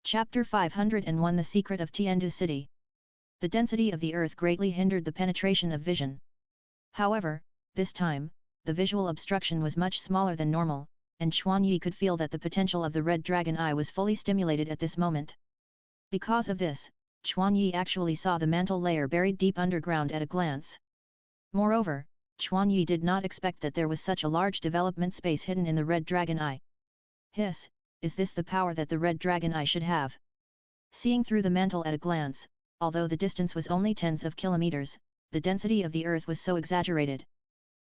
Chapter 501 The Secret of Tiandu City. The density of the earth greatly hindered the penetration of vision. However, this time, the visual obstruction was much smaller than normal, and Chuan Yi could feel that the potential of the red dragon eye was fully stimulated at this moment. Because of this, Chuan Yi actually saw the mantle layer buried deep underground at a glance. Moreover, Chuan Yi did not expect that there was such a large development space hidden in the red dragon eye. Hiss, is this the power that the red dragon eye should have? Seeing through the mantle at a glance, although the distance was only tens of kilometers, the density of the earth was so exaggerated.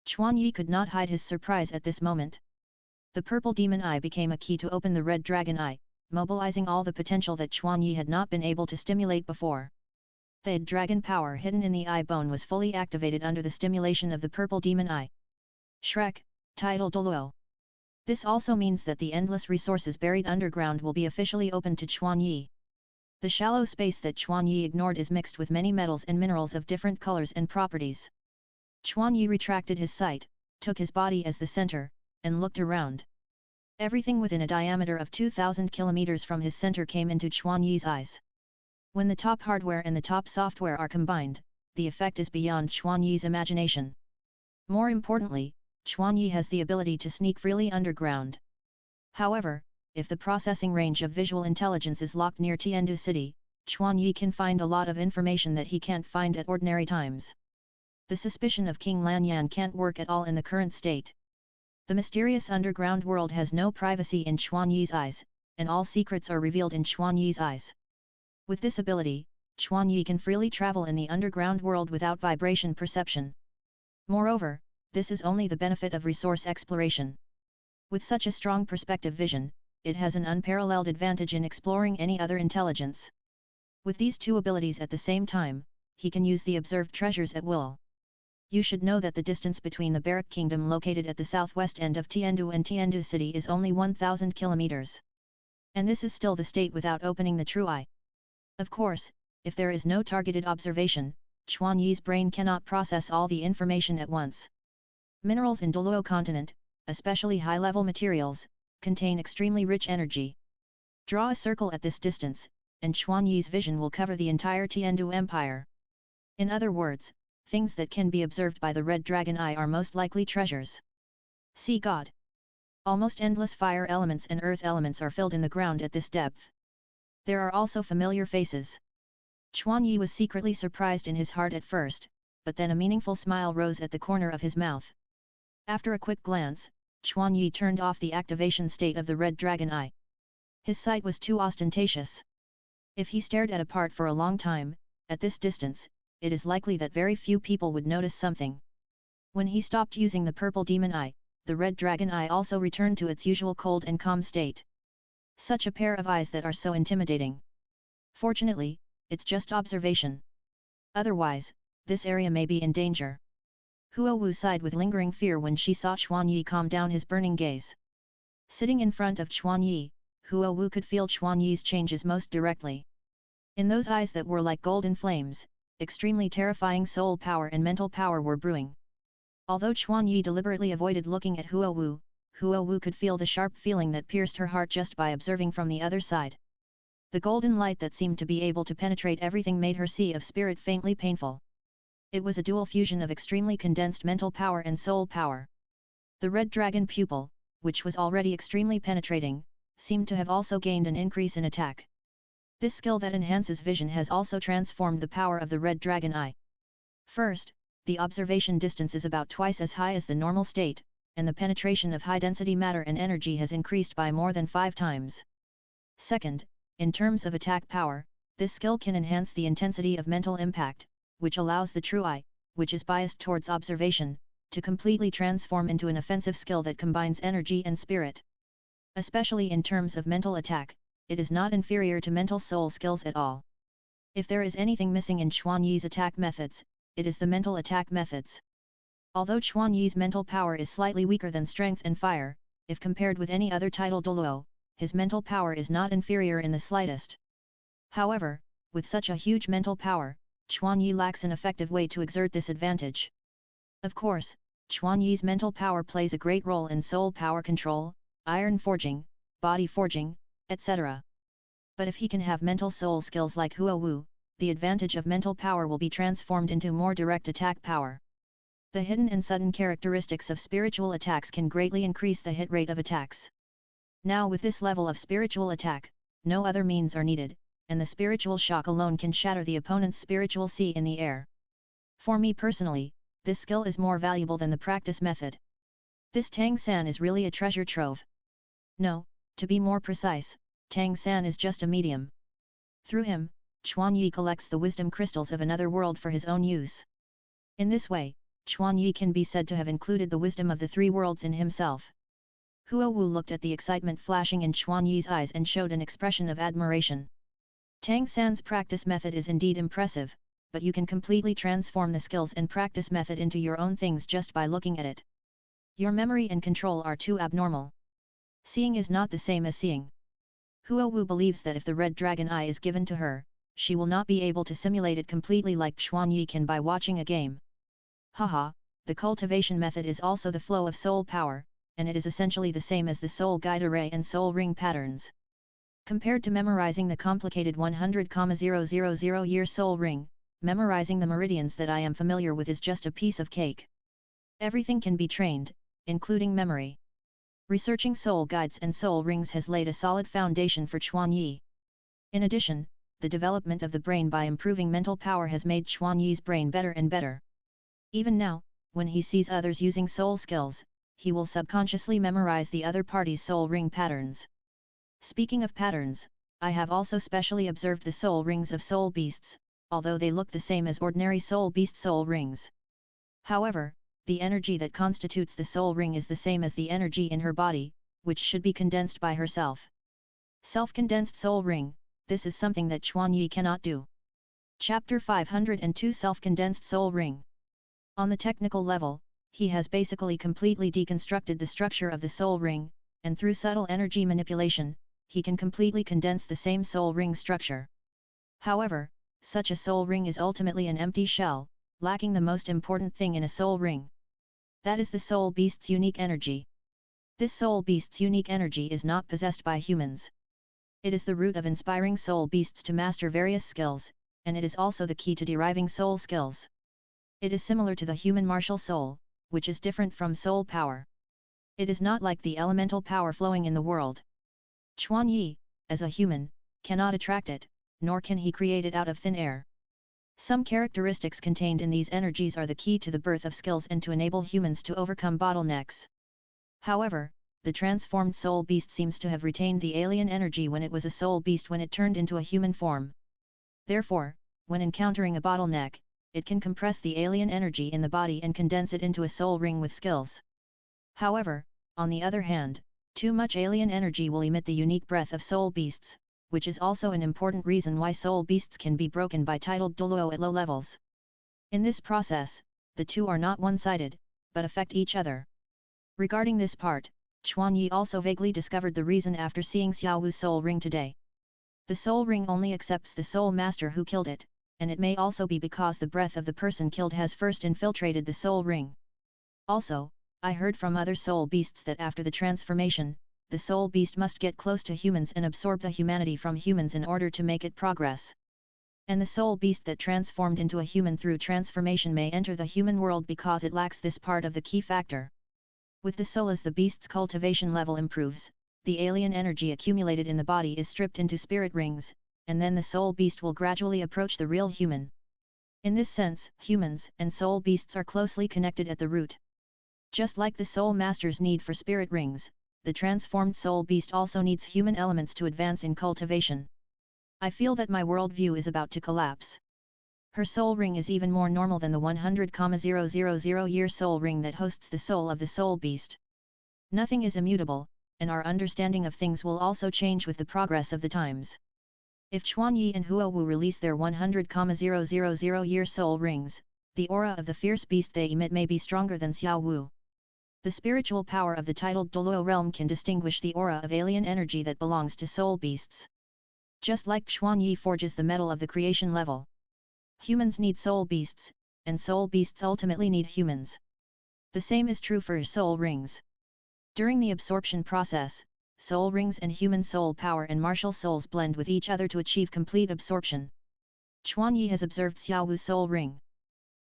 Chuan Yi could not hide his surprise at this moment. The purple demon eye became a key to open the red dragon eye, mobilizing all the potential that Chuan Yi had not been able to stimulate before. The dragon power hidden in the eye bone was fully activated under the stimulation of the purple demon eye. Shrek, title Douluo. This also means that the endless resources buried underground will be officially opened to Chuan Yi. The shallow space that Chuan Yi ignored is mixed with many metals and minerals of different colors and properties. Chuan Yi retracted his sight, took his body as the center, and looked around. Everything within a diameter of 2,000 kilometers from his center came into Chuan Yi's eyes. When the top hardware and the top software are combined, the effect is beyond Chuan Yi's imagination. More importantly, Chuan Yi has the ability to sneak freely underground. However, if the processing range of visual intelligence is locked near Tiandu City, Chuan Yi can find a lot of information that he can't find at ordinary times. The suspicion of King Lanyan can't work at all in the current state. The mysterious underground world has no privacy in Chuan Yi's eyes, and all secrets are revealed in Chuan Yi's eyes. With this ability, Chuan Yi can freely travel in the underground world without vibration perception. Moreover, this is only the benefit of resource exploration. With such a strong perspective vision, it has an unparalleled advantage in exploring any other intelligence. With these two abilities at the same time, he can use the observed treasures at will. You should know that the distance between the Barak Kingdom located at the southwest end of Tiandu and Tiandu City is only 1,000 kilometers. And this is still the state without opening the true eye. Of course, if there is no targeted observation, Chuan Yi's brain cannot process all the information at once. Minerals in Douluo continent, especially high-level materials, contain extremely rich energy. Draw a circle at this distance, and Chuan Yi's vision will cover the entire Tiandu Empire. In other words, things that can be observed by the red dragon eye are most likely treasures. See God. Almost endless fire elements and earth elements are filled in the ground at this depth. There are also familiar faces. Chuan Yi was secretly surprised in his heart at first, but then a meaningful smile rose at the corner of his mouth. After a quick glance, Chuan Yi turned off the activation state of the red dragon eye. His sight was too ostentatious. If he stared at a part for a long time, at this distance, it is likely that very few people would notice something. When he stopped using the purple demon eye, the red dragon eye also returned to its usual cold and calm state. Such a pair of eyes that are so intimidating. Fortunately, it's just observation. Otherwise, this area may be in danger. Huo Wu sighed with lingering fear when she saw Chuan Yi calm down his burning gaze. Sitting in front of Chuan Yi, Huo Wu could feel Chuan Yi's changes most directly. In those eyes that were like golden flames, extremely terrifying soul power and mental power were brewing. Although Chuan Yi deliberately avoided looking at Huo Wu could feel the sharp feeling that pierced her heart just by observing from the other side. The golden light that seemed to be able to penetrate everything made her sea of spirit faintly painful. It was a dual fusion of extremely condensed mental power and soul power. The red dragon pupil, which was already extremely penetrating, seemed to have also gained an increase in attack. This skill that enhances vision has also transformed the power of the red dragon eye. First, the observation distance is about twice as high as the normal state, and the penetration of high-density matter and energy has increased by more than 5 times. Second, in terms of attack power, this skill can enhance the intensity of mental impact, which allows the true eye, which is biased towards observation, to completely transform into an offensive skill that combines energy and spirit. Especially in terms of mental attack, it is not inferior to mental soul skills at all. If there is anything missing in Chuan Yi's attack methods, it is the mental attack methods. Although Chuan Yi's mental power is slightly weaker than strength and fire, if compared with any other title Douluo, his mental power is not inferior in the slightest. However, with such a huge mental power, Chuan Yi lacks an effective way to exert this advantage. Of course, Chuan Yi's mental power plays a great role in soul power control, iron forging, body forging, etc. But if he can have mental soul skills like Huo Wu, the advantage of mental power will be transformed into more direct attack power. The hidden and sudden characteristics of spiritual attacks can greatly increase the hit rate of attacks. Now with this level of spiritual attack, no other means are needed, and the spiritual shock alone can shatter the opponent's spiritual sea in the air. For me personally, this skill is more valuable than the practice method. This Tang San is really a treasure trove. No, to be more precise, Tang San is just a medium. Through him, Chuan Yi collects the wisdom crystals of another world for his own use. In this way, Chuan Yi can be said to have included the wisdom of the three worlds in himself. Huo Wu looked at the excitement flashing in Chuan Yi's eyes and showed an expression of admiration. Tang San's practice method is indeed impressive, but you can completely transform the skills and practice method into your own things just by looking at it. Your memory and control are too abnormal. Seeing is not the same as seeing. Huo Wu believes that if the red dragon eye is given to her, she will not be able to simulate it completely like Chuan Yi can by watching a game. Haha, the cultivation method is also the flow of soul power, and it is essentially the same as the soul guide array and soul ring patterns. Compared to memorizing the complicated 100,000 year soul ring, memorizing the meridians that I am familiar with is just a piece of cake. Everything can be trained, including memory. Researching soul guides and soul rings has laid a solid foundation for Chuan Yi. In addition, the development of the brain by improving mental power has made Chuan Yi's brain better and better. Even now, when he sees others using soul skills, he will subconsciously memorize the other party's soul ring patterns. Speaking of patterns, I have also specially observed the soul rings of soul beasts, although they look the same as ordinary soul beast soul rings. However, the energy that constitutes the soul ring is the same as the energy in her body, which should be condensed by herself. Self-condensed soul ring, this is something that Chuan Yi cannot do. Chapter 502 Self-condensed soul ring. On the technical level, he has basically completely deconstructed the structure of the soul ring, and through subtle energy manipulation, he can completely condense the same soul ring structure. However, such a soul ring is ultimately an empty shell, lacking the most important thing in a soul ring. That is the soul beast's unique energy. This soul beast's unique energy is not possessed by humans. It is the root of inspiring soul beasts to master various skills, and it is also the key to deriving soul skills. It is similar to the human martial soul, which is different from soul power. It is not like the elemental power flowing in the world. Chuan Yi, as a human, cannot attract it, nor can he create it out of thin air. Some characteristics contained in these energies are the key to the birth of skills and to enable humans to overcome bottlenecks. However, the transformed soul beast seems to have retained the alien energy when it was a soul beast when it turned into a human form. Therefore, when encountering a bottleneck, it can compress the alien energy in the body and condense it into a soul ring with skills. However, on the other hand, too much alien energy will emit the unique breath of soul beasts, which is also an important reason why soul beasts can be broken by titled Douluo at low levels. In this process, the two are not one-sided, but affect each other. Regarding this part, Chuan Yi also vaguely discovered the reason after seeing Xiao Wu's soul ring today. The soul ring only accepts the soul master who killed it, and it may also be because the breath of the person killed has first infiltrated the soul ring. Also, I heard from other soul beasts that after the transformation, the soul beast must get close to humans and absorb the humanity from humans in order to make it progress. And the soul beast that transformed into a human through transformation may enter the human world because it lacks this part of the key factor. With the soul as the beast's cultivation level improves, the alien energy accumulated in the body is stripped into spirit rings, and then the soul beast will gradually approach the real human. In this sense, humans and soul beasts are closely connected at the root. Just like the soul master's need for spirit rings, the transformed soul beast also needs human elements to advance in cultivation. I feel that my worldview is about to collapse. Her soul ring is even more normal than the 100,000 year soul ring that hosts the soul of the soul beast. Nothing is immutable, and our understanding of things will also change with the progress of the times. If Chuan Yi and Huo Wu release their 100,000 year soul rings, the aura of the fierce beast they emit may be stronger than Xiao Wu. The spiritual power of the titled Douluo realm can distinguish the aura of alien energy that belongs to soul beasts. Just like Chuan Yi forges the metal of the creation level. Humans need soul beasts, and soul beasts ultimately need humans. The same is true for soul rings. During the absorption process, soul rings and human soul power and martial souls blend with each other to achieve complete absorption. Chuan Yi has observed Xiao Wu's soul ring.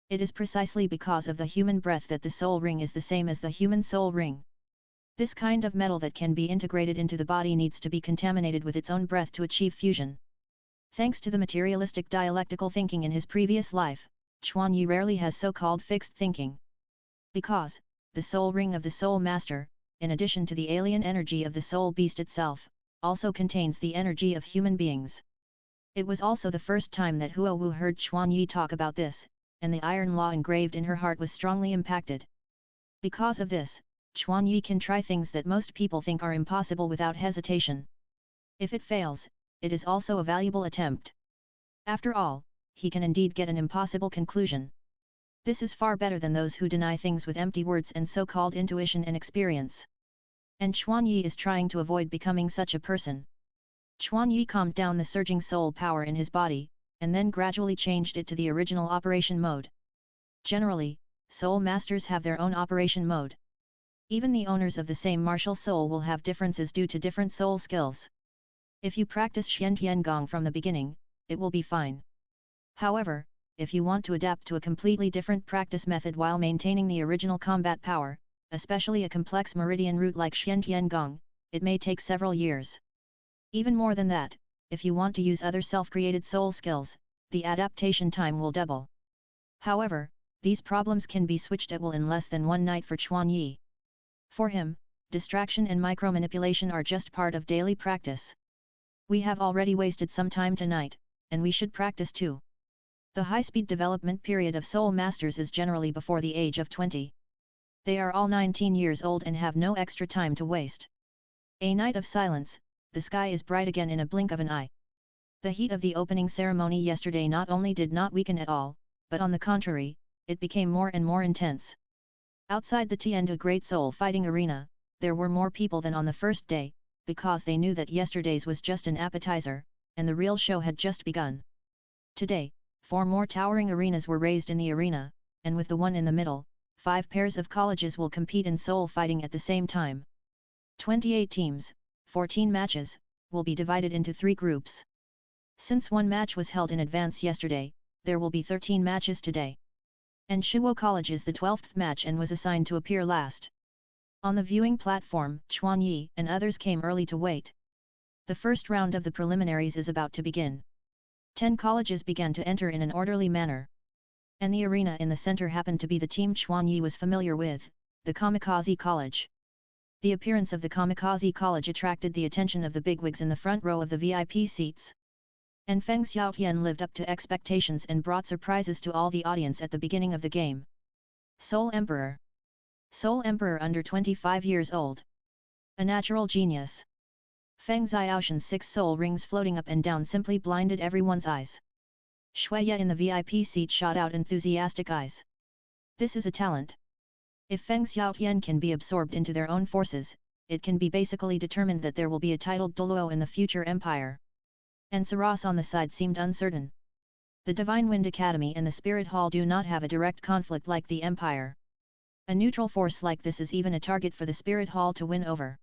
It is precisely because of the human breath that the soul ring is the same as the human soul ring. This kind of metal that can be integrated into the body needs to be contaminated with its own breath to achieve fusion. Thanks to the materialistic dialectical thinking in his previous life, Chuan Yi rarely has so-called fixed thinking. Because, the soul ring of the soul master, in addition to the alien energy of the soul beast itself, also contains the energy of human beings. It was also the first time that Huo Wu heard Chuan Yi talk about this, and the iron law engraved in her heart was strongly impacted. Because of this, Chuan Yi can try things that most people think are impossible without hesitation. If it fails, it is also a valuable attempt. After all, he can indeed get an impossible conclusion. This is far better than those who deny things with empty words and so-called intuition and experience. And Chuan Yi is trying to avoid becoming such a person. Chuan Yi calmed down the surging soul power in his body, and then gradually changed it to the original operation mode. Generally, soul masters have their own operation mode. Even the owners of the same martial soul will have differences due to different soul skills. If you practice Xian Tian Gong from the beginning, it will be fine. However, if you want to adapt to a completely different practice method while maintaining the original combat power, especially a complex meridian route like Xian Tian Gong, it may take several years. Even more than that, if you want to use other self-created soul skills, the adaptation time will double. However, these problems can be switched at will in less than one night for Chuan Yi. For him, distraction and micromanipulation are just part of daily practice. We have already wasted some time tonight, and we should practice too. The high-speed development period of soul masters is generally before the age of 20. They are all 19 years old and have no extra time to waste. A night of silence, the sky is bright again in a blink of an eye. The heat of the opening ceremony yesterday not only did not weaken at all, but on the contrary, it became more and more intense. Outside the Tiandu Great Soul Fighting Arena, there were more people than on the first day, because they knew that yesterday's was just an appetizer, and the real show had just begun. Today, 4 more towering arenas were raised in the arena, and with the one in the middle, 5 pairs of colleges will compete in soul fighting at the same time. 28 teams, 14 matches, will be divided into 3 groups. Since one match was held in advance yesterday, there will be 13 matches today. And Shuo College is the 12th match and was assigned to appear last. On the viewing platform, Chuan Yi and others came early to wait. The first round of the preliminaries is about to begin. 10 colleges began to enter in an orderly manner. And the arena in the center happened to be the team Chuan Yi was familiar with, the Kamikaze College. The appearance of the Kamikaze College attracted the attention of the bigwigs in the front row of the VIP seats. And Feng Xiaotian lived up to expectations and brought surprises to all the audience at the beginning of the game. Soul Emperor. Soul Emperor under 25 years old. A natural genius. Feng Xiaoshan's 6 soul rings floating up and down simply blinded everyone's eyes. Shuiya in the VIP seat shot out enthusiastic eyes. This is a talent. If Feng Xiaotian can be absorbed into their own forces, it can be basically determined that there will be a titled Douluo in the future empire. And Saras on the side seemed uncertain. The Divine Wind Academy and the Spirit Hall do not have a direct conflict like the Empire. A neutral force like this is even a target for the Spirit Hall to win over.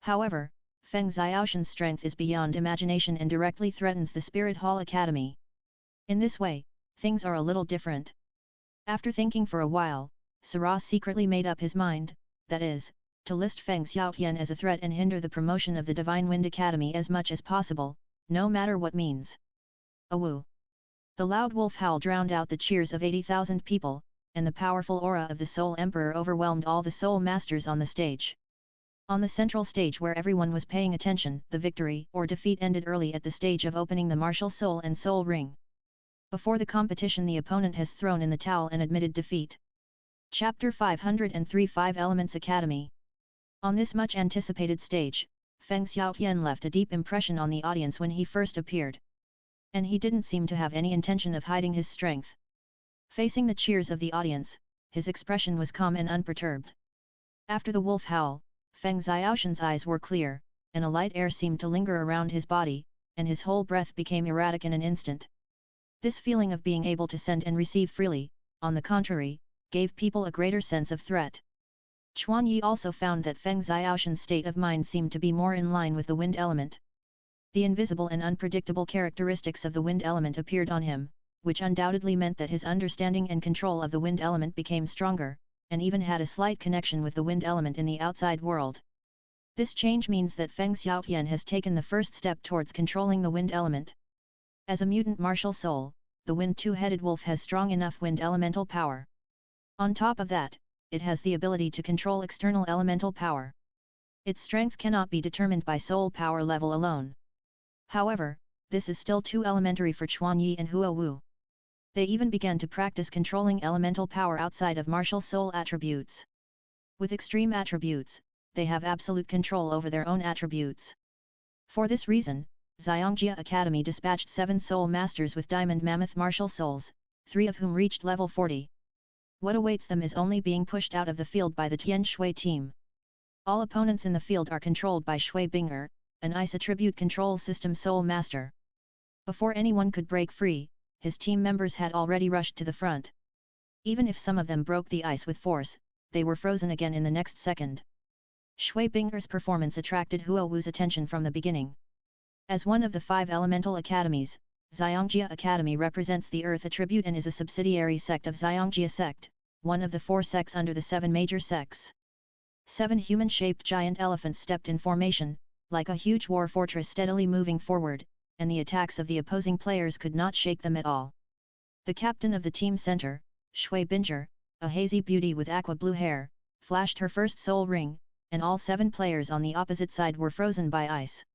However, Feng Xiaoshan's strength is beyond imagination and directly threatens the Spirit Hall Academy. In this way, things are a little different. After thinking for a while, Saras secretly made up his mind, that is, to list Feng Xiaotian as a threat and hinder the promotion of the Divine Wind Academy as much as possible, no matter what means. Awoo! The loud wolf howl drowned out the cheers of 80,000 people, and the powerful aura of the Soul Emperor overwhelmed all the Soul Masters on the stage. On the central stage where everyone was paying attention, the victory or defeat ended early at the stage of opening the martial soul and soul ring. Before the competition, the opponent has thrown in the towel and admitted defeat. Chapter 503 5 Elements Academy. On this much anticipated stage, Feng Xiaotian left a deep impression on the audience when he first appeared. And he didn't seem to have any intention of hiding his strength. Facing the cheers of the audience, his expression was calm and unperturbed. After the wolf howl, Feng Xiaoshan's eyes were clear, and a light air seemed to linger around his body, and his whole breath became erratic in an instant. This feeling of being able to send and receive freely, on the contrary, gave people a greater sense of threat. Chuan Yi also found that Feng Xiaoshan's state of mind seemed to be more in line with the wind element. The invisible and unpredictable characteristics of the wind element appeared on him, which undoubtedly meant that his understanding and control of the wind element became stronger, and even had a slight connection with the wind element in the outside world. This change means that Feng Xiaotian has taken the first step towards controlling the wind element. As a mutant martial soul, the wind two-headed wolf has strong enough wind elemental power. On top of that, it has the ability to control external elemental power. Its strength cannot be determined by soul power level alone. However, this is still too elementary for Chuan Yi and Huo Wu. They even began to practice controlling elemental power outside of martial soul attributes. With extreme attributes, they have absolute control over their own attributes. For this reason, Xiangjia Academy dispatched 7 soul masters with diamond mammoth martial souls, 3 of whom reached level 40. What awaits them is only being pushed out of the field by the Tian Shui team. All opponents in the field are controlled by Shui Binger, an ice attribute control system soul master. Before anyone could break free, his team members had already rushed to the front. Even if some of them broke the ice with force, they were frozen again in the next second. Shui Binger's performance attracted Huo Wu's attention from the beginning. As one of the 5 elemental academies, Xiangjia Academy represents the Earth attribute and is a subsidiary sect of Xiangjia sect, one of the 4 sects under the 7 major sects. 7 human-shaped giant elephants stepped in formation, like a huge war fortress steadily moving forward, and the attacks of the opposing players could not shake them at all. The captain of the team center, Shui Binger, a hazy beauty with aqua blue hair, flashed her first soul ring, and all 7 players on the opposite side were frozen by ice.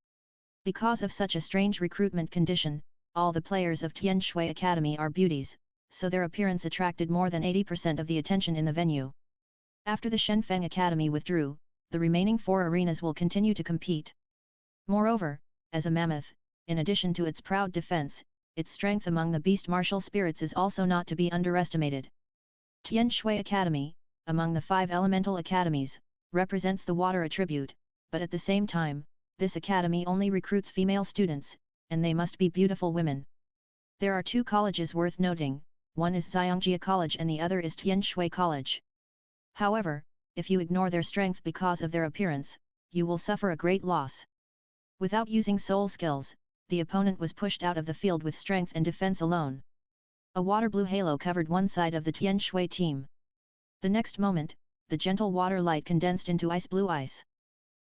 Because of such a strange recruitment condition, all the players of Tian Shui Academy are beauties, so their appearance attracted more than 80% of the attention in the venue. After the Shenfeng Academy withdrew, the remaining 4 arenas will continue to compete. Moreover, as a mammoth, in addition to its proud defense, its strength among the beast martial spirits is also not to be underestimated. Tian Shui Academy, among the 5 elemental academies, represents the water attribute, but at the same time, this academy only recruits female students, and they must be beautiful women. There are 2 colleges worth noting, one is Xiangjia College and the other is Tian Shui College. However, if you ignore their strength because of their appearance, you will suffer a great loss. Without using soul skills, the opponent was pushed out of the field with strength and defense alone. A water blue halo covered one side of the Tian Shui team. The next moment, the gentle water light condensed into ice blue ice.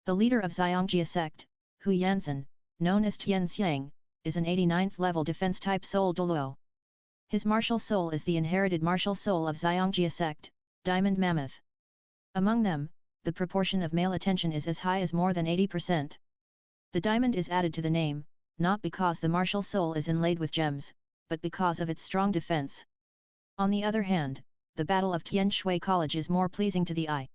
The leader of Xiangjia sect, Hu Yanzhen, known as Tian Xiang, is an 89th level defense type soul Douluo. His martial soul is the inherited martial soul of Xiangjia sect, Diamond Mammoth. Among them, the proportion of male attention is as high as more than 80%. The diamond is added to the name, not because the martial soul is inlaid with gems, but because of its strong defense. On the other hand, the battle of Tian Shui College is more pleasing to the eye.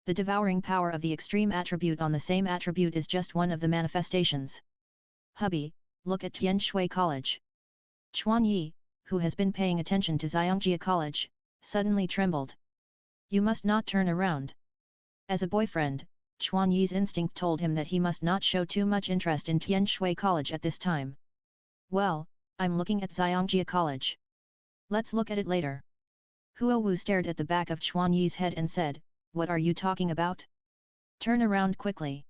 The devouring power of the extreme attribute on the same attribute is just one of the manifestations. Hubby, look at Tian Shui College. Chuan Yi, who has been paying attention to Xiangjia College, suddenly trembled. You must not turn around. As a boyfriend, Chuan Yi's instinct told him that he must not show too much interest in Tian Shui College at this time. Well, I'm looking at Xiangjia College. Let's look at it later. Huo Wu stared at the back of Chuan Yi's head and said, what are you talking about? Turn around quickly.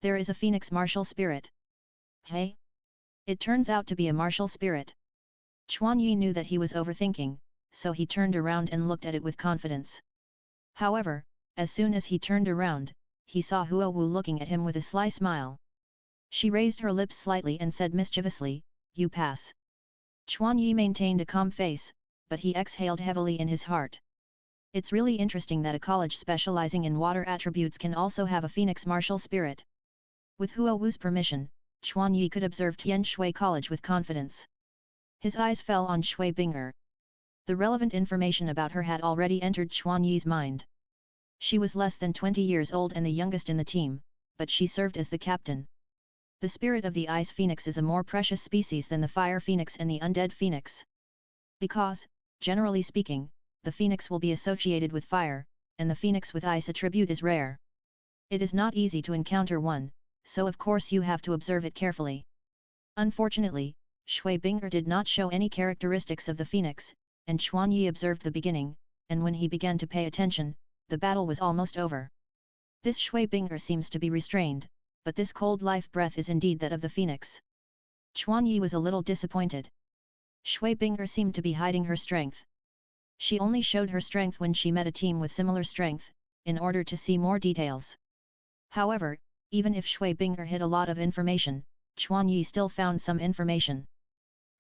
There is a phoenix martial spirit. Hey? It turns out to be a martial spirit. Chuan Yi knew that he was overthinking, so he turned around and looked at it with confidence. However, as soon as he turned around, he saw Huo Wu looking at him with a sly smile. She raised her lips slightly and said mischievously, you pass. Chuan Yi maintained a calm face, but he exhaled heavily in his heart. It's really interesting that a college specializing in water attributes can also have a phoenix martial spirit. With Huo Wu's permission, Chuan Yi could observe Tian Shui College with confidence. His eyes fell on Shui Binger. The relevant information about her had already entered Chuan Yi's mind. She was less than 20 years old and the youngest in the team, but she served as the captain. The spirit of the ice phoenix is a more precious species than the fire phoenix and the undead phoenix. Because, generally speaking, the phoenix will be associated with fire, and the phoenix with ice attribute is rare. It is not easy to encounter one, so of course you have to observe it carefully. Unfortunately, Shui Binger did not show any characteristics of the phoenix, and Chuan Yi observed the beginning, and when he began to pay attention, the battle was almost over. This Shui Bing'er seems to be restrained, but this cold life breath is indeed that of the phoenix. Chuan Yi was a little disappointed. Shui Bing'er seemed to be hiding her strength. She only showed her strength when she met a team with similar strength, in order to see more details. However, even if Shui Bing'er hid a lot of information, Chuan Yi still found some information.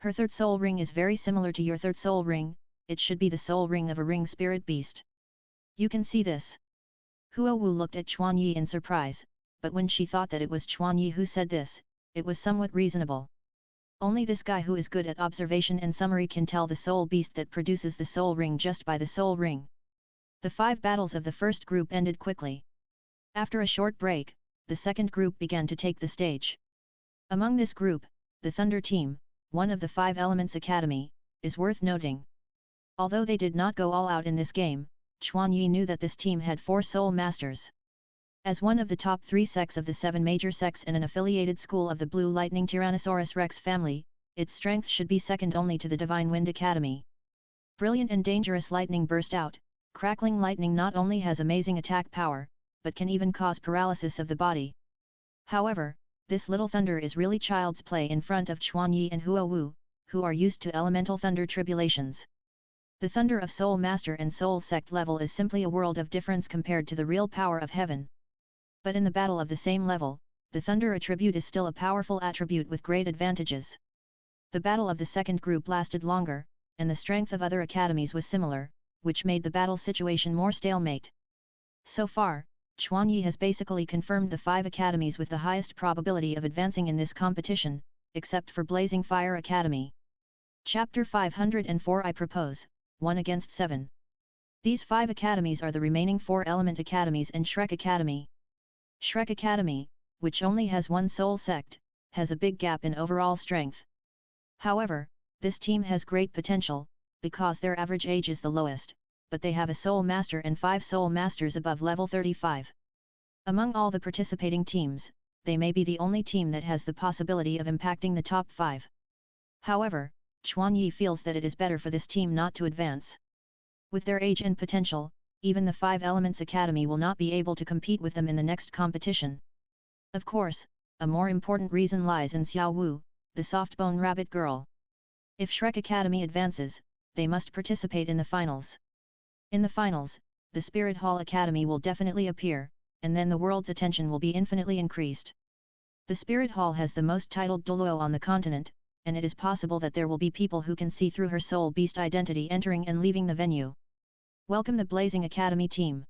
Her third soul ring is very similar to your third soul ring, it should be the soul ring of a ring spirit beast. You can see this. Huo Wu looked at Chuan Yi in surprise, but when she thought that it was Chuan Yi who said this, it was somewhat reasonable. Only this guy who is good at observation and summary can tell the soul beast that produces the soul ring just by the soul ring. The 5 battles of the first group ended quickly. After a short break, the second group began to take the stage. Among this group, the Thunder Team, one of the 5 Elements Academy, is worth noting. Although they did not go all out in this game, Chuan Yi knew that this team had 4 Soul Masters. As one of the top 3 sects of the 7 major sects and an affiliated school of the Blue Lightning Tyrannosaurus Rex family, its strength should be second only to the Divine Wind Academy. Brilliant and dangerous lightning burst out. Crackling lightning not only has amazing attack power, but can even cause paralysis of the body. However, this little thunder is really child's play in front of Chuan Yi and Huo Wu, who are used to elemental thunder tribulations. The thunder of Soul Master and Soul Sect level is simply a world of difference compared to the real power of heaven. But in the battle of the same level, the thunder attribute is still a powerful attribute with great advantages. The battle of the second group lasted longer, and the strength of other academies was similar, which made the battle situation more stalemate. So far, Chuan Yi has basically confirmed the 5 academies with the highest probability of advancing in this competition, except for Blazing Fire Academy. Chapter 504 I propose, 1 against 7. These 5 academies are the remaining 4 Element Academies and Shrek Academy. Shrek Academy, which only has 1 soul sect, has a big gap in overall strength. However, this team has great potential, because their average age is the lowest, but they have a Soul Master and 5 Soul Masters above level 35. Among all the participating teams, they may be the only team that has the possibility of impacting the top 5. However, Chuan Yi feels that it is better for this team not to advance. With their age and potential, even the 5 Elements Academy will not be able to compete with them in the next competition. Of course, a more important reason lies in Xiao Wu, the soft-bone rabbit girl. If Shrek Academy advances, they must participate in the finals. In the finals, the Spirit Hall Academy will definitely appear, and then the world's attention will be infinitely increased. The Spirit Hall has the most titled Douluo on the continent, and it is possible that there will be people who can see through her soul beast identity entering and leaving the venue. Welcome the Blazing Academy team.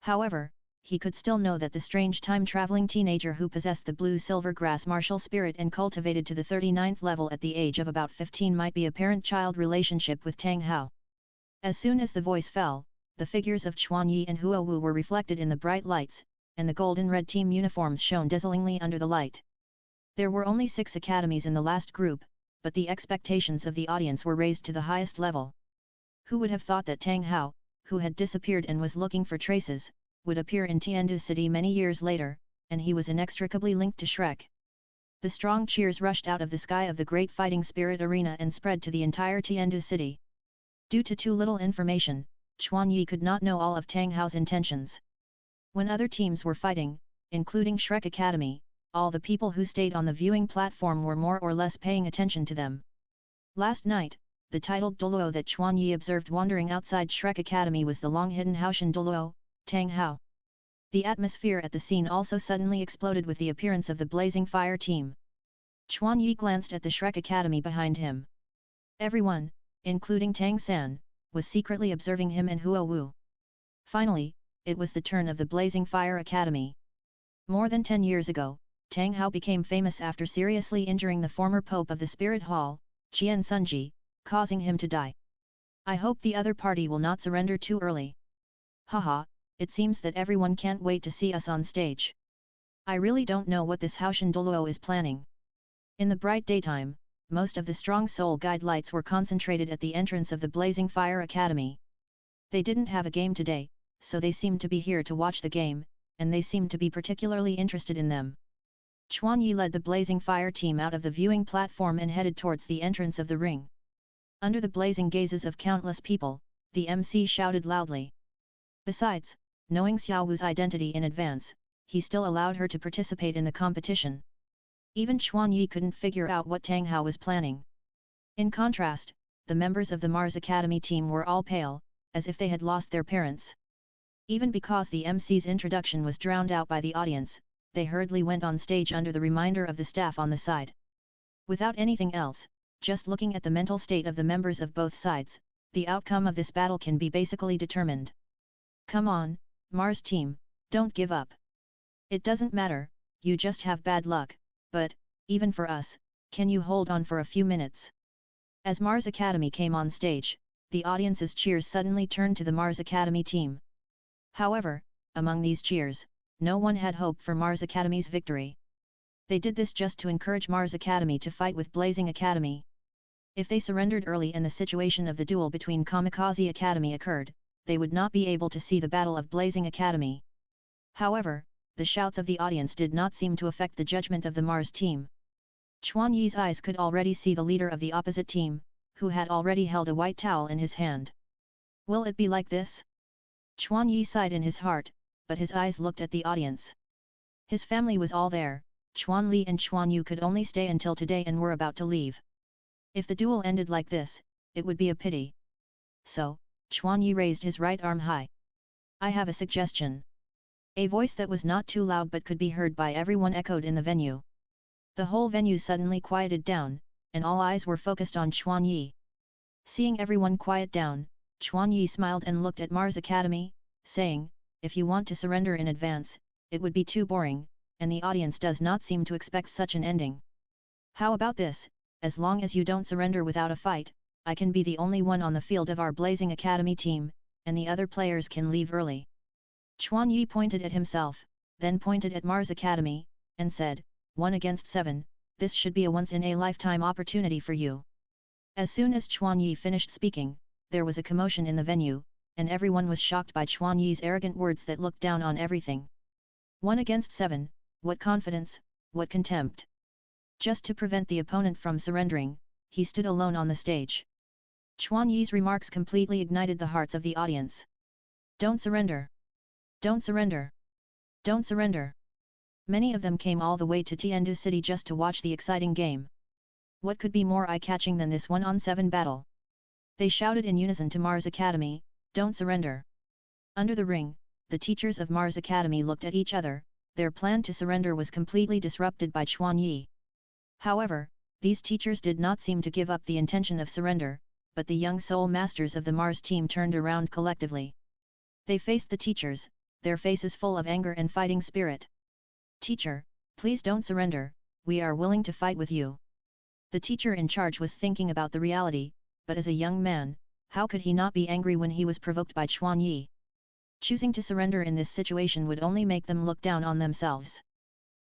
However, he could still know that the strange time-traveling teenager who possessed the blue-silver grass martial spirit and cultivated to the 39th level at the age of about 15 might be a parent-child relationship with Tang Hao. As soon as the voice fell, the figures of Chuan Yi and Huo Wu were reflected in the bright lights, and the golden-red team uniforms shone dazzlingly under the light. There were only 6 academies in the last group, but the expectations of the audience were raised to the highest level. Who would have thought that Tang Hao, who had disappeared and was looking for traces, would appear in Tiandu City many years later, and he was inextricably linked to Shrek. The strong cheers rushed out of the sky of the Great Fighting Spirit Arena and spread to the entire Tiandu City. Due to too little information, Chuan Yi could not know all of Tang Hao's intentions. When other teams were fighting, including Shrek Academy, all the people who stayed on the viewing platform were more or less paying attention to them. Last night, the titled Douluo that Chuan Yi observed wandering outside Shrek Academy was the long-hidden Haoshan Douluo, Tang Hao. The atmosphere at the scene also suddenly exploded with the appearance of the Blazing Fire team. Chuan Yi glanced at the Shrek Academy behind him. Everyone, including Tang San, was secretly observing him and Huo Wu. Finally, it was the turn of the Blazing Fire Academy. More than 10 years ago, Tang Hao became famous after seriously injuring the former Pope of the Spirit Hall, Qian Sunji, causing him to die. I hope the other party will not surrender too early. Haha, it seems that everyone can't wait to see us on stage. I really don't know what this Haoshan Douluo is planning. In the bright daytime, most of the strong soul guide lights were concentrated at the entrance of the Blazing Fire Academy. They didn't have a game today, so they seemed to be here to watch the game, and they seemed to be particularly interested in them. Chuan Yi led the Blazing Fire team out of the viewing platform and headed towards the entrance of the ring. Under the blazing gazes of countless people, the MC shouted loudly. Besides, knowing Xiao Wu's identity in advance, he still allowed her to participate in the competition. Even Chuan Yi couldn't figure out what Tang Hao was planning. In contrast, the members of the Mars Academy team were all pale, as if they had lost their parents. Even because the MC's introduction was drowned out by the audience, they hurriedly went on stage under the reminder of the staff on the side. Without anything else, just looking at the mental state of the members of both sides, the outcome of this battle can be basically determined. Come on, Mars team, don't give up. It doesn't matter, you just have bad luck, but, even for us, can you hold on for a few minutes? As Mars Academy came on stage, the audience's cheers suddenly turned to the Mars Academy team. However, among these cheers, no one had hope for Mars Academy's victory. They did this just to encourage Mars Academy to fight with Blazing Academy. If they surrendered early and the situation of the duel between Kamikaze Academy occurred, they would not be able to see the battle of Blazing Academy. However, the shouts of the audience did not seem to affect the judgment of the Mars team. Chuan Yi's eyes could already see the leader of the opposite team, who had already held a white towel in his hand. Will it be like this? Chuan Yi sighed in his heart, but his eyes looked at the audience. His family was all there. Chuan Li and Chuan Yu could only stay until today and were about to leave. If the duel ended like this, it would be a pity. So, Chuan Yi raised his right arm high. I have a suggestion. A voice that was not too loud but could be heard by everyone echoed in the venue. The whole venue suddenly quieted down, and all eyes were focused on Chuan Yi. Seeing everyone quiet down, Chuan Yi smiled and looked at Mars Academy, saying, if you want to surrender in advance, it would be too boring, and the audience does not seem to expect such an ending. How about this, as long as you don't surrender without a fight, I can be the only one on the field of our Blazing Academy team, and the other players can leave early. Chuan Yi pointed at himself, then pointed at Mars Academy, and said, 1 against 7, this should be a once-in-a-lifetime opportunity for you. As soon as Chuan Yi finished speaking, there was a commotion in the venue, and everyone was shocked by Chuan Yi's arrogant words that looked down on everything. 1 against 7, what confidence, what contempt. Just to prevent the opponent from surrendering, he stood alone on the stage. Chuan Yi's remarks completely ignited the hearts of the audience. Don't surrender! Don't surrender! Don't surrender! Many of them came all the way to Tiandu City just to watch the exciting game. What could be more eye-catching than this 1-on-7 battle? They shouted in unison to Mars Academy, don't surrender! Under the ring, the teachers of Mars Academy looked at each other. Their plan to surrender was completely disrupted by Chuan Yi. However, these teachers did not seem to give up the intention of surrender, but the young soul masters of the Mars team turned around collectively. They faced the teachers, their faces full of anger and fighting spirit. Teacher, please don't surrender, we are willing to fight with you. The teacher in charge was thinking about the reality, but as a young man, how could he not be angry when he was provoked by Chuan Yi? Choosing to surrender in this situation would only make them look down on themselves.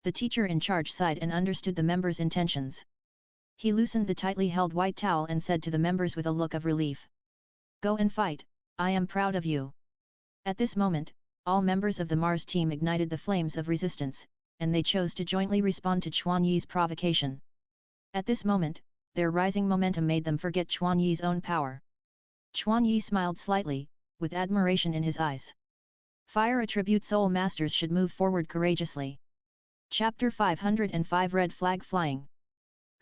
The teacher in charge sighed and understood the members' intentions. He loosened the tightly held white towel and said to the members with a look of relief, go and fight, I am proud of you. At this moment, all members of the Mars team ignited the flames of resistance, and they chose to jointly respond to Chuan Yi's provocation. At this moment, their rising momentum made them forget Chuan Yi's own power. Chuan Yi smiled slightly, with admiration in his eyes. Fire Attribute Soul Masters should move forward courageously. Chapter 505 Red Flag Flying.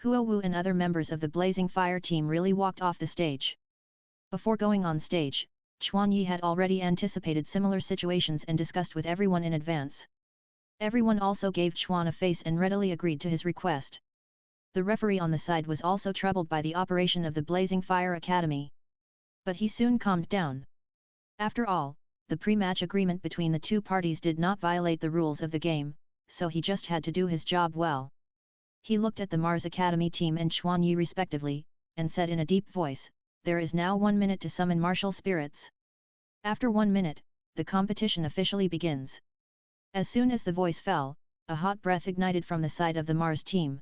Huo Wu and other members of the Blazing Fire team really walked off the stage. Before going on stage, Chuan Yi had already anticipated similar situations and discussed with everyone in advance. Everyone also gave Chuan a face and readily agreed to his request. The referee on the side was also troubled by the operation of the Blazing Fire Academy. But he soon calmed down. After all, the pre-match agreement between the two parties did not violate the rules of the game, so he just had to do his job well. He looked at the Mars Academy team and Chuan Yi respectively, and said in a deep voice, there is now 1 minute to summon martial spirits. After 1 minute, the competition officially begins. As soon as the voice fell, a hot breath ignited from the side of the Mars team.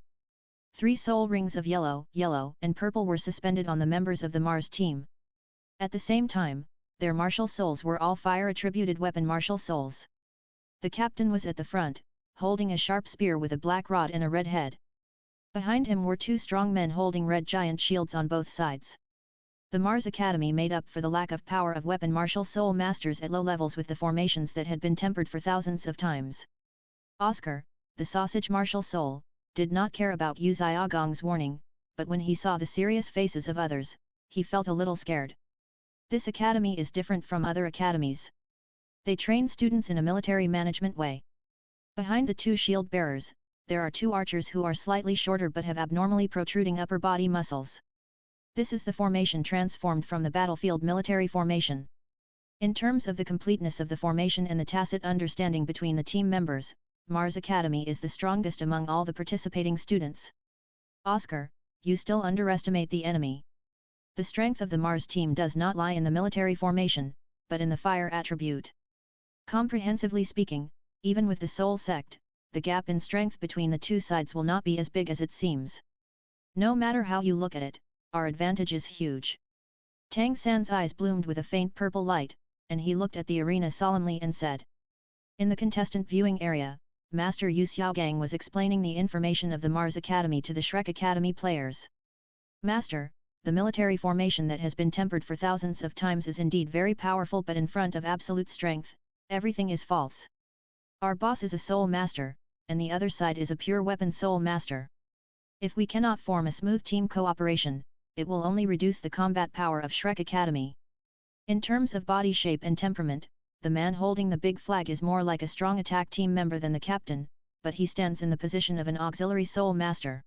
3 soul rings of yellow, and purple were suspended on the members of the Mars team. At the same time, their martial souls were all fire-attributed weapon martial souls. The captain was at the front, holding a sharp spear with a black rod and a red head. Behind him were 2 strong men holding red giant shields on both sides. The Mars Academy made up for the lack of power of weapon martial soul masters at low levels with the formations that had been tempered for thousands of times. Oscar, the sausage martial soul, did not care about Yu Xiaogong's warning, but when he saw the serious faces of others, he felt a little scared. This academy is different from other academies. They train students in a military management way. Behind the two shield bearers, there are two archers who are slightly shorter but have abnormally protruding upper body muscles. This is the formation transformed from the battlefield military formation. In terms of the completeness of the formation and the tacit understanding between the team members, Mars Academy is the strongest among all the participating students. Oscar, you still underestimate the enemy. The strength of the Mars team does not lie in the military formation, but in the fire attribute. Comprehensively speaking, even with the Soul Sect, the gap in strength between the two sides will not be as big as it seems. No matter how you look at it, our advantage is huge. Tang San's eyes bloomed with a faint purple light, and he looked at the arena solemnly and said. In the contestant viewing area, Master Yu Xiaogang was explaining the information of the Mars Academy to the Shrek Academy players. Master, the military formation that has been tempered for thousands of times is indeed very powerful, but in front of absolute strength, everything is false. Our boss is a soul master, and the other side is a pure weapon soul master. If we cannot form a smooth team cooperation, it will only reduce the combat power of Shrek Academy. In terms of body shape and temperament, the man holding the big flag is more like a strong attack team member than the captain, but he stands in the position of an auxiliary soul master.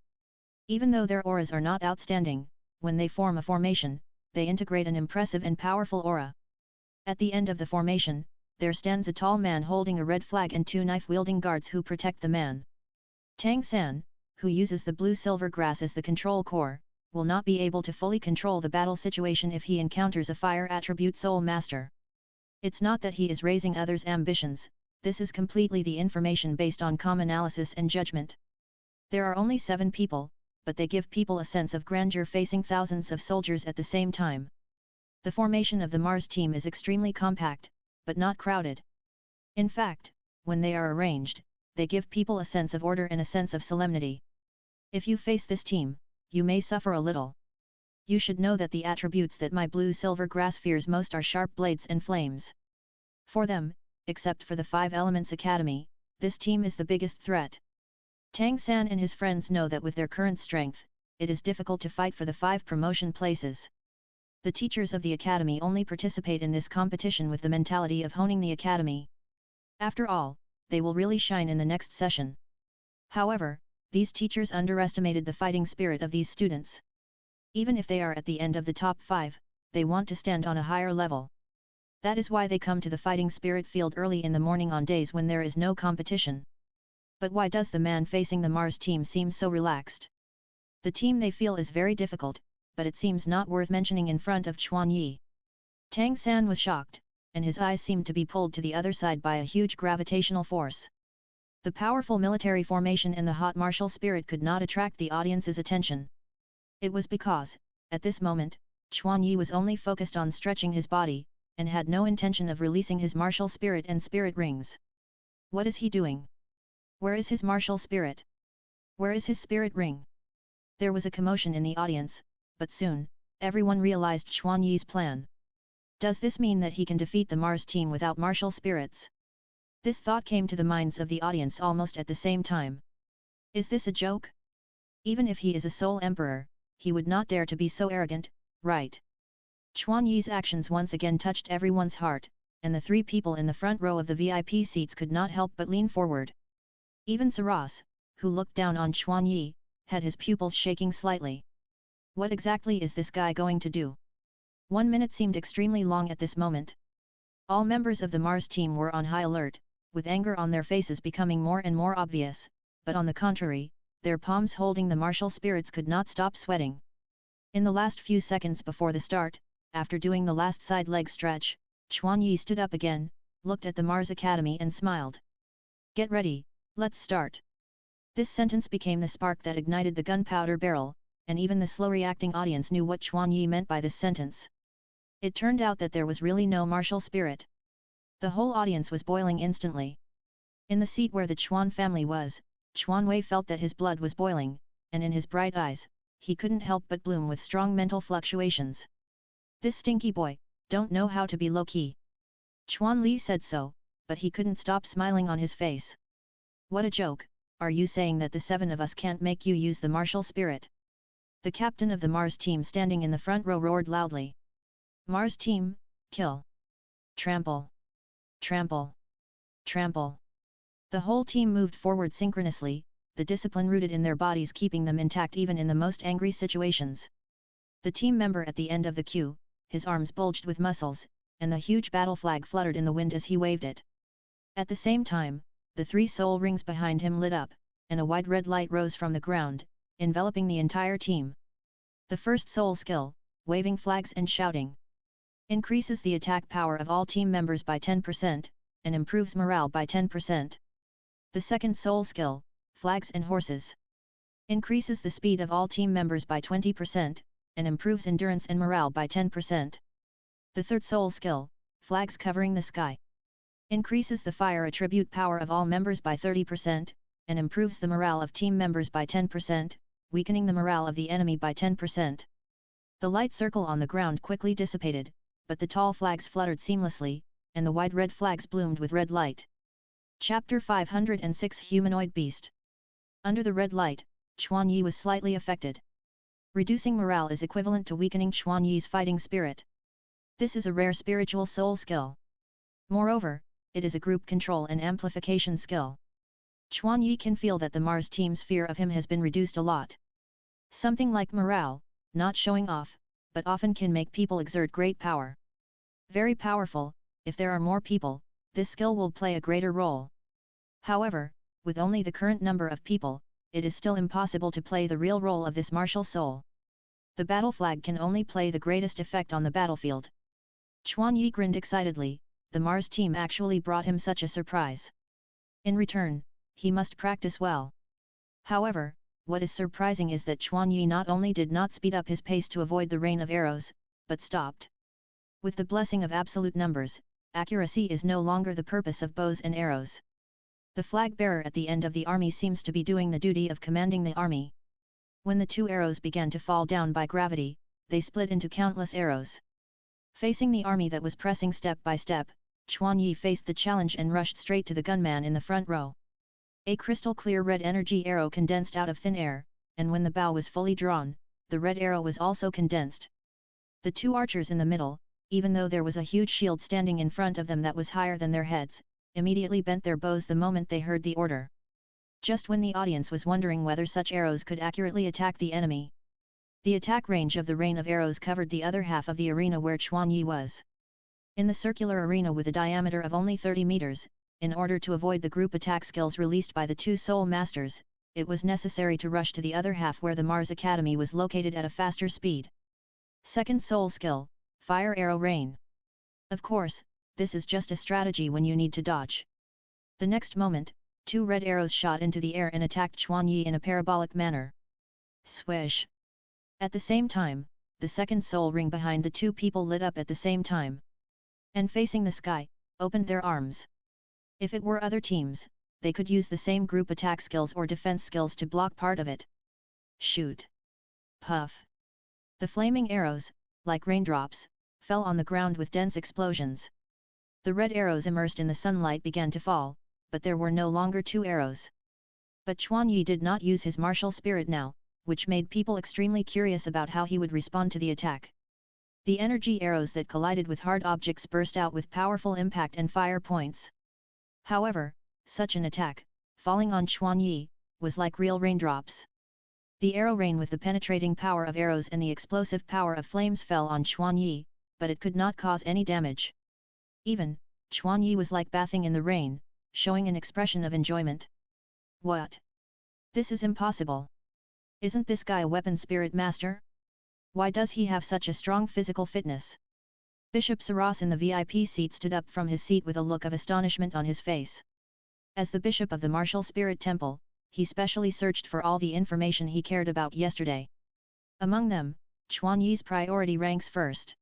Even though their auras are not outstanding, when they form a formation, they integrate an impressive and powerful aura. At the end of the formation, there stands a tall man holding a red flag and two knife-wielding guards who protect the man. Tang San, who uses the blue-silver grass as the control core, will not be able to fully control the battle situation if he encounters a fire attribute soul master. It's not that he is raising others' ambitions, this is completely the information based on calm analysis and judgment. There are only 7 people, but they give people a sense of grandeur facing thousands of soldiers at the same time. The formation of the Mars team is extremely compact, but not crowded. In fact, when they are arranged, they give people a sense of order and a sense of solemnity. If you face this team, you may suffer a little. You should know that the attributes that my blue-silver grass fears most are sharp blades and flames. For them, except for the 5 Elements Academy, this team is the biggest threat. Tang San and his friends know that with their current strength, it is difficult to fight for the 5 promotion places. The teachers of the academy only participate in this competition with the mentality of honing the academy. After all, they will really shine in the next session. However, these teachers underestimated the fighting spirit of these students. Even if they are at the end of the top 5, they want to stand on a higher level. That is why they come to the fighting spirit field early in the morning on days when there is no competition. But why does the man facing the Mars team seem so relaxed? The team they feel is very difficult, but it seems not worth mentioning in front of Chuan Yi. Tang San was shocked, and his eyes seemed to be pulled to the other side by a huge gravitational force. The powerful military formation and the hot martial spirit could not attract the audience's attention. It was because, at this moment, Chuan Yi was only focused on stretching his body, and had no intention of releasing his martial spirit and spirit rings. What is he doing? Where is his martial spirit? Where is his spirit ring? There was a commotion in the audience, but soon, everyone realized Chuan Yi's plan. Does this mean that he can defeat the Mars team without martial spirits? This thought came to the minds of the audience almost at the same time. Is this a joke? Even if he is a Soul Emperor, he would not dare to be so arrogant, right? Chuan Yi's actions once again touched everyone's heart, and the 3 people in the front row of the VIP seats could not help but lean forward. Even Saras, who looked down on Chuan Yi, had his pupils shaking slightly. What exactly is this guy going to do? 1 minute seemed extremely long at this moment. All members of the Mars team were on high alert, with anger on their faces becoming more and more obvious, but on the contrary, their palms holding the martial spirits could not stop sweating. In the last few seconds before the start, after doing the last side leg stretch, Chuan Yi stood up again, looked at the Mars Academy and smiled. Get ready, let's start. This sentence became the spark that ignited the gunpowder barrel, and even the slow-reacting audience knew what Chuan Yi meant by this sentence. It turned out that there was really no martial spirit. The whole audience was boiling instantly. In the seat where the Chuan family was, Chuan Wei felt that his blood was boiling, and in his bright eyes, he couldn't help but bloom with strong mental fluctuations. This stinky boy, don't know how to be low-key. Chuan Li said so, but he couldn't stop smiling on his face. What a joke, are you saying that the 7 of us can't make you use the martial spirit? The captain of the Mars team standing in the front row roared loudly. Mars team, kill. Trample. Trample. Trample. The whole team moved forward synchronously, the discipline rooted in their bodies keeping them intact even in the most angry situations. The team member at the end of the queue, his arms bulged with muscles, and the huge battle flag fluttered in the wind as he waved it. At the same time, the 3 soul rings behind him lit up, and a wide red light rose from the ground, enveloping the entire team. The first soul skill, waving flags and shouting, increases the attack power of all team members by 10%, and improves morale by 10%. The second soul skill, flags and horses, increases the speed of all team members by 20%, and improves endurance and morale by 10%. The third soul skill, flags covering the sky, increases the fire attribute power of all members by 30%, and improves the morale of team members by 10%, weakening the morale of the enemy by 10%. The light circle on the ground quickly dissipated, but the tall flags fluttered seamlessly, and the wide red flags bloomed with red light. Chapter 506 Humanoid Beast. Under the red light, Chuan Yi was slightly affected. Reducing morale is equivalent to weakening Chuan Yi's fighting spirit. This is a rare spiritual soul skill. Moreover, it is a group control and amplification skill. Chuan Yi can feel that the Mars team's fear of him has been reduced a lot. Something like morale, not showing off, but often can make people exert great power. Very powerful, if there are more people, this skill will play a greater role. However, with only the current number of people, it is still impossible to play the real role of this martial soul. The battle flag can only play the greatest effect on the battlefield. Chuan Yi grinned excitedly, the Mars team actually brought him such a surprise. In return, he must practice well. However, what is surprising is that Chuan Yi not only did not speed up his pace to avoid the rain of arrows, but stopped. With the blessing of absolute numbers, accuracy is no longer the purpose of bows and arrows. The flag bearer at the end of the army seems to be doing the duty of commanding the army. When the 2 arrows began to fall down by gravity, they split into countless arrows. Facing the army that was pressing step by step, Chuan Yi faced the challenge and rushed straight to the gunman in the front row. A crystal-clear red energy arrow condensed out of thin air, and when the bow was fully drawn, the red arrow was also condensed. The 2 archers in the middle, even though there was a huge shield standing in front of them that was higher than their heads, immediately bent their bows the moment they heard the order. Just when the audience was wondering whether such arrows could accurately attack the enemy, the attack range of the rain of arrows covered the other half of the arena where Chuan Yi was. In the circular arena with a diameter of only 30 meters, in order to avoid the group attack skills released by the 2 soul masters, it was necessary to rush to the other half where the Mars Academy was located at a faster speed. Second soul skill, Fire Arrow Rain. Of course, this is just a strategy when you need to dodge. The next moment, 2 red arrows shot into the air and attacked Chuan Yi in a parabolic manner. Swish! At the same time, the second soul ring behind the 2 people lit up at the same time, and facing the sky, opened their arms. If it were other teams, they could use the same group attack skills or defense skills to block part of it. Shoot! Puff! The flaming arrows, like raindrops, fell on the ground with dense explosions. The red arrows immersed in the sunlight began to fall, but there were no longer 2 arrows. But Chuan Yi did not use his martial spirit now, which made people extremely curious about how he would respond to the attack. The energy arrows that collided with hard objects burst out with powerful impact and fire points. However, such an attack, falling on Chuan Yi, was like real raindrops. The arrow rain with the penetrating power of arrows and the explosive power of flames fell on Chuan Yi, but it could not cause any damage. Even, Chuan Yi was like bathing in the rain, showing an expression of enjoyment. What? This is impossible. Isn't this guy a weapon spirit master? Why does he have such a strong physical fitness? Bishop Saras in the VIP seat stood up from his seat with a look of astonishment on his face. As the bishop of the Martial Spirit Temple, he specially searched for all the information he cared about yesterday. Among them, Chuan Yi's priority ranks first.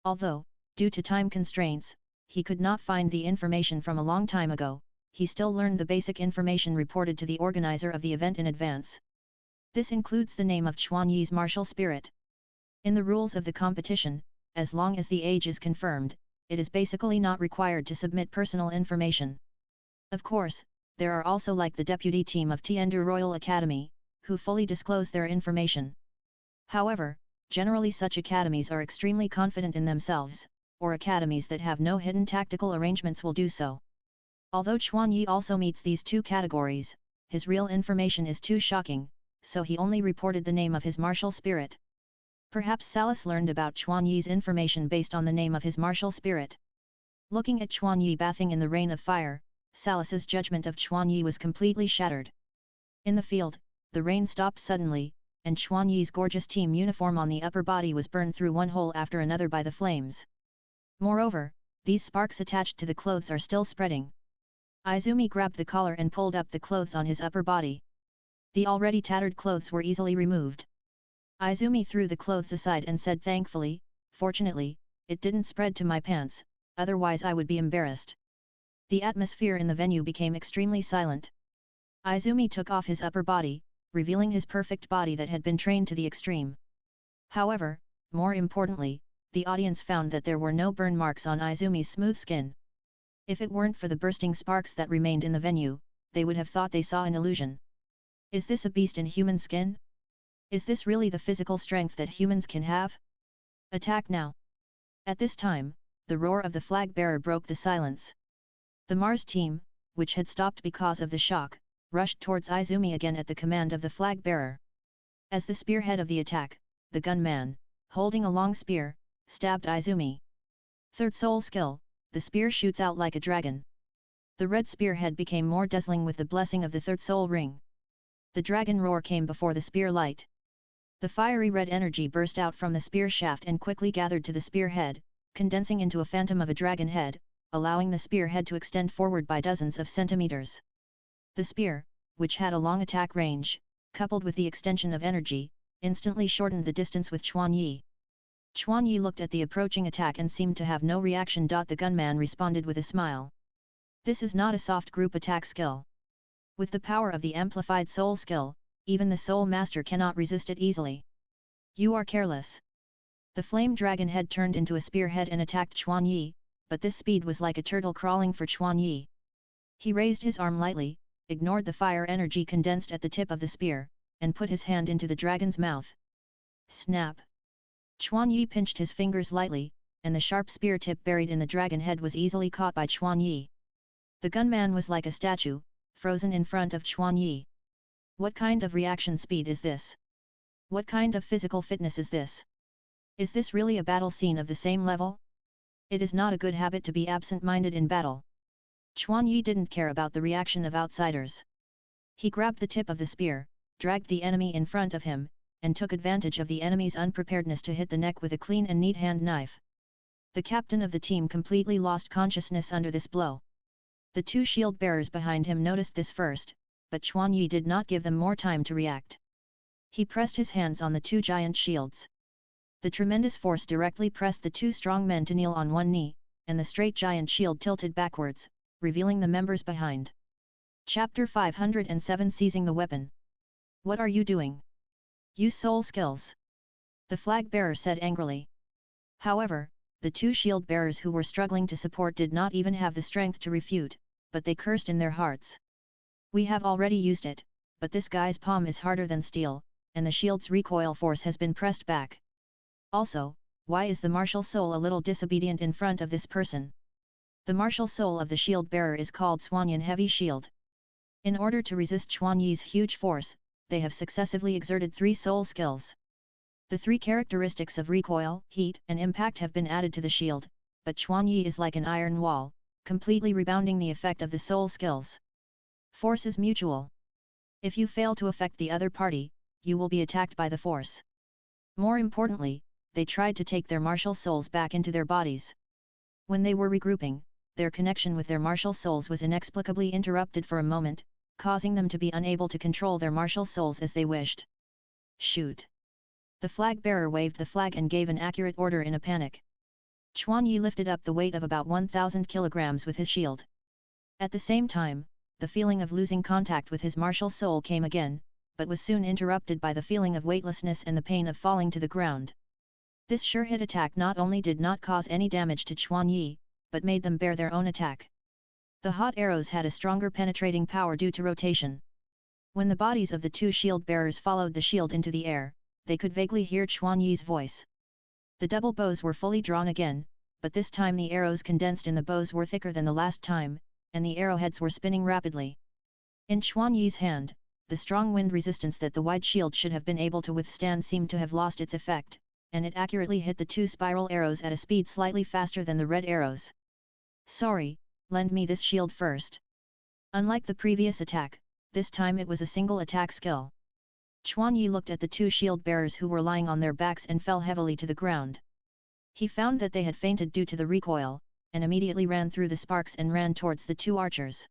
Although, due to time constraints, he could not find the information from a long time ago, he still learned the basic information reported to the organizer of the event in advance. This includes the name of Chuan Yi's martial spirit. In the rules of the competition, as long as the age is confirmed, it is basically not required to submit personal information. Of course, there are also like the deputy team of Tiandu Royal Academy, who fully disclose their information. However, generally such academies are extremely confident in themselves, or academies that have no hidden tactical arrangements will do so. Although Chuan Yi also meets these two categories, his real information is too shocking, so he only reported the name of his martial spirit. Perhaps Salas learned about Chuan Yi's information based on the name of his martial spirit. Looking at Chuan Yi bathing in the rain of fire, Salas's judgment of Chuan Yi was completely shattered. In the field, the rain stopped suddenly, and Chuan Yi's gorgeous team uniform on the upper body was burned through one hole after another by the flames. Moreover, these sparks attached to the clothes are still spreading. Izumi grabbed the collar and pulled up the clothes on his upper body. The already tattered clothes were easily removed. Izumi threw the clothes aside and said thankfully, "Fortunately, it didn't spread to my pants, otherwise I would be embarrassed." The atmosphere in the venue became extremely silent. Izumi took off his upper body, revealing his perfect body that had been trained to the extreme. However, more importantly, the audience found that there were no burn marks on Izumi's smooth skin. If it weren't for the bursting sparks that remained in the venue, they would have thought they saw an illusion. Is this a beast in human skin? Is this really the physical strength that humans can have? Attack now! At this time, the roar of the flag bearer broke the silence. The Mars team, which had stopped because of the shock, rushed towards Izumi again at the command of the flag bearer. As the spearhead of the attack, the gunman, holding a long spear, stabbed Izumi. Third soul skill, the spear shoots out like a dragon. The red spearhead became more dazzling with the blessing of the third soul ring. The dragon roar came before the spear light. The fiery red energy burst out from the spear shaft and quickly gathered to the spearhead, condensing into a phantom of a dragon head, allowing the spearhead to extend forward by dozens of centimeters. The spear, which had a long attack range, coupled with the extension of energy, instantly shortened the distance with Chuan Yi. Chuan Yi looked at the approaching attack and seemed to have no reaction. The gunman responded with a smile. This is not a soft group attack skill. With the power of the amplified soul skill, even the soul master cannot resist it easily. You are careless. The flame dragon head turned into a spearhead and attacked Chuan Yi, but this speed was like a turtle crawling for Chuan Yi. He raised his arm lightly, ignored the fire energy condensed at the tip of the spear, and put his hand into the dragon's mouth. Snap! Chuan Yi pinched his fingers lightly, and the sharp spear tip buried in the dragon head was easily caught by Chuan Yi. The gunman was like a statue, frozen in front of Chuan Yi. What kind of reaction speed is this? What kind of physical fitness is this? Is this really a battle scene of the same level? It is not a good habit to be absent-minded in battle. Chuan Yi didn't care about the reaction of outsiders. He grabbed the tip of the spear, dragged the enemy in front of him, and took advantage of the enemy's unpreparedness to hit the neck with a clean and neat hand knife. The captain of the team completely lost consciousness under this blow. The two shield bearers behind him noticed this first, but Chuan Yi did not give them more time to react. He pressed his hands on the two giant shields. The tremendous force directly pressed the two strong men to kneel on one knee, and the straight giant shield tilted backwards, revealing the members behind. Chapter 507 Seizing the Weapon. What are you doing? Use soul skills. The flag bearer said angrily. However, the two shield bearers who were struggling to support did not even have the strength to refute, but they cursed in their hearts. We have already used it, but this guy's palm is harder than steel, and the shield's recoil force has been pressed back. Also, why is the martial soul a little disobedient in front of this person? The martial soul of the shield bearer is called Swanyan Heavy Shield. In order to resist Chuan Yi's huge force, they have successively exerted 3 soul skills. The 3 characteristics of recoil, heat, and impact have been added to the shield, but Chuan Yi is like an iron wall, completely rebounding the effect of the soul skills. Force is mutual. If you fail to affect the other party, you will be attacked by the force. More importantly, they tried to take their martial souls back into their bodies. When they were regrouping, their connection with their martial souls was inexplicably interrupted for a moment, causing them to be unable to control their martial souls as they wished. Shoot! The flag bearer waved the flag and gave an accurate order in a panic. Chuan Yi lifted up the weight of about 1,000 kilograms with his shield. At the same time, the feeling of losing contact with his martial soul came again, but was soon interrupted by the feeling of weightlessness and the pain of falling to the ground. This sure-hit attack not only did not cause any damage to Chuan Yi, but made them bear their own attack. The hot arrows had a stronger penetrating power due to rotation. When the bodies of the two shield-bearers followed the shield into the air, they could vaguely hear Chuan Yi's voice. The double bows were fully drawn again, but this time the arrows condensed in the bows were thicker than the last time, and the arrowheads were spinning rapidly. In Chuan Yi's hand, the strong wind resistance that the wide shield should have been able to withstand seemed to have lost its effect, and it accurately hit the two spiral arrows at a speed slightly faster than the red arrows. Sorry, lend me this shield first. Unlike the previous attack, this time it was a single attack skill. Chuan Yi looked at the two shield bearers who were lying on their backs and fell heavily to the ground. He found that they had fainted due to the recoil, and immediately ran through the sparks and ran towards the two archers.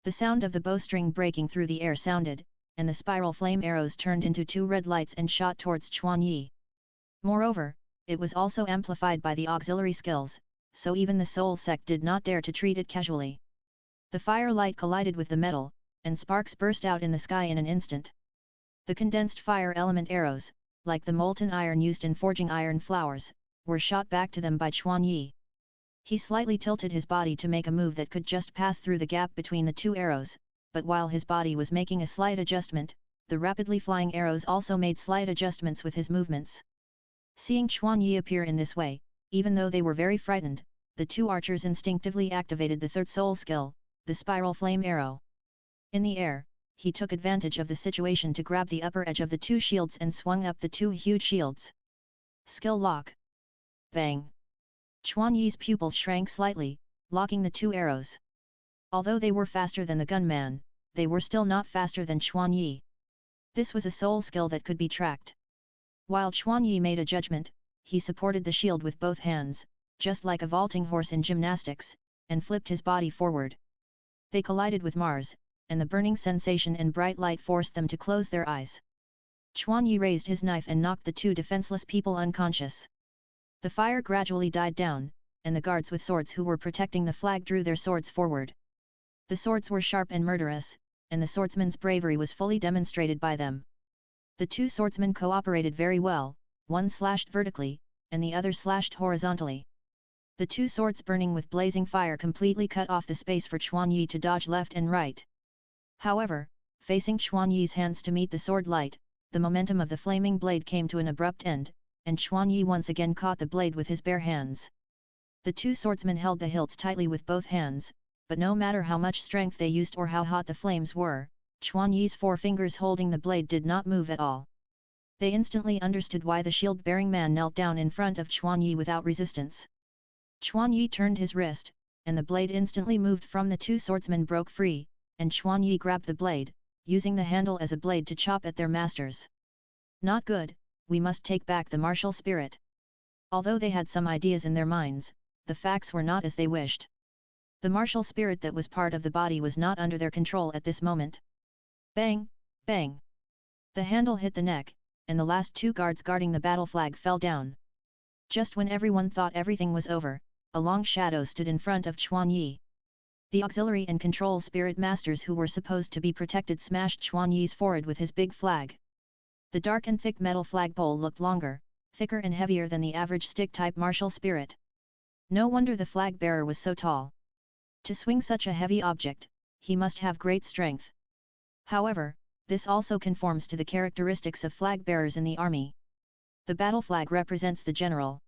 The sound of the bowstring breaking through the air sounded, and the spiral flame arrows turned into two red lights and shot towards Chuan Yi. Moreover, it was also amplified by the auxiliary skills, so even the soul sect did not dare to treat it casually. The fire light collided with the metal, and sparks burst out in the sky in an instant. The condensed fire element arrows, like the molten iron used in forging iron flowers, were shot back to them by Chuan Yi. He slightly tilted his body to make a move that could just pass through the gap between the two arrows, but while his body was making a slight adjustment, the rapidly flying arrows also made slight adjustments with his movements. Seeing Chuan Yi appear in this way, even though they were very frightened, the two archers instinctively activated the third soul skill, the spiral flame arrow. In the air, he took advantage of the situation to grab the upper edge of the two shields and swung up the two huge shields. Skill lock. Bang! Chuan Yi's pupils shrank slightly, locking the two arrows. Although they were faster than the gunman, they were still not faster than Chuan Yi. This was a soul skill that could be tracked. While Chuan Yi made a judgment, he supported the shield with both hands, just like a vaulting horse in gymnastics, and flipped his body forward. They collided with Mars, and the burning sensation and bright light forced them to close their eyes. Chuan Yi raised his knife and knocked the two defenseless people unconscious. The fire gradually died down, and the guards with swords who were protecting the flag drew their swords forward. The swords were sharp and murderous, and the swordsman's bravery was fully demonstrated by them. The two swordsmen cooperated very well, one slashed vertically, and the other slashed horizontally. The two swords burning with blazing fire completely cut off the space for Chuan Yi to dodge left and right. However, facing Chuan Yi's hands to meet the sword light, the momentum of the flaming blade came to an abrupt end, and Chuan Yi once again caught the blade with his bare hands. The two swordsmen held the hilts tightly with both hands, but no matter how much strength they used or how hot the flames were, Chuan Yi's four fingers holding the blade did not move at all. They instantly understood why the shield-bearing man knelt down in front of Chuan Yi without resistance. Chuan Yi turned his wrist, and the blade instantly moved from the two swordsmen broke free, and Chuan Yi grabbed the blade, using the handle as a blade to chop at their masters. Not good, we must take back the martial spirit. Although they had some ideas in their minds, the facts were not as they wished. The martial spirit that was part of the body was not under their control at this moment. Bang, bang! The handle hit the neck, and the last two guards guarding the battle flag fell down. Just when everyone thought everything was over, a long shadow stood in front of Chuan Yi. The auxiliary and control spirit masters who were supposed to be protected smashed Chuan Yi's forehead with his big flag. The dark and thick metal flagpole looked longer, thicker and heavier than the average stick-type martial spirit. No wonder the flag bearer was so tall. To swing such a heavy object, he must have great strength. However, this also conforms to the characteristics of flag bearers in the army. The battle flag represents the general.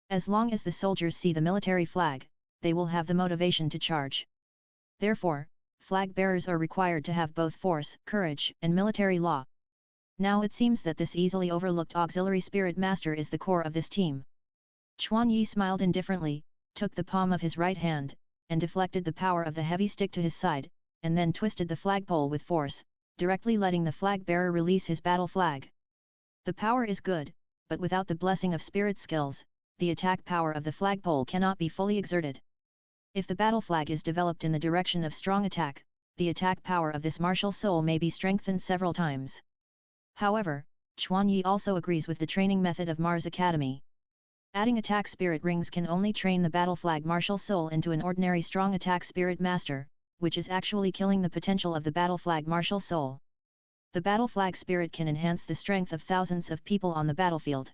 As long as the soldiers see the military flag, they will have the motivation to charge. Therefore, flag bearers are required to have both force, courage, and military law. Now it seems that this easily overlooked auxiliary spirit master is the core of this team. Chuan Yi smiled indifferently, took the palm of his right hand, and deflected the power of the heavy stick to his side, and then twisted the flagpole with force, directly letting the flag bearer release his battle flag. The power is good, but without the blessing of spirit skills, the attack power of the flagpole cannot be fully exerted. If the battle flag is developed in the direction of strong attack, the attack power of this martial soul may be strengthened several times. However, Chuan Yi also agrees with the training method of Mars Academy. Adding attack spirit rings can only train the battle flag martial soul into an ordinary strong attack spirit master, which is actually killing the potential of the battle flag martial soul. The battle flag spirit can enhance the strength of thousands of people on the battlefield.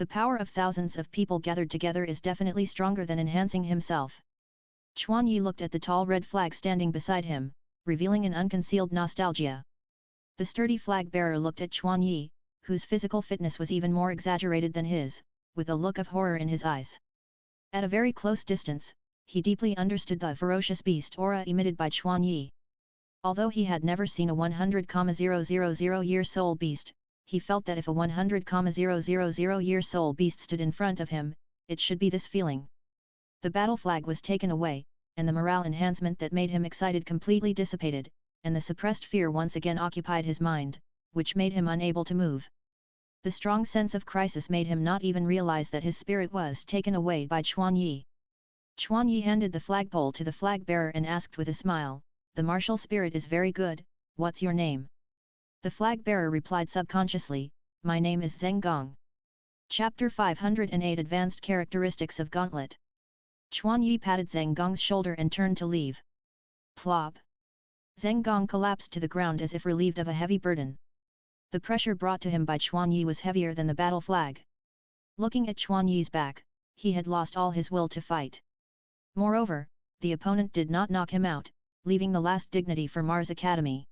The power of thousands of people gathered together is definitely stronger than enhancing himself. Chuan Yi looked at the tall red flag standing beside him, revealing an unconcealed nostalgia. The sturdy flag bearer looked at Chuan Yi, whose physical fitness was even more exaggerated than his, with a look of horror in his eyes. At a very close distance, he deeply understood the ferocious beast aura emitted by Chuan Yi. Although he had never seen a 100,000-year soul beast, he felt that if a 100,000-year soul beast stood in front of him, it should be this feeling. The battle flag was taken away, and the morale enhancement that made him excited completely dissipated, and the suppressed fear once again occupied his mind, which made him unable to move. The strong sense of crisis made him not even realize that his spirit was taken away by Chuan Yi. Chuan Yi handed the flagpole to the flag bearer and asked with a smile, "The martial spirit is very good, what's your name?" The flag bearer replied subconsciously, "My name is Zheng Gong." Chapter 508 Advanced Characteristics of Gauntlet. Chuan Yi patted Zheng Gong's shoulder and turned to leave. Plop! Zheng Gong collapsed to the ground as if relieved of a heavy burden. The pressure brought to him by Chuan Yi was heavier than the battle flag. Looking at Chuan Yi's back, he had lost all his will to fight. Moreover, the opponent did not knock him out, leaving the last dignity for Mars Academy.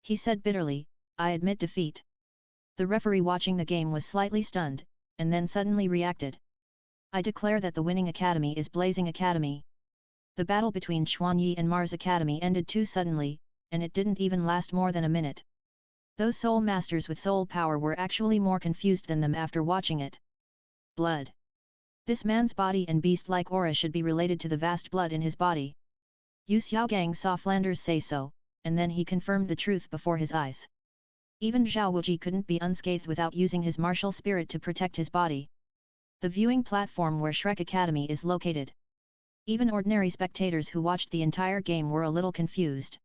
He said bitterly, "I admit defeat." The referee watching the game was slightly stunned, and then suddenly reacted. "I declare that the winning academy is Blazing Academy." The battle between Chuan Yi and Mars Academy ended too suddenly, and it didn't even last more than a minute. Those soul masters with soul power were actually more confused than them after watching it. Blood. This man's body and beast-like aura should be related to the vast blood in his body. Yu Xiaogang saw Flanders say so, and then he confirmed the truth before his eyes. Even Zhao Wuji couldn't be unscathed without using his martial spirit to protect his body. The viewing platform where Shrek Academy is located. Even ordinary spectators who watched the entire game were a little confused.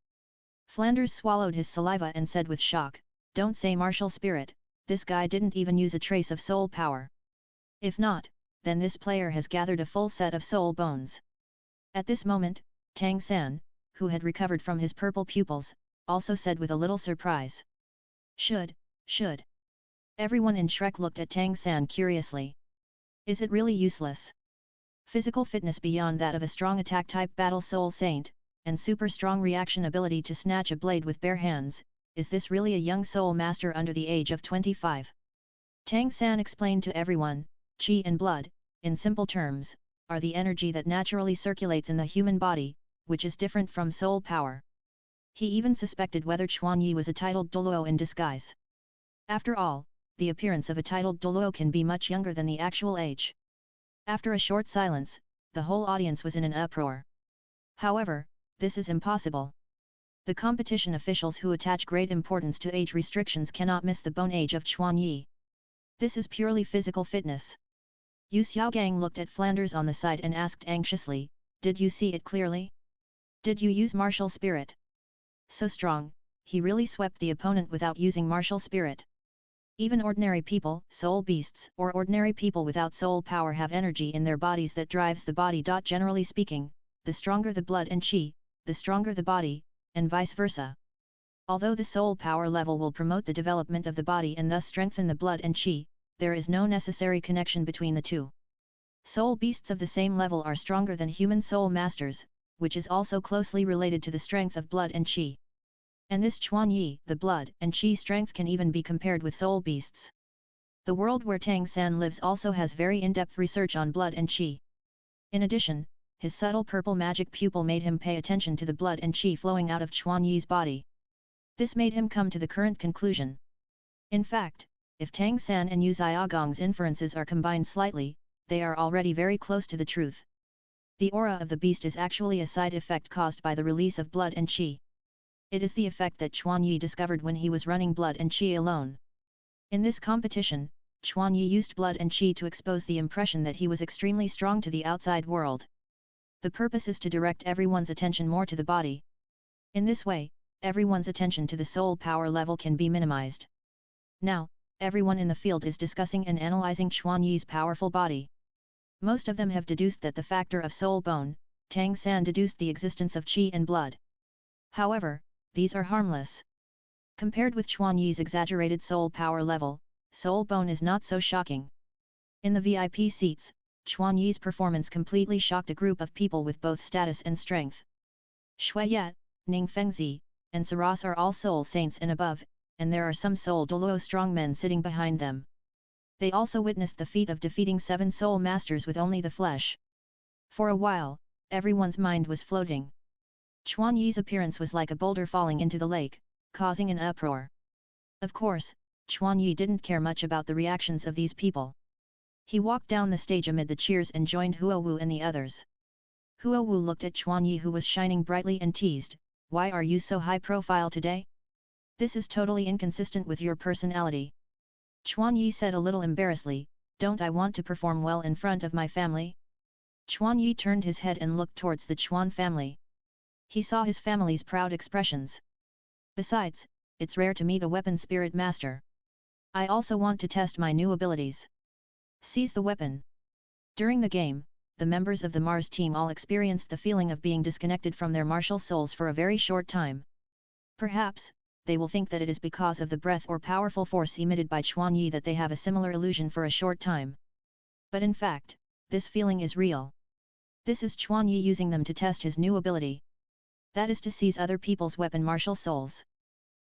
Flanders swallowed his saliva and said with shock, "Don't say martial spirit, this guy didn't even use a trace of soul power. If not, then this player has gathered a full set of soul bones." At this moment, Tang San, who had recovered from his purple pupils, also said with a little surprise. Should. Everyone in Shrek looked at Tang San curiously. Is it really useless? Physical fitness beyond that of a strong attack-type battle soul saint, and super strong reaction ability to snatch a blade with bare hands, is this really a young soul master under the age of 25? Tang San explained to everyone, Qi and blood, in simple terms, are the energy that naturally circulates in the human body, which is different from soul power. He even suspected whether Chuan Yi was a titled Douluo in disguise. After all, the appearance of a titled Douluo can be much younger than the actual age. After a short silence, the whole audience was in an uproar. However, this is impossible. The competition officials who attach great importance to age restrictions cannot miss the bone age of Chuan Yi. This is purely physical fitness. Yu Xiaogang looked at Flanders on the side and asked anxiously, "Did you see it clearly? Did you use martial spirit?" So strong, he really swept the opponent without using martial spirit. Even ordinary people, soul beasts, or ordinary people without soul power have energy in their bodies that drives the body. Generally speaking, the stronger the blood and qi, the stronger the body, and vice versa. Although the soul power level will promote the development of the body and thus strengthen the blood and qi, there is no necessary connection between the two. Soul beasts of the same level are stronger than human soul masters, which is also closely related to the strength of blood and qi. And this Chuan Yi, the blood and qi strength can even be compared with soul beasts. The world where Tang San lives also has very in-depth research on blood and qi. In addition, his subtle purple magic pupil made him pay attention to the blood and qi flowing out of Chuan Yi's body. This made him come to the current conclusion. In fact, if Tang San and Yu Xiaogang's inferences are combined slightly, they are already very close to the truth. The aura of the beast is actually a side effect caused by the release of blood and qi. It is the effect that Chuan Yi discovered when he was running blood and qi alone. In this competition, Chuan Yi used blood and qi to expose the impression that he was extremely strong to the outside world. The purpose is to direct everyone's attention more to the body. In this way, everyone's attention to the soul power level can be minimized. Now, everyone in the field is discussing and analyzing Chuan Yi's powerful body. Most of them have deduced that the factor of soul bone, Tang San deduced the existence of qi and blood. However, these are harmless. Compared with Chuan Yi's exaggerated soul power level, soul bone is not so shocking. In the VIP seats, Chuan Yi's performance completely shocked a group of people with both status and strength. Shui Yat, Ning Fengzi, and Saras are all soul saints and above, and there are some soul Douluo strongmen sitting behind them. They also witnessed the feat of defeating 7 soul masters with only the flesh. For a while, everyone's mind was floating. Chuan Yi's appearance was like a boulder falling into the lake, causing an uproar. Of course, Chuan Yi didn't care much about the reactions of these people. He walked down the stage amid the cheers and joined Huo Wu and the others. Huo Wu looked at Chuan Yi, who was shining brightly, and teased, "Why are you so high profile today? This is totally inconsistent with your personality." Chuan Yi said a little embarrassedly, "Don't I want to perform well in front of my family?" Chuan Yi turned his head and looked towards the Chuan family. He saw his family's proud expressions. Besides, it's rare to meet a weapon spirit master. I also want to test my new abilities. Seize the weapon. During the game, the members of the Mars team all experienced the feeling of being disconnected from their martial souls for a very short time. Perhaps, they will think that it is because of the breath or powerful force emitted by Chuan Yi that they have a similar illusion for a short time. But in fact, this feeling is real. This is Chuan Yi using them to test his new ability. That is to seize other people's weapon martial souls.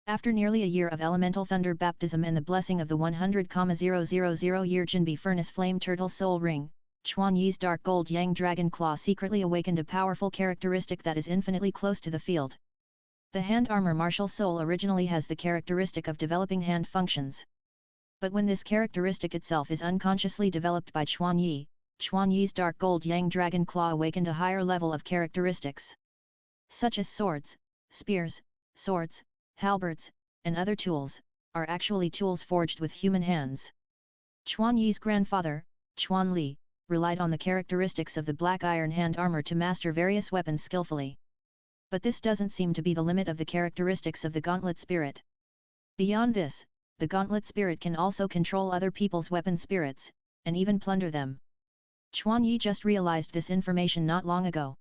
After nearly a year of elemental thunder baptism and the blessing of the 100,000-year Jinbi Furnace Flame Turtle Soul Ring, Chuan Yi's dark gold Yang Dragon Claw secretly awakened a powerful characteristic that is infinitely close to the field. The hand armor martial soul originally has the characteristic of developing hand functions. But when this characteristic itself is unconsciously developed by Chuan Yi's dark gold Yang Dragon Claw awakened a higher level of characteristics. Such as swords, spears, swords, halberds, and other tools, are actually tools forged with human hands. Chuan Yi's grandfather, Chuan Li, relied on the characteristics of the black iron hand armor to master various weapons skillfully. But this doesn't seem to be the limit of the characteristics of the gauntlet spirit. Beyond this, the gauntlet spirit can also control other people's weapon spirits, and even plunder them. Chuan Yi just realized this information not long ago.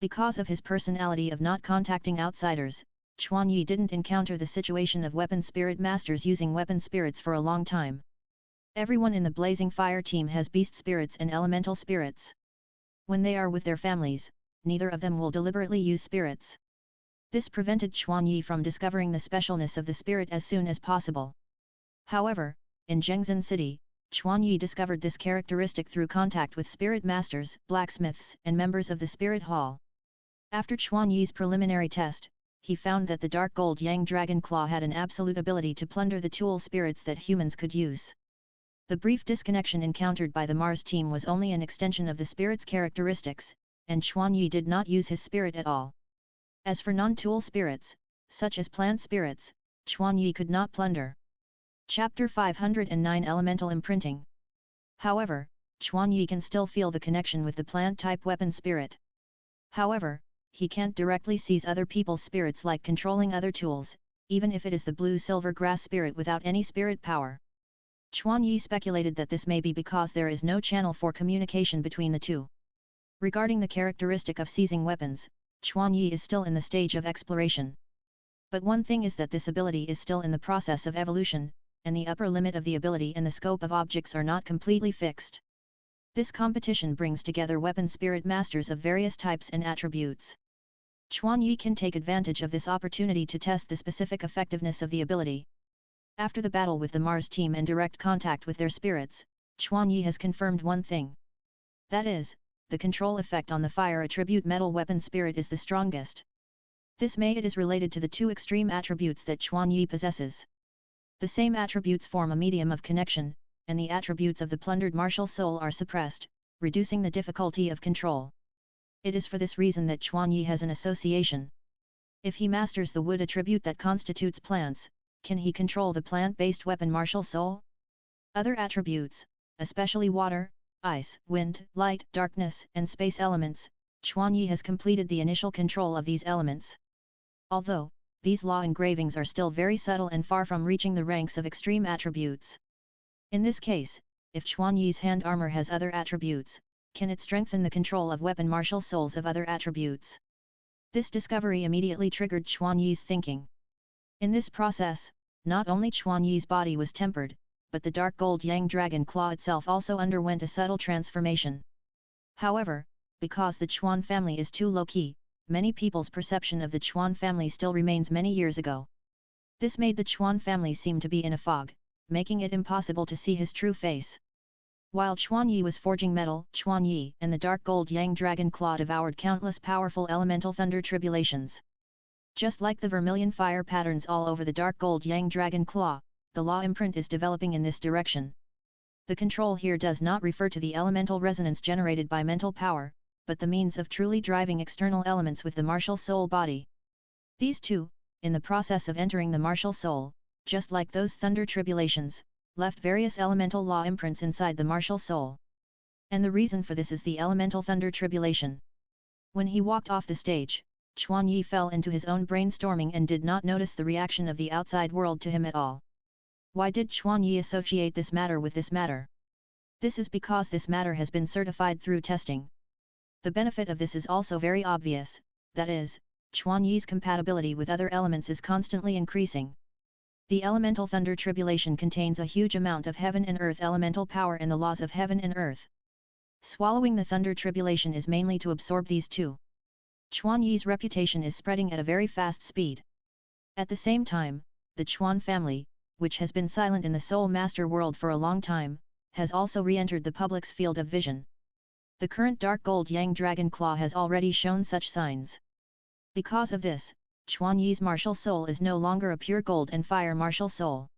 Because of his personality of not contacting outsiders, Chuan Yi didn't encounter the situation of weapon spirit masters using weapon spirits for a long time. Everyone in the Blazing Fire team has beast spirits and elemental spirits. When they are with their families, neither of them will deliberately use spirits. This prevented Chuan Yi from discovering the specialness of the spirit as soon as possible. However, in Zhengzhen City, Chuan Yi discovered this characteristic through contact with spirit masters, blacksmiths, and members of the spirit hall. After Chuan Yi's preliminary test, he found that the dark gold Yang Dragon Claw had an absolute ability to plunder the tool spirits that humans could use. The brief disconnection encountered by the Mars team was only an extension of the spirit's characteristics, and Chuan Yi did not use his spirit at all. As for non-tool spirits, such as plant spirits, Chuan Yi could not plunder. Chapter 509 Elemental Imprinting. However, Chuan Yi can still feel the connection with the plant-type weapon spirit. However, he can't directly seize other people's spirits like controlling other tools, even if it is the blue-silver grass spirit without any spirit power. Chuan Yi speculated that this may be because there is no channel for communication between the two. Regarding the characteristic of seizing weapons, Chuan Yi is still in the stage of exploration. But one thing is that this ability is still in the process of evolution, and the upper limit of the ability and the scope of objects are not completely fixed. This competition brings together weapon spirit masters of various types and attributes. Chuan Yi can take advantage of this opportunity to test the specific effectiveness of the ability. After the battle with the Mars team and direct contact with their spirits, Chuan Yi has confirmed one thing. That is, the control effect on the fire attribute metal weapon spirit is the strongest. This may it is related to the two extreme attributes that Chuan Yi possesses. The same attributes form a medium of connection, and the attributes of the plundered martial soul are suppressed, reducing the difficulty of control. It is for this reason that Chuan Yi has an association. If he masters the wood attribute that constitutes plants, can he control the plant-based weapon martial soul? Other attributes, especially water, ice, wind, light, darkness, and space elements, Chuan Yi has completed the initial control of these elements. Although, these law engravings are still very subtle and far from reaching the ranks of extreme attributes. In this case, if Chuan Yi's hand armor has other attributes, can it strengthen the control of weapon martial souls of other attributes? This discovery immediately triggered Chuan Yi's thinking. In this process, not only Chuan Yi's body was tempered, but the dark gold yang dragon claw itself also underwent a subtle transformation. However, because the Chuan family is too low-key, many people's perception of the Chuan family still remains many years ago. This made the Chuan family seem to be in a fog, making it impossible to see his true face. While Chuan Yi was forging metal, Chuan Yi and the dark gold yang dragon claw devoured countless powerful elemental thunder tribulations. Just like the vermilion fire patterns all over the dark gold yang dragon claw, the law imprint is developing in this direction. The control here does not refer to the elemental resonance generated by mental power, but the means of truly driving external elements with the martial soul body. These two, in the process of entering the martial soul, just like those thunder tribulations, left various elemental law imprints inside the martial soul. And the reason for this is the elemental thunder tribulation. When he walked off the stage, Chuan Yi fell into his own brainstorming and did not notice the reaction of the outside world to him at all. Why did Chuan Yi associate this matter with this matter? This is because this matter has been certified through testing. The benefit of this is also very obvious, that is, Chuan Yi's compatibility with other elements is constantly increasing. The elemental thunder tribulation contains a huge amount of heaven and earth elemental power and the laws of heaven and earth. Swallowing the thunder tribulation is mainly to absorb these two. Chuan Yi's reputation is spreading at a very fast speed. At the same time, the Chuan family, which has been silent in the Soul Master world for a long time, has also re-entered the public's field of vision. The current dark gold yang dragon claw has already shown such signs. Because of this, Chuan Yi's martial soul is no longer a pure gold and fire martial soul.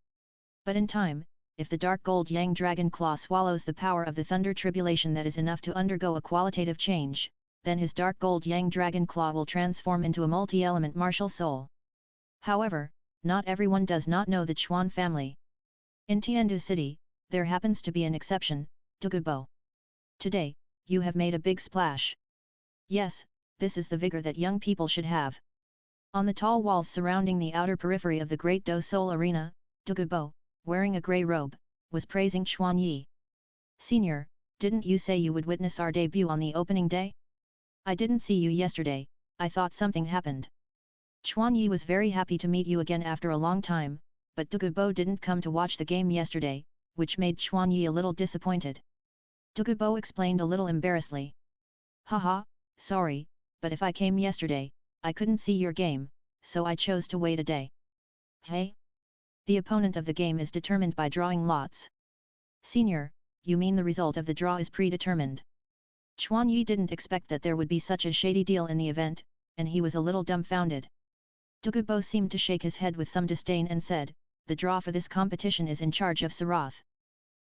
But in time, if the dark gold yang dragon claw swallows the power of the thunder tribulation that is enough to undergo a qualitative change, then his dark gold yang dragon claw will transform into a multi-element martial soul. However, not everyone does not know the Chuan family. In Tiandu City, there happens to be an exception, Douluo. Today, you have made a big splash. Yes, this is the vigor that young people should have. On the tall walls surrounding the outer periphery of the Great Do Soul Arena, Douluo, wearing a grey robe, was praising Chuan Yi. Senior, didn't you say you would witness our debut on the opening day? I didn't see you yesterday, I thought something happened. Chuan Yi was very happy to meet you again after a long time, but Douluo didn't come to watch the game yesterday, which made Chuan Yi a little disappointed. Douluo explained a little embarrassedly. Haha, sorry, but if I came yesterday, I couldn't see your game, so I chose to wait a day. Hey? The opponent of the game is determined by drawing lots. Senior, you mean the result of the draw is predetermined? Chuan Yi didn't expect that there would be such a shady deal in the event, and he was a little dumbfounded. Douluo seemed to shake his head with some disdain and said, the draw for this competition is in charge of Sarath.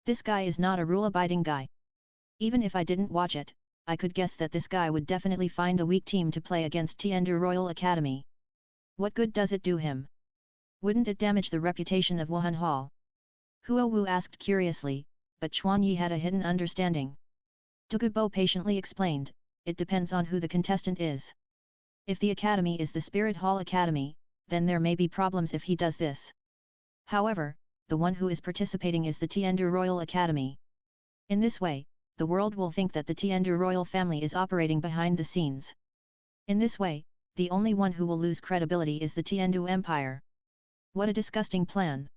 This guy is not a rule-abiding guy. Even if I didn't watch it, I could guess that this guy would definitely find a weak team to play against Tiandu Royal Academy. What good does it do him? Wouldn't it damage the reputation of Wuhan Hall? Huo Wu asked curiously, but Chuan Yi had a hidden understanding. Douluo patiently explained, it depends on who the contestant is. If the academy is the Spirit Hall Academy, then there may be problems if he does this. However, the one who is participating is the Tiandu Royal Academy. In this way, the world will think that the Tiandu royal family is operating behind the scenes. In this way, the only one who will lose credibility is the Tiandu Empire. What a disgusting plan!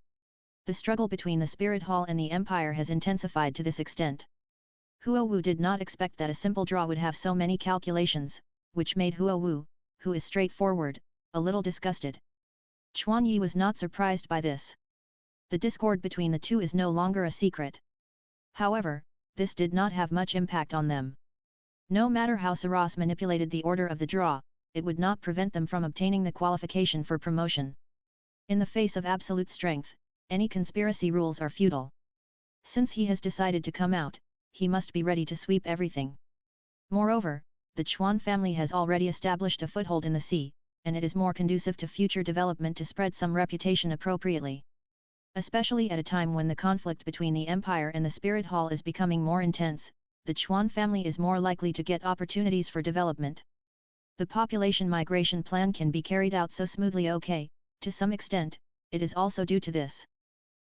The struggle between the Spirit Hall and the Empire has intensified to this extent. Huo Wu did not expect that a simple draw would have so many calculations, which made Huo Wu, who is straightforward, a little disgusted. Chuan Yi was not surprised by this. The discord between the two is no longer a secret. However, this did not have much impact on them. No matter how Saras manipulated the order of the draw, it would not prevent them from obtaining the qualification for promotion. In the face of absolute strength, any conspiracy rules are futile. Since he has decided to come out, he must be ready to sweep everything. Moreover, the Chuan family has already established a foothold in the sea, and it is more conducive to future development to spread some reputation appropriately. Especially at a time when the conflict between the Empire and the Spirit Hall is becoming more intense, the Chuan family is more likely to get opportunities for development. The population migration plan can be carried out so smoothly. Okay, to some extent, it is also due to this.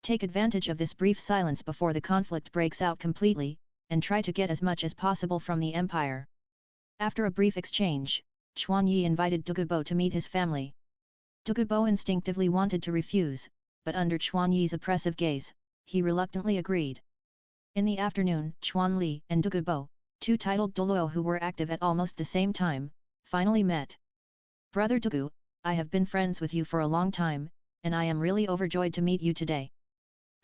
Take advantage of this brief silence before the conflict breaks out completely, and try to get as much as possible from the Empire. After a brief exchange, Chuan Yi invited Douluo to meet his family. Douluo instinctively wanted to refuse, but under Chuan Yi's oppressive gaze, he reluctantly agreed. In the afternoon, Chuan Li and Douluo, two titled Douluo who were active at almost the same time, finally met. Brother Douluo, I have been friends with you for a long time, and I am really overjoyed to meet you today.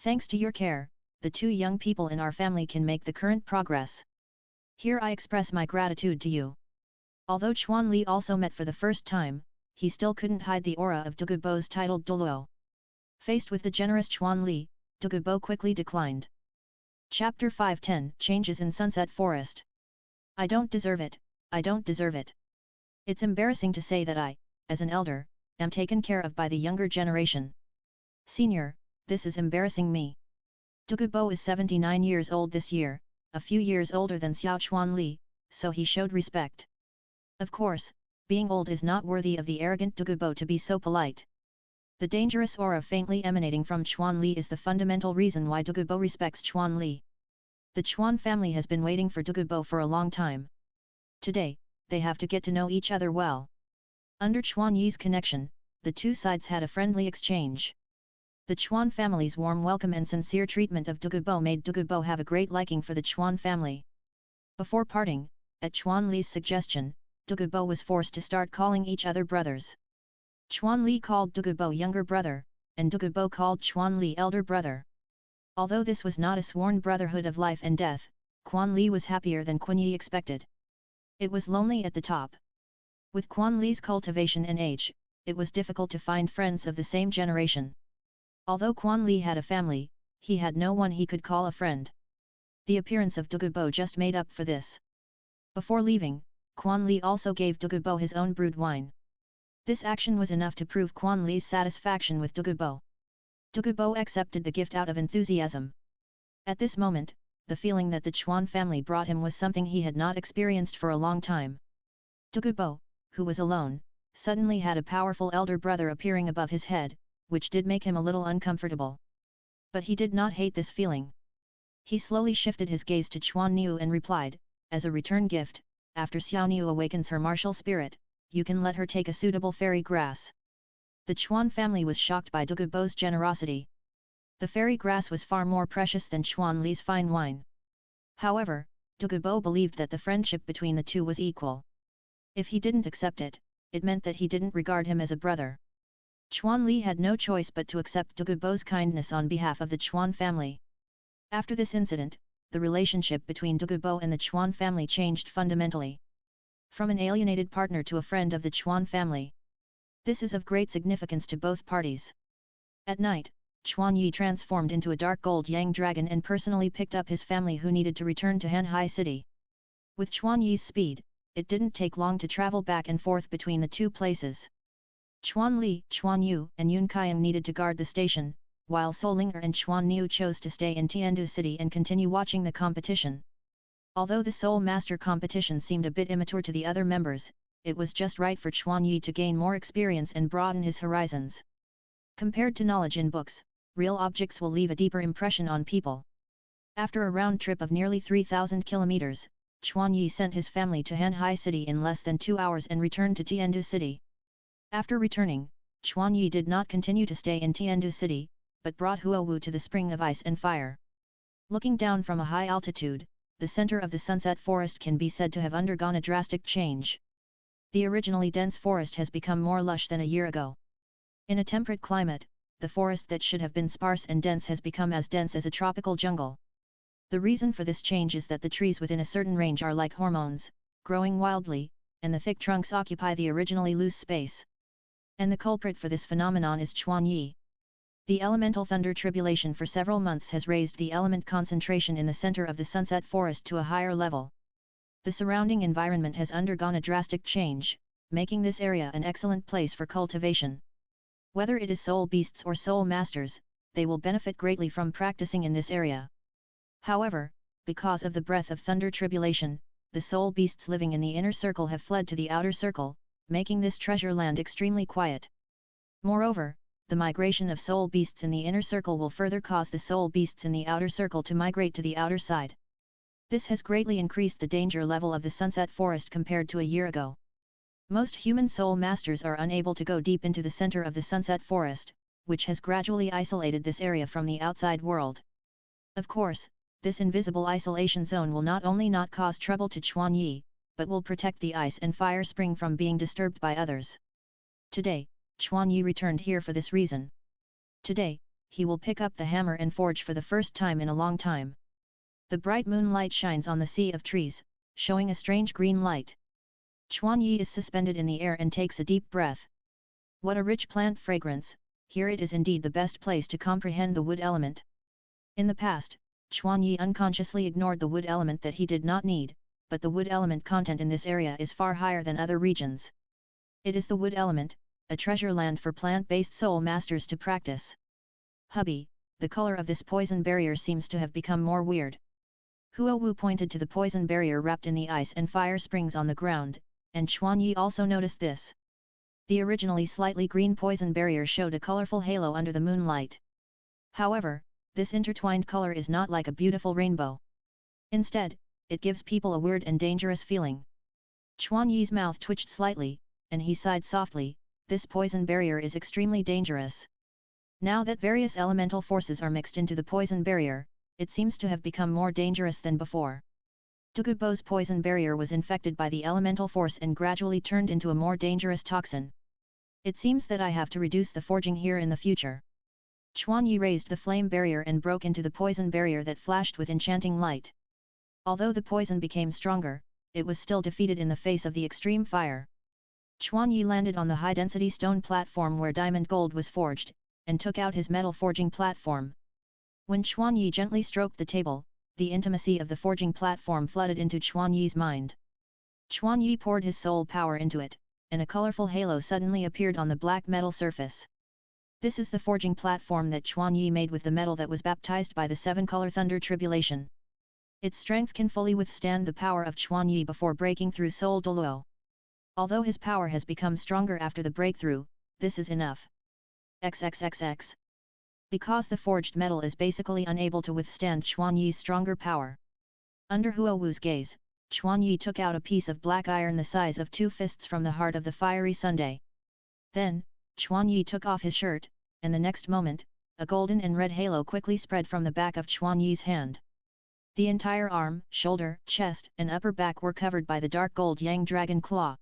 Thanks to your care, the two young people in our family can make the current progress. Here I express my gratitude to you. Although Chuan Li also met for the first time, he still couldn't hide the aura of Douluo's titled Douluo. Faced with the generous Chuan Li, Douluo quickly declined. Chapter 510 Changes in Sunset Forest. I don't deserve it, I don't deserve it. It's embarrassing to say that I, as an elder, am taken care of by the younger generation. Senior, this is embarrassing me. Douluo is 79 years old this year, a few years older than Xiao Chuan Li, so he showed respect. Of course, being old is not worthy of the arrogant Douluo to be so polite. The dangerous aura faintly emanating from Chuan Li is the fundamental reason why Douluo respects Chuan Li. The Chuan family has been waiting for Douluo for a long time. Today, they have to get to know each other well. Under Chuan Yi's connection, the two sides had a friendly exchange. The Chuan family's warm welcome and sincere treatment of Douluo made Douluo have a great liking for the Chuan family. Before parting, at Chuan Li's suggestion, Douluo was forced to start calling each other brothers. Chuan Li called Douluo younger brother, and Douluo called Chuan Li elder brother. Although this was not a sworn brotherhood of life and death, Chuan Li was happier than Quan Yi expected. It was lonely at the top. With Quan Li's cultivation and age, it was difficult to find friends of the same generation. Although Quan Li had a family, he had no one he could call a friend. The appearance of Douluo just made up for this. Before leaving, Quan Li also gave Douluo his own brewed wine. This action was enough to prove Quan Li's satisfaction with Douluo. Douluo accepted the gift out of enthusiasm. At this moment, the feeling that the Chuan family brought him was something he had not experienced for a long time. Douluo, who was alone, suddenly had a powerful elder brother appearing above his head, which did make him a little uncomfortable. But he did not hate this feeling. He slowly shifted his gaze to Chuan Niu and replied, as a return gift, after Xiao Niu awakens her martial spirit, you can let her take a suitable fairy grass. The Chuan family was shocked by Douluo's generosity. The fairy grass was far more precious than Chuan Li's fine wine. However, Douluo believed that the friendship between the two was equal. If he didn't accept it, it meant that he didn't regard him as a brother. Chuan Li had no choice but to accept Douluo's kindness on behalf of the Chuan family. After this incident, the relationship between Douluo and the Chuan family changed fundamentally. From an alienated partner to a friend of the Chuan family. This is of great significance to both parties. At night, Chuan Yi transformed into a dark gold yang dragon and personally picked up his family who needed to return to Hanhai City. With Chuan Yi's speed, it didn't take long to travel back and forth between the two places. Chuan Li, Chuan Yu and Yun Qiang needed to guard the station, while Solinger and Chuan Niu chose to stay in Tiandu City and continue watching the competition. Although the Soul Master competition seemed a bit immature to the other members, it was just right for Chuan Yi to gain more experience and broaden his horizons. Compared to knowledge in books, real objects will leave a deeper impression on people. After a round trip of nearly 3,000 kilometers, Chuan Yi sent his family to Hanhai City in less than 2 hours and returned to Tiandu City. After returning, Chuan Yi did not continue to stay in Tiandu City, but brought Huowu to the Spring of Ice and Fire. Looking down from a high altitude, the center of the Sunset Forest can be said to have undergone a drastic change. The originally dense forest has become more lush than a year ago. In a temperate climate, the forest that should have been sparse and dense has become as dense as a tropical jungle. The reason for this change is that the trees within a certain range are like hormones, growing wildly, and the thick trunks occupy the originally loose space. And the culprit for this phenomenon is Chuan Yi. The elemental thunder tribulation for several months has raised the element concentration in the center of the Sunset Forest to a higher level. The surrounding environment has undergone a drastic change, making this area an excellent place for cultivation. Whether it is soul beasts or soul masters, they will benefit greatly from practicing in this area. However, because of the breath of thunder tribulation, the soul beasts living in the inner circle have fled to the outer circle, making this treasure land extremely quiet. Moreover, the migration of soul beasts in the inner circle will further cause the soul beasts in the outer circle to migrate to the outer side. This has greatly increased the danger level of the Sunset Forest compared to a year ago. Most human soul masters are unable to go deep into the center of the Sunset Forest, which has gradually isolated this area from the outside world. Of course, this invisible isolation zone will not only not cause trouble to Chuan Yi, but will protect the ice and fire spring from being disturbed by others. Today, Chuan Yi returned here for this reason. Today, he will pick up the hammer and forge for the first time in a long time. The bright moonlight shines on the sea of trees, showing a strange green light. Chuan Yi is suspended in the air and takes a deep breath. What a rich plant fragrance, here it is indeed the best place to comprehend the wood element. In the past, Chuan Yi unconsciously ignored the wood element that he did not need, but the wood element content in this area is far higher than other regions. It is the wood element, a treasure land for plant-based soul masters to practice. Hubby, the color of this poison barrier seems to have become more weird. Huo Wu pointed to the poison barrier wrapped in the ice and fire springs on the ground, and Chuan Yi also noticed this. The originally slightly green poison barrier showed a colorful halo under the moonlight. However, this intertwined color is not like a beautiful rainbow. Instead, it gives people a weird and dangerous feeling. Chuan Yi's mouth twitched slightly, and he sighed softly. This poison barrier is extremely dangerous. Now that various elemental forces are mixed into the poison barrier, it seems to have become more dangerous than before. Dugubo's poison barrier was infected by the elemental force and gradually turned into a more dangerous toxin. It seems that I have to reduce the forging here in the future. Chuan Yi raised the flame barrier and broke into the poison barrier that flashed with enchanting light. Although the poison became stronger, it was still defeated in the face of the extreme fire. Chuan Yi landed on the high-density stone platform where diamond gold was forged, and took out his metal forging platform. When Chuan Yi gently stroked the table, the intimacy of the forging platform flooded into Chuan Yi's mind. Chuan Yi poured his soul power into it, and a colorful halo suddenly appeared on the black metal surface. This is the forging platform that Chuan Yi made with the metal that was baptized by the seven-color thunder tribulation. Its strength can fully withstand the power of Chuan Yi before breaking through Soul Douluo. Although his power has become stronger after the breakthrough, this is enough. XXXX. Because the forged metal is basically unable to withstand Chuan Yi's stronger power. Under Huo Wu's gaze, Chuan Yi took out a piece of black iron the size of 2 fists from the heart of the fiery sundae. Then, Chuan Yi took off his shirt, and the next moment, a golden and red halo quickly spread from the back of Chuan Yi's hand. The entire arm, shoulder, chest, and upper back were covered by the dark gold Yang Dragon Claw.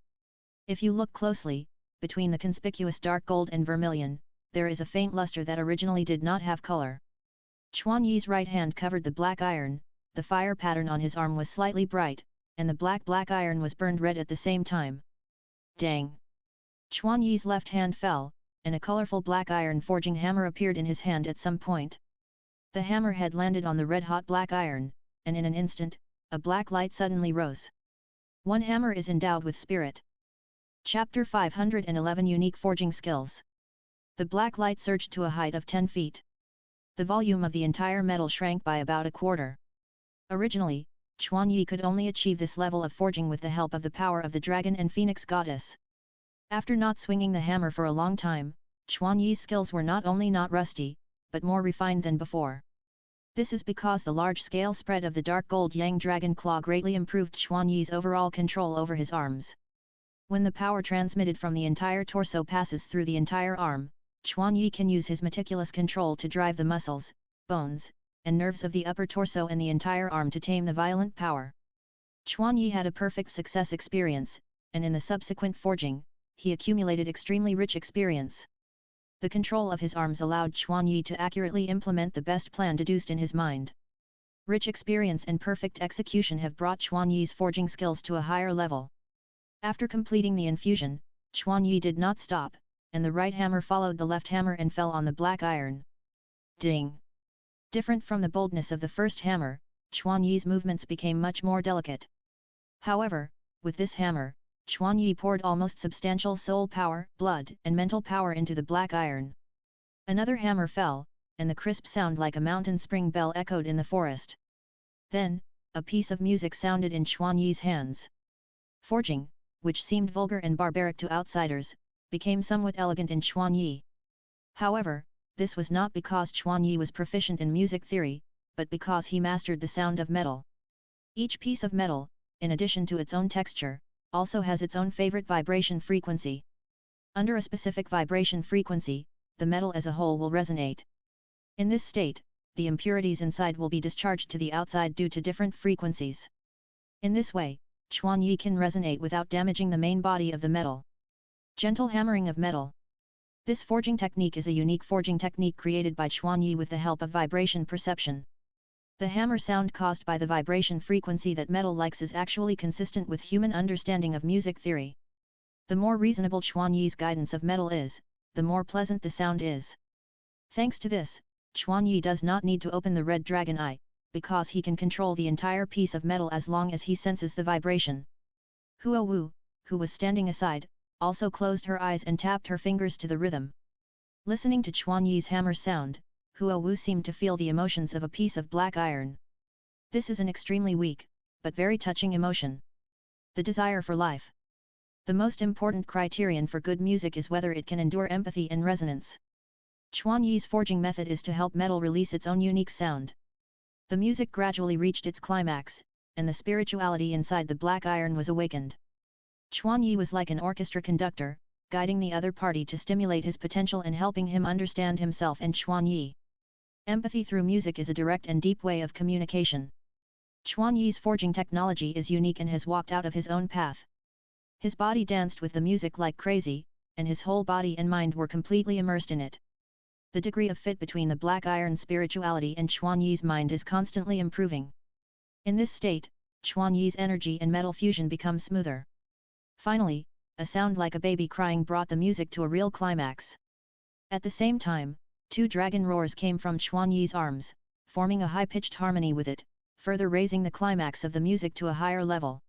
If you look closely, between the conspicuous dark gold and vermilion, there is a faint luster that originally did not have color. Chuan Yi's right hand covered the black iron, the fire pattern on his arm was slightly bright, and the black iron was burned red at the same time. Dang! Chuan Yi's left hand fell, and a colorful black iron forging hammer appeared in his hand at some point. The hammer had landed on the red-hot black iron, and in an instant, a black light suddenly rose. One hammer is endowed with spirit. Chapter 511 Unique Forging Skills. The black light surged to a height of 10 feet. The volume of the entire metal shrank by about a quarter. Originally, Chuan Yi could only achieve this level of forging with the help of the power of the dragon and phoenix goddess. After not swinging the hammer for a long time, Chuan Yi's skills were not only not rusty, but more refined than before. This is because the large-scale spread of the dark gold Yang Dragon Claw greatly improved Chuan Yi's overall control over his arms. When the power transmitted from the entire torso passes through the entire arm, Chuan Yi can use his meticulous control to drive the muscles, bones, and nerves of the upper torso and the entire arm to tame the violent power. Chuan Yi had a perfect success experience, and in the subsequent forging, he accumulated extremely rich experience. The control of his arms allowed Chuan Yi to accurately implement the best plan deduced in his mind. Rich experience and perfect execution have brought Chuan Yi's forging skills to a higher level. After completing the infusion, Chuan Yi did not stop, and the right hammer followed the left hammer and fell on the black iron. Ding! Different from the boldness of the first hammer, Chuan Yi's movements became much more delicate. However, with this hammer, Chuan Yi poured almost substantial soul power, blood, and mental power into the black iron. Another hammer fell, and the crisp sound like a mountain spring bell echoed in the forest. Then, a piece of music sounded in Chuan Yi's hands. Forging, which seemed vulgar and barbaric to outsiders, became somewhat elegant in Chuan Yi. However, this was not because Chuan Yi was proficient in music theory, but because he mastered the sound of metal. Each piece of metal, in addition to its own texture, also has its own favorite vibration frequency. Under a specific vibration frequency, the metal as a whole will resonate. In this state, the impurities inside will be discharged to the outside due to different frequencies. In this way, Chuan Yi can resonate without damaging the main body of the metal. Gentle hammering of metal. This forging technique is a unique forging technique created by Chuan Yi with the help of vibration perception. The hammer sound caused by the vibration frequency that metal likes is actually consistent with human understanding of music theory. The more reasonable Chuan Yi's guidance of metal is, the more pleasant the sound is. Thanks to this, Chuan Yi does not need to open the red dragon eye, because he can control the entire piece of metal as long as he senses the vibration. Huo Wu, who was standing aside, also closed her eyes and tapped her fingers to the rhythm. Listening to Chuan Yi's hammer sound, Huo Wu seemed to feel the emotions of a piece of black iron. This is an extremely weak, but very touching emotion. The desire for life. The most important criterion for good music is whether it can endure empathy and resonance. Chuan Yi's forging method is to help metal release its own unique sound. The music gradually reached its climax, and the spirituality inside the black iron was awakened. Chuan Yi was like an orchestra conductor, guiding the other party to stimulate his potential and helping him understand himself and Chuan Yi. Empathy through music is a direct and deep way of communication. Chuan Yi's forging technology is unique and has walked out of his own path. His body danced with the music like crazy, and his whole body and mind were completely immersed in it. The degree of fit between the black iron spirituality and Chuan Yi's mind is constantly improving. In this state, Chuan Yi's energy and metal fusion become smoother. Finally, a sound like a baby crying brought the music to a real climax. At the same time, 2 dragon roars came from Chuan Yi's arms, forming a high-pitched harmony with it, further raising the climax of the music to a higher level.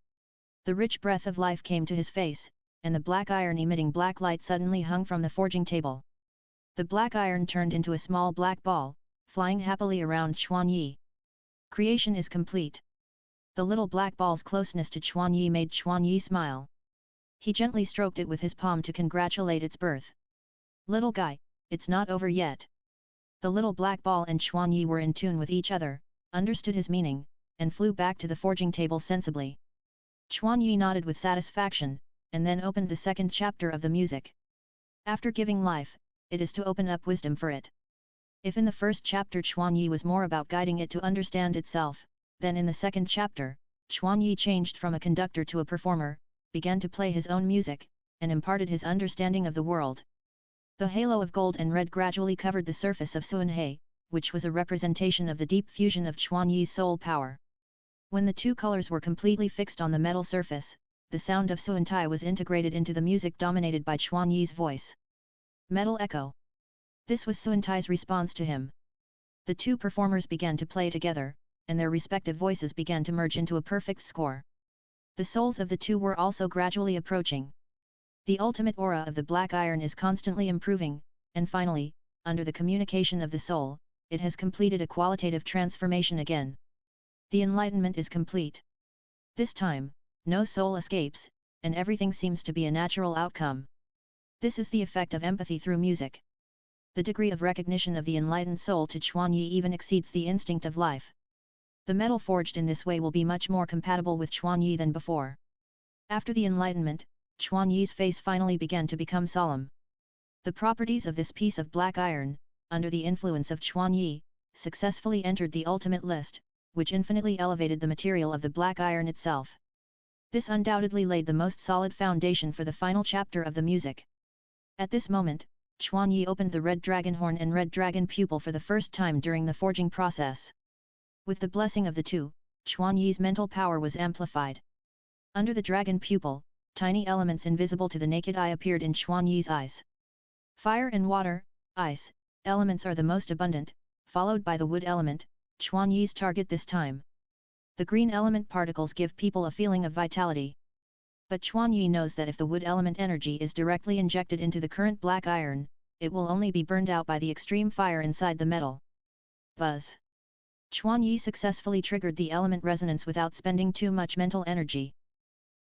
The rich breath of life came to his face, and the black iron emitting black light suddenly hung from the forging table. The black iron turned into a small black ball, flying happily around Chuan Yi. Creation is complete. The little black ball's closeness to Chuan Yi made Chuan Yi smile. He gently stroked it with his palm to congratulate its birth. Little guy, it's not over yet. The little black ball and Chuan Yi were in tune with each other, understood his meaning, and flew back to the forging table sensibly. Chuan Yi nodded with satisfaction, and then opened the second chapter of the music. After giving life, it is to open up wisdom for it. If in the first chapter Chuan Yi was more about guiding it to understand itself, then in the second chapter, Chuan Yi changed from a conductor to a performer, began to play his own music, and imparted his understanding of the world. The halo of gold and red gradually covered the surface of Suanhe, which was a representation of the deep fusion of Chuan Yi's soul power. When the 2 colors were completely fixed on the metal surface, the sound of Suantai was integrated into the music dominated by Chuan Yi's voice. Metal echo. This was Suantai's response to him. The 2 performers began to play together, and their respective voices began to merge into a perfect score. The souls of the 2 were also gradually approaching. The ultimate aura of the black iron is constantly improving, and finally, under the communication of the soul, it has completed a qualitative transformation again. The enlightenment is complete. This time, no soul escapes, and everything seems to be a natural outcome. This is the effect of empathy through music. The degree of recognition of the enlightened soul to Chuan Yi even exceeds the instinct of life. The metal forged in this way will be much more compatible with Chuan Yi than before. After the enlightenment, Chuan Yi's face finally began to become solemn. The properties of this piece of black iron, under the influence of Chuan Yi, successfully entered the ultimate list, which infinitely elevated the material of the black iron itself. This undoubtedly laid the most solid foundation for the final chapter of the music. At this moment, Chuan Yi opened the red dragon horn and red dragon pupil for the first time during the forging process. With the blessing of the 2, Chuan Yi's mental power was amplified. Under the dragon pupil, tiny elements invisible to the naked eye appeared in Chuan Yi's eyes. Fire and water, ice, elements are the most abundant, followed by the wood element, Chuan Yi's target this time. The green element particles give people a feeling of vitality. But Chuan Yi knows that if the wood element energy is directly injected into the current black iron, it will only be burned out by the extreme fire inside the metal. Buzz. Chuan Yi successfully triggered the element resonance without spending too much mental energy.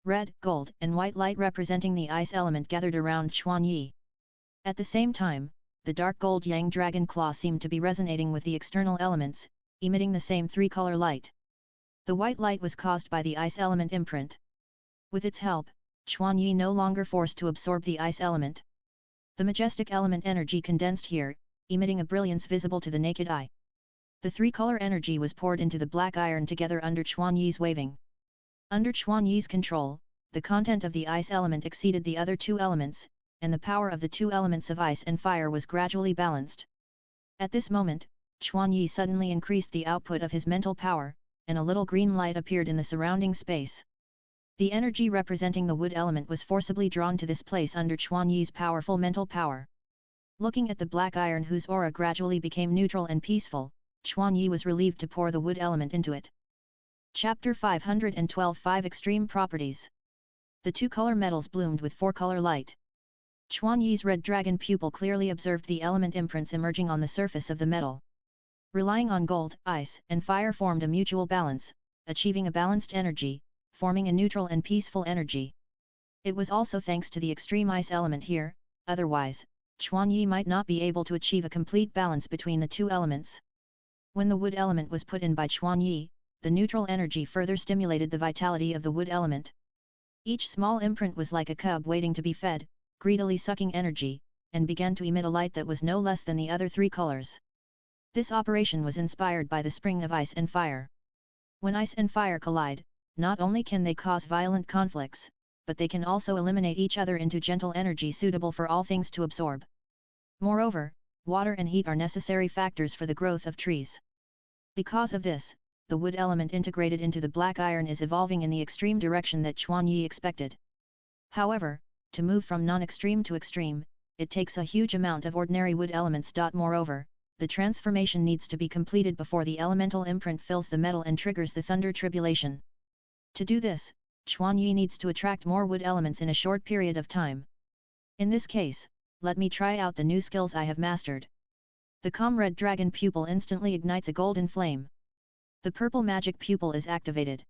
Red, gold, and white light representing the ice element gathered around Chuan Yi. At the same time, the dark gold yang dragon claw seemed to be resonating with the external elements, emitting the same 3-color light. The white light was caused by the ice element imprint. With its help, Chuan Yi no longer forced to absorb the ice element. The majestic element energy condensed here, emitting a brilliance visible to the naked eye. The three-color energy was poured into the black iron together under Chuan Yi's waving. Under Chuan Yi's control, the content of the ice element exceeded the other two elements, and the power of the two elements of ice and fire was gradually balanced. At this moment, Chuan Yi suddenly increased the output of his mental power, and a little green light appeared in the surrounding space. The energy representing the wood element was forcibly drawn to this place under Chuan Yi's powerful mental power. Looking at the black iron whose aura gradually became neutral and peaceful, Chuan Yi was relieved to pour the wood element into it. Chapter 512 5 Extreme Properties. The two-color metals bloomed with four-color light. Chuan Yi's red dragon pupil clearly observed the element imprints emerging on the surface of the metal. Relying on gold, ice, and fire formed a mutual balance, achieving a balanced energy, forming a neutral and peaceful energy. It was also thanks to the extreme ice element here, otherwise, Chuan Yi might not be able to achieve a complete balance between the two elements. When the wood element was put in by Chuan Yi, the neutral energy further stimulated the vitality of the wood element. Each small imprint was like a cub waiting to be fed, greedily sucking energy, and began to emit a light that was no less than the other three colors. This operation was inspired by the spring of ice and fire. When ice and fire collide, not only can they cause violent conflicts, but they can also eliminate each other into gentle energy suitable for all things to absorb. Moreover, water and heat are necessary factors for the growth of trees. Because of this, the wood element integrated into the black iron is evolving in the extreme direction that Chuan Yi expected. However, to move from non-extreme to extreme, it takes a huge amount of ordinary wood elements. Moreover, the transformation needs to be completed before the elemental imprint fills the metal and triggers the thunder tribulation. To do this, Chuan Yi needs to attract more wood elements in a short period of time. In this case, let me try out the new skills I have mastered. The calm red dragon pupil instantly ignites a golden flame. The purple magic pupil is activated.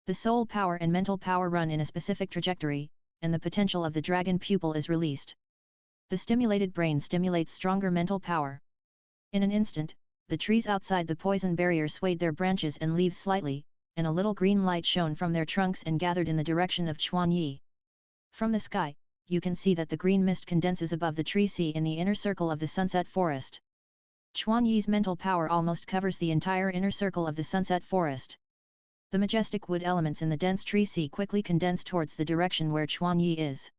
The soul power and mental power run in a specific trajectory, and the potential of the dragon pupil is released. The stimulated brain stimulates stronger mental power. In an instant, the trees outside the poison barrier swayed their branches and leaves slightly, and a little green light shone from their trunks and gathered in the direction of Chuan Yi. From the sky, you can see that the green mist condenses above the tree sea in the inner circle of the sunset forest. Chuan Yi's mental power almost covers the entire inner circle of the sunset forest. The majestic wood elements in the dense tree sea quickly condense towards the direction where Chuan Yi is.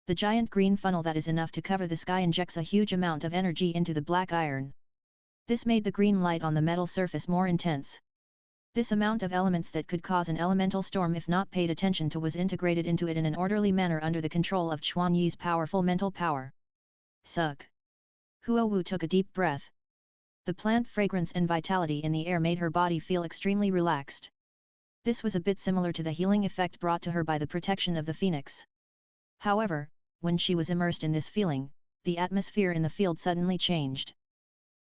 The giant green funnel that is enough to cover the sky injects a huge amount of energy into the black iron. This made the green light on the metal surface more intense. This amount of elements that could cause an elemental storm if not paid attention to was integrated into it in an orderly manner under the control of Chuan Yi's powerful mental power. Suck. Huo Wu took a deep breath. The plant fragrance and vitality in the air made her body feel extremely relaxed. This was a bit similar to the healing effect brought to her by the protection of the phoenix. However, when she was immersed in this feeling, the atmosphere in the field suddenly changed.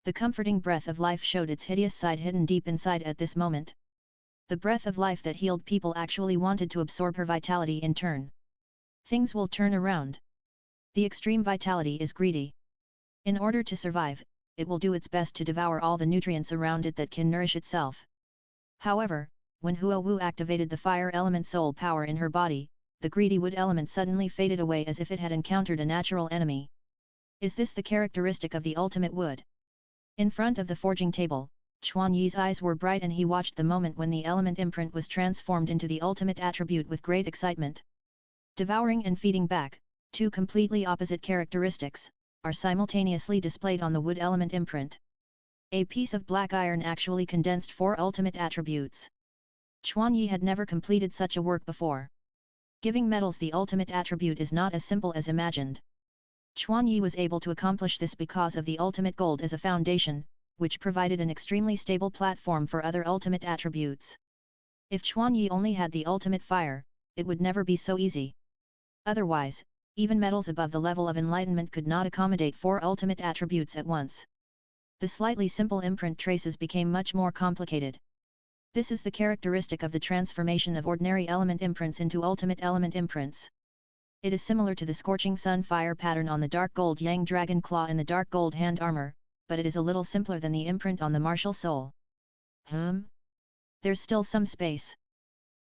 The comforting breath of life showed its hideous side hidden deep inside at this moment. The breath of life that healed people actually wanted to absorb her vitality in turn. Things will turn around. The extreme vitality is greedy. In order to survive, it will do its best to devour all the nutrients around it that can nourish itself. However, when Huo Wu activated the fire element soul power in her body, the greedy wood element suddenly faded away as if it had encountered a natural enemy. Is this the characteristic of the ultimate wood? In front of the forging table, Chuan Yi's eyes were bright and he watched the moment when the element imprint was transformed into the ultimate attribute with great excitement. Devouring and feeding back, two completely opposite characteristics, are simultaneously displayed on the wood element imprint. A piece of black iron actually condensed four ultimate attributes. Chuan Yi had never completed such a work before. Giving metals the ultimate attribute is not as simple as imagined. Chuan Yi was able to accomplish this because of the ultimate gold as a foundation, which provided an extremely stable platform for other ultimate attributes. If Chuan Yi only had the ultimate fire, it would never be so easy. Otherwise, even metals above the level of enlightenment could not accommodate four ultimate attributes at once. The slightly simple imprint traces became much more complicated. This is the characteristic of the transformation of ordinary element imprints into ultimate element imprints. It is similar to the scorching sun fire pattern on the dark gold yang dragon claw and the dark gold hand armor, but it is a little simpler than the imprint on the martial soul. There's still some space.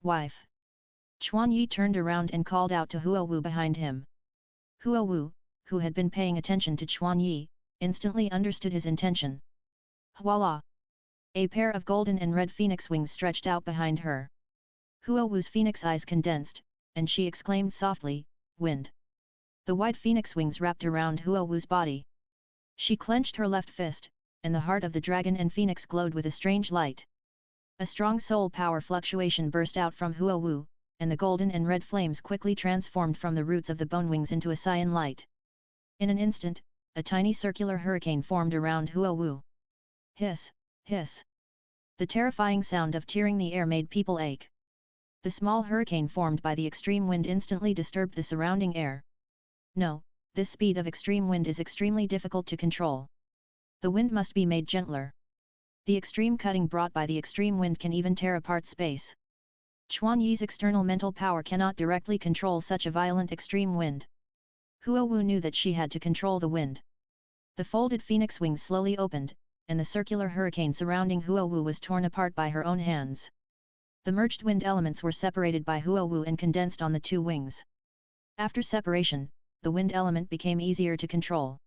Wife. Chuan Yi turned around and called out to Huo Wu behind him. Huo Wu, who had been paying attention to Chuan Yi, instantly understood his intention. Voila! A pair of golden and red phoenix wings stretched out behind her. Huowu's phoenix eyes condensed, and she exclaimed softly, "Wind!" The white phoenix wings wrapped around Huowu's body. She clenched her left fist, and the heart of the dragon and phoenix glowed with a strange light. A strong soul power fluctuation burst out from Huowu, and the golden and red flames quickly transformed from the roots of the bone wings into a cyan light. In an instant, a tiny circular hurricane formed around Huowu. Hiss, hiss. The terrifying sound of tearing the air made people ache. The small hurricane formed by the extreme wind instantly disturbed the surrounding air. No, this speed of extreme wind is extremely difficult to control. The wind must be made gentler. The extreme cutting brought by the extreme wind can even tear apart space. Chuan Yi's external mental power cannot directly control such a violent extreme wind. Huowu knew that she had to control the wind. The folded phoenix wings slowly opened, and the circular hurricane surrounding Huowu was torn apart by her own hands. The merged wind elements were separated by Huowu and condensed on the two wings. After separation, the wind element became easier to control.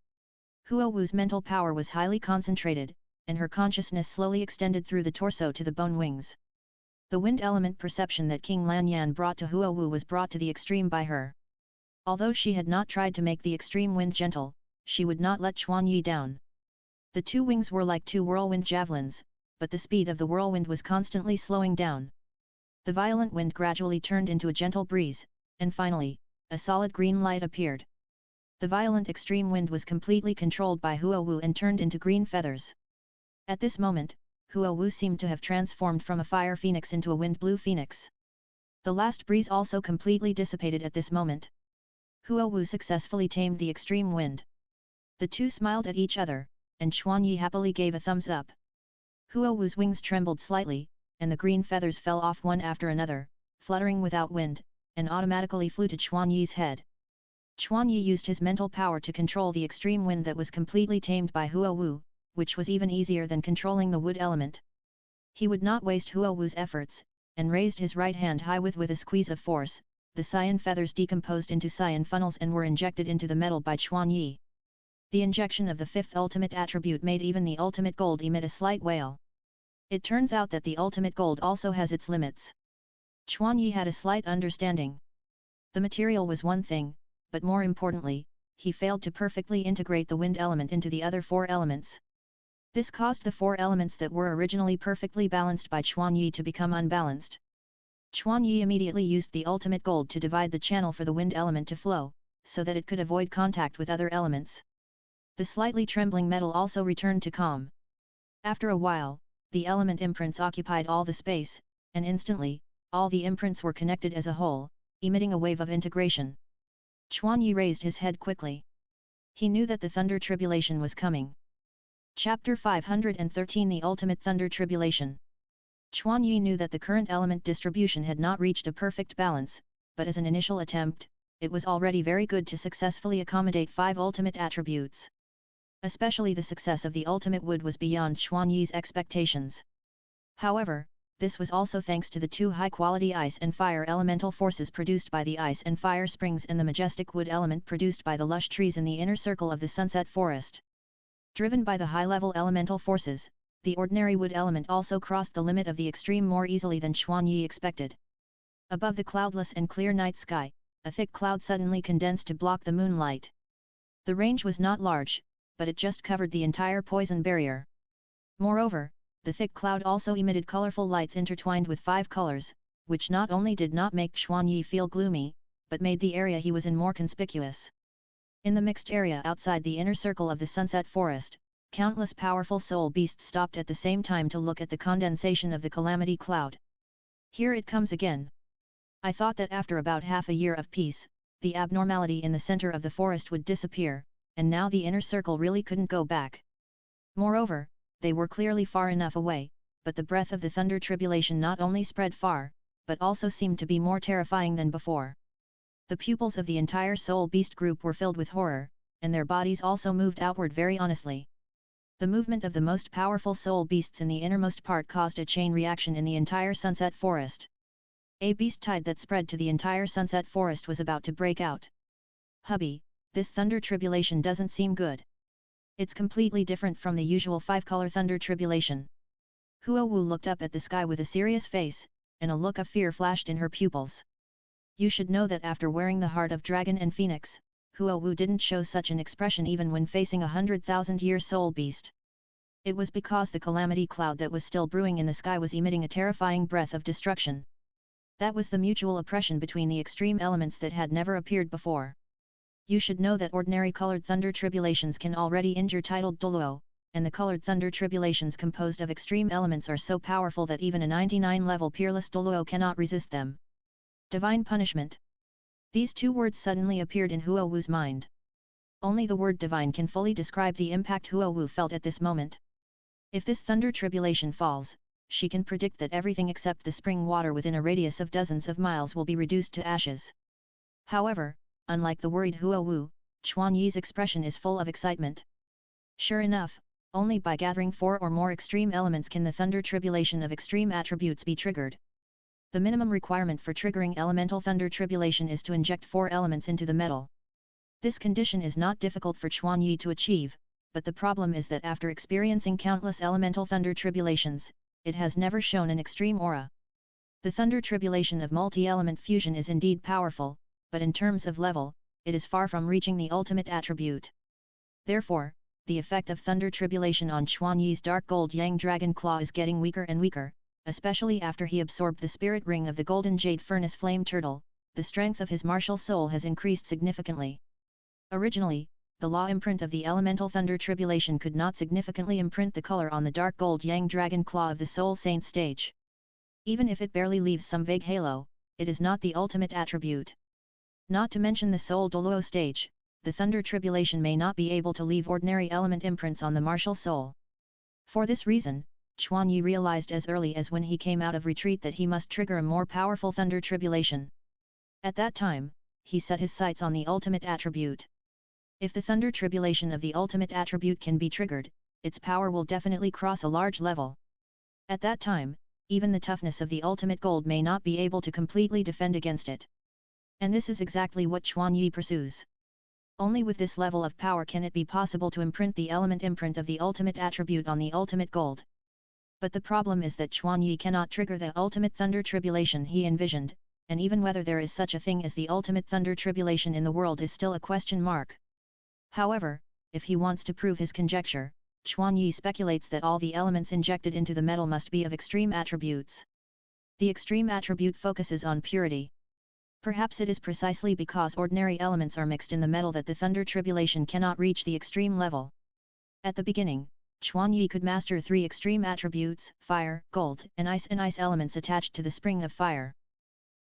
Huowu's mental power was highly concentrated, and her consciousness slowly extended through the torso to the bone wings. The wind element perception that King Lanyan brought to Huowu was brought to the extreme by her. Although she had not tried to make the extreme wind gentle, she would not let Chuan Yi down. The two wings were like two whirlwind javelins, but the speed of the whirlwind was constantly slowing down. The violent wind gradually turned into a gentle breeze, and finally, a solid green light appeared. The violent extreme wind was completely controlled by Huowu and turned into green feathers. At this moment, Huowu seemed to have transformed from a fire phoenix into a wind blue phoenix. The last breeze also completely dissipated at this moment. Huowu successfully tamed the extreme wind. The two smiled at each other, and Chuan Yi happily gave a thumbs up. Huowu's wings trembled slightly, and the green feathers fell off one after another, fluttering without wind, and automatically flew to Chuan Yi's head. Chuan Yi used his mental power to control the extreme wind that was completely tamed by Huowu, which was even easier than controlling the wood element. He would not waste Huowu's efforts, and raised his right hand high with a squeeze of force. The cyan feathers decomposed into cyan funnels and were injected into the metal by Chuan Yi. The injection of the fifth ultimate attribute made even the ultimate gold emit a slight wail. It turns out that the ultimate gold also has its limits. Chuan Yi had a slight understanding. The material was one thing, but more importantly, he failed to perfectly integrate the wind element into the other four elements. This caused the four elements that were originally perfectly balanced by Chuan Yi to become unbalanced. Chuan Yi immediately used the ultimate gold to divide the channel for the wind element to flow, so that it could avoid contact with other elements. The slightly trembling metal also returned to calm. After a while, the element imprints occupied all the space, and instantly, all the imprints were connected as a whole, emitting a wave of integration. Chuan Yi raised his head quickly. He knew that the thunder tribulation was coming. Chapter 513 The Ultimate Thunder Tribulation. Chuan Yi knew that the current element distribution had not reached a perfect balance, but as an initial attempt, it was already very good to successfully accommodate 5 ultimate attributes. Especially the success of the ultimate wood was beyond Chuan Yi's expectations. However, this was also thanks to the 2 high-quality ice and fire elemental forces produced by the ice and fire springs and the majestic wood element produced by the lush trees in the inner circle of the sunset forest. Driven by the high-level elemental forces, the ordinary wood element also crossed the limit of the extreme more easily than Chuan Yi expected. Above the cloudless and clear night sky, a thick cloud suddenly condensed to block the moonlight. The range was not large, but it just covered the entire poison barrier. Moreover, the thick cloud also emitted colorful lights intertwined with 5 colors, which not only did not make Chuan Yi feel gloomy, but made the area he was in more conspicuous. In the mixed area outside the inner circle of the sunset forest, countless powerful soul beasts stopped at the same time to look at the condensation of the calamity cloud. Here it comes again. I thought that after about half a year of peace, the abnormality in the center of the forest would disappear, and now the inner circle really couldn't go back. Moreover, they were clearly far enough away, but the breath of the thunder tribulation not only spread far, but also seemed to be more terrifying than before. The pupils of the entire soul beast group were filled with horror, and their bodies also moved outward very honestly. The movement of the most powerful soul beasts in the innermost part caused a chain reaction in the entire sunset forest. A beast tide that spread to the entire sunset forest was about to break out. Hubby, this thunder tribulation doesn't seem good. It's completely different from the usual 5-color thunder tribulation. Huo Wu looked up at the sky with a serious face, and a look of fear flashed in her pupils. You should know that after wearing the heart of dragon and phoenix, Huo Wu didn't show such an expression even when facing 100,000-year soul beast. It was because the calamity cloud that was still brewing in the sky was emitting a terrifying breath of destruction. That was the mutual oppression between the extreme elements that had never appeared before. You should know that ordinary colored thunder tribulations can already injure titled Douluo, and the colored thunder tribulations composed of extreme elements are so powerful that even a 99-level peerless Douluo cannot resist them. Divine punishment. These two words suddenly appeared in Huo Wu's mind. Only the word divine can fully describe the impact Huo Wu felt at this moment. If this thunder tribulation falls, she can predict that everything except the spring water within a radius of dozens of miles will be reduced to ashes. However, unlike the worried Huo Wu, Chuan Yi's expression is full of excitement. Sure enough, only by gathering 4 or more extreme elements can the thunder tribulation of extreme attributes be triggered. The minimum requirement for triggering elemental thunder tribulation is to inject 4 elements into the metal. This condition is not difficult for Chuan Yi to achieve, but the problem is that after experiencing countless elemental thunder tribulations, it has never shown an extreme aura. The thunder tribulation of multi-element fusion is indeed powerful, but in terms of level, it is far from reaching the ultimate attribute. Therefore, the effect of thunder tribulation on Chuan Yi's dark gold yang dragon claw is getting weaker and weaker, especially after he absorbed the spirit ring of the golden jade furnace flame turtle. The strength of his martial soul has increased significantly. Originally, the law imprint of the elemental thunder tribulation could not significantly imprint the color on the dark gold yang dragon claw of the soul saint stage. Even if it barely leaves some vague halo, it is not the ultimate attribute. Not to mention the soul Douluo stage, the thunder tribulation may not be able to leave ordinary element imprints on the martial soul. For this reason, Chuan Yi realized as early as when he came out of retreat that he must trigger a more powerful thunder tribulation. At that time, he set his sights on the ultimate attribute. If the thunder tribulation of the ultimate attribute can be triggered, its power will definitely cross a large level. At that time, even the toughness of the ultimate gold may not be able to completely defend against it. And this is exactly what Chuan Yi pursues. Only with this level of power can it be possible to imprint the element imprint of the ultimate attribute on the ultimate gold. But the problem is that Chuan Yi cannot trigger the ultimate thunder tribulation he envisioned, and even whether there is such a thing as the ultimate thunder tribulation in the world is still a question mark. However, if he wants to prove his conjecture, Chuan Yi speculates that all the elements injected into the metal must be of extreme attributes. The extreme attribute focuses on purity. Perhaps it is precisely because ordinary elements are mixed in the metal that the thunder tribulation cannot reach the extreme level. At the beginning, Chuan Yi could master 3 extreme attributes, fire, gold, and ice elements attached to the spring of fire.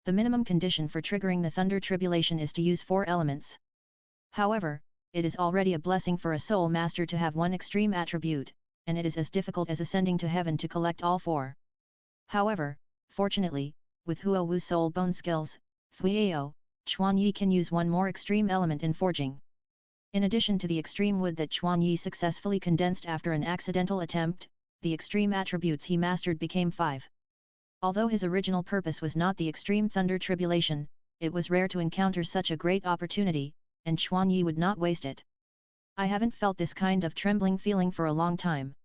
The minimum condition for triggering the thunder tribulation is to use 4 elements. However, it is already a blessing for a soul master to have 1 extreme attribute, and it is as difficult as ascending to heaven to collect all 4. However, fortunately, with Huo Wu's soul bone skills, Thuiao, Chuan Yi can use 1 more extreme element in forging. In addition to the extreme wood that Chuan Yi successfully condensed after an accidental attempt, the extreme attributes he mastered became 5. Although his original purpose was not the extreme thunder tribulation, it was rare to encounter such a great opportunity, and Chuan Yi would not waste it. I haven't felt this kind of trembling feeling for a long time.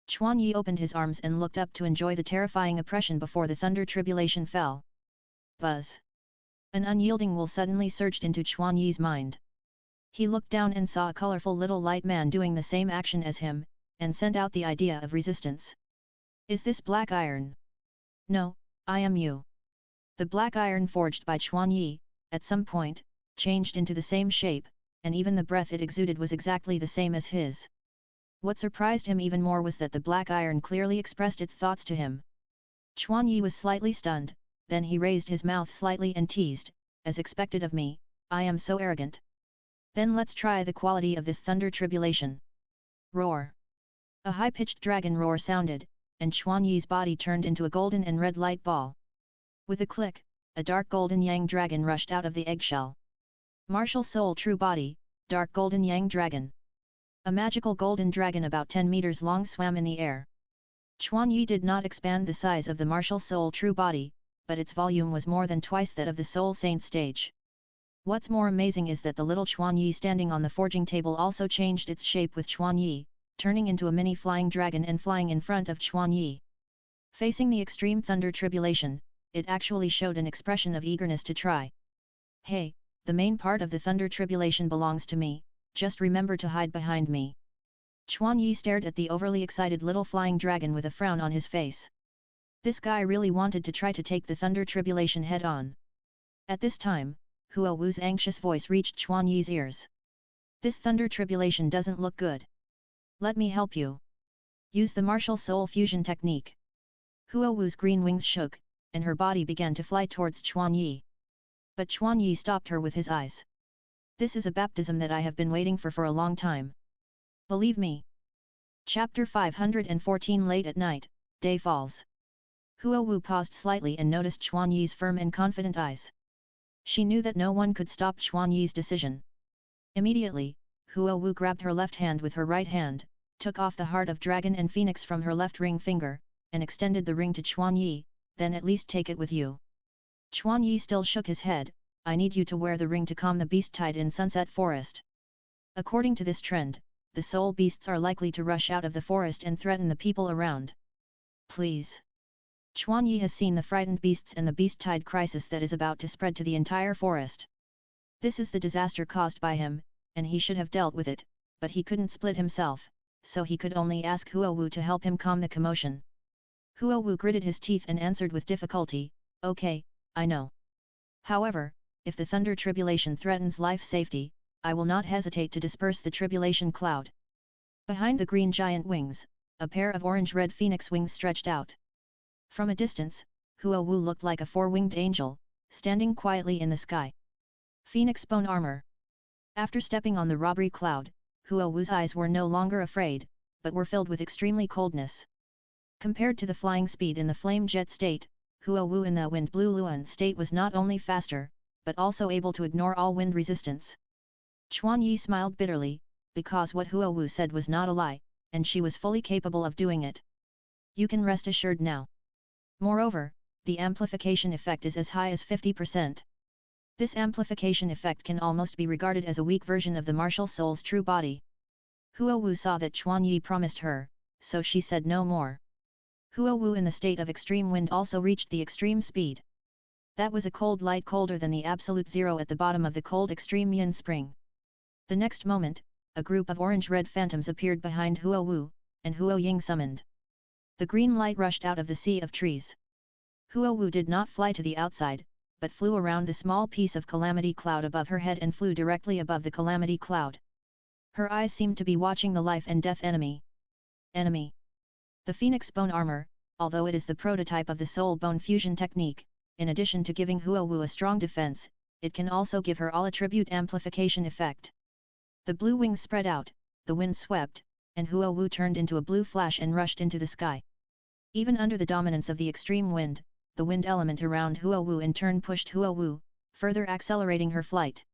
Chuan Yi opened his arms and looked up to enjoy the terrifying oppression before the thunder tribulation fell. Buzz! An unyielding will suddenly surged into Chuan Yi's mind. He looked down and saw a colorful little light man doing the same action as him, and sent out the idea of resistance. Is this black iron? No, I am you. The black iron forged by Chuan Yi, at some point, changed into the same shape, and even the breath it exuded was exactly the same as his. What surprised him even more was that the black iron clearly expressed its thoughts to him. Chuan Yi was slightly stunned, then he raised his mouth slightly and teased, as expected of me, I am so arrogant. Then let's try the quality of this thunder tribulation. Roar! A high-pitched dragon roar sounded, and Chuan Yi's body turned into a golden and red light ball. With a click, a dark golden yang dragon rushed out of the eggshell. Martial soul true body, dark golden yang dragon. A magical golden dragon about 10 meters long swam in the air. Chuan Yi did not expand the size of the martial soul true body, but its volume was more than twice that of the soul saint stage. What's more amazing is that the little Chuan Yi standing on the forging table also changed its shape with Chuan Yi, turning into a mini flying dragon and flying in front of Chuan Yi. Facing the extreme thunder tribulation, it actually showed an expression of eagerness to try. Hey, the main part of the thunder tribulation belongs to me, just remember to hide behind me. Chuan Yi stared at the overly excited little flying dragon with a frown on his face. This guy really wanted to try to take the thunder tribulation head on. At this time, Huo Wu's anxious voice reached Chuan Yi's ears. This thunder tribulation doesn't look good. Let me help you. Use the martial soul fusion technique. Huo Wu's green wings shook, and her body began to fly towards Chuan Yi. But Chuan Yi stopped her with his eyes. This is a baptism that I have been waiting for a long time. Believe me. Chapter 514 Late at night, day falls. Huo Wu paused slightly and noticed Chuan Yi's firm and confident eyes. She knew that no one could stop Chuan Yi's decision. Immediately, Huo Wu grabbed her left hand with her right hand, took off the heart of dragon and phoenix from her left ring finger, and extended the ring to Chuan Yi, then at least take it with you. Chuan Yi still shook his head. I need you to wear the ring to calm the beast tide in Sunset Forest. According to this trend, the soul beasts are likely to rush out of the forest and threaten the people around. Please. Chuan Yi has seen the frightened beasts and the beast tide crisis that is about to spread to the entire forest. This is the disaster caused by him, and he should have dealt with it, but he couldn't split himself, so he could only ask Huo Wu to help him calm the commotion. Huo Wu gritted his teeth and answered with difficulty, okay, I know. However, if the thunder tribulation threatens life safety, I will not hesitate to disperse the tribulation cloud. Behind the green giant wings, a pair of orange-red phoenix wings stretched out. From a distance, Huo Wu looked like a four-winged angel, standing quietly in the sky. Phoenix bone armor. After stepping on the robbery cloud, Huo Wu's eyes were no longer afraid, but were filled with extremely coldness. Compared to the flying speed in the flame jet state, Huo Wu in the wind blue Luan state was not only faster, but also able to ignore all wind resistance. Chuan Yi smiled bitterly, because what Huo Wu said was not a lie, and she was fully capable of doing it. You can rest assured now. Moreover, the amplification effect is as high as 50%. This amplification effect can almost be regarded as a weak version of the martial soul's true body. Huo Wu saw that Chuan Yi promised her, so she said no more. Huo Wu in the state of extreme wind also reached the extreme speed. That was a cold light colder than the absolute zero at the bottom of the cold extreme yin spring. The next moment, a group of orange-red phantoms appeared behind Huo Wu, and Huo Ying summoned. The green light rushed out of the sea of trees. Huo Wu did not fly to the outside, but flew around the small piece of calamity cloud above her head and flew directly above the calamity cloud. Her eyes seemed to be watching the life and death enemy. Enemy. The Phoenix Bone Armor, although it is the prototype of the Soul Bone Fusion technique, in addition to giving Huo Wu a strong defense, it can also give her all attribute amplification effect. The blue wings spread out, the wind swept, and Huo Wu turned into a blue flash and rushed into the sky. Even under the dominance of the extreme wind, the wind element around Huo Wu in turn pushed Huo Wu, further accelerating her flight.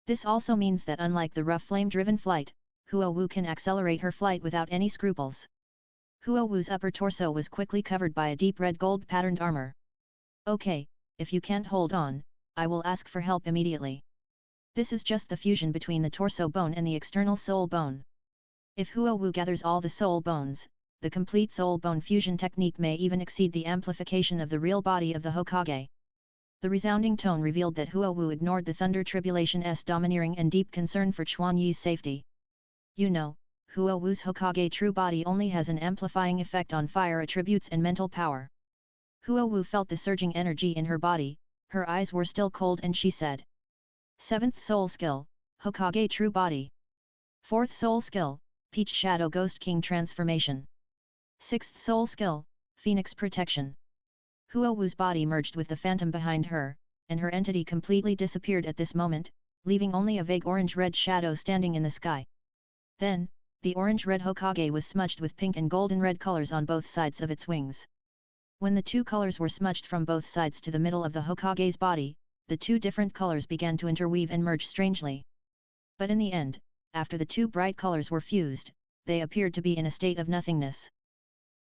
This also means that unlike the rough flame-driven flight, Huo Wu can accelerate her flight without any scruples. Huo Wu's upper torso was quickly covered by a deep red gold-patterned armor. Okay, if you can't hold on, I will ask for help immediately. This is just the fusion between the torso bone and the external soul bone. If Huo Wu gathers all the soul bones, the complete soul bone fusion technique may even exceed the amplification of the real body of the Hokage. The resounding tone revealed that Huo Wu ignored the Thunder Tribulation's domineering and deep concern for Chuan Yi's safety. You know, Huo Wu's Hokage true body only has an amplifying effect on fire attributes and mental power. Huo Wu felt the surging energy in her body, her eyes were still cold and she said. 7th Soul Skill, Hokage True Body. 4th Soul Skill, Peach Shadow Ghost King Transformation. 6th Soul Skill, Phoenix Protection. Huo Wu's body merged with the phantom behind her, and her entity completely disappeared at this moment, leaving only a vague orange-red shadow standing in the sky. Then, the orange-red Hokage was smudged with pink and golden-red colors on both sides of its wings. When the two colors were smudged from both sides to the middle of the Hokage's body, the two different colors began to interweave and merge strangely. But in the end, after the two bright colors were fused, they appeared to be in a state of nothingness.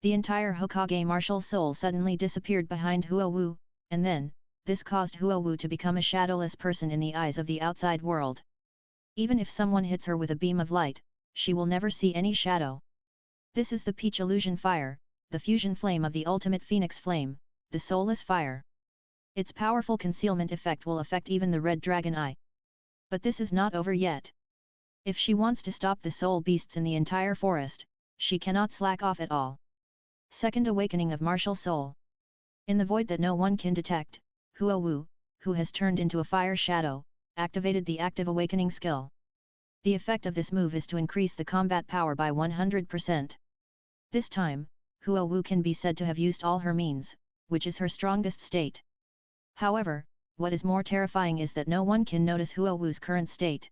The entire Hokage martial soul suddenly disappeared behind Huo Wu, and then, this caused Huo Wu to become a shadowless person in the eyes of the outside world. Even if someone hits her with a beam of light, she will never see any shadow. This is the Peach Illusion Fire, the fusion flame of the ultimate phoenix flame, the soulless fire. Its powerful concealment effect will affect even the red dragon eye. But this is not over yet. If she wants to stop the soul beasts in the entire forest, she cannot slack off at all. Second awakening of martial soul. In the void that no one can detect, Huo Wu, who has turned into a fire shadow, activated the active awakening skill. The effect of this move is to increase the combat power by 100%. This time, Huo Wu can be said to have used all her means, which is her strongest state. However, what is more terrifying is that no one can notice Huo Wu's current state.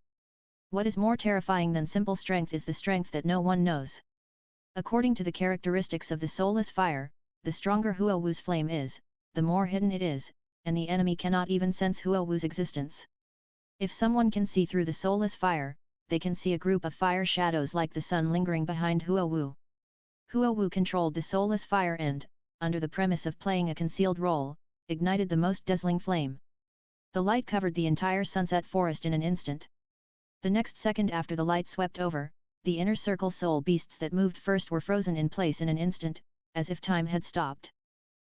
What is more terrifying than simple strength is the strength that no one knows. According to the characteristics of the soulless fire, the stronger Huo Wu's flame is, the more hidden it is, and the enemy cannot even sense Huo Wu's existence. If someone can see through the soulless fire, they can see a group of fire shadows like the sun lingering behind Huo Wu. Huo Wu controlled the soulless fire and, under the premise of playing a concealed role, ignited the most dazzling flame. The light covered the entire sunset forest in an instant. The next second after the light swept over, the inner circle soul beasts that moved first were frozen in place in an instant, as if time had stopped.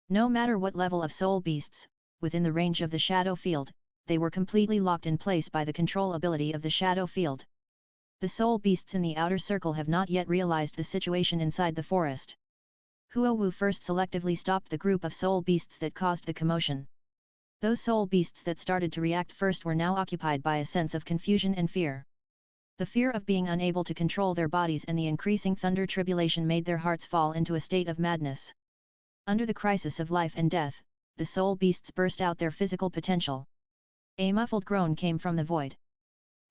No matter what level of soul beasts, within the range of the shadow field, they were completely locked in place by the control ability of the shadow field. The soul beasts in the outer circle have not yet realized the situation inside the forest. Huo Wu first selectively stopped the group of soul beasts that caused the commotion. Those soul beasts that started to react first were now occupied by a sense of confusion and fear. The fear of being unable to control their bodies and the increasing thunder tribulation made their hearts fall into a state of madness. Under the crisis of life and death, the soul beasts burst out their physical potential. A muffled groan came from the void.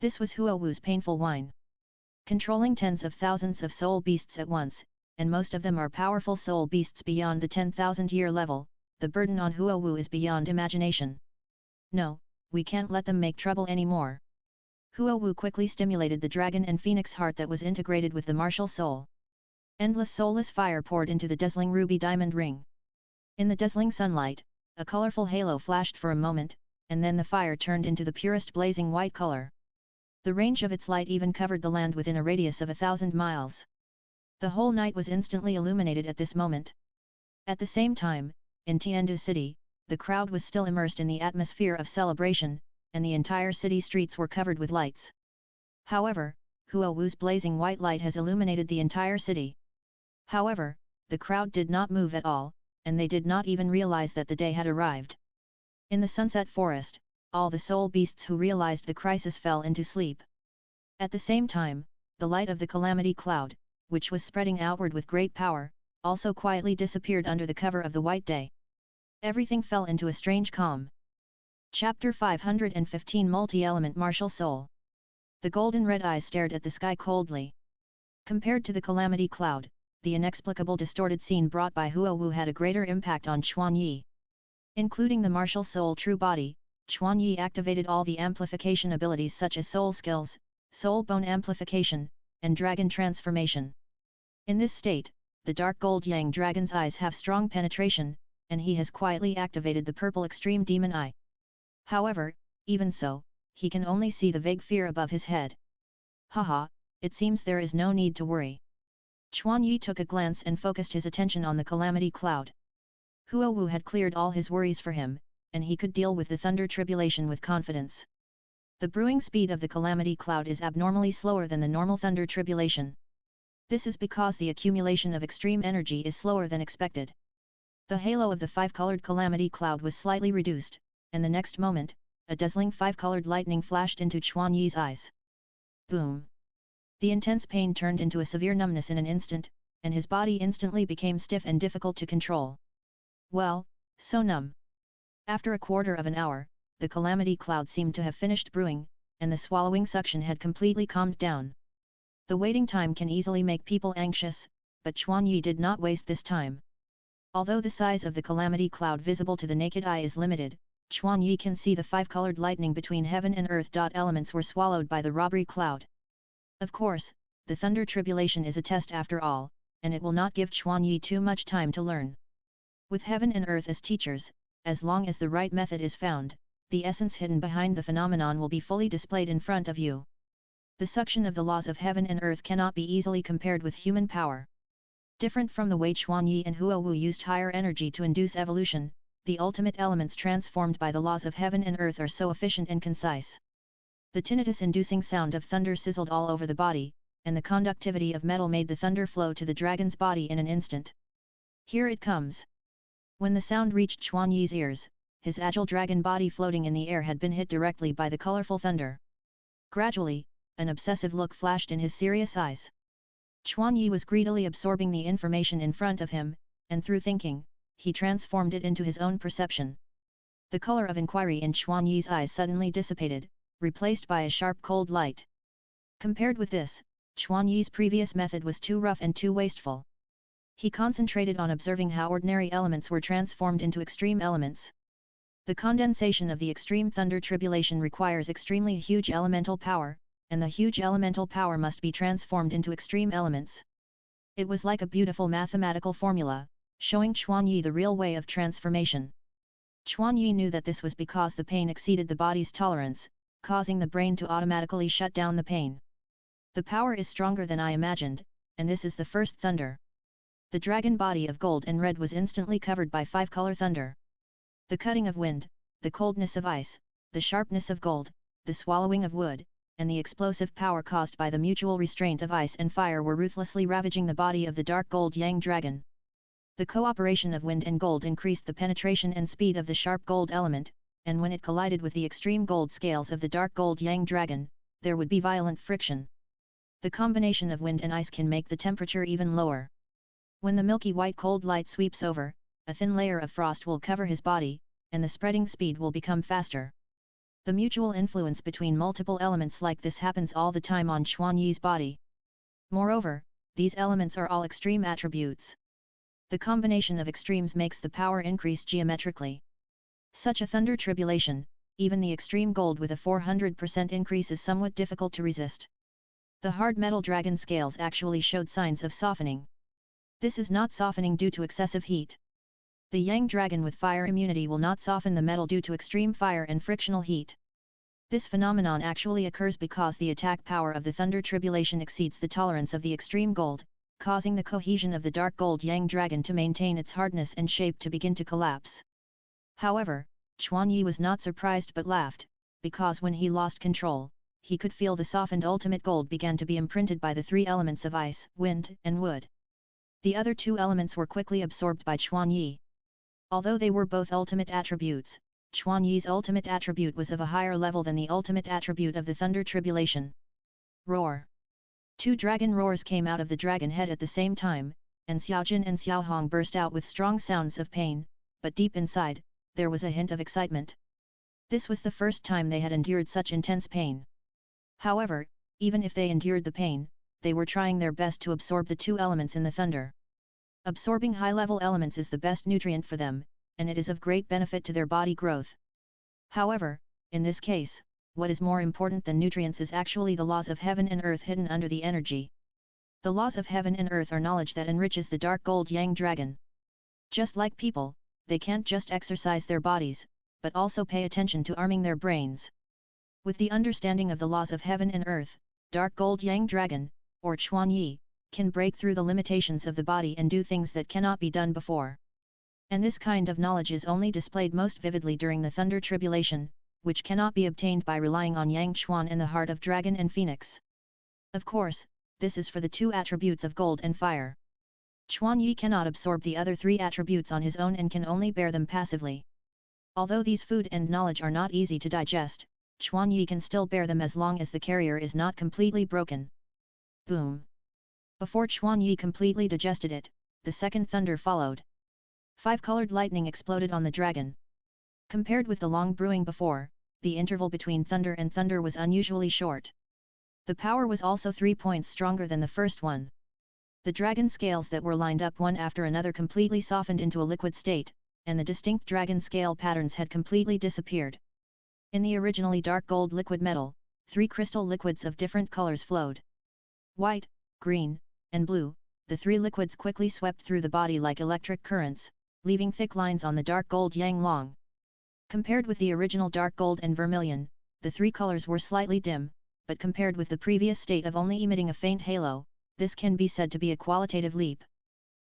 This was Huo Wu's painful whine. Controlling tens of thousands of soul beasts at once, and most of them are powerful soul beasts beyond the 10,000-year level, the burden on Huo Wu is beyond imagination. No, we can't let them make trouble anymore. Huo Wu quickly stimulated the dragon and phoenix heart that was integrated with the martial soul. Endless soulless fire poured into the dazzling ruby diamond ring. In the dazzling sunlight, a colorful halo flashed for a moment, and then the fire turned into the purest blazing white color. The range of its light even covered the land within a radius of 1,000 miles. The whole night was instantly illuminated at this moment. At the same time, in Tiandu City, the crowd was still immersed in the atmosphere of celebration, and the entire city streets were covered with lights. However, Huo Wu's blazing white light has illuminated the entire city. However, the crowd did not move at all, and they did not even realize that the day had arrived. In the sunset forest, all the soul beasts who realized the crisis fell into sleep. At the same time, the light of the calamity cloud, which was spreading outward with great power, also quietly disappeared under the cover of the white day. Everything fell into a strange calm. Chapter 515 Multi-Element Martial Soul. The golden red eyes stared at the sky coldly. Compared to the calamity cloud, the inexplicable distorted scene brought by Huo Wu had a greater impact on Chuan Yi. Including the martial soul true body, Chuan Yi activated all the amplification abilities such as soul skills, soul bone amplification, and dragon transformation. In this state, the dark gold yang dragon's eyes have strong penetration, and he has quietly activated the purple extreme demon eye. However, even so, he can only see the vague fear above his head. Haha, it seems there is no need to worry. Chuan Yi took a glance and focused his attention on the calamity cloud. Huo Wu had cleared all his worries for him, and he could deal with the thunder tribulation with confidence. The brewing speed of the calamity cloud is abnormally slower than the normal thunder tribulation. This is because the accumulation of extreme energy is slower than expected. The halo of the five-colored calamity cloud was slightly reduced, and the next moment, a dazzling five-colored lightning flashed into Chuan Yi's eyes. Boom! The intense pain turned into a severe numbness in an instant, and his body instantly became stiff and difficult to control. Well, so numb. After a quarter of an hour, the calamity cloud seemed to have finished brewing, and the swallowing suction had completely calmed down. The waiting time can easily make people anxious, but Chuan Yi did not waste this time. Although the size of the calamity cloud visible to the naked eye is limited, Chuan Yi can see the five-colored lightning between heaven and earth. Elements were swallowed by the robbery cloud. Of course, the thunder tribulation is a test after all, and it will not give Chuan Yi too much time to learn. With heaven and earth as teachers, as long as the right method is found, the essence hidden behind the phenomenon will be fully displayed in front of you. The suction of the laws of heaven and earth cannot be easily compared with human power. Different from the way Chuanyi and Huowu used higher energy to induce evolution, the ultimate elements transformed by the laws of heaven and earth are so efficient and concise. The tinnitus-inducing sound of thunder sizzled all over the body, and the conductivity of metal made the thunder flow to the dragon's body in an instant. Here it comes. When the sound reached Chuanyi's ears, his agile dragon body floating in the air had been hit directly by the colorful thunder. Gradually, an obsessive look flashed in his serious eyes. Chuanyi was greedily absorbing the information in front of him, and through thinking, he transformed it into his own perception. The color of inquiry in Chuanyi's eyes suddenly dissipated, replaced by a sharp cold light. Compared with this, Chuanyi's previous method was too rough and too wasteful. He concentrated on observing how ordinary elements were transformed into extreme elements. The condensation of the extreme thunder tribulation requires extremely huge elemental power, and the huge elemental power must be transformed into extreme elements. It was like a beautiful mathematical formula, showing Chuanyi the real way of transformation. Chuanyi knew that this was because the pain exceeded the body's tolerance, causing the brain to automatically shut down the pain. The power is stronger than I imagined, and this is the first thunder. The dragon body of gold and red was instantly covered by 5-color thunder. The cutting of wind, the coldness of ice, the sharpness of gold, the swallowing of wood, and the explosive power caused by the mutual restraint of ice and fire were ruthlessly ravaging the body of the dark gold yang dragon. The cooperation of wind and gold increased the penetration and speed of the sharp gold element, and when it collided with the extreme gold scales of the dark gold yang dragon, there would be violent friction. The combination of wind and ice can make the temperature even lower. When the milky white cold light sweeps over, a thin layer of frost will cover his body, and the spreading speed will become faster. The mutual influence between multiple elements like this happens all the time on Chuanyi's body. Moreover, these elements are all extreme attributes. The combination of extremes makes the power increase geometrically. Such a thunder tribulation, even the extreme gold with a 400% increase is somewhat difficult to resist. The hard metal dragon scales actually showed signs of softening. This is not softening due to excessive heat. The yang dragon with fire immunity will not soften the metal due to extreme fire and frictional heat. This phenomenon actually occurs because the attack power of the thunder tribulation exceeds the tolerance of the extreme gold, causing the cohesion of the dark gold yang dragon to maintain its hardness and shape to begin to collapse. However, Chuanyi was not surprised but laughed, because when he lost control, he could feel the softened ultimate gold began to be imprinted by the 3 elements of ice, wind, and wood. The other 2 elements were quickly absorbed by Chuanyi. Although they were both ultimate attributes, Chuanyi's ultimate attribute was of a higher level than the ultimate attribute of the thunder tribulation. Roar! 2 dragon roars came out of the dragon head at the same time, and Xiaojin and Xiaohong burst out with strong sounds of pain, but deep inside, there was a hint of excitement. This was the first time they had endured such intense pain. However, even if they endured the pain, they were trying their best to absorb the 2 elements in the thunder. Absorbing high-level elements is the best nutrient for them, and it is of great benefit to their body growth. However, in this case, what is more important than nutrients is actually the laws of heaven and earth hidden under the energy. The laws of heaven and earth are knowledge that enriches the dark gold yang dragon. Just like people, they can't just exercise their bodies, but also pay attention to arming their brains. With the understanding of the laws of heaven and earth, dark gold yang dragon, or Chuanyi, can break through the limitations of the body and do things that cannot be done before. And this kind of knowledge is only displayed most vividly during the thunder tribulation, which cannot be obtained by relying on Yang Chuan and the heart of dragon and phoenix. Of course, this is for the 2 attributes of gold and fire. Chuanyi cannot absorb the other 3 attributes on his own and can only bear them passively. Although these food and knowledge are not easy to digest, Chuanyi can still bear them as long as the carrier is not completely broken. Boom! Before Chuanyi completely digested it, the second thunder followed. 5-colored lightning exploded on the dragon. Compared with the long brewing before, the interval between thunder and thunder was unusually short. The power was also 3 points stronger than the first one. The dragon scales that were lined up one after another completely softened into a liquid state, and the distinct dragon scale patterns had completely disappeared. In the originally dark gold liquid metal, 3 crystal liquids of different colors flowed. White, green, and blue, the 3 liquids quickly swept through the body like electric currents, leaving thick lines on the dark gold yang long. Compared with the original dark gold and vermilion, the 3 colors were slightly dim, but compared with the previous state of only emitting a faint halo, this can be said to be a qualitative leap.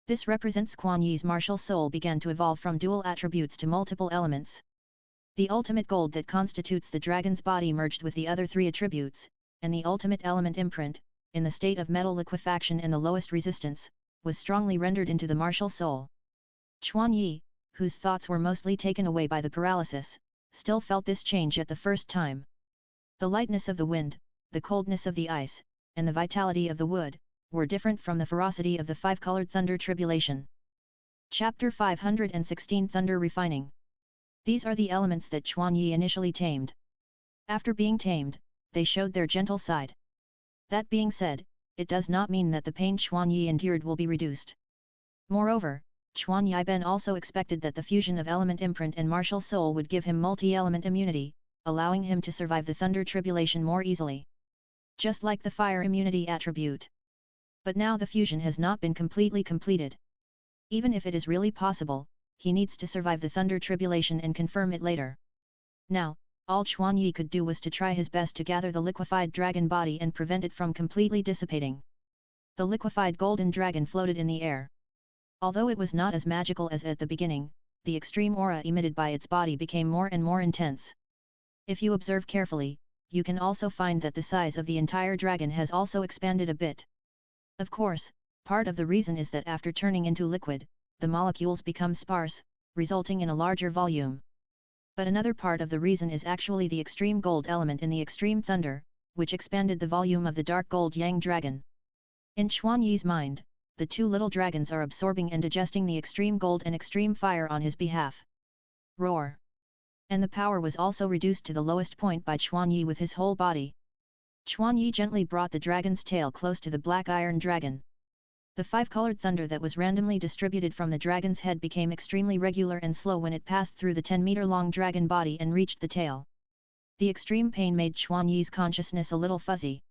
This represents Quan Yi's martial soul began to evolve from dual attributes to multiple elements. The ultimate gold that constitutes the dragon's body merged with the other three attributes, and the ultimate element imprint, in the state of metal liquefaction and the lowest resistance, was strongly rendered into the martial soul. Quan Yi, whose thoughts were mostly taken away by the paralysis, still felt this change at the first time. The lightness of the wind, the coldness of the ice, and the vitality of the wood, were different from the ferocity of the five-colored thunder tribulation. Chapter 516 Thunder Refining. These are the elements that Quan Yi initially tamed. After being tamed, they showed their gentle side. That being said, it does not mean that the pain Quan Yi endured will be reduced. Moreover, Quan Yiben also expected that the fusion of element imprint and martial soul would give him multi-element immunity, allowing him to survive the thunder tribulation more easily. Just like the fire immunity attribute. But now the fusion has not been completely completed. Even if it is really possible, he needs to survive the thunder tribulation and confirm it later. Now, all Quan Yi could do was to try his best to gather the liquefied dragon body and prevent it from completely dissipating. The liquefied golden dragon floated in the air. Although it was not as magical as at the beginning, the extreme aura emitted by its body became more and more intense. If you observe carefully, you can also find that the size of the entire dragon has also expanded a bit. Of course, part of the reason is that after turning into liquid, the molecules become sparse, resulting in a larger volume. But another part of the reason is actually the extreme gold element in the extreme thunder, which expanded the volume of the dark gold yang dragon. In Quan Yi's mind, the two little dragons are absorbing and digesting the extreme gold and extreme fire on his behalf. Roar! And the power was also reduced to the lowest point by Quan Yi with his whole body. Quan Yi gently brought the dragon's tail close to the black iron dragon. The five-colored thunder that was randomly distributed from the dragon's head became extremely regular and slow when it passed through the 10-meter-long dragon body and reached the tail. The extreme pain made Quan Yi's consciousness a little fuzzy.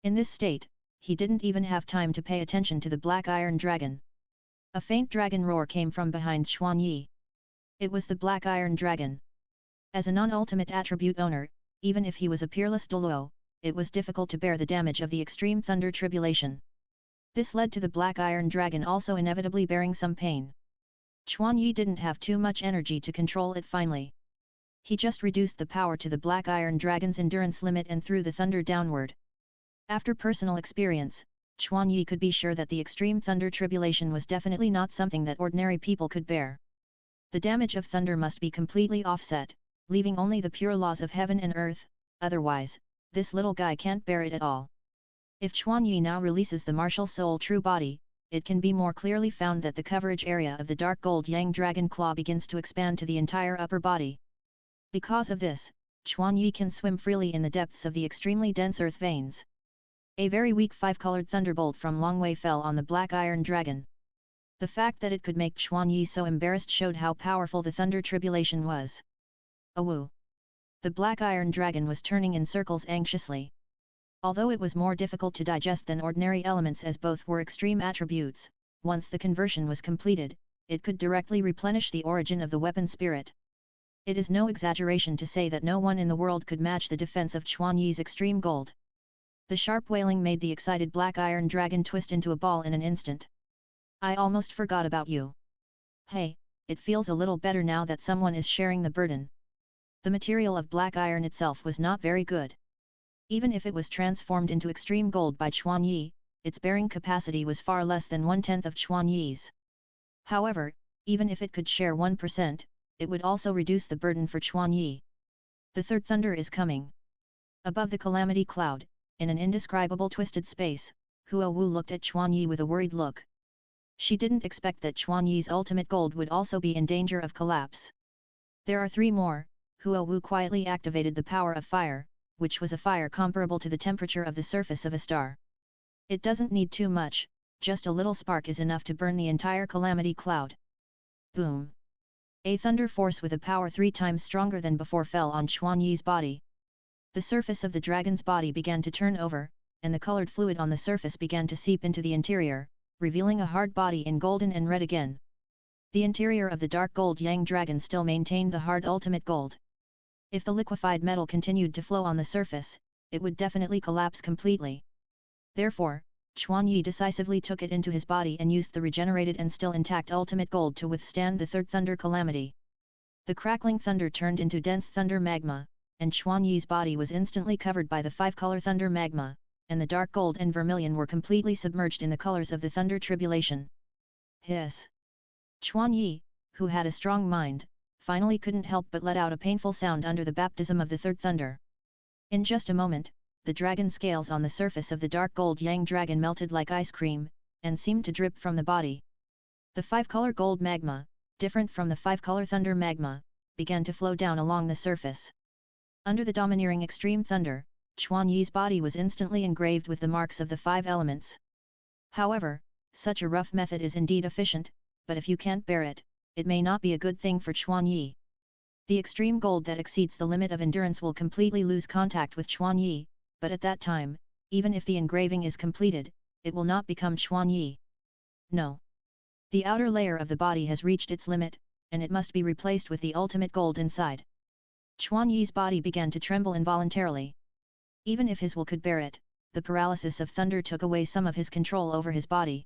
In this state, he didn't even have time to pay attention to the black iron dragon. A faint dragon roar came from behind Quan Yi. It was the black iron dragon. As a non-ultimate attribute owner, even if he was a peerless Douluo, it was difficult to bear the damage of the extreme thunder tribulation. This led to the black iron dragon also inevitably bearing some pain. Quan Yi didn't have too much energy to control it finally. He just reduced the power to the black iron dragon's endurance limit and threw the thunder downward. After personal experience, Quan Yi could be sure that the extreme thunder tribulation was definitely not something that ordinary people could bear. The damage of thunder must be completely offset, leaving only the pure laws of heaven and earth, otherwise, this little guy can't bear it at all. If Quan Yi now releases the martial soul true body, it can be more clearly found that the coverage area of the dark gold yang dragon claw begins to expand to the entire upper body. Because of this, Quan Yi can swim freely in the depths of the extremely dense earth veins. A very weak five-colored thunderbolt from long way fell on the black iron dragon. The fact that it could make Quan Yi so embarrassed showed how powerful the thunder tribulation was. Awoo! The black iron dragon was turning in circles anxiously. Although it was more difficult to digest than ordinary elements as both were extreme attributes, once the conversion was completed, it could directly replenish the origin of the weapon spirit. It is no exaggeration to say that no one in the world could match the defense of Quan Yi's extreme gold. The sharp wailing made the excited black iron dragon twist into a ball in an instant. I almost forgot about you. Hey, it feels a little better now that someone is sharing the burden. The material of black iron itself was not very good. Even if it was transformed into extreme gold by Quan Yi, its bearing capacity was far less than 1/10 of Quan Yi's. However, even if it could share 1%, it would also reduce the burden for Quan Yi. The third thunder is coming. Above the calamity cloud, in an indescribable twisted space, Huo Wu looked at Quan Yi with a worried look. She didn't expect that Quan Yi's ultimate gold would also be in danger of collapse. There are 3 more. Huo Wu quietly activated the power of fire, which was a fire comparable to the temperature of the surface of a star. It doesn't need too much, just a little spark is enough to burn the entire calamity cloud. Boom! A thunder force with a power 3 times stronger than before fell on Quan Yi's body. The surface of the dragon's body began to turn over, and the colored fluid on the surface began to seep into the interior, revealing a hard body in golden and red again. The interior of the dark gold yang dragon still maintained the hard ultimate gold. If the liquefied metal continued to flow on the surface, it would definitely collapse completely. Therefore, Chuan Yi decisively took it into his body and used the regenerated and still intact ultimate gold to withstand the third thunder calamity. The crackling thunder turned into dense thunder magma, and Chuan Yi's body was instantly covered by the five-color thunder magma, and the dark gold and vermilion were completely submerged in the colors of the thunder tribulation. Hiss! Chuan Yi, who had a strong mind, finally couldn't help but let out a painful sound under the baptism of the third thunder. In just a moment, the dragon scales on the surface of the dark gold yang dragon melted like ice cream, and seemed to drip from the body. The five-color gold magma, different from the five-color thunder magma, began to flow down along the surface. Under the domineering extreme thunder, Chuan Yi's body was instantly engraved with the marks of the five elements. However, such a rough method is indeed efficient, but if you can't bear it, it may not be a good thing for Chuan Yi. The extreme gold that exceeds the limit of endurance will completely lose contact with Chuan Yi, but at that time, even if the engraving is completed, it will not become Chuan Yi. No. The outer layer of the body has reached its limit, and it must be replaced with the ultimate gold inside. Chuan Yi's body began to tremble involuntarily. Even if his will could bear it, the paralysis of thunder took away some of his control over his body.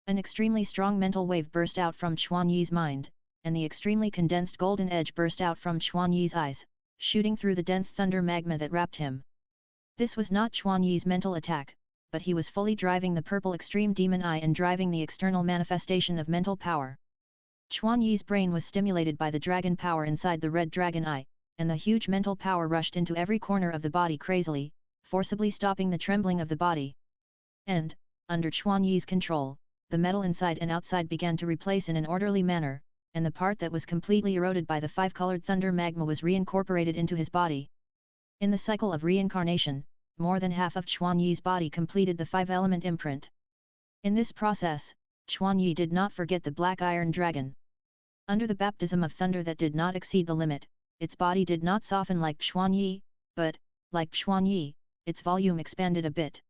An extremely strong mental wave burst out from Chuan Yi's mind, and the extremely condensed golden edge burst out from Chuan Yi's eyes, shooting through the dense thunder magma that wrapped him. This was not Chuan Yi's mental attack, but he was fully driving the purple extreme demon eye and driving the external manifestation of mental power. Chuan Yi's brain was stimulated by the dragon power inside the red dragon eye, and the huge mental power rushed into every corner of the body crazily, forcibly stopping the trembling of the body. And, under Chuan Yi's control, the metal inside and outside began to replace in an orderly manner, and the part that was completely eroded by the five-colored thunder magma was reincorporated into his body. In the cycle of reincarnation, more than half of Chuan Yi's body completed the five-element imprint. In this process, Chuan Yi did not forget the black iron dragon. Under the baptism of thunder that did not exceed the limit, its body did not soften like Chuan Yi, but, like Chuan Yi, its volume expanded a bit.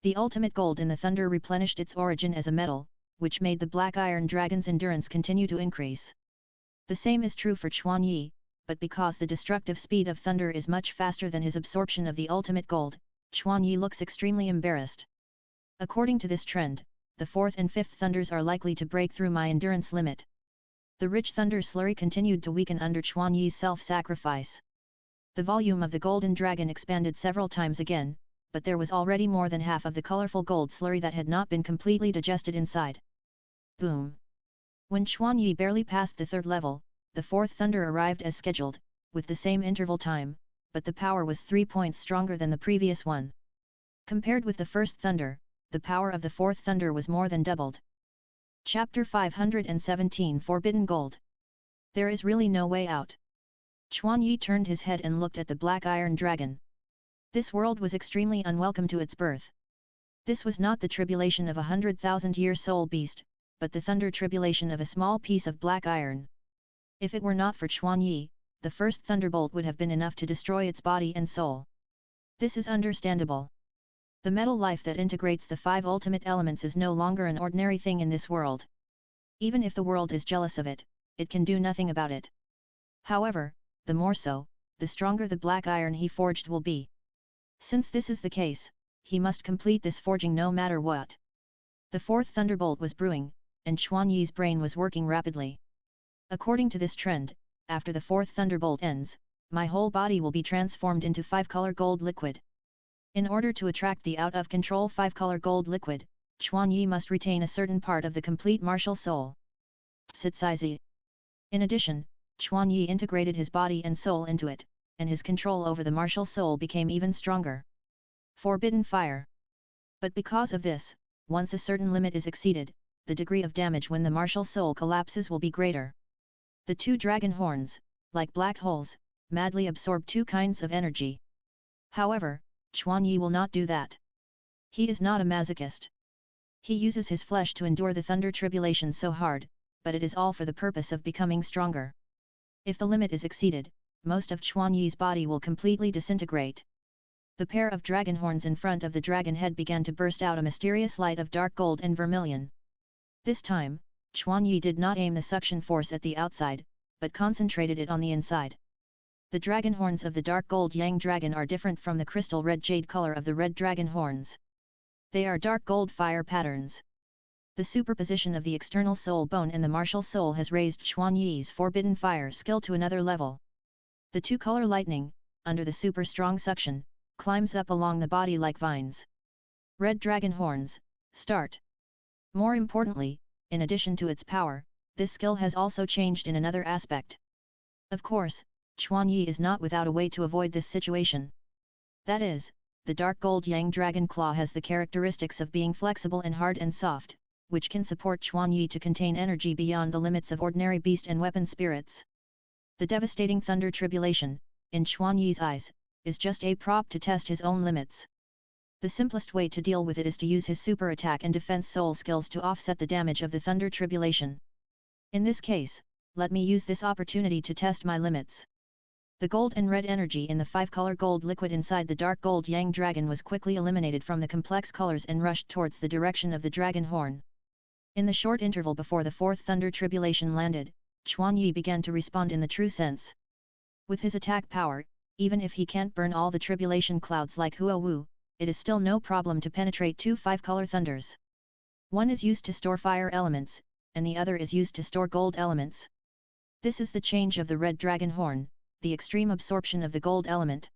The ultimate gold in the thunder replenished its origin as a metal, which made the black iron dragon's endurance continue to increase. The same is true for Chuan Yi, but because the destructive speed of thunder is much faster than his absorption of the ultimate gold, Chuan Yi looks extremely embarrassed. According to this trend, the fourth and fifth thunders are likely to break through my endurance limit. The rich thunder slurry continued to weaken under Chuan Yi's self-sacrifice. The volume of the golden dragon expanded several times again, but there was already more than half of the colorful gold slurry that had not been completely digested inside. Boom! When Chuan Yi barely passed the third level, the fourth thunder arrived as scheduled, with the same interval time, but the power was 3 points stronger than the previous one. Compared with the first thunder, the power of the fourth thunder was more than doubled. Chapter 517 Forbidden Gold. There is really no way out. Chuan Yi turned his head and looked at the black iron dragon. This world was extremely unwelcome to its birth. This was not the tribulation of 100,000-year soul beast, but the thunder tribulation of a small piece of black iron. If it were not for Chuan Yi, the first thunderbolt would have been enough to destroy its body and soul. This is understandable. The metal life that integrates the five ultimate elements is no longer an ordinary thing in this world. Even if the world is jealous of it, it can do nothing about it. However, the more so, the stronger the black iron he forged will be. Since this is the case, he must complete this forging no matter what. The fourth thunderbolt was brewing, and Chuan Yi's brain was working rapidly. According to this trend, after the fourth thunderbolt ends, my whole body will be transformed into five-color gold liquid. In order to attract the out-of-control five-color gold liquid, Chuan Yi must retain a certain part of the complete martial soul. Sitsizi. In addition, Chuan Yi integrated his body and soul into it, and his control over the martial soul became even stronger. Forbidden Fire. But because of this, once a certain limit is exceeded, the degree of damage when the martial soul collapses will be greater. The two dragon horns, like black holes, madly absorb two kinds of energy. However, Chuan Yi will not do that. He is not a masochist. He uses his flesh to endure the thunder tribulation so hard, but it is all for the purpose of becoming stronger. If the limit is exceeded, most of Chuan Yi's body will completely disintegrate. The pair of dragon horns in front of the dragon head began to burst out a mysterious light of dark gold and vermilion. This time, Chuan Yi did not aim the suction force at the outside, but concentrated it on the inside. The dragon horns of the dark gold yang dragon are different from the crystal red jade color of the red dragon horns. They are dark gold fire patterns. The superposition of the external soul bone and the martial soul has raised Chuan Yi's forbidden fire skill to another level. The two-color lightning, under the super strong suction, climbs up along the body like vines. Red dragon horns, start. More importantly, in addition to its power, this skill has also changed in another aspect. Of course, Chuan Yi is not without a way to avoid this situation. That is, the dark gold yang dragon claw has the characteristics of being flexible and hard and soft, which can support Chuan Yi to contain energy beyond the limits of ordinary beast and weapon spirits. The devastating thunder tribulation, in Chuan Yi's eyes, is just a prop to test his own limits. The simplest way to deal with it is to use his super attack and defense soul skills to offset the damage of the thunder tribulation. In this case, let me use this opportunity to test my limits. The gold and red energy in the 5-color gold liquid inside the dark gold yang dragon was quickly eliminated from the complex colors and rushed towards the direction of the dragon horn. In the short interval before the fourth thunder tribulation landed, Chuan Yi began to respond in the true sense. With his attack power, even if he can't burn all the tribulation clouds like Huo Wu, it is still no problem to penetrate 2 5-color thunders. One is used to store fire elements, and the other is used to store gold elements. This is the change of the red dragon horn, the extreme absorption of the gold element.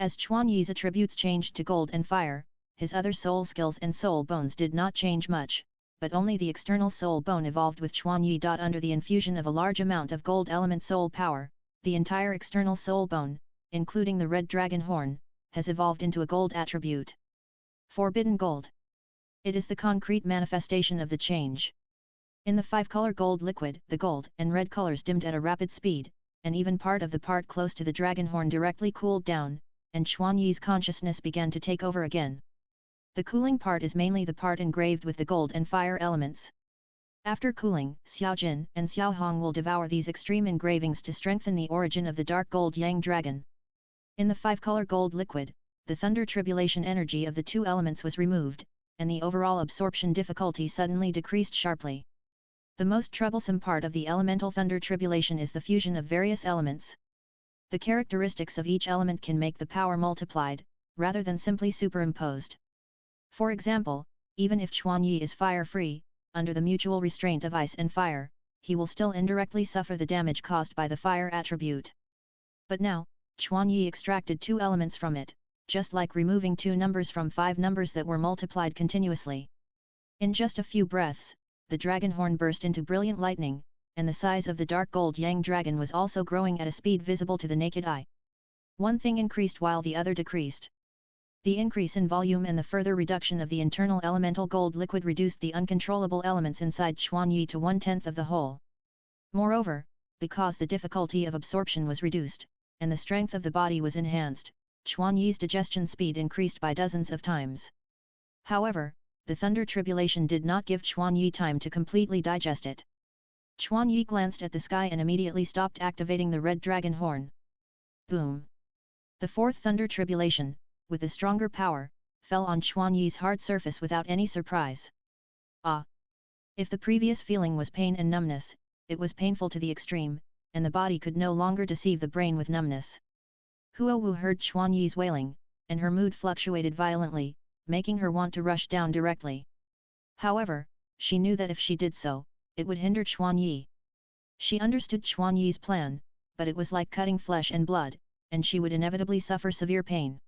As Chuan Yi's attributes changed to gold and fire, his other soul skills and soul bones did not change much, but only the external soul bone evolved with Chuan Yi. Under the infusion of a large amount of gold element soul power, the entire external soul bone, including the red dragon horn, has evolved into a gold attribute. Forbidden gold. It is the concrete manifestation of the change. In the 5-color gold liquid, the gold and red colors dimmed at a rapid speed, and even part of the part close to the dragon horn directly cooled down, and Chuan Yi's consciousness began to take over again. The cooling part is mainly the part engraved with the gold and fire elements. After cooling, Xiao Jin and Xiao Hong will devour these extreme engravings to strengthen the origin of the dark gold yang dragon. In the 5-color gold liquid, the thunder tribulation energy of the two elements was removed, and the overall absorption difficulty suddenly decreased sharply. The most troublesome part of the elemental thunder tribulation is the fusion of various elements. The characteristics of each element can make the power multiplied, rather than simply superimposed. For example, even if Chuan Yi is fire-free, under the mutual restraint of ice and fire, he will still indirectly suffer the damage caused by the fire attribute. But now, Chuan Yi extracted 2 elements from it, just like removing 2 numbers from 5 numbers that were multiplied continuously. In just a few breaths, the dragon horn burst into brilliant lightning, and the size of the dark gold yang dragon was also growing at a speed visible to the naked eye. One thing increased while the other decreased. The increase in volume and the further reduction of the internal elemental gold liquid reduced the uncontrollable elements inside Chuan Yi to 1/10 of the whole. Moreover, because the difficulty of absorption was reduced, and the strength of the body was enhanced, Chuan Yi's digestion speed increased by dozens of times. However, the thunder tribulation did not give Chuan Yi time to completely digest it. Chuan Yi glanced at the sky and immediately stopped activating the red dragon horn. Boom! The fourth thunder tribulation, with the stronger power, fell on Chuan Yi's hard surface without any surprise. Ah! If the previous feeling was pain and numbness, it was painful to the extreme, and the body could no longer deceive the brain with numbness. Huo Wu heard Chuan Yi's wailing, and her mood fluctuated violently, making her want to rush down directly. However, she knew that if she did so, it would hinder Chuan Yi. She understood Chuan Yi's plan, but it was like cutting flesh and blood, and she would inevitably suffer severe pain.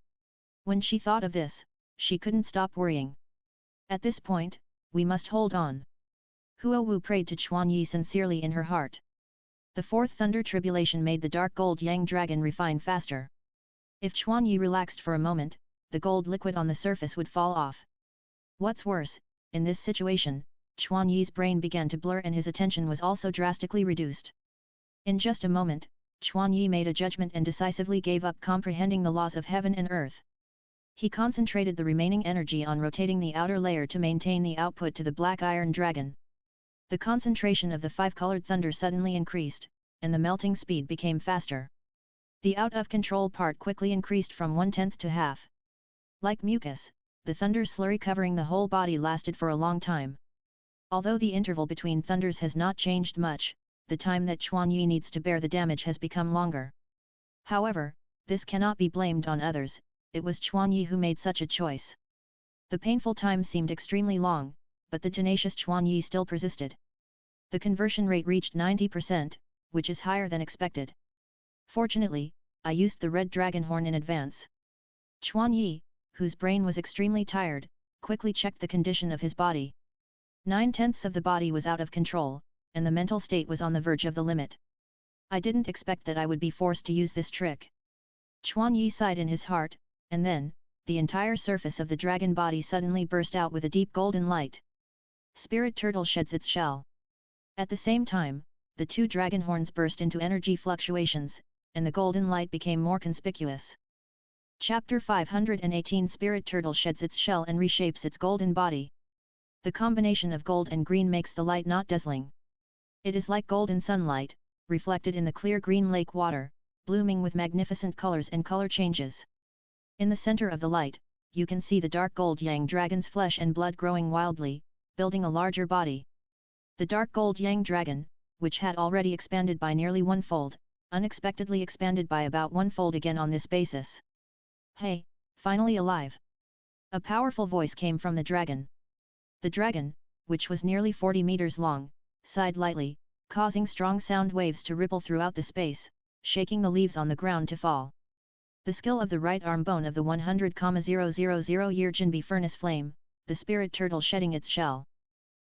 When she thought of this, she couldn't stop worrying. At this point, we must hold on. Huo Wu prayed to Chuan Yi sincerely in her heart. The fourth thunder tribulation made the dark gold yang dragon refine faster. If Chuan Yi relaxed for a moment, the gold liquid on the surface would fall off. What's worse, in this situation, Chuan Yi's brain began to blur and his attention was also drastically reduced. In just a moment, Chuan Yi made a judgment and decisively gave up comprehending the laws of heaven and earth. He concentrated the remaining energy on rotating the outer layer to maintain the output to the black iron dragon. The concentration of the 5-colored thunder suddenly increased, and the melting speed became faster. The out-of-control part quickly increased from 1/10 to half. Like mucus, the thunder slurry covering the whole body lasted for a long time. Although the interval between thunders has not changed much, the time that Chuan Yi needs to bear the damage has become longer. However, this cannot be blamed on others, it was Chuan Yi who made such a choice. The painful time seemed extremely long, but the tenacious Chuan Yi still persisted. The conversion rate reached 90%, which is higher than expected. Fortunately, I used the red dragon horn in advance. Chuan Yi, whose brain was extremely tired, quickly checked the condition of his body. 9/10 of the body was out of control, and the mental state was on the verge of the limit. I didn't expect that I would be forced to use this trick. Chuan Yi sighed in his heart, and then, the entire surface of the dragon body suddenly burst out with a deep golden light. Spirit turtle sheds its shell. At the same time, the two dragon horns burst into energy fluctuations, and the golden light became more conspicuous. Chapter 518 Spirit turtle sheds its shell and reshapes its golden body. The combination of gold and green makes the light not dazzling. It is like golden sunlight, reflected in the clear green lake water, blooming with magnificent colors and color changes. In the center of the light, you can see the dark gold yang dragon's flesh and blood growing wildly, building a larger body. The dark gold yang dragon, which had already expanded by nearly one-fold, unexpectedly expanded by about one-fold again on this basis. Hey, finally alive! A powerful voice came from the dragon. The dragon, which was nearly 40 meters long, sighed lightly, causing strong sound waves to ripple throughout the space, shaking the leaves on the ground to fall. The skill of the right arm bone of the 100,000-year Jinbi furnace flame, the spirit turtle shedding its shell.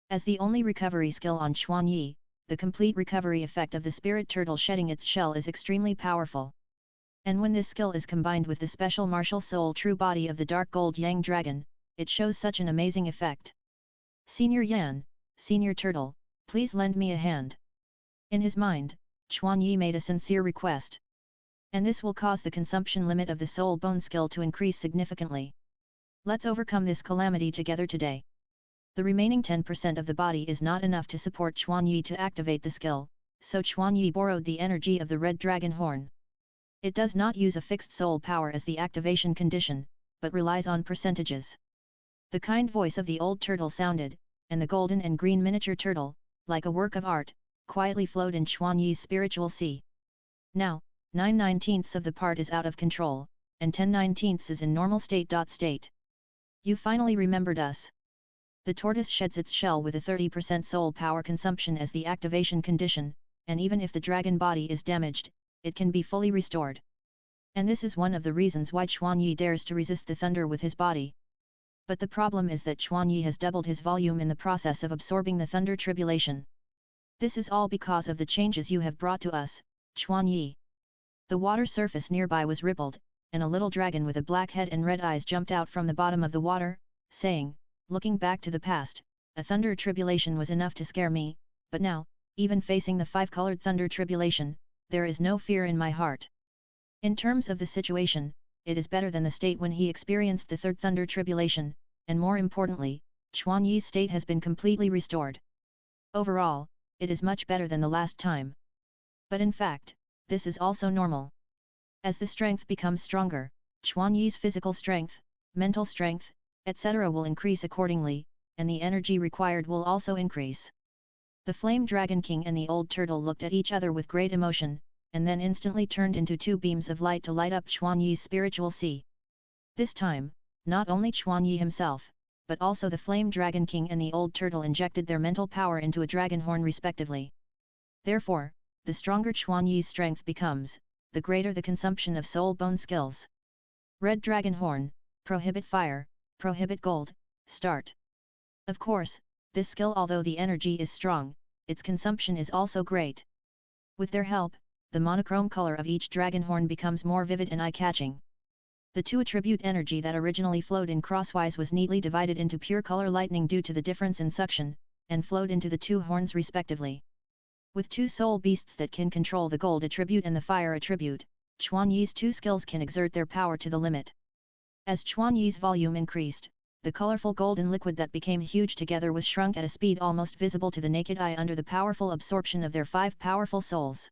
As the only recovery skill on Chuan Yi, the complete recovery effect of the spirit turtle shedding its shell is extremely powerful. And when this skill is combined with the special martial soul true body of the dark gold yang dragon, it shows such an amazing effect. Senior Yan, Senior Turtle, please lend me a hand. In his mind, Chuan Yi made a sincere request. And this will cause the consumption limit of the soul bone skill to increase significantly. Let's overcome this calamity together today. The remaining 10% of the body is not enough to support Chuan Yi to activate the skill, so Chuan Yi borrowed the energy of the red dragon horn. It does not use a fixed soul power as the activation condition, but relies on percentages. The kind voice of the old turtle sounded, and the golden and green miniature turtle, like a work of art, quietly flowed in Chuan Yi's spiritual sea. Now, 9/19 of the part is out of control, and 10/19 is in normal state. You finally remembered us. The tortoise sheds its shell with a 30% soul power consumption as the activation condition, and even if the dragon body is damaged, it can be fully restored. And this is one of the reasons why Chuan Yi dares to resist the thunder with his body. But the problem is that Chuan Yi has doubled his volume in the process of absorbing the thunder tribulation. This is all because of the changes you have brought to us, Chuan Yi. The water surface nearby was rippled, and a little dragon with a black head and red eyes jumped out from the bottom of the water, saying, looking back to the past, a thunder tribulation was enough to scare me, but now, even facing the five-colored thunder tribulation, there is no fear in my heart. In terms of the situation, it is better than the state when he experienced the third thunder tribulation, and more importantly, Chuan Yi's state has been completely restored. Overall, it is much better than the last time. But in fact, this is also normal. As the strength becomes stronger, Chuan Yi's physical strength, mental strength, etc. will increase accordingly, and the energy required will also increase. The Flame Dragon King and the old turtle looked at each other with great emotion, and then instantly turned into two beams of light to light up Chuan Yi's spiritual sea. This time, not only Chuan Yi himself, but also the Flame Dragon King and the old turtle injected their mental power into a dragon horn respectively. Therefore, the stronger Chuan Yi's strength becomes, the greater the consumption of soul bone skills. Red Dragon Horn, prohibit fire, prohibit gold, start. Of course, this skill, although the energy is strong, its consumption is also great. With their help, the monochrome color of each dragon horn becomes more vivid and eye-catching. The two attribute energy that originally flowed in crosswise was neatly divided into pure color lightning due to the difference in suction, and flowed into the two horns respectively. With two soul beasts that can control the gold attribute and the fire attribute, Chuan Yi's two skills can exert their power to the limit. As Chuan Yi's volume increased, the colorful golden liquid that became huge together was shrunk at a speed almost visible to the naked eye under the powerful absorption of their five powerful souls.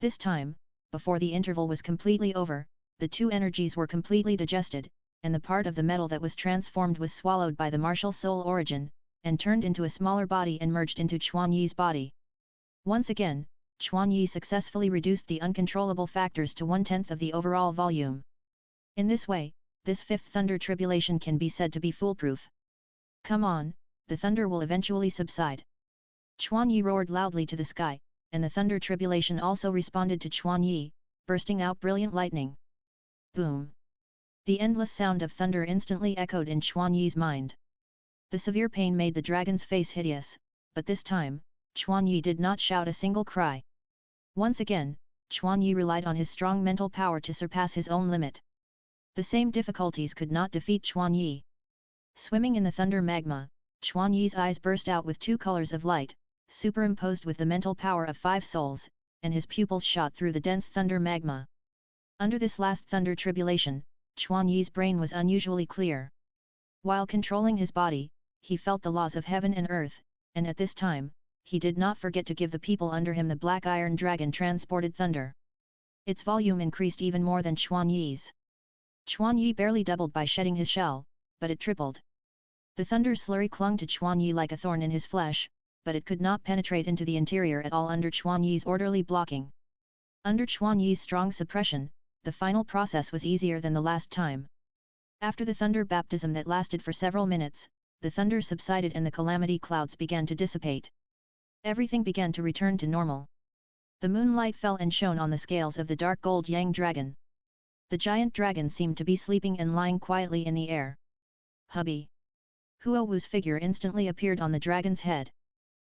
This time, before the interval was completely over, the two energies were completely digested, and the part of the metal that was transformed was swallowed by the martial soul origin, and turned into a smaller body and merged into Chuan Yi's body. Once again, Chuan Yi successfully reduced the uncontrollable factors to 1/10 of the overall volume. In this way, this fifth thunder tribulation can be said to be foolproof. Come on, the thunder will eventually subside. Chuan Yi roared loudly to the sky, and the thunder tribulation also responded to Chuan Yi, bursting out brilliant lightning. Boom! The endless sound of thunder instantly echoed in Chuan Yi's mind. The severe pain made the dragon's face hideous, but this time, Chuan Yi did not shout a single cry. Once again, Chuan Yi relied on his strong mental power to surpass his own limit. The same difficulties could not defeat Chuan Yi. Swimming in the thunder magma, Chuan Yi's eyes burst out with 2 colors of light, superimposed with the mental power of 5 souls, and his pupils shot through the dense thunder magma. Under this last thunder tribulation, Chuan Yi's brain was unusually clear. While controlling his body, he felt the laws of heaven and earth, and at this time, he did not forget to give the people under him the black iron dragon transported thunder. Its volume increased even more than Chuan Yi's. Chuan Yi barely doubled by shedding his shell, but it tripled. The thunder slurry clung to Chuan Yi like a thorn in his flesh, but it could not penetrate into the interior at all under Chuan Yi's orderly blocking. Under Chuan Yi's strong suppression, the final process was easier than the last time. After the thunder baptism that lasted for several minutes, the thunder subsided and the calamity clouds began to dissipate. Everything began to return to normal. The moonlight fell and shone on the scales of the dark gold yang dragon. The giant dragon seemed to be sleeping and lying quietly in the air. Hubby! Huo Wu's figure instantly appeared on the dragon's head.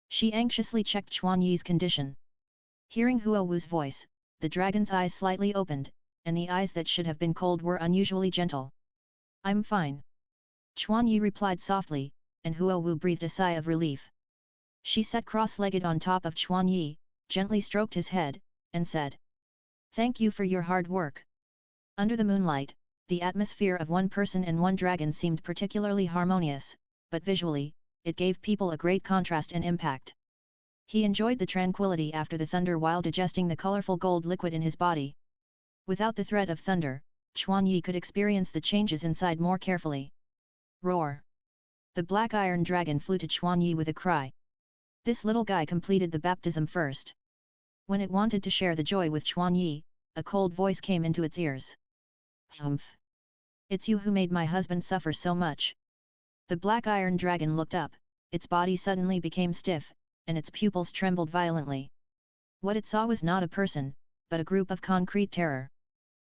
She anxiously checked Chuan Yi's condition. Hearing Huo Wu's voice, the dragon's eyes slightly opened, and the eyes that should have been cold were unusually gentle. I'm fine. Chuan Yi replied softly, and Huo Wu breathed a sigh of relief. She sat cross-legged on top of Chuan Yi, gently stroked his head, and said, "Thank you for your hard work." Under the moonlight, the atmosphere of one person and one dragon seemed particularly harmonious, but visually, it gave people a great contrast and impact. He enjoyed the tranquility after the thunder while digesting the colorful gold liquid in his body. Without the threat of thunder, Chuan Yi could experience the changes inside more carefully. Roar! The black iron dragon flew to Chuan Yi with a cry. This little guy completed the baptism first. When it wanted to share the joy with Chuan Yi, a cold voice came into its ears. Humph! It's you who made my husband suffer so much. The black iron dragon looked up, its body suddenly became stiff, and its pupils trembled violently. What it saw was not a person, but a group of concrete terror.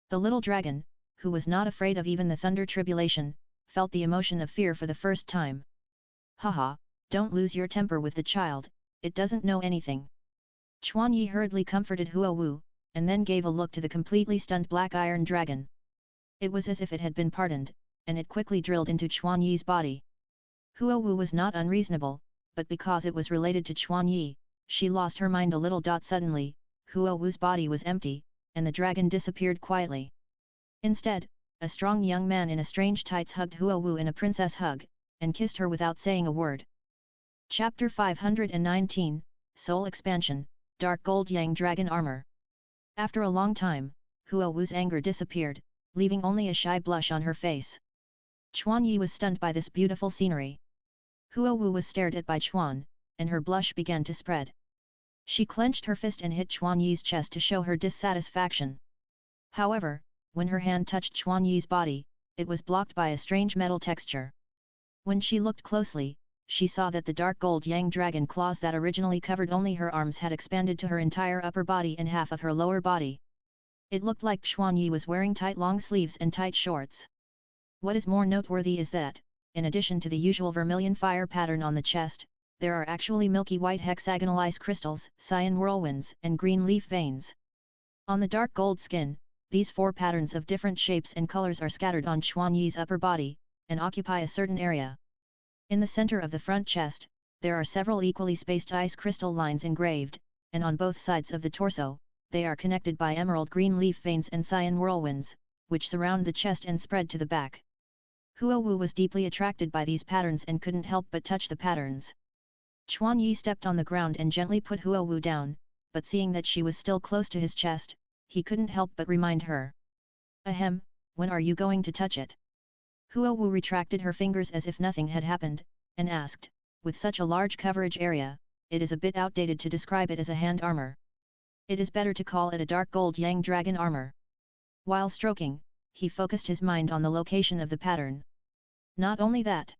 The little dragon, who was not afraid of even the thunder tribulation, felt the emotion of fear for the first time. Haha, don't lose your temper with the child, it doesn't know anything. Chuan Yi hurriedly comforted Huo Wu, and then gave a look to the completely stunned black iron dragon. It was as if it had been pardoned, and it quickly drilled into Chuan Yi's body. Huo Wu was not unreasonable, but because it was related to Chuan Yi, she lost her mind a little. Suddenly, Huo Wu's body was empty, and the dragon disappeared quietly. Instead, a strong young man in a strange tights hugged Huo Wu in a princess hug, and kissed her without saying a word. Chapter 519, Soul Expansion, Dark Gold Yang Dragon Armor. After a long time, Huo Wu's anger disappeared, leaving only a shy blush on her face. Chuan Yi was stunned by this beautiful scenery. Huo Wu was stared at by Chuan, and her blush began to spread. She clenched her fist and hit Chuan Yi's chest to show her dissatisfaction. However, when her hand touched Chuan Yi's body, it was blocked by a strange metal texture. When she looked closely, she saw that the dark gold yang dragon claws that originally covered only her arms had expanded to her entire upper body and half of her lower body. It looked like Chuan Yi was wearing tight long sleeves and tight shorts. What is more noteworthy is that, in addition to the usual vermilion fire pattern on the chest, there are actually milky white hexagonal ice crystals, cyan whirlwinds, and green leaf veins. On the dark gold skin, these 4 patterns of different shapes and colors are scattered on Chuan Yi's upper body, and occupy a certain area. In the center of the front chest, there are several equally spaced ice crystal lines engraved, and on both sides of the torso, they are connected by emerald green leaf veins and cyan whirlwinds, which surround the chest and spread to the back. Huo Wu was deeply attracted by these patterns and couldn't help but touch the patterns. Chuan Yi stepped on the ground and gently put Huo Wu down, but seeing that she was still close to his chest, he couldn't help but remind her. Ahem, when are you going to touch it? Huo Wu retracted her fingers as if nothing had happened, and asked, with such a large coverage area, it is a bit outdated to describe it as a hand armor. It is better to call it a dark gold yang dragon armor. While stroking, he focused his mind on the location of the pattern. Not only that,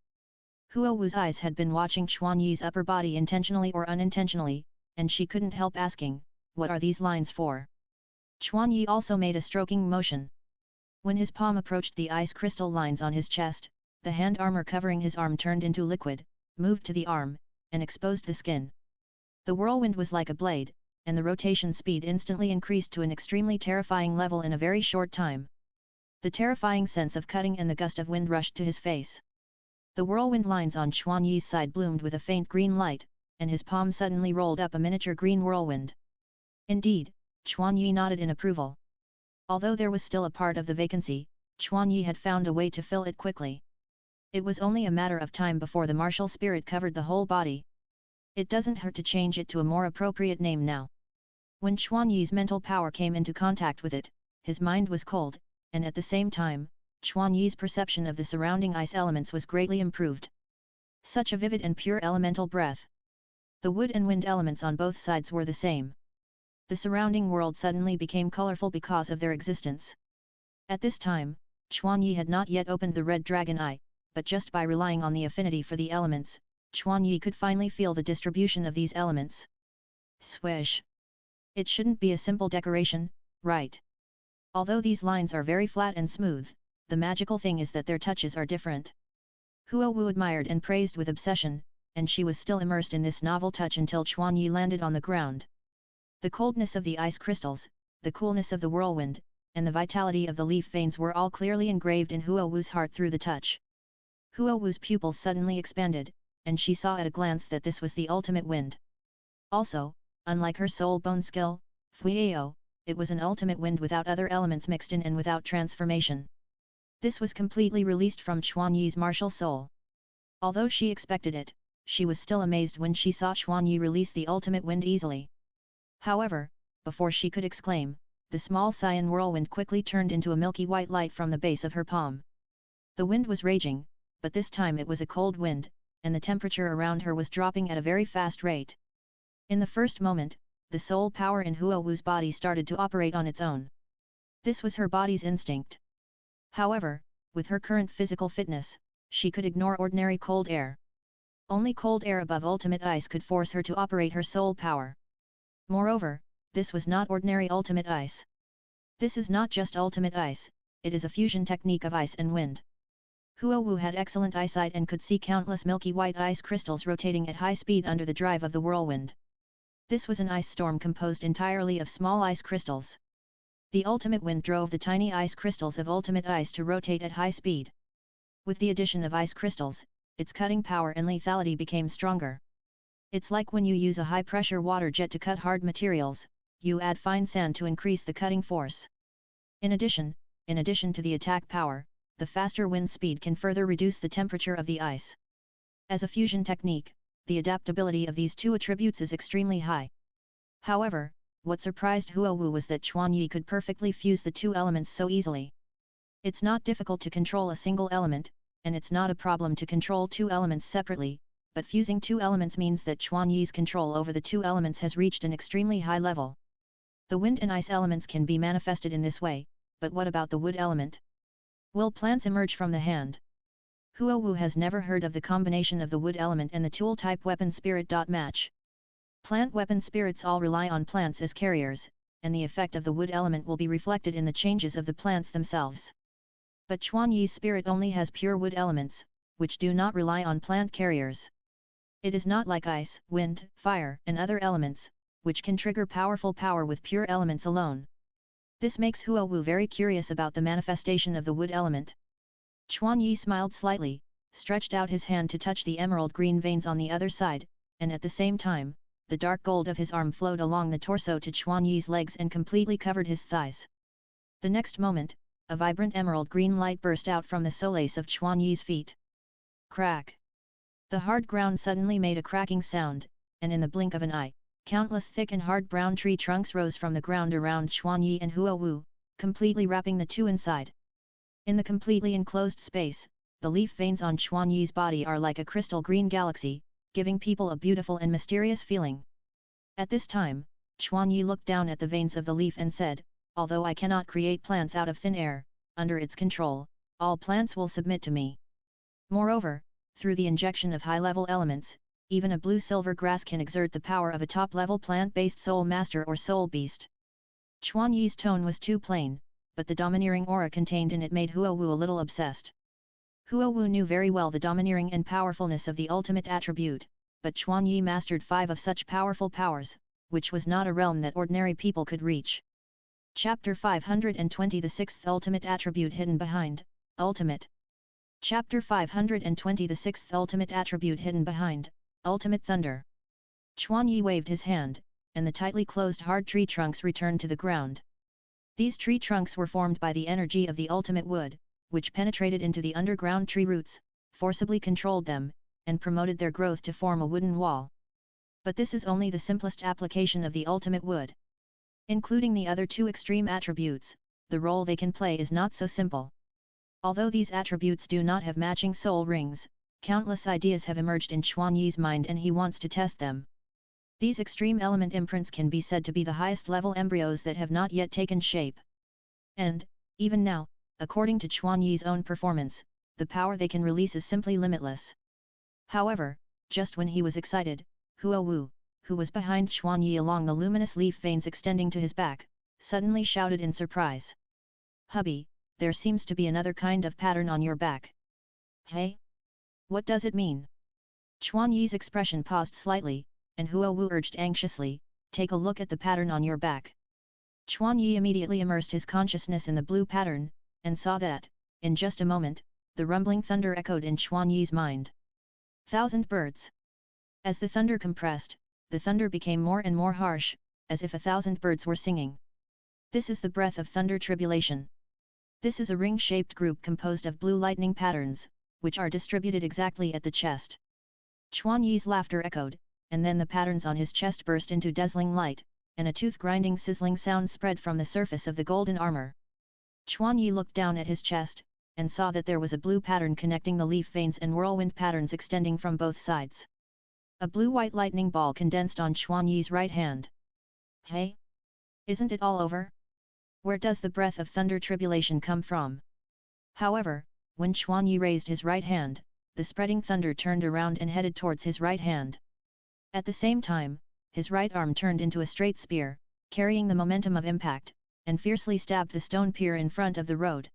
Huo Wu's eyes had been watching Chuan Yi's upper body intentionally or unintentionally, and she couldn't help asking, what are these lines for? Chuan Yi also made a stroking motion. When his palm approached the ice crystal lines on his chest, the hand armor covering his arm turned into liquid, moved to the arm, and exposed the skin. The whirlwind was like a blade, and the rotation speed instantly increased to an extremely terrifying level in a very short time. The terrifying sense of cutting and the gust of wind rushed to his face. The whirlwind lines on Chuan Yi's side bloomed with a faint green light, and his palm suddenly rolled up a miniature green whirlwind. Indeed, Chuan Yi nodded in approval. Although there was still a part of the vacancy, Chuan Yi had found a way to fill it quickly. It was only a matter of time before the martial spirit covered the whole body. It doesn't hurt to change it to a more appropriate name now. When Chuan Yi's mental power came into contact with it, his mind was cold, and at the same time, Chuan Yi's perception of the surrounding ice elements was greatly improved. Such a vivid and pure elemental breath. The wood and wind elements on both sides were the same. The surrounding world suddenly became colorful because of their existence. At this time, Chuan Yi had not yet opened the red dragon eye, but just by relying on the affinity for the elements, Chuan Yi could finally feel the distribution of these elements. Swish! It shouldn't be a simple decoration, right? Although these lines are very flat and smooth, the magical thing is that their touches are different. Huo Wu admired and praised with obsession, and she was still immersed in this novel touch until Chuan Yi landed on the ground. The coldness of the ice crystals, the coolness of the whirlwind, and the vitality of the leaf veins were all clearly engraved in Huo Wu's heart through the touch. Huo Wu's pupils suddenly expanded, and she saw at a glance that this was the ultimate wind. Also, unlike her soul bone skill, Fuiao, it was an ultimate wind without other elements mixed in and without transformation. This was completely released from Chuan Yi's martial soul. Although she expected it, she was still amazed when she saw Chuan Yi release the ultimate wind easily. However, before she could exclaim, the small cyan whirlwind quickly turned into a milky white light from the base of her palm. The wind was raging, but this time it was a cold wind, and the temperature around her was dropping at a very fast rate. In the first moment, the soul power in Huo Wu's body started to operate on its own. This was her body's instinct. However, with her current physical fitness, she could ignore ordinary cold air. Only cold air above ultimate ice could force her to operate her soul power. Moreover, this was not ordinary ultimate ice. This is not just ultimate ice, it is a fusion technique of ice and wind. Huo Wu had excellent eyesight and could see countless milky white ice crystals rotating at high speed under the drive of the whirlwind. This was an ice storm composed entirely of small ice crystals. The ultimate wind drove the tiny ice crystals of ultimate ice to rotate at high speed. With the addition of ice crystals, its cutting power and lethality became stronger. It's like when you use a high-pressure water jet to cut hard materials, you add fine sand to increase the cutting force. In addition to the attack power, the faster wind speed can further reduce the temperature of the ice. As a fusion technique, the adaptability of these two attributes is extremely high. However, what surprised Huo Wu was that Chuan Yi could perfectly fuse the two elements so easily. It's not difficult to control a single element, and it's not a problem to control two elements separately, but fusing two elements means that Chuan Yi's control over the two elements has reached an extremely high level. The wind and ice elements can be manifested in this way, but what about the wood element? Will plants emerge from the hand? Huo Wu has never heard of the combination of the wood element and the tool-type weapon spirit. Match. Plant weapon spirits all rely on plants as carriers, and the effect of the wood element will be reflected in the changes of the plants themselves. But Chuan Yi's spirit only has pure wood elements, which do not rely on plant carriers. It is not like ice, wind, fire, and other elements, which can trigger powerful power with pure elements alone. This makes Huo Wu very curious about the manifestation of the wood element. Chuan Yi smiled slightly, stretched out his hand to touch the emerald green veins on the other side, and at the same time, the dark gold of his arm flowed along the torso to Chuan Yi's legs and completely covered his thighs. The next moment, a vibrant emerald green light burst out from the solace of Chuan Yi's feet. Crack! The hard ground suddenly made a cracking sound, and in the blink of an eye, countless thick and hard brown tree trunks rose from the ground around Chuan Yi and Huo Wu, completely wrapping the two inside. In the completely enclosed space, the leaf veins on Chuan Yi's body are like a crystal green galaxy, giving people a beautiful and mysterious feeling. At this time, Chuan Yi looked down at the veins of the leaf and said, "Although I cannot create plants out of thin air, under its control, all plants will submit to me. Moreover, through the injection of high-level elements, even a blue-silver grass can exert the power of a top-level plant-based soul master or soul beast. Chuan Yi's tone was too plain, but the domineering aura contained in it made Huo Wu a little obsessed. Huo Wu knew very well the domineering and powerfulness of the ultimate attribute, but Chuan Yi mastered 5 of such powerful powers, which was not a realm that ordinary people could reach. Chapter 520 The Sixth Ultimate Attribute Hidden Behind, Ultimate. Chapter 520 The Sixth Ultimate Attribute Hidden Behind, Ultimate Thunder. Chuan Yi waved his hand, and the tightly closed hard tree trunks returned to the ground. These tree trunks were formed by the energy of the ultimate wood, which penetrated into the underground tree roots, forcibly controlled them, and promoted their growth to form a wooden wall. But this is only the simplest application of the ultimate wood. Including the other 2 extreme attributes, the role they can play is not so simple. Although these attributes do not have matching soul rings, countless ideas have emerged in Chuan Yi's mind and he wants to test them. These extreme element imprints can be said to be the highest level embryos that have not yet taken shape. And, even now, according to Chuan Yi's own performance, the power they can release is simply limitless. However, just when he was excited, Huo Wu, who was behind Chuan Yi along the luminous leaf veins extending to his back, suddenly shouted in surprise. "Hubby, there seems to be another kind of pattern on your back." "Hey? What does it mean?" Chuan Yi's expression paused slightly, and Huo Wu urged anxiously, "Take a look at the pattern on your back." Chuan Yi immediately immersed his consciousness in the blue pattern, and saw that, in just a moment, the rumbling thunder echoed in Chuan Yi's mind. 1,000 birds. As the thunder compressed, the thunder became more and more harsh, as if 1,000 birds were singing. This is the breath of thunder tribulation. This is a ring-shaped group composed of blue lightning patterns, which are distributed exactly at the chest. Chuan Yi's laughter echoed, and then the patterns on his chest burst into dazzling light, and a tooth-grinding sizzling sound spread from the surface of the golden armor. Chuan Yi looked down at his chest, and saw that there was a blue pattern connecting the leaf veins and whirlwind patterns extending from both sides. A blue-white lightning ball condensed on Chuan Yi's right hand. "Hey? Isn't it all over? Where does the breath of thunder tribulation come from?" However, when Chuan Yi raised his right hand, the spreading thunder turned around and headed towards his right hand. At the same time, his right arm turned into a straight spear, carrying the momentum of impact, and fiercely stabbed the stone pier in front of the road.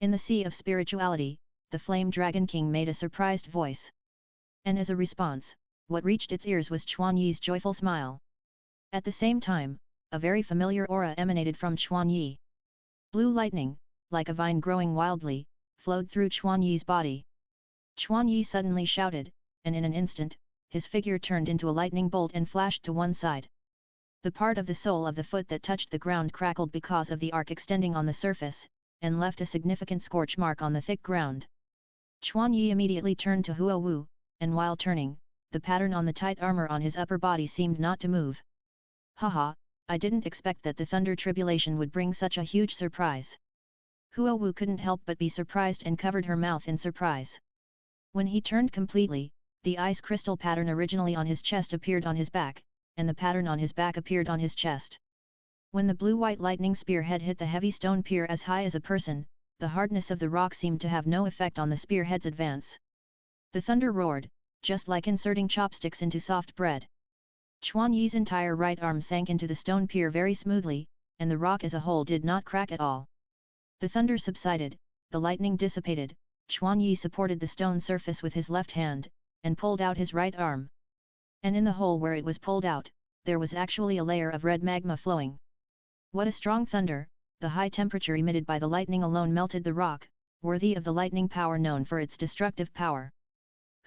In the sea of spirituality, the Flame Dragon King made a surprised voice. And as a response, what reached its ears was Chuan Yi's joyful smile. At the same time, a very familiar aura emanated from Chuan Yi. Blue lightning, like a vine growing wildly, flowed through Chuan Yi's body. Chuan Yi suddenly shouted, and in an instant, his figure turned into a lightning bolt and flashed to one side. The part of the sole of the foot that touched the ground crackled because of the arc extending on the surface, and left a significant scorch mark on the thick ground. Chuan Yi immediately turned to Huo Wu, and while turning, the pattern on the tight armor on his upper body seemed not to move. "Haha, I didn't expect that the thunder tribulation would bring such a huge surprise." Huo Wu couldn't help but be surprised and covered her mouth in surprise. When he turned completely, the ice crystal pattern originally on his chest appeared on his back, and the pattern on his back appeared on his chest. When the blue-white lightning spearhead hit the heavy stone pier as high as a person, the hardness of the rock seemed to have no effect on the spearhead's advance. The thunder roared, just like inserting chopsticks into soft bread. Chuan Yi's entire right arm sank into the stone pier very smoothly, and the rock as a whole did not crack at all. The thunder subsided, the lightning dissipated, Chuan Yi supported the stone surface with his left hand, and pulled out his right arm. And in the hole where it was pulled out, there was actually a layer of red magma flowing. What a strong thunder! The high temperature emitted by the lightning alone melted the rock, worthy of the lightning power known for its destructive power.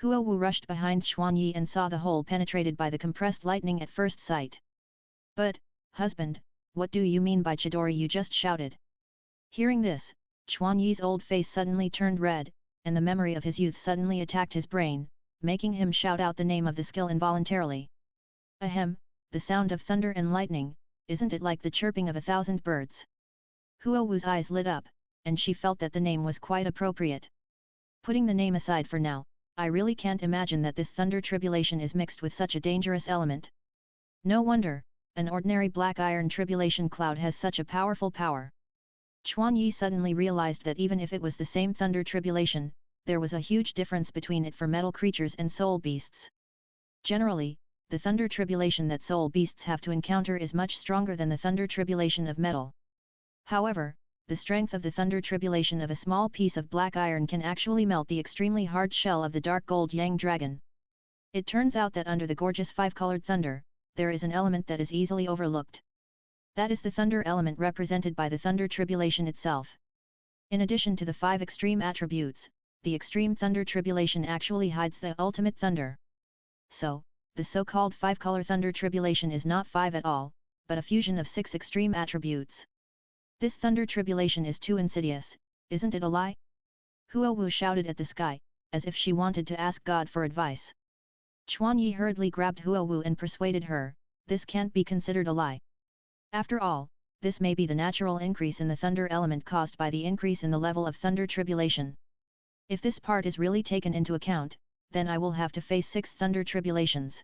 Huo Wu rushed behind Chuan Yi and saw the hole penetrated by the compressed lightning at first sight. "But, husband, what do you mean by Chidori?" you just shouted. Hearing this, Chuan Yi's old face suddenly turned red, and the memory of his youth suddenly attacked his brain, making him shout out the name of the skill involuntarily. "Ahem, the sound of thunder and lightning, isn't it like the chirping of 1,000 birds?" Huo Wu's eyes lit up, and she felt that the name was quite appropriate. Putting the name aside for now, I really can't imagine that this thunder tribulation is mixed with such a dangerous element. No wonder, an ordinary black iron tribulation cloud has such a powerful power. Chuan Yi suddenly realized that even if it was the same thunder tribulation, there was a huge difference between it for metal creatures and soul beasts. Generally, the thunder tribulation that soul beasts have to encounter is much stronger than the thunder tribulation of metal. However, the strength of the thunder tribulation of a small piece of black iron can actually melt the extremely hard shell of the dark gold yang dragon. It turns out that under the gorgeous five-colored thunder, there is an element that is easily overlooked. That is the thunder element represented by the thunder tribulation itself. In addition to the 5 extreme attributes, the extreme thunder tribulation actually hides the ultimate thunder. So, the so-called 5-color thunder tribulation is not 5 at all, but a fusion of 6 extreme attributes. This thunder tribulation is too insidious, isn't it a lie? Huo Wu shouted at the sky, as if she wanted to ask God for advice. Chuan Yi hurriedly grabbed Huo Wu and persuaded her, this can't be considered a lie. After all, this may be the natural increase in the thunder element caused by the increase in the level of thunder tribulation. If this part is really taken into account, then I will have to face 6 thunder tribulations.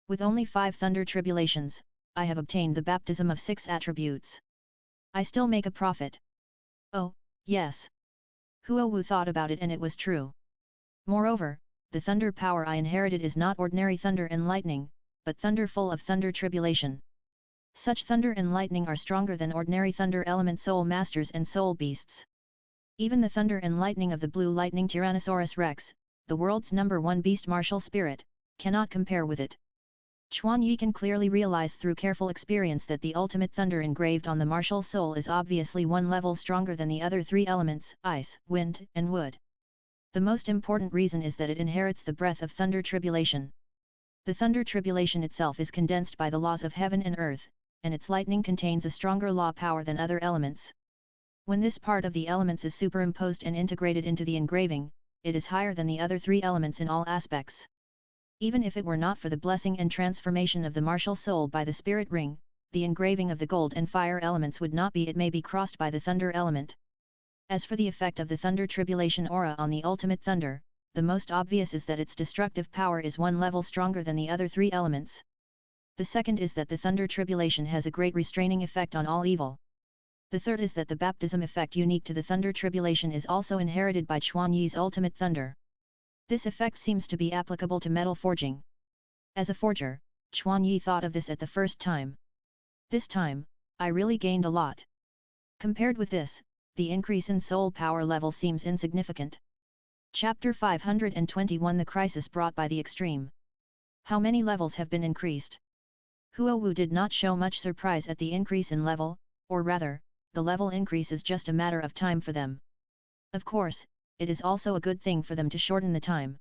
With only 5 thunder tribulations, I have obtained the baptism of 6 attributes. I still make a profit. Oh, yes. Huo Wu thought about it and it was true. Moreover, the thunder power I inherited is not ordinary thunder and lightning, but thunder full of thunder tribulation. Such thunder and lightning are stronger than ordinary thunder element soul masters and soul beasts. Even the thunder and lightning of the blue lightning Tyrannosaurus Rex, the world's #1 beast martial spirit, cannot compare with it. Chuan Yi can clearly realize through careful experience that the ultimate thunder engraved on the martial soul is obviously 1 level stronger than the other 3 elements, ice, wind, and wood. The most important reason is that it inherits the breath of thunder tribulation. The thunder tribulation itself is condensed by the laws of heaven and earth, and its lightning contains a stronger law power than other elements. When this part of the elements is superimposed and integrated into the engraving, it is higher than the other 3 elements in all aspects. Even if it were not for the blessing and transformation of the martial soul by the spirit ring, the engraving of the gold and fire elements would not be. It may be crossed by the thunder element. As for the effect of the thunder tribulation aura on the ultimate thunder, the most obvious is that its destructive power is 1 level stronger than the other 3 elements. The second is that the thunder tribulation has a great restraining effect on all evil. The third is that the baptism effect unique to the thunder tribulation is also inherited by Chuan Yi's ultimate thunder. This effect seems to be applicable to metal forging. As a forger, Chuan Yi thought of this at the first time. This time, I really gained a lot. Compared with this, the increase in soul power level seems insignificant. Chapter 521 The Crisis Brought by the Extreme. How many levels have been increased? Huo Wu did not show much surprise at the increase in level, or rather, the level increase is just a matter of time for them. Of course, it is also a good thing for them to shorten the time.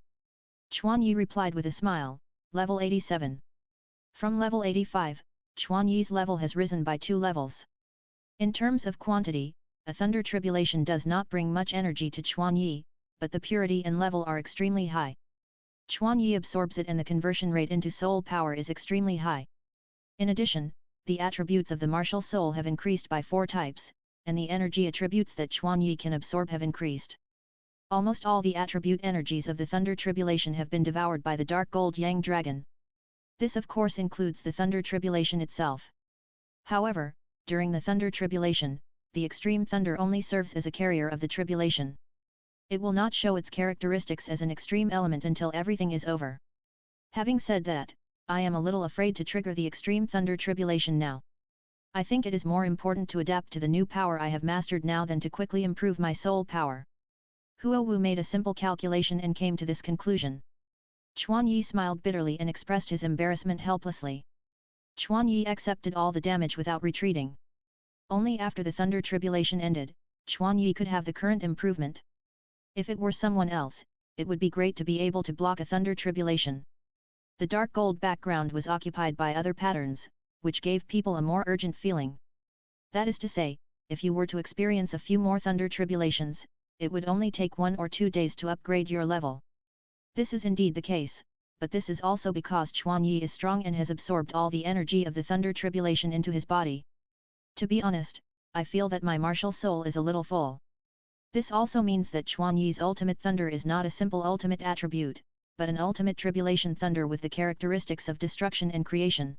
Chuan Yi replied with a smile, level 87. From level 85, Chuan Yi's level has risen by 2 levels. In terms of quantity, a thunder tribulation does not bring much energy to Chuan Yi, but the purity and level are extremely high. Chuan Yi absorbs it and the conversion rate into soul power is extremely high. In addition, the attributes of the martial soul have increased by 4 types, and the energy attributes that Chuan Yi can absorb have increased. Almost all the attribute energies of the thunder tribulation have been devoured by the dark gold yang dragon. This of course includes the thunder tribulation itself. However, during the thunder tribulation, the extreme thunder only serves as a carrier of the tribulation. It will not show its characteristics as an extreme element until everything is over. Having said that, I am a little afraid to trigger the extreme thunder tribulation now. I think it is more important to adapt to the new power I have mastered now than to quickly improve my soul power. Huo Wu made a simple calculation and came to this conclusion. Chuan Yi smiled bitterly and expressed his embarrassment helplessly. Chuan Yi accepted all the damage without retreating. Only after the thunder tribulation ended, Chuan Yi could have the current improvement. If it were someone else, it would be great to be able to block a thunder tribulation. The dark gold background was occupied by other patterns, which gave people a more urgent feeling. That is to say, if you were to experience a few more thunder tribulations, it would only take 1 or 2 days to upgrade your level. This is indeed the case, but this is also because Chuan Yi is strong and has absorbed all the energy of the thunder tribulation into his body. To be honest, I feel that my martial soul is a little full. This also means that Chuan Yi's ultimate thunder is not a simple ultimate attribute, but an ultimate tribulation thunder with the characteristics of destruction and creation.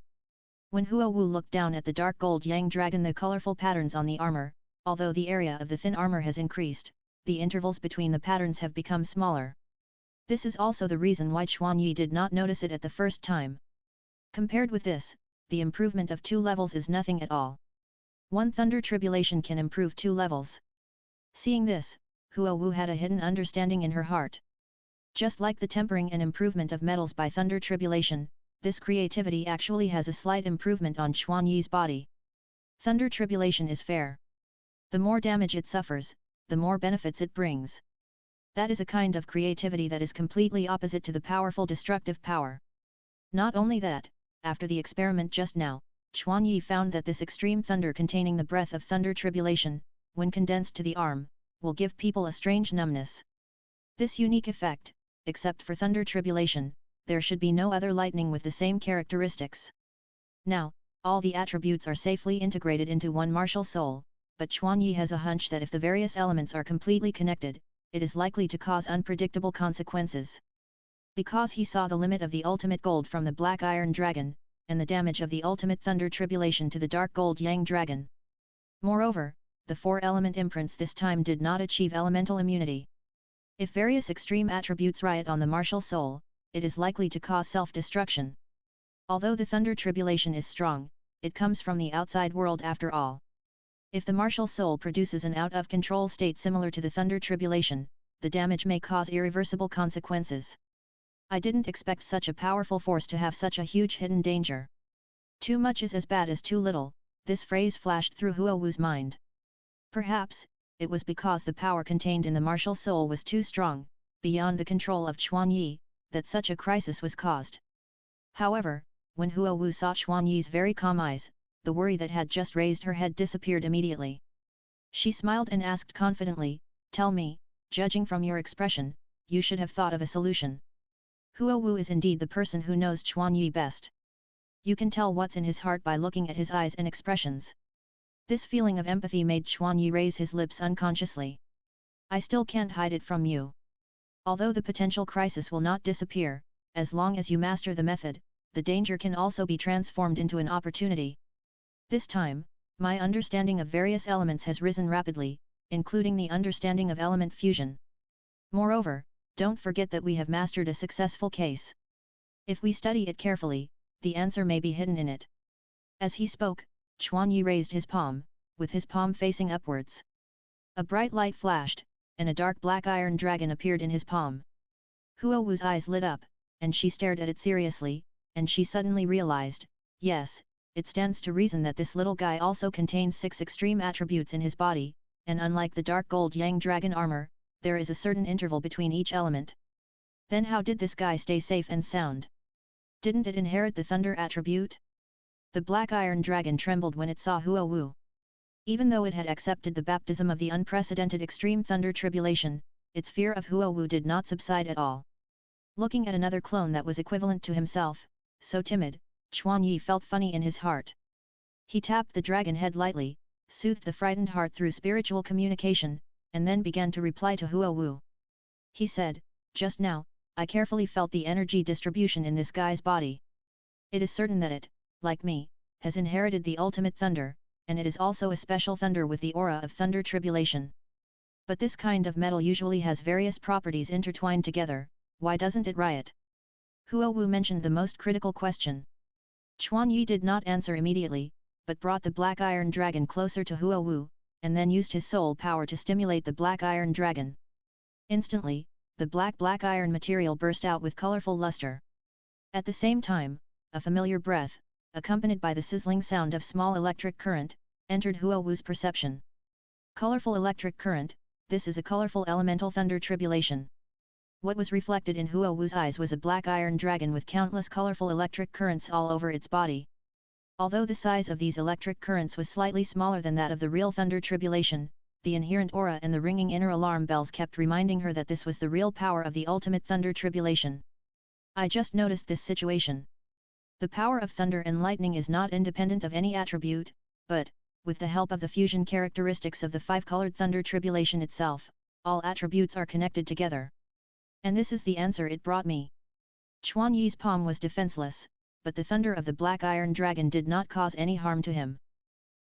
When Huo Wu looked down at the dark gold yang dragon, the colorful patterns on the armor, Although the area of the thin armor has increased, the intervals between the patterns have become smaller. This is also the reason why Chuan Yi did not notice it at the first time. Compared with this, the improvement of 2 levels is nothing at all. One thunder tribulation can improve 2 levels. Seeing this, Huo Wu had a hidden understanding in her heart. Just like the tempering and improvement of metals by thunder tribulation, this creativity actually has a slight improvement on Chuan Yi's body. Thunder tribulation is fair. The more damage it suffers, the more benefits it brings. That is a kind of creativity that is completely opposite to the powerful destructive power. Not only that, after the experiment just now, Chuan Yi found that this extreme thunder containing the breath of thunder tribulation, when condensed to the arm, will give people a strange numbness. This unique effect, except for thunder tribulation, there should be no other lightning with the same characteristics. Now, all the attributes are safely integrated into one martial soul, but Chuan Yi has a hunch that if the various elements are completely connected, it is likely to cause unpredictable consequences. Because he saw the limit of the ultimate gold from the Black Iron Dragon, and the damage of the ultimate thunder tribulation to the Dark Gold Yang Dragon. Moreover, the 4-element imprints this time did not achieve elemental immunity. If various extreme attributes riot on the martial soul, it is likely to cause self-destruction. Although the thunder tribulation is strong, it comes from the outside world after all. If the martial soul produces an out-of-control state similar to the thunder tribulation, the damage may cause irreversible consequences. I didn't expect such a powerful force to have such a huge hidden danger. Too much is as bad as too little, this phrase flashed through Huo Wu's mind. Perhaps, it was because the power contained in the martial soul was too strong, beyond the control of Chuan Yi, that such a crisis was caused. However, when Huo Wu saw Chuan Yi's very calm eyes, the worry that had just raised her head disappeared immediately. She smiled and asked confidently, "Tell me, judging from your expression, you should have thought of a solution." Huo Wu is indeed the person who knows Chuan Yi best. You can tell what's in his heart by looking at his eyes and expressions. This feeling of empathy made Chuan Yi raise his lips unconsciously. "I still can't hide it from you. Although the potential crisis will not disappear, as long as you master the method, the danger can also be transformed into an opportunity. This time, my understanding of various elements has risen rapidly, including the understanding of element fusion. Moreover, don't forget that we have mastered a successful case. If we study it carefully, the answer may be hidden in it." As he spoke, Chuan Yi raised his palm, with his palm facing upwards. A bright light flashed, and a dark black iron dragon appeared in his palm. Huo Wu's eyes lit up, and she stared at it seriously, and she suddenly realized, yes, it stands to reason that this little guy also contains 6 extreme attributes in his body, and unlike the dark gold Yang Dragon armor, there is a certain interval between each element. Then how did this guy stay safe and sound? Didn't it inherit the thunder attribute? The Black Iron Dragon trembled when it saw Huo Wu. Even though it had accepted the baptism of the unprecedented extreme thunder tribulation, its fear of Huo Wu did not subside at all. Looking at another clone that was equivalent to himself, so timid, Chuan Yi felt funny in his heart. He tapped the dragon head lightly, soothed the frightened heart through spiritual communication, and then began to reply to Huo Wu. He said, "Just now, I carefully felt the energy distribution in this guy's body. It is certain that it, like me, has inherited the ultimate thunder, and it is also a special thunder with the aura of thunder tribulation. But this kind of metal usually has various properties intertwined together, why doesn't it riot?" Huo Wu mentioned the most critical question. Chuan Yi did not answer immediately, but brought the Black Iron Dragon closer to Huo Wu, and then used his soul power to stimulate the Black Iron Dragon. Instantly, the black iron material burst out with colorful luster. At the same time, a familiar breath, accompanied by the sizzling sound of small electric current, entered Huo Wu's perception. Colorful electric current, this is a colorful elemental thunder tribulation. What was reflected in Huo Wu's eyes was a black iron dragon with countless colorful electric currents all over its body. Although the size of these electric currents was slightly smaller than that of the real thunder tribulation, the inherent aura and the ringing inner alarm bells kept reminding her that this was the real power of the ultimate thunder tribulation. "I just noticed this situation. The power of thunder and lightning is not independent of any attribute, but, with the help of the fusion characteristics of the 5-colored thunder tribulation itself, all attributes are connected together. And this is the answer it brought me." Chuan Yi's palm was defenseless, but the thunder of the Black Iron Dragon did not cause any harm to him.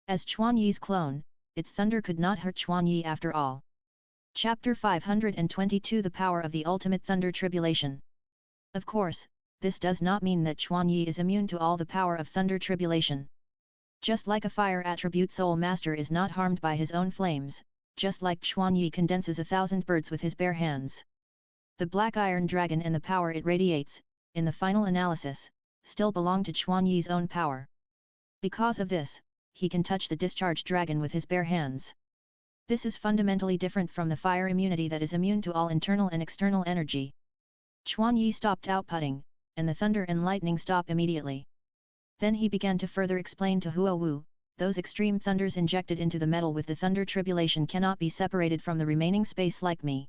As Chuan Yi's clone, its thunder could not hurt Chuan Yi after all. Chapter 522 The Power of the Ultimate Thunder Tribulation. Of course, this does not mean that Chuan Yi is immune to all the power of thunder tribulation. Just like a fire attribute soul master is not harmed by his own flames, just like Chuan Yi condenses 1,000 birds with his bare hands. The black iron dragon and the power it radiates, in the final analysis, still belong to Chuan Yi's own power. Because of this, he can touch the discharged dragon with his bare hands. This is fundamentally different from the fire immunity that is immune to all internal and external energy. Chuan Yi stopped outputting, and the thunder and lightning stop immediately. Then he began to further explain to Huo Wu, those extreme thunders injected into the metal with the thunder tribulation cannot be separated from the remaining space like me.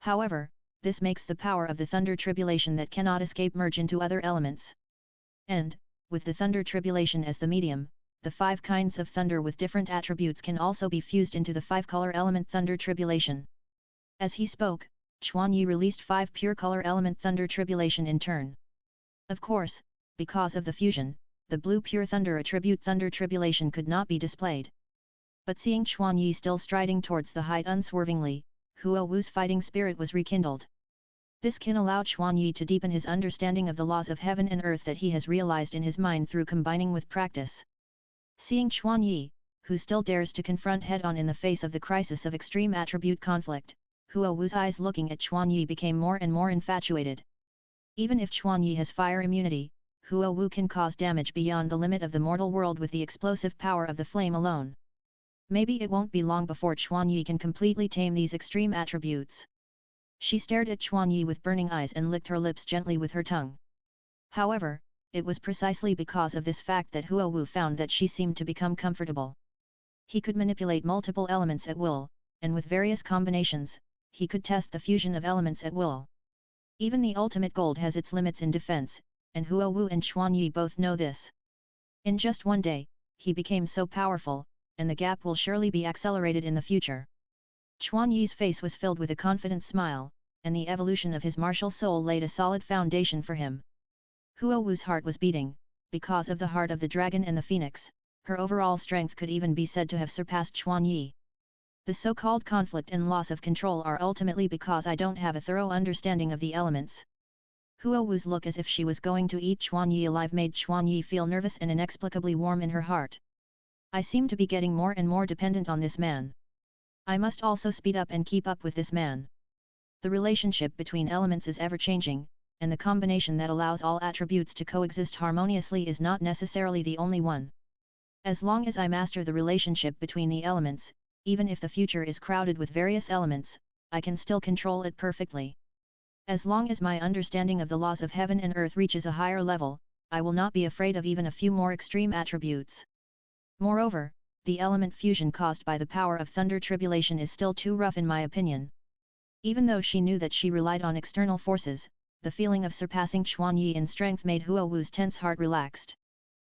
However, this makes the power of the thunder tribulation that cannot escape merge into other elements. And, with the thunder tribulation as the medium, the 5 kinds of thunder with different attributes can also be fused into the 5-color element thunder tribulation. As he spoke, Chuan Yi released 5 pure color element thunder tribulation in turn. Of course, because of the fusion, the blue pure thunder attribute thunder tribulation could not be displayed. But seeing Chuan Yi still striding towards the height unswervingly, Huo Wu's fighting spirit was rekindled. This can allow Chuan Yi to deepen his understanding of the laws of heaven and earth that he has realized in his mind through combining with practice. Seeing Chuan Yi, who still dares to confront head-on in the face of the crisis of extreme attribute conflict, Huo Wu's eyes looking at Chuan Yi became more and more infatuated. Even if Chuan Yi has fire immunity, Huo Wu can cause damage beyond the limit of the mortal world with the explosive power of the flame alone. Maybe it won't be long before Chuan Yi can completely tame these extreme attributes. She stared at Chuan Yi with burning eyes and licked her lips gently with her tongue. However, it was precisely because of this fact that Huo Wu found that she seemed to become comfortable. He could manipulate multiple elements at will, and with various combinations, he could test the fusion of elements at will. Even the ultimate gold has its limits in defense, and Huo Wu and Chuan Yi both know this. In just one day, he became so powerful, and the gap will surely be accelerated in the future. Chuan Yi's face was filled with a confident smile, and the evolution of his martial soul laid a solid foundation for him. Huo Wu's heart was beating, because of the heart of the dragon and the phoenix, her overall strength could even be said to have surpassed Chuan Yi. The so-called conflict and loss of control are ultimately because I don't have a thorough understanding of the elements. Huo Wu's look as if she was going to eat Chuan Yi alive made Chuan Yi feel nervous and inexplicably warm in her heart. I seem to be getting more and more dependent on this man. I must also speed up and keep up with this man. The relationship between elements is ever-changing, and the combination that allows all attributes to coexist harmoniously is not necessarily the only one. As long as I master the relationship between the elements, even if the future is crowded with various elements, I can still control it perfectly. As long as my understanding of the laws of heaven and earth reaches a higher level, I will not be afraid of even a few more extreme attributes. Moreover, the element fusion caused by the power of thunder tribulation is still too rough in my opinion. Even though she knew that she relied on external forces, the feeling of surpassing Chuan Yi in strength made Huo Wu's tense heart relaxed.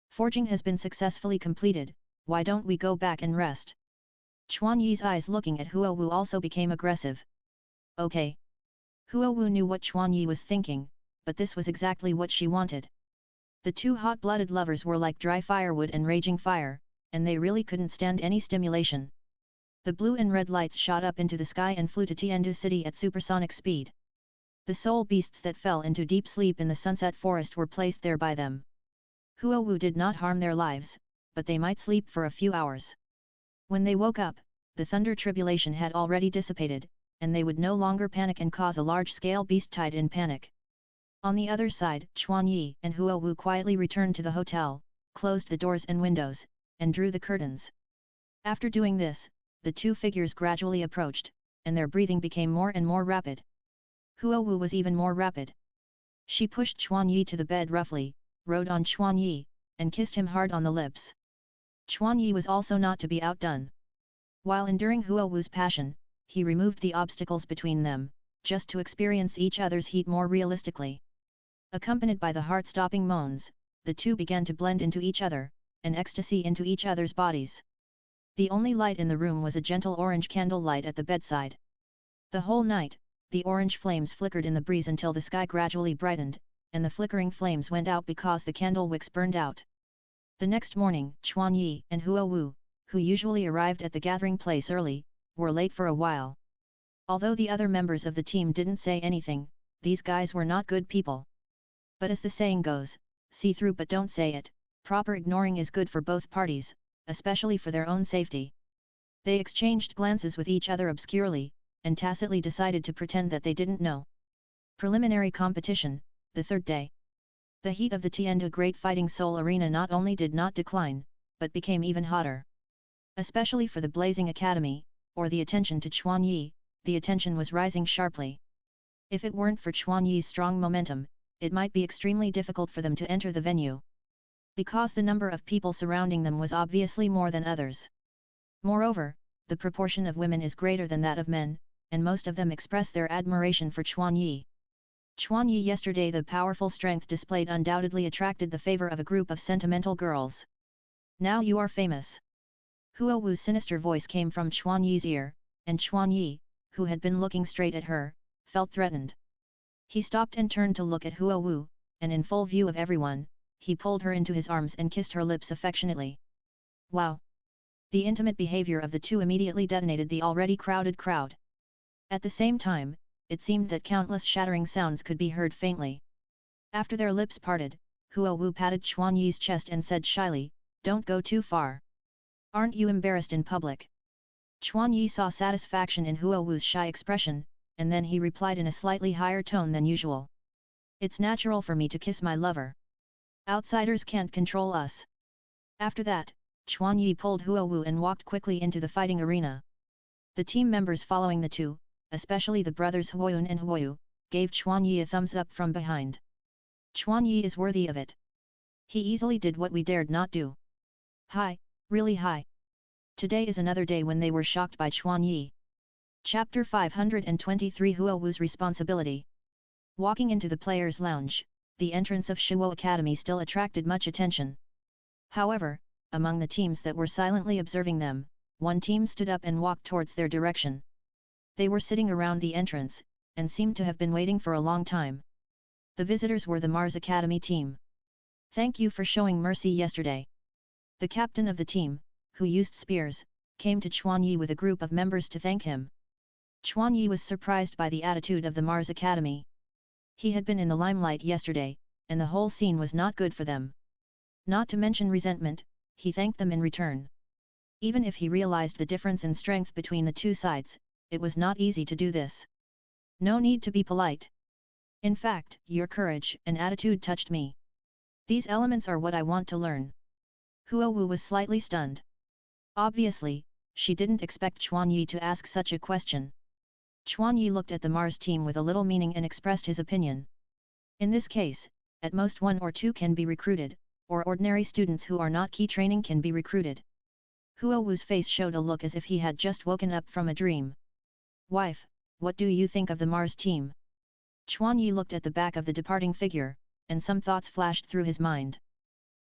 Forging has been successfully completed, why don't we go back and rest? Chuan Yi's eyes looking at Huo Wu also became aggressive. Okay. Huo Wu knew what Chuan Yi was thinking, but this was exactly what she wanted. The two hot-blooded lovers were like dry firewood and raging fire, and they really couldn't stand any stimulation. The blue and red lights shot up into the sky and flew to Tiandu City at supersonic speed. The soul beasts that fell into deep sleep in the sunset forest were placed there by them. Huo Wu did not harm their lives, but they might sleep for a few hours. When they woke up, the thunder tribulation had already dissipated, and they would no longer panic and cause a large-scale beast tide in panic. On the other side, Chuan Yi and Huo Wu quietly returned to the hotel, closed the doors and windows, and drew the curtains. After doing this, the two figures gradually approached, and their breathing became more and more rapid. Huo Wu was even more rapid. She pushed Chuan Yi to the bed roughly, rode on Chuan Yi, and kissed him hard on the lips. Chuan Yi was also not to be outdone. While enduring Huo Wu's passion, he removed the obstacles between them, just to experience each other's heat more realistically. Accompanied by the heart-stopping moans, the two began to blend into each other, and ecstasy into each other's bodies. The only light in the room was a gentle orange candle light at the bedside. The whole night, the orange flames flickered in the breeze until the sky gradually brightened, and the flickering flames went out because the candle wicks burned out. The next morning, Chuan Yi and Huo Wu, who usually arrived at the gathering place early, were late for a while. Although the other members of the team didn't say anything, these guys were not good people. But as the saying goes, see through but don't say it, proper ignoring is good for both parties, especially for their own safety. They exchanged glances with each other obscurely, and tacitly decided to pretend that they didn't know. Preliminary competition, the third day. The heat of the Tiandu Great Fighting Soul Arena not only did not decline, but became even hotter. Especially for the Blazing Academy, or the attention to Chuan Yi, the attention was rising sharply. If it weren't for Chuan Yi's strong momentum, it might be extremely difficult for them to enter the venue. Because the number of people surrounding them was obviously more than others. Moreover, the proportion of women is greater than that of men, and most of them express their admiration for Chuan Yi. Chuan Yi yesterday the powerful strength displayed undoubtedly attracted the favor of a group of sentimental girls. Now you are famous. Huo Wu's sinister voice came from Chuan Yi's ear, and Chuan Yi, who had been looking straight at her, felt threatened. He stopped and turned to look at Huo Wu, and in full view of everyone, he pulled her into his arms and kissed her lips affectionately. Wow! The intimate behavior of the two immediately detonated the already crowded crowd. At the same time, it seemed that countless shattering sounds could be heard faintly. After their lips parted, Huo Wu patted Chuan Yi's chest and said shyly, "Don't go too far. Aren't you embarrassed in public?" Chuan Yi saw satisfaction in Huo Wu's shy expression, and then he replied in a slightly higher tone than usual. "It's natural for me to kiss my lover. Outsiders can't control us." After that, Chuan Yi pulled Huo Wu and walked quickly into the fighting arena. The team members following the two, especially the brothers Huoyun and Huoyu, gave Chuan Yi a thumbs up from behind. Chuan Yi is worthy of it. He easily did what we dared not do. Hi, really hi. Today is another day when they were shocked by Chuan Yi. Chapter 523 Huo Wu's Responsibility. Walking into the players' lounge, the entrance of Shuo Academy still attracted much attention. However, among the teams that were silently observing them, one team stood up and walked towards their direction. They were sitting around the entrance, and seemed to have been waiting for a long time. The visitors were the Mars Academy team. "Thank you for showing mercy yesterday." The captain of the team, who used spears, came to Chuan Yi with a group of members to thank him. Chuan Yi was surprised by the attitude of the Mars Academy. He had been in the limelight yesterday, and the whole scene was not good for them. Not to mention resentment, he thanked them in return. Even if he realized the difference in strength between the two sides, it was not easy to do this. No need to be polite. In fact, your courage and attitude touched me. These elements are what I want to learn. Huo Wu was slightly stunned. Obviously, she didn't expect Chuan Yi to ask such a question. Chuan Yi looked at the Mars team with a little meaning and expressed his opinion. In this case, at most 1 or 2 can be recruited, or ordinary students who are not key training can be recruited. Huo Wu's face showed a look as if he had just woken up from a dream. "Wife, what do you think of the Mars team?" Chuan Yi looked at the back of the departing figure, and some thoughts flashed through his mind.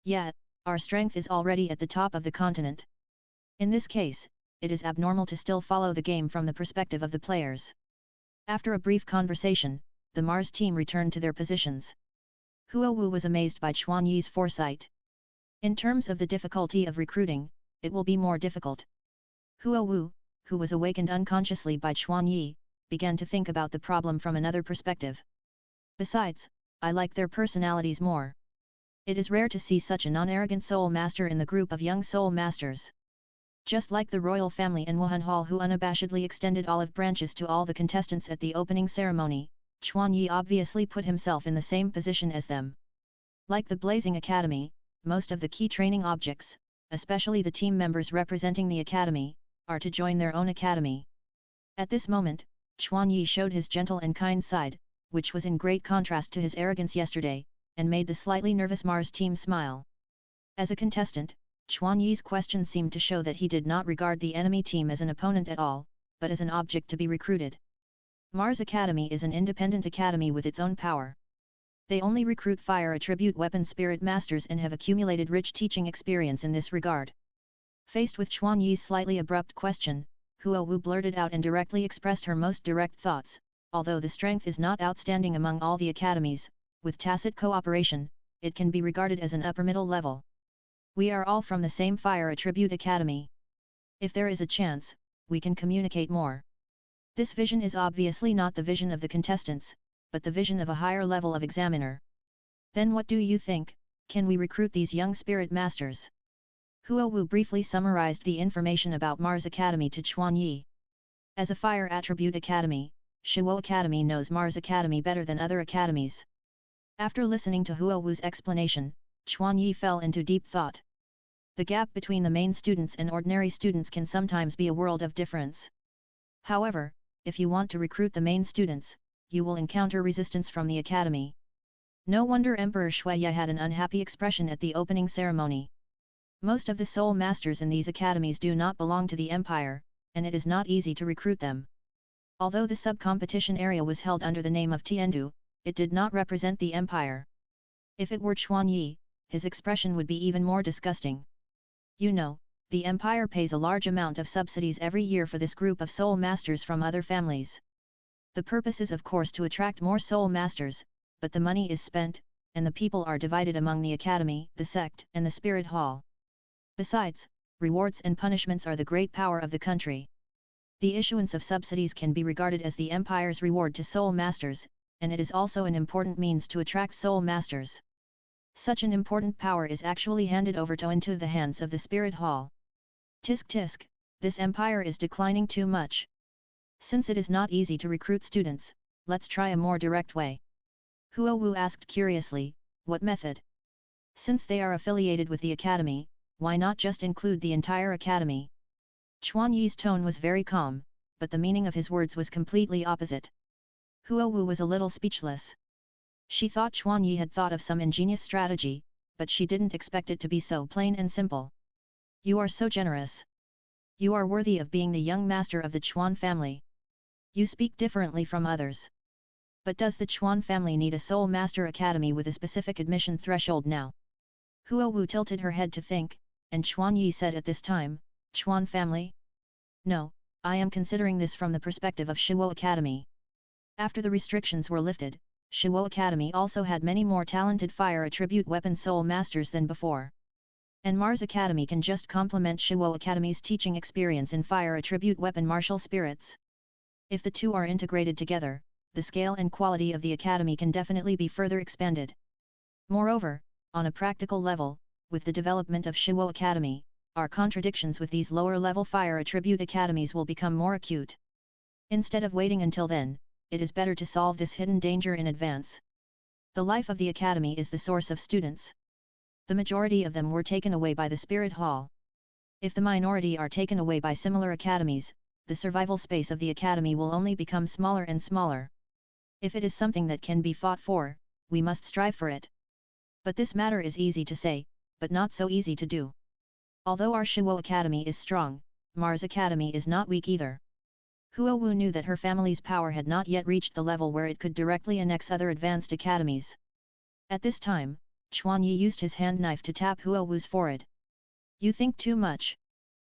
"Yeah, our strength is already at the top of the continent. In this case, it is abnormal to still follow the game from the perspective of the players." After a brief conversation, the Mars team returned to their positions. Huo Wu was amazed by Chuan Yi's foresight. In terms of the difficulty of recruiting, it will be more difficult. Huo Wu, who was awakened unconsciously by Chuan Yi, began to think about the problem from another perspective. "Besides, I like their personalities more. It is rare to see such a non-arrogant soul master in the group of young soul masters. Just like the royal family in Wuhan Hall who unabashedly extended olive branches to all the contestants at the opening ceremony, Chuan Yi obviously put himself in the same position as them. Like the Blazing Academy, most of the key training objects, especially the team members representing the academy, are to join their own academy. At this moment, Chuan Yi showed his gentle and kind side, which was in great contrast to his arrogance yesterday, and made the slightly nervous Mars team smile. As a contestant, Chuan Yi's question seemed to show that he did not regard the enemy team as an opponent at all, but as an object to be recruited. Mars Academy is an independent academy with its own power. They only recruit fire attribute weapon spirit masters and have accumulated rich teaching experience in this regard. Faced with Chuan Yi's slightly abrupt question, Huo Wu blurted out and directly expressed her most direct thoughts. Although the strength is not outstanding among all the academies, with tacit cooperation, it can be regarded as an upper middle level. We are all from the same fire attribute academy. If there is a chance, we can communicate more. This vision is obviously not the vision of the contestants, but the vision of a higher level of examiner. Then what do you think, can we recruit these young spirit masters? Huo Wu briefly summarized the information about Mars Academy to Chuan Yi. As a Fire Attribute Academy, Shuo Academy knows Mars Academy better than other academies. After listening to Huo Wu's explanation, Chuan Yi fell into deep thought. The gap between the main students and ordinary students can sometimes be a world of difference. However, if you want to recruit the main students, you will encounter resistance from the academy. No wonder Emperor Shuya had an unhappy expression at the opening ceremony. Most of the soul masters in these academies do not belong to the empire, and it is not easy to recruit them. Although the sub-competition area was held under the name of Tiandu, it did not represent the empire. If it were Chuan Yi, his expression would be even more disgusting. You know, the empire pays a large amount of subsidies every year for this group of soul masters from other families. The purpose is of course to attract more soul masters, but the money is spent, and the people are divided among the academy, the sect, and the spirit hall. Besides, rewards and punishments are the great power of the country. The issuance of subsidies can be regarded as the empire's reward to soul masters, and it is also an important means to attract soul masters. Such an important power is actually handed over into the hands of the spirit hall. Tisk tisk, this empire is declining too much. Since it is not easy to recruit students, let's try a more direct way. Huo Wu asked curiously, what method? Since they are affiliated with the academy, why not just include the entire academy? Chuan Yi's tone was very calm, but the meaning of his words was completely opposite. Huo Wu was a little speechless. She thought Chuan Yi had thought of some ingenious strategy, but she didn't expect it to be so plain and simple. You are so generous. You are worthy of being the young master of the Chuan family. You speak differently from others. But does the Chuan family need a soul master academy with a specific admission threshold now? Huo Wu tilted her head to think, and Chuan Yi said at this time, Chuan family? No, I am considering this from the perspective of Shuo Academy. After the restrictions were lifted, Shuo Academy also had many more talented fire attribute weapon soul masters than before. And Mars Academy can just complement Shuo Academy's teaching experience in fire attribute weapon martial spirits. If the two are integrated together, the scale and quality of the academy can definitely be further expanded. Moreover, on a practical level, with the development of Shuo Academy, our contradictions with these lower-level fire attribute academies will become more acute. Instead of waiting until then, it is better to solve this hidden danger in advance. The life of the academy is the source of students. The majority of them were taken away by the Spirit Hall. If the minority are taken away by similar academies, the survival space of the academy will only become smaller and smaller. If it is something that can be fought for, we must strive for it. But this matter is easy to say, but not so easy to do. Although our Shuo Academy is strong, Mars Academy is not weak either. Huo Wu knew that her family's power had not yet reached the level where it could directly annex other advanced academies. At this time, Chuan Yi used his hand knife to tap Huo Wu's forehead. You think too much.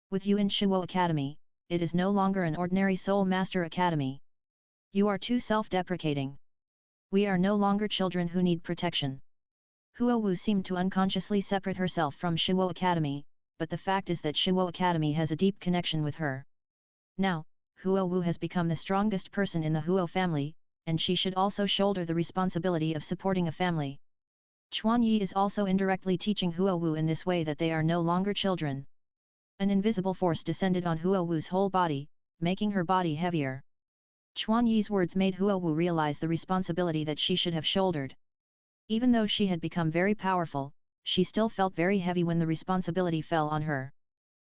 With you in Shuo Academy, it is no longer an ordinary Soul Master Academy. You are too self-deprecating. We are no longer children who need protection. Huo Wu seemed to unconsciously separate herself from Shuo Academy, but the fact is that Shuo Academy has a deep connection with her. Now, Huo Wu has become the strongest person in the Huo family, and she should also shoulder the responsibility of supporting a family. Chuan Yi is also indirectly teaching Huo Wu in this way that they are no longer children. An invisible force descended on Huo Wu's whole body, making her body heavier. Chuan Yi's words made Huo Wu realize the responsibility that she should have shouldered. Even though she had become very powerful, she still felt very heavy when the responsibility fell on her.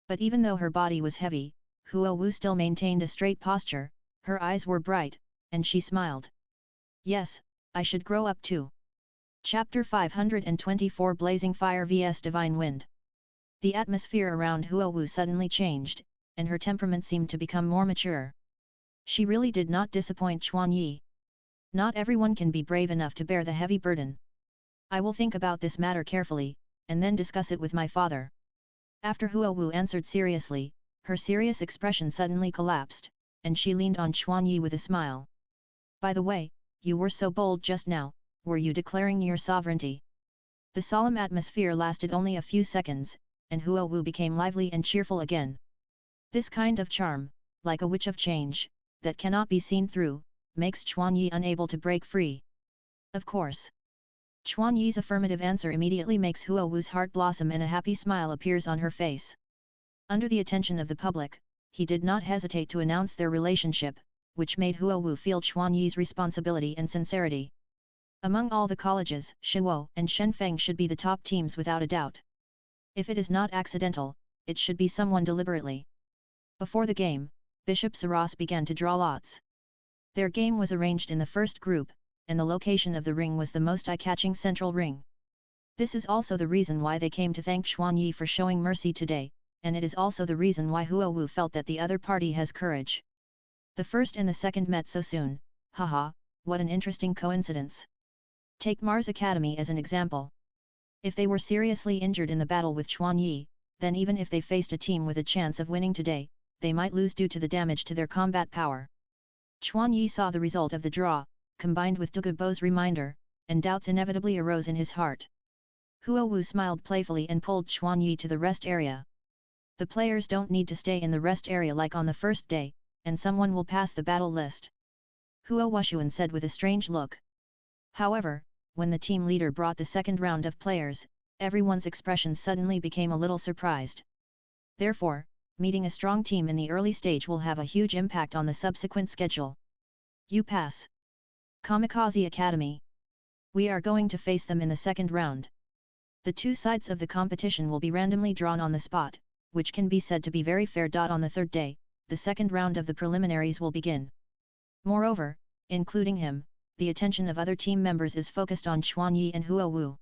But even though her body was heavy, Huo Wu still maintained a straight posture, her eyes were bright, and she smiled. Yes, I should grow up too. Chapter 524 Blazing Fire vs Divine Wind. The atmosphere around Huo Wu suddenly changed, and her temperament seemed to become more mature. She really did not disappoint Chuan Yi. Not everyone can be brave enough to bear the heavy burden. I will think about this matter carefully, and then discuss it with my father. After Huo Wu answered seriously, her serious expression suddenly collapsed, and she leaned on Chuan Yi with a smile. By the way, you were so bold just now, were you declaring your sovereignty? The solemn atmosphere lasted only a few seconds, and Huo Wu became lively and cheerful again. This kind of charm, like a witch of change, that cannot be seen through, makes Chuan Yi unable to break free. Of course. Chuan Yi's affirmative answer immediately makes Huo Wu's heart blossom and a happy smile appears on her face. Under the attention of the public, he did not hesitate to announce their relationship, which made Huo Wu feel Chuan Yi's responsibility and sincerity. Among all the colleges, Shiwo and Shenfeng should be the top teams without a doubt. If it is not accidental, it should be someone deliberately. Before the game, Bishop Saras began to draw lots. Their game was arranged in the first group, and the location of the ring was the most eye-catching central ring. This is also the reason why they came to thank Chuan Yi for showing mercy today, and it is also the reason why Huo Wu felt that the other party has courage. The first and the second met so soon, haha, what an interesting coincidence. Take Mars Academy as an example. If they were seriously injured in the battle with Chuan Yi, then even if they faced a team with a chance of winning today, they might lose due to the damage to their combat power. Chuan Yi saw the result of the draw, combined with Du Guo's reminder, and doubts inevitably arose in his heart. Huo Wu smiled playfully and pulled Chuan Yi to the rest area. The players don't need to stay in the rest area like on the first day, and someone will pass the battle list. Huo Wushuan said with a strange look. However, when the team leader brought the second round of players, everyone's expression suddenly became a little surprised. Therefore, meeting a strong team in the early stage will have a huge impact on the subsequent schedule. You pass. Kamikaze Academy. We are going to face them in the second round. The two sides of the competition will be randomly drawn on the spot, which can be said to be very fair. On the third day, the second round of the preliminaries will begin. Moreover, including him, the attention of other team members is focused on Chuan Yi and Huo Wu.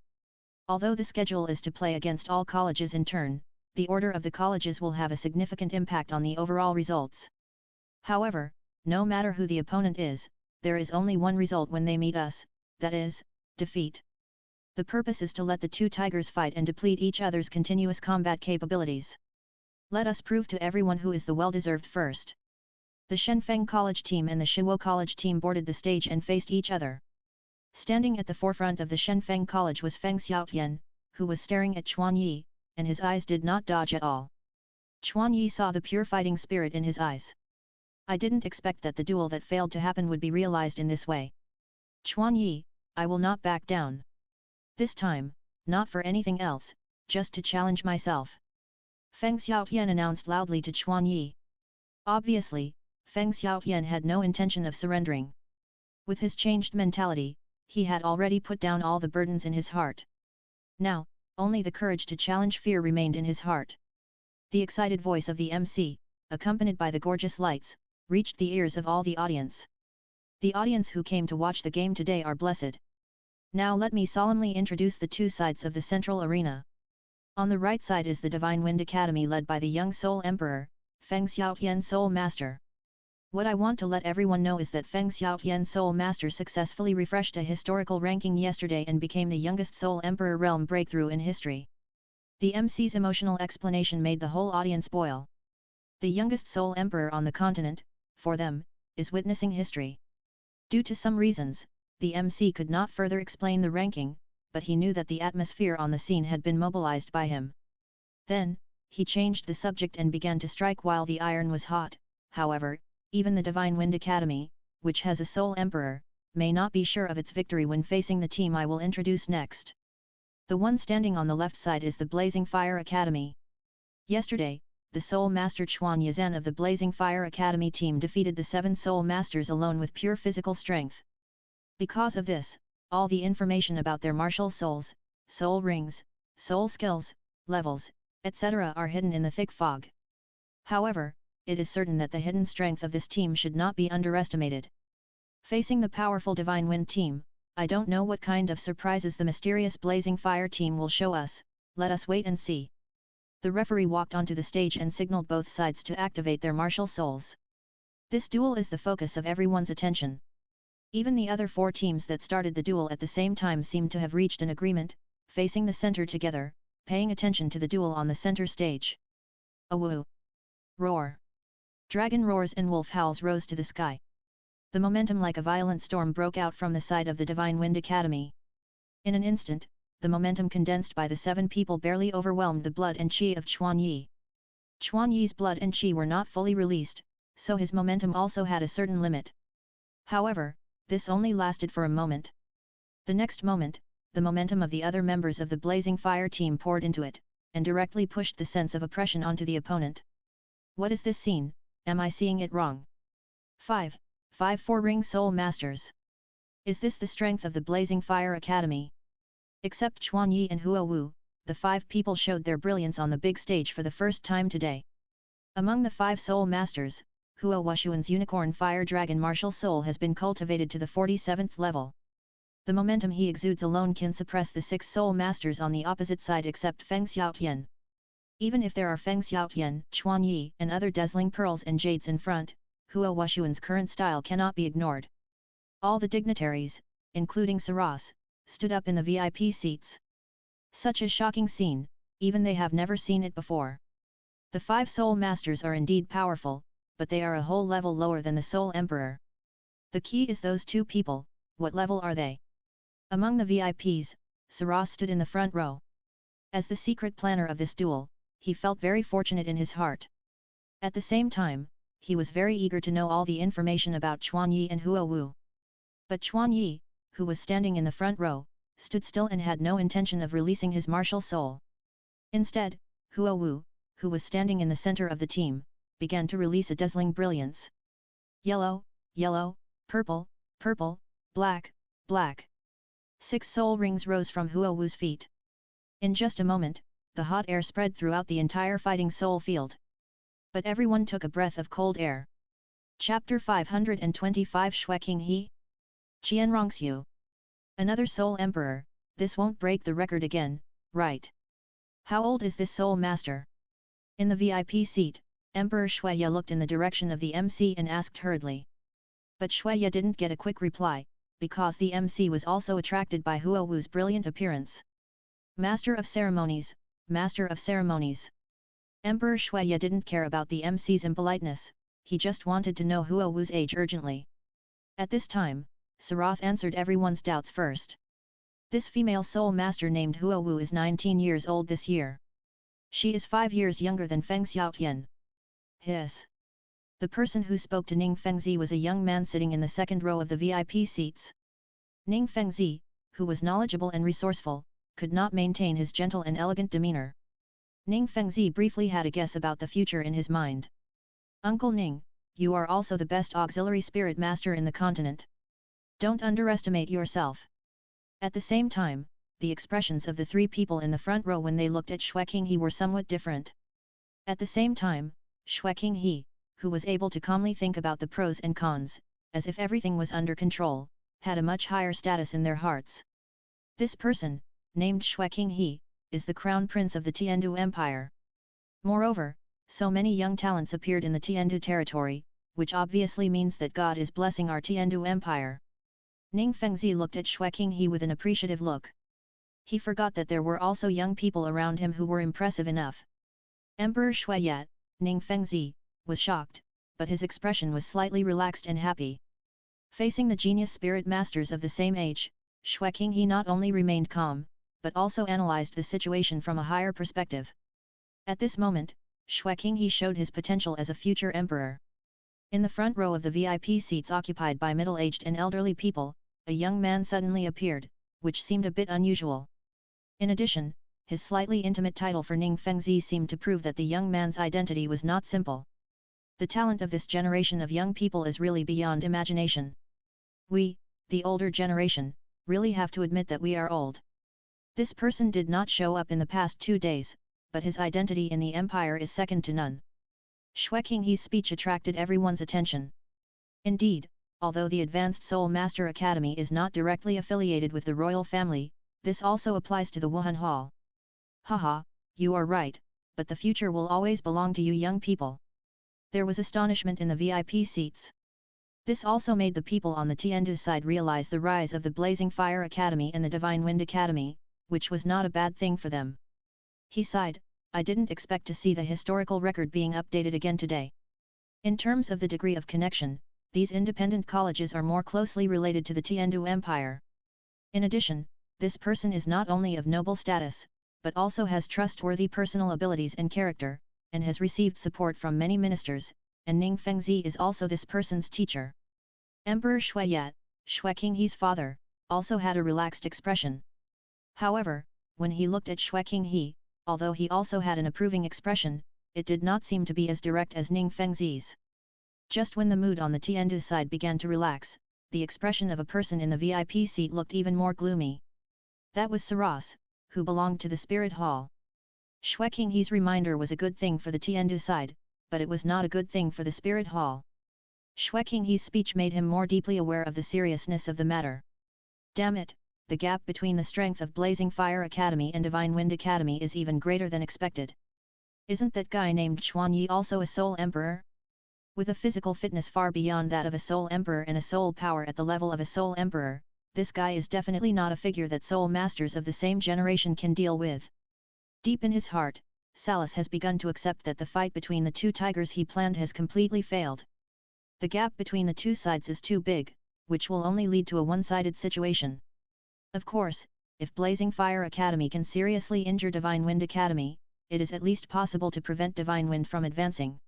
Although the schedule is to play against all colleges in turn, the order of the colleges will have a significant impact on the overall results. However, no matter who the opponent is, there is only one result when they meet us, that is, defeat. The purpose is to let the two tigers fight and deplete each other's continuous combat capabilities. Let us prove to everyone who is the well-deserved first. The Shenfeng College team and the Shiwo College team boarded the stage and faced each other. Standing at the forefront of the Shenfeng College was Feng Xiaotian, who was staring at Chuan Yi, and his eyes did not dodge at all. Chuan Yi saw the pure fighting spirit in his eyes. I didn't expect that the duel that failed to happen would be realized in this way. Chuan Yi, I will not back down. This time, not for anything else, just to challenge myself. Feng Xiaotian announced loudly to Chuan Yi. Obviously, Feng Xiaotian had no intention of surrendering. With his changed mentality, he had already put down all the burdens in his heart. Now, only the courage to challenge fear remained in his heart. The excited voice of the MC, accompanied by the gorgeous lights, reached the ears of all the audience. The audience who came to watch the game today are blessed. Now let me solemnly introduce the two sides of the central arena. On the right side is the Divine Wind Academy led by the young Soul Emperor, Feng Xiaotian Soul Master. What I want to let everyone know is that Feng Xiaotian Soul Master successfully refreshed a historical ranking yesterday and became the youngest Soul Emperor realm breakthrough in history. The MC's emotional explanation made the whole audience boil. The youngest Soul Emperor on the continent, for them, is witnessing history. Due to some reasons, the MC could not further explain the ranking, but he knew that the atmosphere on the scene had been mobilized by him. Then, he changed the subject and began to strike while the iron was hot. However, even the Divine Wind Academy, which has a Soul Emperor, may not be sure of its victory when facing the team I will introduce next. The one standing on the left side is the Blazing Fire Academy. Yesterday, the Soul Master Chuan Yazan of the Blazing Fire Academy team defeated the 7 Soul Masters alone with pure physical strength. Because of this, all the information about their martial souls, soul rings, soul skills, levels, etc. are hidden in the thick fog. However, it is certain that the hidden strength of this team should not be underestimated. Facing the powerful Divine Wind team, I don't know what kind of surprises the mysterious Blazing Fire team will show us, let us wait and see. The referee walked onto the stage and signaled both sides to activate their martial souls. This duel is the focus of everyone's attention. Even the other 4 teams that started the duel at the same time seemed to have reached an agreement, facing the center together, paying attention to the duel on the center stage. A woo! Roar! Dragon roars and wolf howls rose to the sky. The momentum like a violent storm broke out from the side of the Divine Wind Academy. In an instant, the momentum condensed by the 7 people barely overwhelmed the blood and chi of Chuan Yi. Chuan Yi's blood and qi were not fully released, so his momentum also had a certain limit. However, this only lasted for a moment. The next moment, the momentum of the other members of the Blazing Fire team poured into it, and directly pushed the sense of oppression onto the opponent. What is this scene? Am I seeing it wrong? 5. 4 Ring Soul Masters. Is this the strength of the Blazing Fire Academy? Except Chuan Yi and Huo Wu, the 5 people showed their brilliance on the big stage for the first time today. Among the 5 Soul Masters, Huo Wushuan's Unicorn Fire Dragon Martial Soul has been cultivated to the 47th level. The momentum he exudes alone can suppress the 6 Soul Masters on the opposite side except Feng Xiaotian. Even if there are Feng Xiaotian, Chuan Yi, and other dazzling pearls and jades in front, Huo Wushuan's current style cannot be ignored. All the dignitaries, including Saras, stood up in the VIP seats. Such a shocking scene, even they have never seen it before. The 5 Soul Masters are indeed powerful, but they are a whole level lower than the Soul Emperor. The key is those 2 people. What level are they? Among the VIPs, Saras stood in the front row. As the secret planner of this duel, he felt very fortunate in his heart. At the same time, he was very eager to know all the information about Chuan Yi and Huo Wu. But Chuan Yi, who was standing in the front row, stood still and had no intention of releasing his martial soul. Instead, Huo Wu, who was standing in the center of the team, began to release a dazzling brilliance. Yellow, yellow, purple, purple, black, black. 6 soul rings rose from Huo Wu's feet. In just a moment, the hot air spread throughout the entire fighting soul field. But everyone took a breath of cold air. Chapter 525 Xueqing He? Qianrongxiu. Another Soul Emperor, this won't break the record again, right? How old is this Soul Master? In the VIP seat, Emperor Xueya looked in the direction of the MC and asked hurriedly. But Xueya didn't get a quick reply, because the MC was also attracted by Huo Wu's brilliant appearance. Master of Ceremonies, Master of Ceremonies. Emperor Xueya didn't care about the MC's impoliteness, he just wanted to know Huo Wu's age urgently. At this time, Sarath answered everyone's doubts first. This female soul master named Huo Wu is 19 years old this year. She is 5 years younger than Feng Xiaotian. Hiss. The person who spoke to Ning Fengzi was a young man sitting in the second row of the VIP seats. Ning Fengzi, who was knowledgeable and resourceful, could not maintain his gentle and elegant demeanor. Ning Fengzi briefly had a guess about the future in his mind. Uncle Ning, you are also the best auxiliary spirit master in the continent. Don't underestimate yourself. At the same time, the expressions of the 3 people in the front row when they looked at Xueqing He were somewhat different. At the same time, Xueqing He, who was able to calmly think about the pros and cons, as if everything was under control, had a much higher status in their hearts. This person, named Xueqing He, is the crown prince of the Tiandu Empire. Moreover, so many young talents appeared in the Tiandu territory, which obviously means that God is blessing our Tiandu Empire. Ning Fengzi looked at Xueqing He with an appreciative look. He forgot that there were also young people around him who were impressive enough. Emperor Xueyat, Ning Fengzi, was shocked, but his expression was slightly relaxed and happy. Facing the genius spirit masters of the same age, Xueqing He not only remained calm, but also analyzed the situation from a higher perspective. At this moment, Xueqing He showed his potential as a future emperor. In the front row of the VIP seats occupied by middle-aged and elderly people, a young man suddenly appeared, which seemed a bit unusual. In addition, his slightly intimate title for Ning Fengzi seemed to prove that the young man's identity was not simple. The talent of this generation of young people is really beyond imagination. We, the older generation, really have to admit that we are old. This person did not show up in the past 2 days, but his identity in the empire is second to none. Xueqing He's speech attracted everyone's attention. Indeed, although the Advanced Soul Master Academy is not directly affiliated with the royal family, this also applies to the Wuhan Hall. Haha, you are right, but the future will always belong to you young people. There was astonishment in the VIP seats. This also made the people on the Tiandu side realize the rise of the Blazing Fire Academy and the Divine Wind Academy, which was not a bad thing for them. He sighed, I didn't expect to see the historical record being updated again today. In terms of the degree of connection, these independent colleges are more closely related to the Tiandu Empire. In addition, this person is not only of noble status, but also has trustworthy personal abilities and character, and has received support from many ministers, and Ning Fengzi is also this person's teacher. Emperor Shuiyat, Shui Qinghe's father, also had a relaxed expression. However, when he looked at Shui Qinghe, although he also had an approving expression, it did not seem to be as direct as Ning Fengzi's. Just when the mood on the Tiandu side began to relax, the expression of a person in the VIP seat looked even more gloomy. That was Saras, who belonged to the spirit hall. Shui Qinghe's reminder was a good thing for the Tiandu side, but it was not a good thing for the spirit hall. Shui Qinghe's speech made him more deeply aware of the seriousness of the matter. Damn it, the gap between the strength of Blazing Fire Academy and Divine Wind Academy is even greater than expected. Isn't that guy named Chuan Yi also a soul emperor? With a physical fitness far beyond that of a soul emperor and a soul power at the level of a soul emperor, this guy is definitely not a figure that soul masters of the same generation can deal with. Deep in his heart, Salas has begun to accept that the fight between the two tigers he planned has completely failed. The gap between the two sides is too big, which will only lead to a one-sided situation. Of course, if Blazing Fire Academy can seriously injure Divine Wind Academy, it is at least possible to prevent Divine Wind from advancing.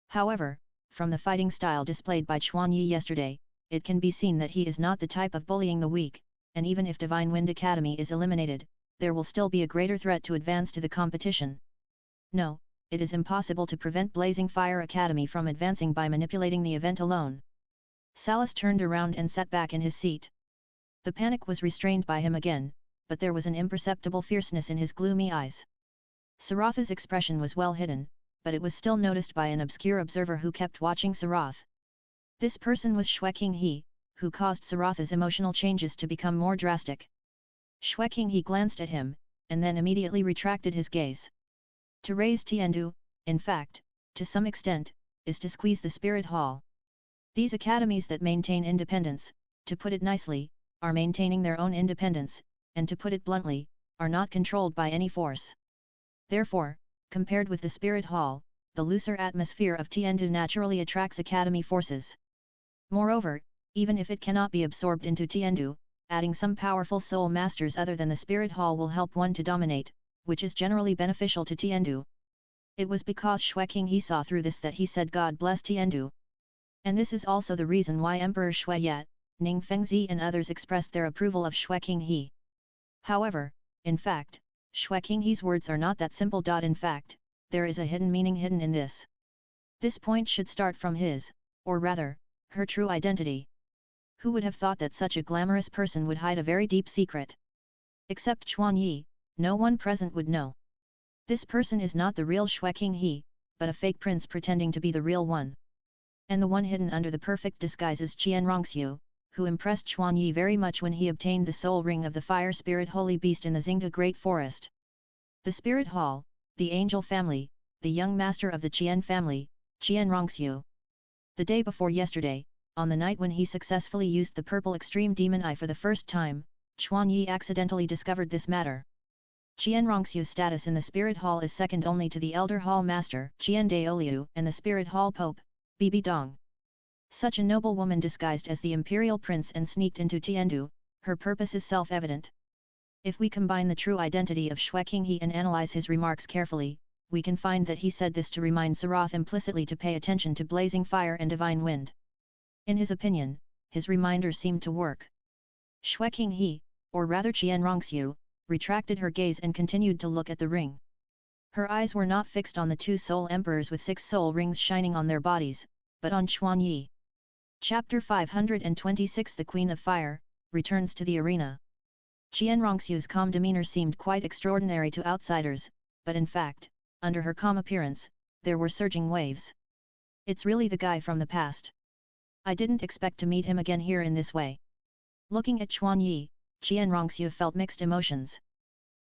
However, from the fighting style displayed by Chuan Yi yesterday, it can be seen that he is not the type of bullying the weak, and even if Divine Wind Academy is eliminated, there will still be a greater threat to advance to the competition. No, it is impossible to prevent Blazing Fire Academy from advancing by manipulating the event alone. Salas turned around and sat back in his seat. The panic was restrained by him again, but there was an imperceptible fierceness in his gloomy eyes. Saratha's expression was well hidden, but it was still noticed by an obscure observer who kept watching Sarath. This person was Shui Qinghe, who caused Saratha's emotional changes to become more drastic. Shui Qinghe glanced at him, and then immediately retracted his gaze. To raise Tiandu, in fact, to some extent, is to squeeze the spirit hall. These academies that maintain independence, to put it nicely, are maintaining their own independence, and to put it bluntly, are not controlled by any force. Therefore, compared with the spirit hall, the looser atmosphere of Tiandu naturally attracts academy forces. Moreover, even if it cannot be absorbed into Tiandu, adding some powerful soul masters other than the spirit hall will help one to dominate, which is generally beneficial to Tiandu. It was because Shui Qinghe saw through this that he said God bless Tiandu. And this is also the reason why Emperor Shuiyat, Ning Fengzi and others expressed their approval of Shui Qinghe. However, in fact, Shui Qinghe's words are not that simple. In fact, there is a hidden meaning hidden in this. This point should start from his, or rather, her true identity. Who would have thought that such a glamorous person would hide a very deep secret? Except Chuan Yi, no one present would know. This person is not the real Shui Qinghe, but a fake prince pretending to be the real one. And the one hidden under the perfect disguise is Qian Rongxiu, who impressed Chuan Yi very much when he obtained the soul ring of the fire spirit holy beast in the Xingda Great Forest. The spirit hall, the angel family, the young master of the Qian family, Qian Rongxiu. The day before yesterday, on the night when he successfully used the purple extreme demon eye for the first time, Chuan Yi accidentally discovered this matter. Qian Rongxiu's status in the spirit hall is second only to the elder hall master, Qian Daoliu, and the spirit hall pope, Bibi Dong. Such a noble woman disguised as the imperial prince and sneaked into Tiandu, her purpose is self-evident. If we combine the true identity of Shui Qinghe and analyze his remarks carefully, we can find that he said this to remind Sarath implicitly to pay attention to Blazing Fire and Divine Wind. In his opinion, his reminder seemed to work. Shui Qinghe, or rather Qian Rongxiu, retracted her gaze and continued to look at the ring. Her eyes were not fixed on the two soul emperors with 6 soul rings shining on their bodies, but on Chuan Yi. Chapter 526 The Queen of Fire, returns to the arena. Qian Rongxiu's calm demeanor seemed quite extraordinary to outsiders, but in fact, under her calm appearance, there were surging waves. It's really the guy from the past. I didn't expect to meet him again here in this way. Looking at Chuan Yi, Qian Rongxiu felt mixed emotions.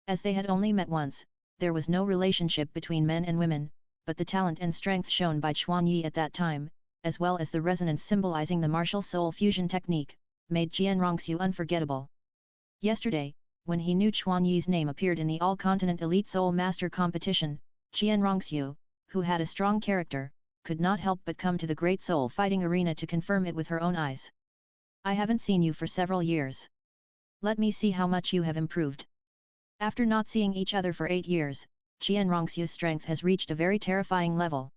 As they had only met once, there was no relationship between men and women, but the talent and strength shown by Chuan Yi at that time, as well as the resonance symbolizing the martial soul fusion technique, made Qian Rongxiu unforgettable. Yesterday, when he knew Chuan Yi's name appeared in the All-Continent Elite Soul Master competition, Qian Rongxiu, who had a strong character, could not help but come to the Great Soul Fighting Arena to confirm it with her own eyes. I haven't seen you for several years. Let me see how much you have improved. After not seeing each other for 8 years, Qianrongxia's strength has reached a very terrifying level.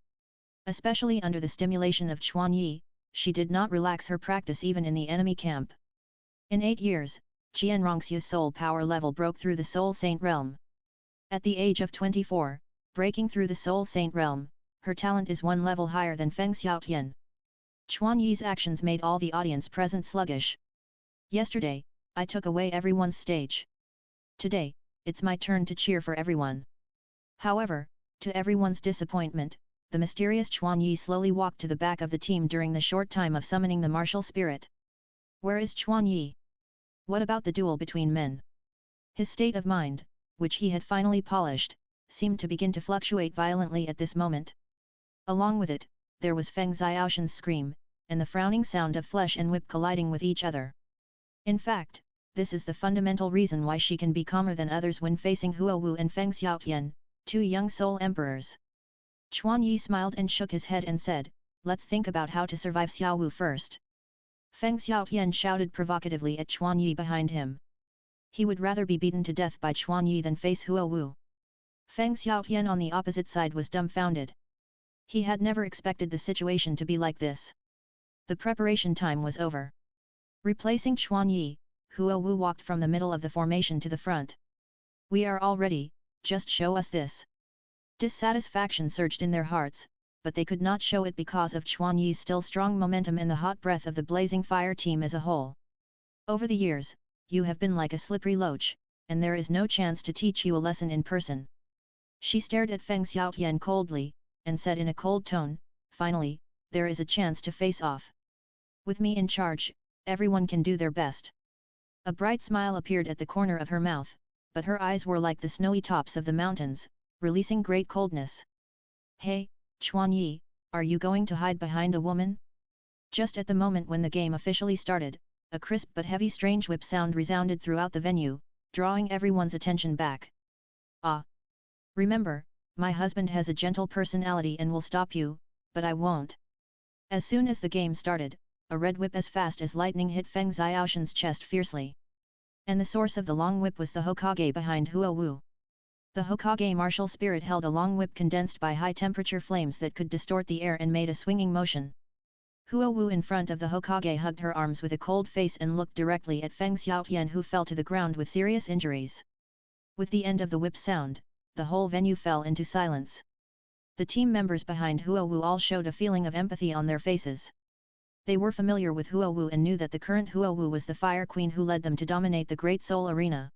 Especially under the stimulation of Chuan Yi, she did not relax her practice even in the enemy camp. In 8 years, Qianrongxia's soul power level broke through the Soul Saint realm. At the age of 24, breaking through the Soul Saint realm, her talent is 1 level higher than Feng Xiaotian. Chuan Yi's actions made all the audience present sluggish. Yesterday, I took away everyone's stage. Today, it's my turn to cheer for everyone. However, to everyone's disappointment, the mysterious Chuan Yi slowly walked to the back of the team during the short time of summoning the martial spirit. Where is Chuan Yi? What about the duel between men? His state of mind, which he had finally polished, seemed to begin to fluctuate violently at this moment. Along with it, there was Feng Xiaoshan's scream, and the frowning sound of flesh and whip colliding with each other. In fact, this is the fundamental reason why she can be calmer than others when facing Huo Wu and Feng Xiaotian, 2 young soul emperors. Chuan Yi smiled and shook his head and said, "Let's think about how to survive Xiao Wu first." Feng Xiaotian shouted provocatively at Chuan Yi behind him. He would rather be beaten to death by Chuan Yi than face Huo Wu. Feng Xiaotian on the opposite side was dumbfounded. He had never expected the situation to be like this. The preparation time was over. Replacing Chuan Yi, Huo Wu walked from the middle of the formation to the front. "We are all ready, just show us this." Dissatisfaction surged in their hearts, but they could not show it because of Chuan Yi's still strong momentum and the hot breath of the blazing fire team as a whole. "Over the years, you have been like a slippery loach, and there is no chance to teach you a lesson in person." She stared at Feng Xiaotian coldly, and said in a cold tone, "Finally, there is a chance to face off. With me in charge, everyone can do their best." A bright smile appeared at the corner of her mouth, but her eyes were like the snowy tops of the mountains, releasing great coldness. "Hey, Chuan Yi, are you going to hide behind a woman?" Just at the moment when the game officially started, a crisp but heavy strange whip sound resounded throughout the venue, drawing everyone's attention back. "Ah! Remember, my husband has a gentle personality and will stop you, but I won't." As soon as the game started, a red whip as fast as lightning hit Feng Xiaoshan's chest fiercely. And the source of the long whip was the Hokage behind Huo Wu. The Hokage martial spirit held a long whip condensed by high-temperature flames that could distort the air and made a swinging motion. Huo Wu in front of the Hokage hugged her arms with a cold face and looked directly at Feng Xiaotian, who fell to the ground with serious injuries. With the end of the whip sound, the whole venue fell into silence. The team members behind Huo Wu all showed a feeling of empathy on their faces. They were familiar with Huo Wu and knew that the current Huo Wu was the Fire Queen who led them to dominate the Great Soul Arena.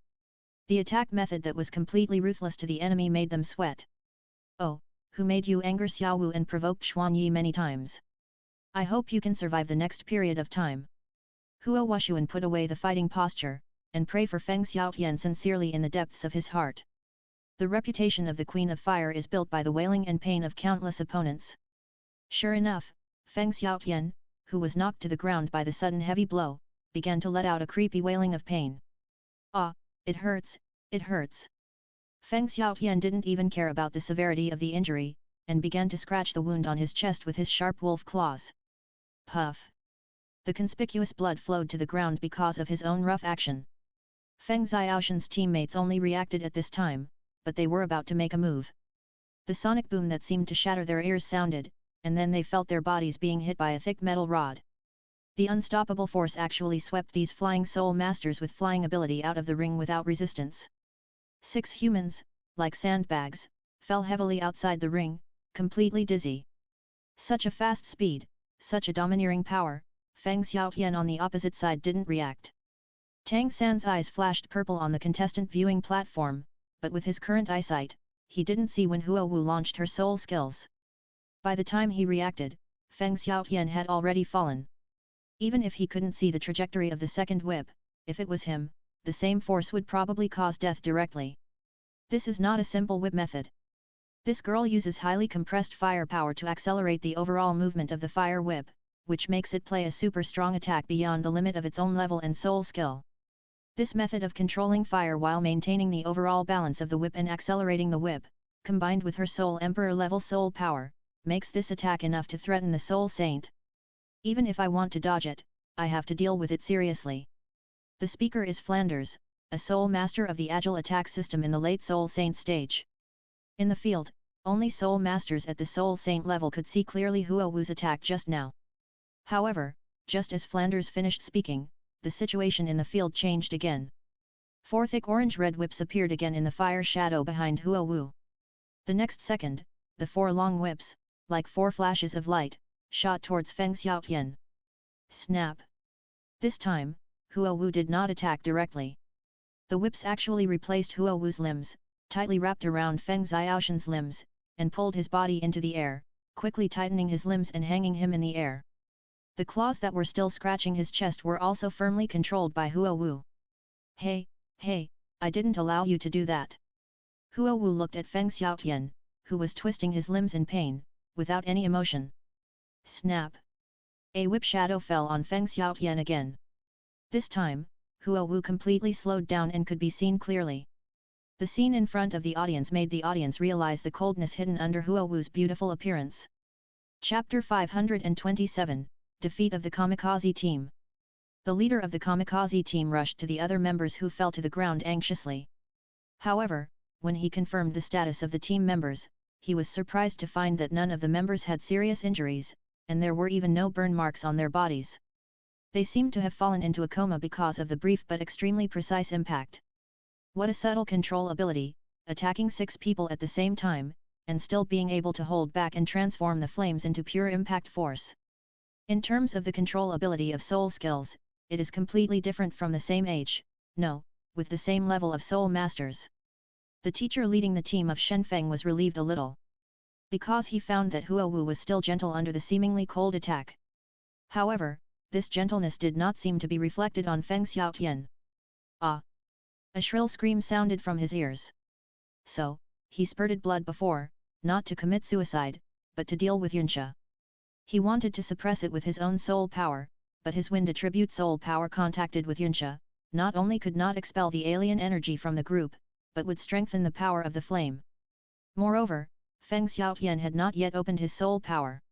The attack method that was completely ruthless to the enemy made them sweat. "Oh, who made you anger Xiao Wu and provoke Chuan Yi many times? I hope you can survive the next period of time." Huo Wushuan put away the fighting posture, and prayed for Feng Xiaotian sincerely in the depths of his heart. The reputation of the Queen of Fire is built by the wailing and pain of countless opponents. Sure enough, Feng Xiaotian, who was knocked to the ground by the sudden heavy blow, began to let out a creepy wailing of pain. "Ah, it hurts, it hurts." Feng Xiaotian didn't even care about the severity of the injury, and began to scratch the wound on his chest with his sharp wolf claws. Puff! The conspicuous blood flowed to the ground because of his own rough action. Feng Xiaoshan's teammates only reacted at this time, but they were about to make a move. The sonic boom that seemed to shatter their ears sounded, and then they felt their bodies being hit by a thick metal rod. The unstoppable force actually swept these flying soul masters with flying ability out of the ring without resistance. 6 humans, like sandbags, fell heavily outside the ring, completely dizzy. Such a fast speed, such a domineering power. Feng Xiaotian on the opposite side didn't react. Tang San's eyes flashed purple on the contestant viewing platform, but with his current eyesight, he didn't see when Huo Wu launched her soul skills. By the time he reacted, Feng Xiaotian had already fallen. Even if he couldn't see the trajectory of the second whip, if it was him, the same force would probably cause death directly. This is not a simple whip method. This girl uses highly compressed fire power to accelerate the overall movement of the fire whip, which makes it play a super strong attack beyond the limit of its own level and soul skill. This method of controlling fire while maintaining the overall balance of the whip and accelerating the whip, combined with her Soul Emperor level soul power, makes this attack enough to threaten the Soul Saint. Even if I want to dodge it, I have to deal with it seriously. The speaker is Flanders, a soul master of the agile attack system in the late Soul Saint stage. In the field, only soul masters at the soul saint level could see clearly Huo Wu's attack just now. However, just as Flanders finished speaking, the situation in the field changed again. 4 thick orange-red whips appeared again in the fire shadow behind Huo Wu. The next second, the 4 long whips, like 4 flashes of light, shot towards Feng Xiaotian. Snap! This time, Huo Wu did not attack directly. The whips actually replaced Huo Wu's limbs, tightly wrapped around Feng Xiaoshan's limbs, and pulled his body into the air, quickly tightening his limbs and hanging him in the air. The claws that were still scratching his chest were also firmly controlled by Huo Wu. Hey, I didn't allow you to do that. Huo Wu looked at Feng Xiaotian, who was twisting his limbs in pain, without any emotion. Snap! A whip shadow fell on Feng Xiaotian again. This time, Huo Wu completely slowed down and could be seen clearly. The scene in front of the audience made the audience realize the coldness hidden under Huo Wu's beautiful appearance. Chapter 527, Defeat of the Kamikaze Team. The leader of the Kamikaze team rushed to the other members who fell to the ground anxiously. However, when he confirmed the status of the team members, he was surprised to find that none of the members had serious injuries, and there were even no burn marks on their bodies. They seemed to have fallen into a coma because of the brief but extremely precise impact. What a subtle control ability, attacking 6 people at the same time, and still being able to hold back and transform the flames into pure impact force. In terms of the control ability of soul skills, it is completely different from the same age, with the same level of soul masters. The teacher leading the team of Shenfeng was relieved a little, because he found that Huo Wu was still gentle under the seemingly cold attack. However, this gentleness did not seem to be reflected on Feng Xiaotian. Ah! A shrill scream sounded from his ears. So, he spurted blood before, not to commit suicide, but to deal with Yunsha. He wanted to suppress it with his own soul power, but his wind attribute soul power contacted with Yunsha, not only could not expel the alien energy from the group, but would strengthen the power of the flame. Moreover, Feng Xiaotian had not yet opened his soul power.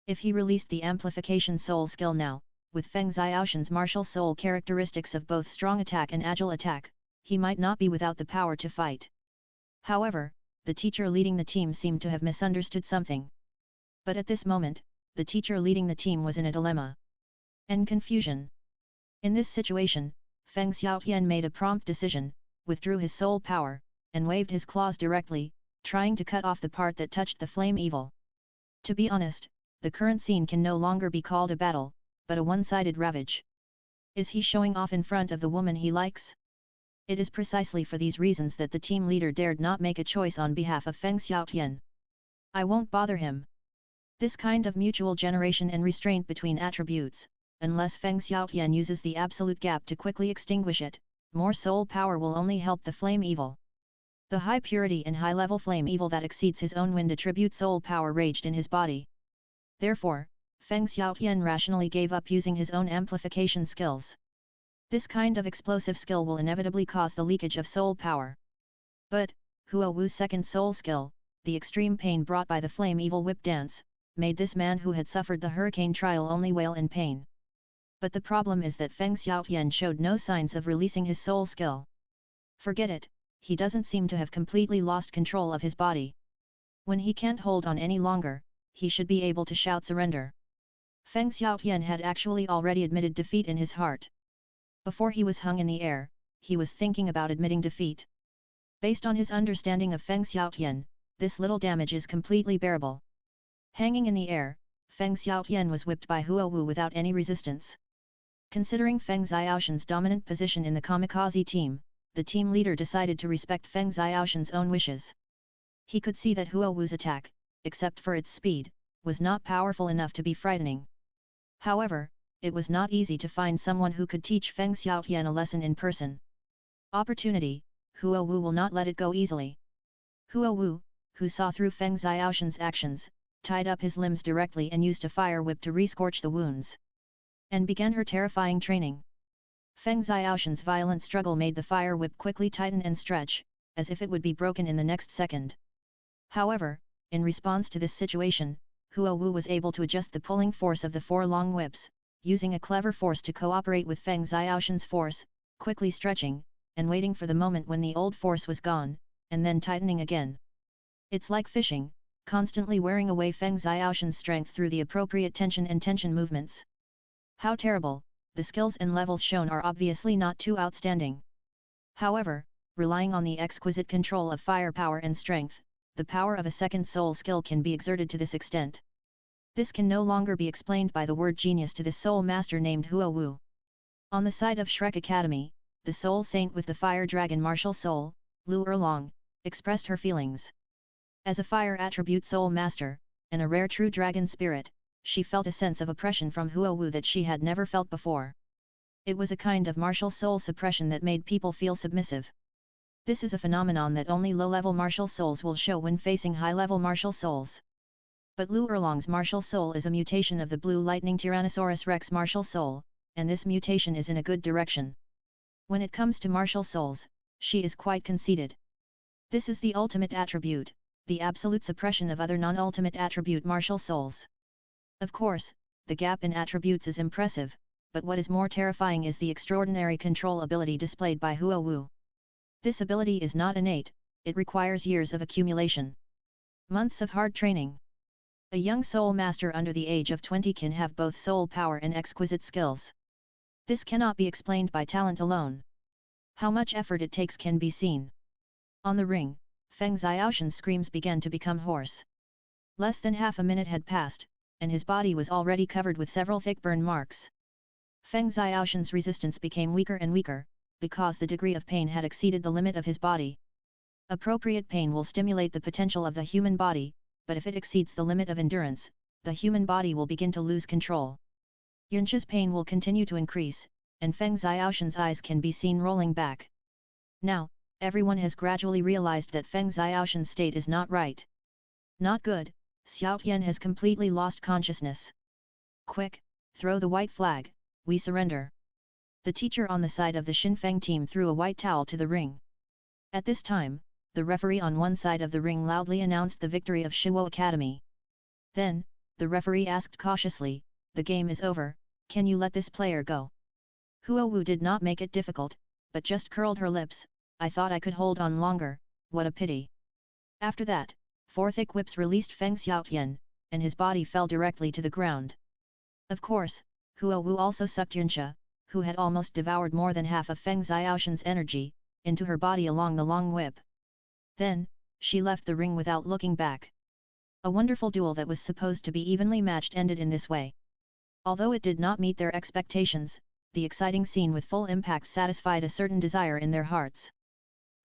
If he released the amplification soul skill now, with Feng Xiaoshan's martial soul characteristics of both strong attack and agile attack, he might not be without the power to fight. However, the teacher leading the team seemed to have misunderstood something. But at this moment, the teacher leading the team was in a dilemma and confusion. In this situation, Feng Xiaotian made a prompt decision, withdrew his soul power, and waved his claws directly, trying to cut off the part that touched the flame evil. To be honest, the current scene can no longer be called a battle, but a one-sided ravage. Is he showing off in front of the woman he likes? It is precisely for these reasons that the team leader dared not make a choice on behalf of Feng Xiaotian. I won't bother him. This kind of mutual generation and restraint between attributes, unless Feng Xiaotian uses the absolute gap to quickly extinguish it, more soul power will only help the flame evil. The high purity and high-level flame evil that exceeds his own wind attribute soul power raged in his body. Therefore, Feng Xiaotian rationally gave up using his own amplification skills. This kind of explosive skill will inevitably cause the leakage of soul power. But, Huo Wu's second soul skill, the extreme pain brought by the flame evil whip dance, made this man who had suffered the hurricane trial only wail in pain. But the problem is that Feng Xiaotian showed no signs of releasing his soul skill. Forget it, he doesn't seem to have completely lost control of his body. When he can't hold on any longer, he should be able to shout surrender. Feng Xiaotian had actually already admitted defeat in his heart. Before he was hung in the air, he was thinking about admitting defeat. Based on his understanding of Feng Xiaotian, this little damage is completely bearable. Hanging in the air, Feng Xiaotian was whipped by Huo Wu without any resistance. Considering Feng Xiaoshan's dominant position in the kamikaze team, the team leader decided to respect Feng Xiaoshan's own wishes. He could see that Huo Wu's attack, except for its speed, was not powerful enough to be frightening. However, it was not easy to find someone who could teach Feng Xiaotian a lesson in person. Opportunity, Huo Wu will not let it go easily. Huo Wu, who saw through Feng Xiaoshan's actions, tied up his limbs directly and used a fire whip to rescorch the wounds. And began her terrifying training. Feng Xiaoshan's violent struggle made the fire whip quickly tighten and stretch, as if it would be broken in the next second. However, in response to this situation, Huo Wu was able to adjust the pulling force of the 4 long whips, using a clever force to cooperate with Feng Xiaoshan's force, quickly stretching, and waiting for the moment when the old force was gone, and then tightening again. It's like fishing, constantly wearing away Feng Xiaoshan's strength through the appropriate tension and tension movements. How terrible, the skills and levels shown are obviously not too outstanding. However, relying on the exquisite control of firepower and strength, the power of a second soul skill can be exerted to this extent. This can no longer be explained by the word genius to this soul master named Huo Wu. On the side of Shrek Academy, the soul saint with the fire dragon martial soul, Lu Erlong, expressed her feelings. As a fire attribute soul master, and a rare true dragon spirit, she felt a sense of oppression from Huo Wu that she had never felt before. It was a kind of martial soul suppression that made people feel submissive. This is a phenomenon that only low-level martial souls will show when facing high-level martial souls. But Lu Erlong's martial soul is a mutation of the Blue Lightning Tyrannosaurus Rex martial soul, and this mutation is in a good direction. When it comes to martial souls, she is quite conceited. This is the ultimate attribute, the absolute suppression of other non-ultimate attribute martial souls. Of course, the gap in attributes is impressive, but what is more terrifying is the extraordinary control ability displayed by Huo Wu. This ability is not innate, it requires years of accumulation. Months of hard training. A young soul master under the age of 20 can have both soul power and exquisite skills. This cannot be explained by talent alone. How much effort it takes can be seen. On the ring, Feng Xiaoshan's screams began to become hoarse. Less than half a minute had passed, and his body was already covered with several thick burn marks. Feng Xiaoshan's resistance became weaker and weaker, because the degree of pain had exceeded the limit of his body. Appropriate pain will stimulate the potential of the human body, but if it exceeds the limit of endurance, the human body will begin to lose control. Yunqi's pain will continue to increase, and Feng Xiaoshan's eyes can be seen rolling back. Now, everyone has gradually realized that Feng Xiaoshan's state is not right. Not good, Xiao Tian has completely lost consciousness. Quick, throw the white flag, we surrender. The teacher on the side of the Xinfeng team threw a white towel to the ring. At this time, the referee on one side of the ring loudly announced the victory of Shiwo Academy. Then, the referee asked cautiously, "The game is over, can you let this player go?" Huo Wu did not make it difficult, but just curled her lips. "I thought I could hold on longer, what a pity." After that, 4 thick whips released Feng Xiaotian, and his body fell directly to the ground. Of course, Huo Wu also sucked Yunqi, who had almost devoured more than half of Feng Xiaoshan's energy, into her body along the long whip. Then, she left the ring without looking back. A wonderful duel that was supposed to be evenly matched ended in this way. Although it did not meet their expectations, the exciting scene with full impact satisfied a certain desire in their hearts.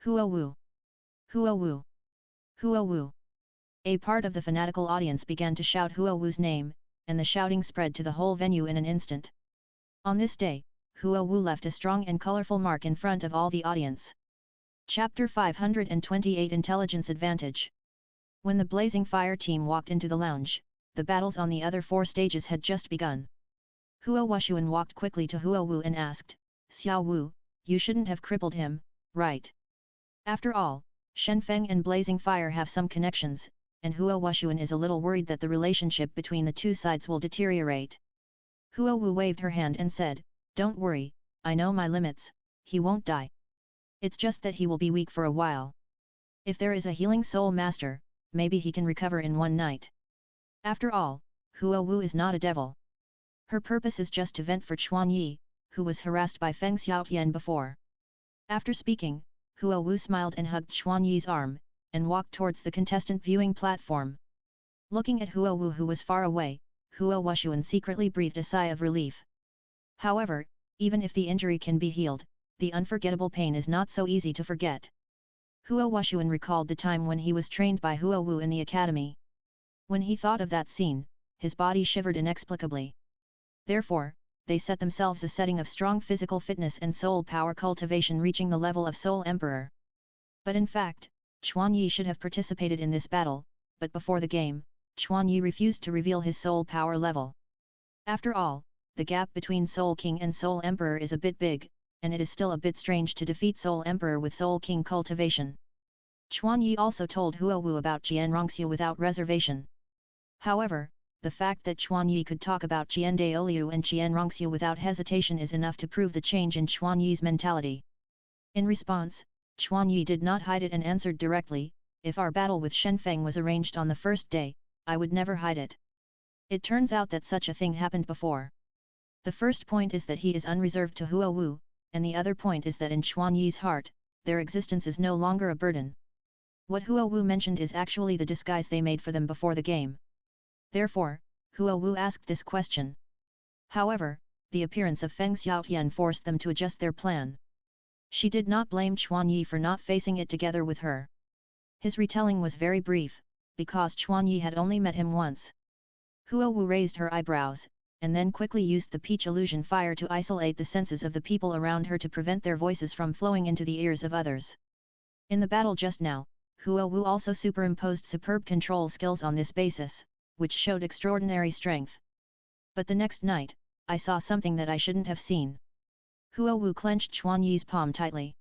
Huo Wu! Huo Wu! Huo Wu! A part of the fanatical audience began to shout Huo Wu's name, and the shouting spread to the whole venue in an instant. On this day, Huo Wu left a strong and colorful mark in front of all the audience. Chapter 528 Intelligence Advantage. When the Blazing Fire team walked into the lounge, the battles on the other 4 stages had just begun. Huo Wuxuan walked quickly to Huo Wu and asked, "Xiao Wu, you shouldn't have crippled him, right? After all, Shenfeng and Blazing Fire have some connections, and Huo Wuxuan is a little worried that the relationship between the two sides will deteriorate." Huo Wu waved her hand and said, "Don't worry, I know my limits, he won't die. It's just that he will be weak for a while. If there is a healing soul master, maybe he can recover in one night. After all, Huo Wu is not a devil. Her purpose is just to vent for Chuan Yi, who was harassed by Feng Xiaotian before." After speaking, Huo Wu smiled and hugged Chuan Yi's arm, and walked towards the contestant viewing platform. Looking at Huo Wu who was far away, Huo Wuxuan secretly breathed a sigh of relief. However, even if the injury can be healed, the unforgettable pain is not so easy to forget. Huo Wuxuan recalled the time when he was trained by Huo Wu in the academy. When he thought of that scene, his body shivered inexplicably. Therefore, they set themselves a setting of strong physical fitness and soul power cultivation reaching the level of Soul Emperor. But in fact, Chuan Yi should have participated in this battle, but before the game, Chuan Yi refused to reveal his soul power level. After all, the gap between Soul King and Soul Emperor is a bit big, and it is still a bit strange to defeat Soul Emperor with Soul King cultivation. Chuan Yi also told Huo Wu about Jian Rongxiu without reservation. However, the fact that Chuan Yi could talk about Jian Daoliu and Jian Rongxiu without hesitation is enough to prove the change in Chuan Yi's mentality. In response, Chuan Yi did not hide it and answered directly, if our battle with Shenfeng was arranged on the first day, I would never hide it. It turns out that such a thing happened before. The first point is that he is unreserved to Huo Wu, and the other point is that in Chuan Yi's heart, their existence is no longer a burden. What Huo Wu mentioned is actually the disguise they made for them before the game. Therefore, Huo Wu asked this question. However, the appearance of Feng Xiaotian forced them to adjust their plan. She did not blame Chuan Yi for not facing it together with her. His retelling was very brief, because Chuan Yi had only met him once. Huo Wu raised her eyebrows, and then quickly used the peach illusion fire to isolate the senses of the people around her to prevent their voices from flowing into the ears of others. In the battle just now, Huo Wu also superimposed superb control skills on this basis, which showed extraordinary strength. But the next night, I saw something that I shouldn't have seen. Huo Wu clenched Chuan Yi's palm tightly.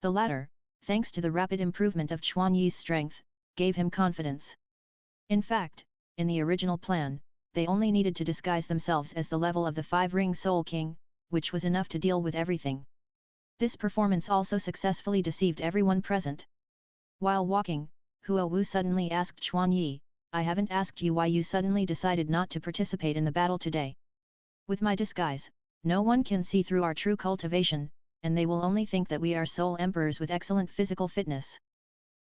The latter, thanks to the rapid improvement of Chuan Yi's strength, gave him confidence. In fact, in the original plan, they only needed to disguise themselves as the level of the 5-ring Soul King, which was enough to deal with everything. This performance also successfully deceived everyone present. While walking, Huo Wu suddenly asked Chuan Yi, "I haven't asked you why you suddenly decided not to participate in the battle today. With my disguise, no one can see through our true cultivation, and they will only think that we are soul emperors with excellent physical fitness."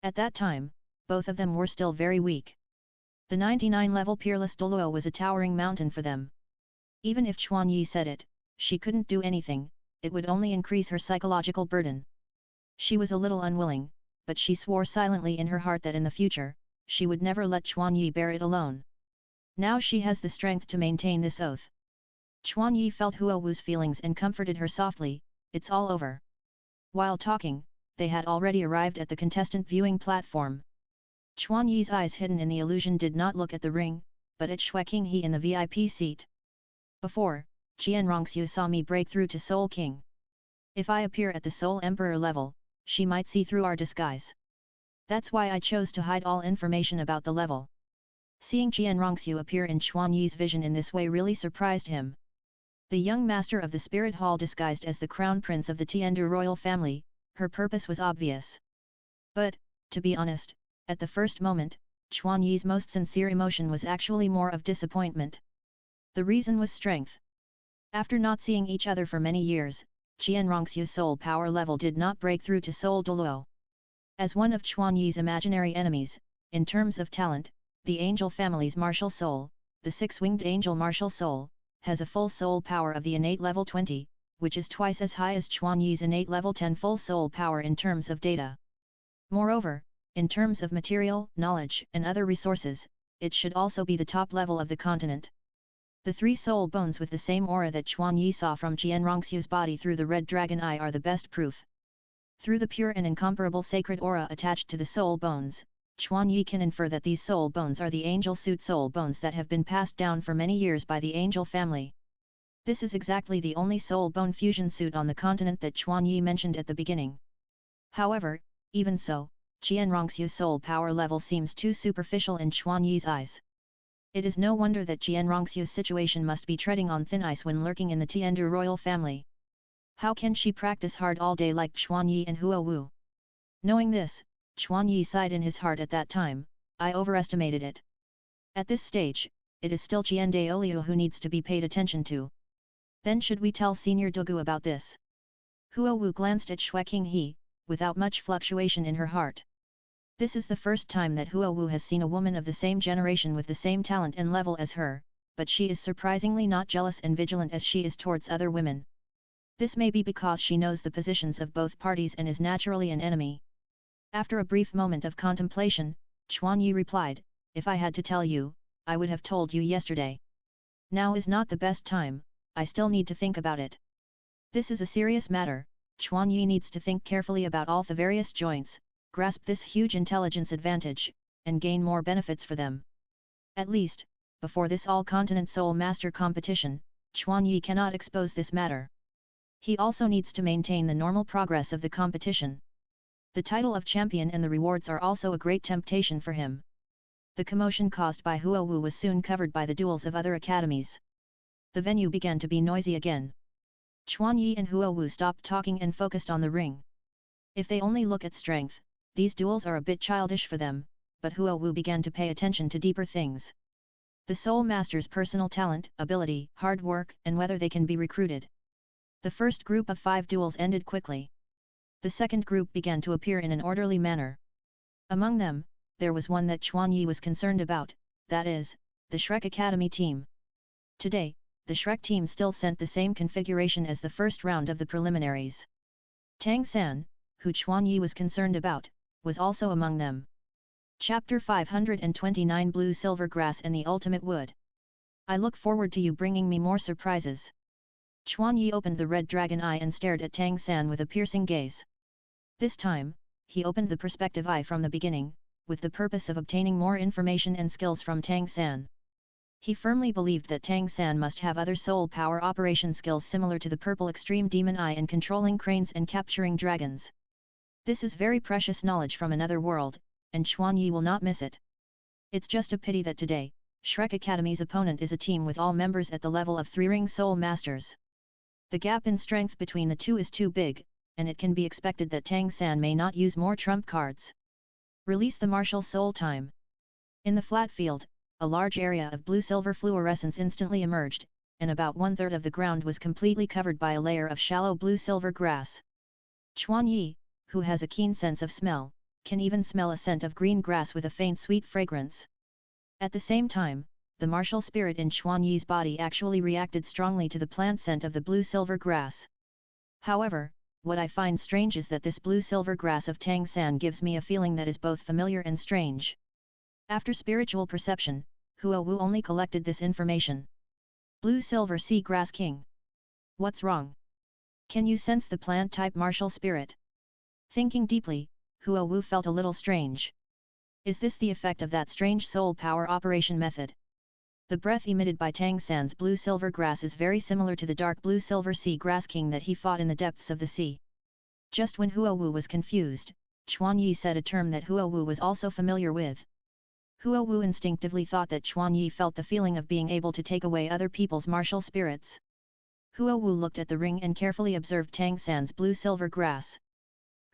At that time, both of them were still very weak. The 99-level peerless Douluo was a towering mountain for them. Even if Chuan Yi said it, she couldn't do anything, it would only increase her psychological burden. She was a little unwilling, but she swore silently in her heart that in the future, she would never let Chuan Yi bear it alone. Now she has the strength to maintain this oath. Chuan Yi felt Huo Wu's feelings and comforted her softly, "It's all over." While talking, they had already arrived at the contestant viewing platform. Chuan Yi's eyes hidden in the illusion did not look at the ring, but at Shui Qinghe in the VIP seat. Before, Jian Rongxiu saw me break through to Soul King. If I appear at the Soul Emperor level, she might see through our disguise. That's why I chose to hide all information about the level. Seeing Jian Rongxiu appear in Chuan Yi's vision in this way really surprised him. The young master of the Spirit Hall disguised as the crown prince of the Tiandu royal family, her purpose was obvious. But, to be honest, at the first moment, Chuan Yi's most sincere emotion was actually more of disappointment. The reason was strength. After not seeing each other for many years, Jian Rongxiu's soul power level did not break through to Soul Douluo. As one of Chuan Yi's imaginary enemies, in terms of talent, the angel family's martial soul, the 6-winged angel martial soul, has a full soul power of the innate level 20, which is twice as high as Chuan Yi's innate level 10 full soul power in terms of data. Moreover, in terms of material, knowledge, and other resources, it should also be the top level of the continent. The 3 soul bones with the same aura that Chuan Yi saw from Jian Rongxiu's body through the red dragon eye are the best proof. Through the pure and incomparable sacred aura attached to the soul bones, Chuan Yi can infer that these soul bones are the angel suit soul bones that have been passed down for many years by the angel family. This is exactly the only soul bone fusion suit on the continent that Chuan Yi mentioned at the beginning. However, even so, Jian Rongxiu's soul power level seems too superficial in Chuan Yi's eyes. It is no wonder that Jian Rongxiu's situation must be treading on thin ice when lurking in the Tiandu royal family. How can she practice hard all day like Chuan Yi and Huo Wu? Knowing this, Chuan Yi sighed in his heart at that time, "I overestimated it." At this stage, it is still Jian Daoliu who needs to be paid attention to. Then should we tell Senior Dogu about this? Huo Wu glanced at Shui Qinghe, without much fluctuation in her heart. This is the first time that Huo Wu has seen a woman of the same generation with the same talent and level as her, but she is surprisingly not jealous and vigilant as she is towards other women. This may be because she knows the positions of both parties and is naturally an enemy. After a brief moment of contemplation, Chuan Yi replied, "If I had to tell you, I would have told you yesterday. Now is not the best time, I still need to think about it. This is a serious matter. Chuan Yi needs to think carefully about all the various joints, grasp this huge intelligence advantage, and gain more benefits for them. At least, before this all-continent Soul Master competition, Chuan Yi cannot expose this matter. He also needs to maintain the normal progress of the competition. The title of champion and the rewards are also a great temptation for him." The commotion caused by Huo Wu was soon covered by the duels of other academies. The venue began to be noisy again. Chuan Yi and Huo Wu stopped talking and focused on the ring. If they only look at strength, these duels are a bit childish for them, but Huo Wu began to pay attention to deeper things. The Soul Master's personal talent, ability, hard work, and whether they can be recruited. The first group of 5 duels ended quickly. The second group began to appear in an orderly manner. Among them, there was one that Chuan Yi was concerned about, that is, the Shrek Academy team. Today, the Shrek team still sent the same configuration as the first round of the preliminaries. Tang San, who Chuan Yi was concerned about, was also among them. Chapter 529 Blue Silver Grass and the Ultimate Wood. I look forward to you bringing me more surprises. Chuan Yi opened the red dragon eye and stared at Tang San with a piercing gaze. This time, he opened the perspective eye from the beginning, with the purpose of obtaining more information and skills from Tang San. He firmly believed that Tang San must have other soul power operation skills similar to the purple extreme demon eye in controlling cranes and capturing dragons. This is very precious knowledge from another world, and Chuan Yi will not miss it. It's just a pity that today, Shrek Academy's opponent is a team with all members at the level of 3-ring soul masters. The gap in strength between the two is too big, and it can be expected that Tang San may not use more trump cards. Release the martial soul time. In the flat field, a large area of blue-silver fluorescence instantly emerged, and about 1/3 of the ground was completely covered by a layer of shallow blue-silver grass. Chuan Yi, who has a keen sense of smell, can even smell a scent of green grass with a faint sweet fragrance. At the same time, the martial spirit in Chuan Yi's body actually reacted strongly to the plant scent of the blue-silver grass. However, what I find strange is that this blue-silver grass of Tang San gives me a feeling that is both familiar and strange. After spiritual perception, Huo Wu only collected this information. Blue-silver sea grass king. What's wrong? Can you sense the plant-type martial spirit? Thinking deeply, Huo Wu felt a little strange. Is this the effect of that strange soul power operation method? The breath emitted by Tang San's blue-silver grass is very similar to the dark blue-silver sea grass king that he fought in the depths of the sea. Just when Huo Wu was confused, Chuan Yi said a term that Huo Wu was also familiar with. Huo Wu instinctively thought that Chuan Yi felt the feeling of being able to take away other people's martial spirits. Huo Wu looked at the ring and carefully observed Tang San's blue-silver grass.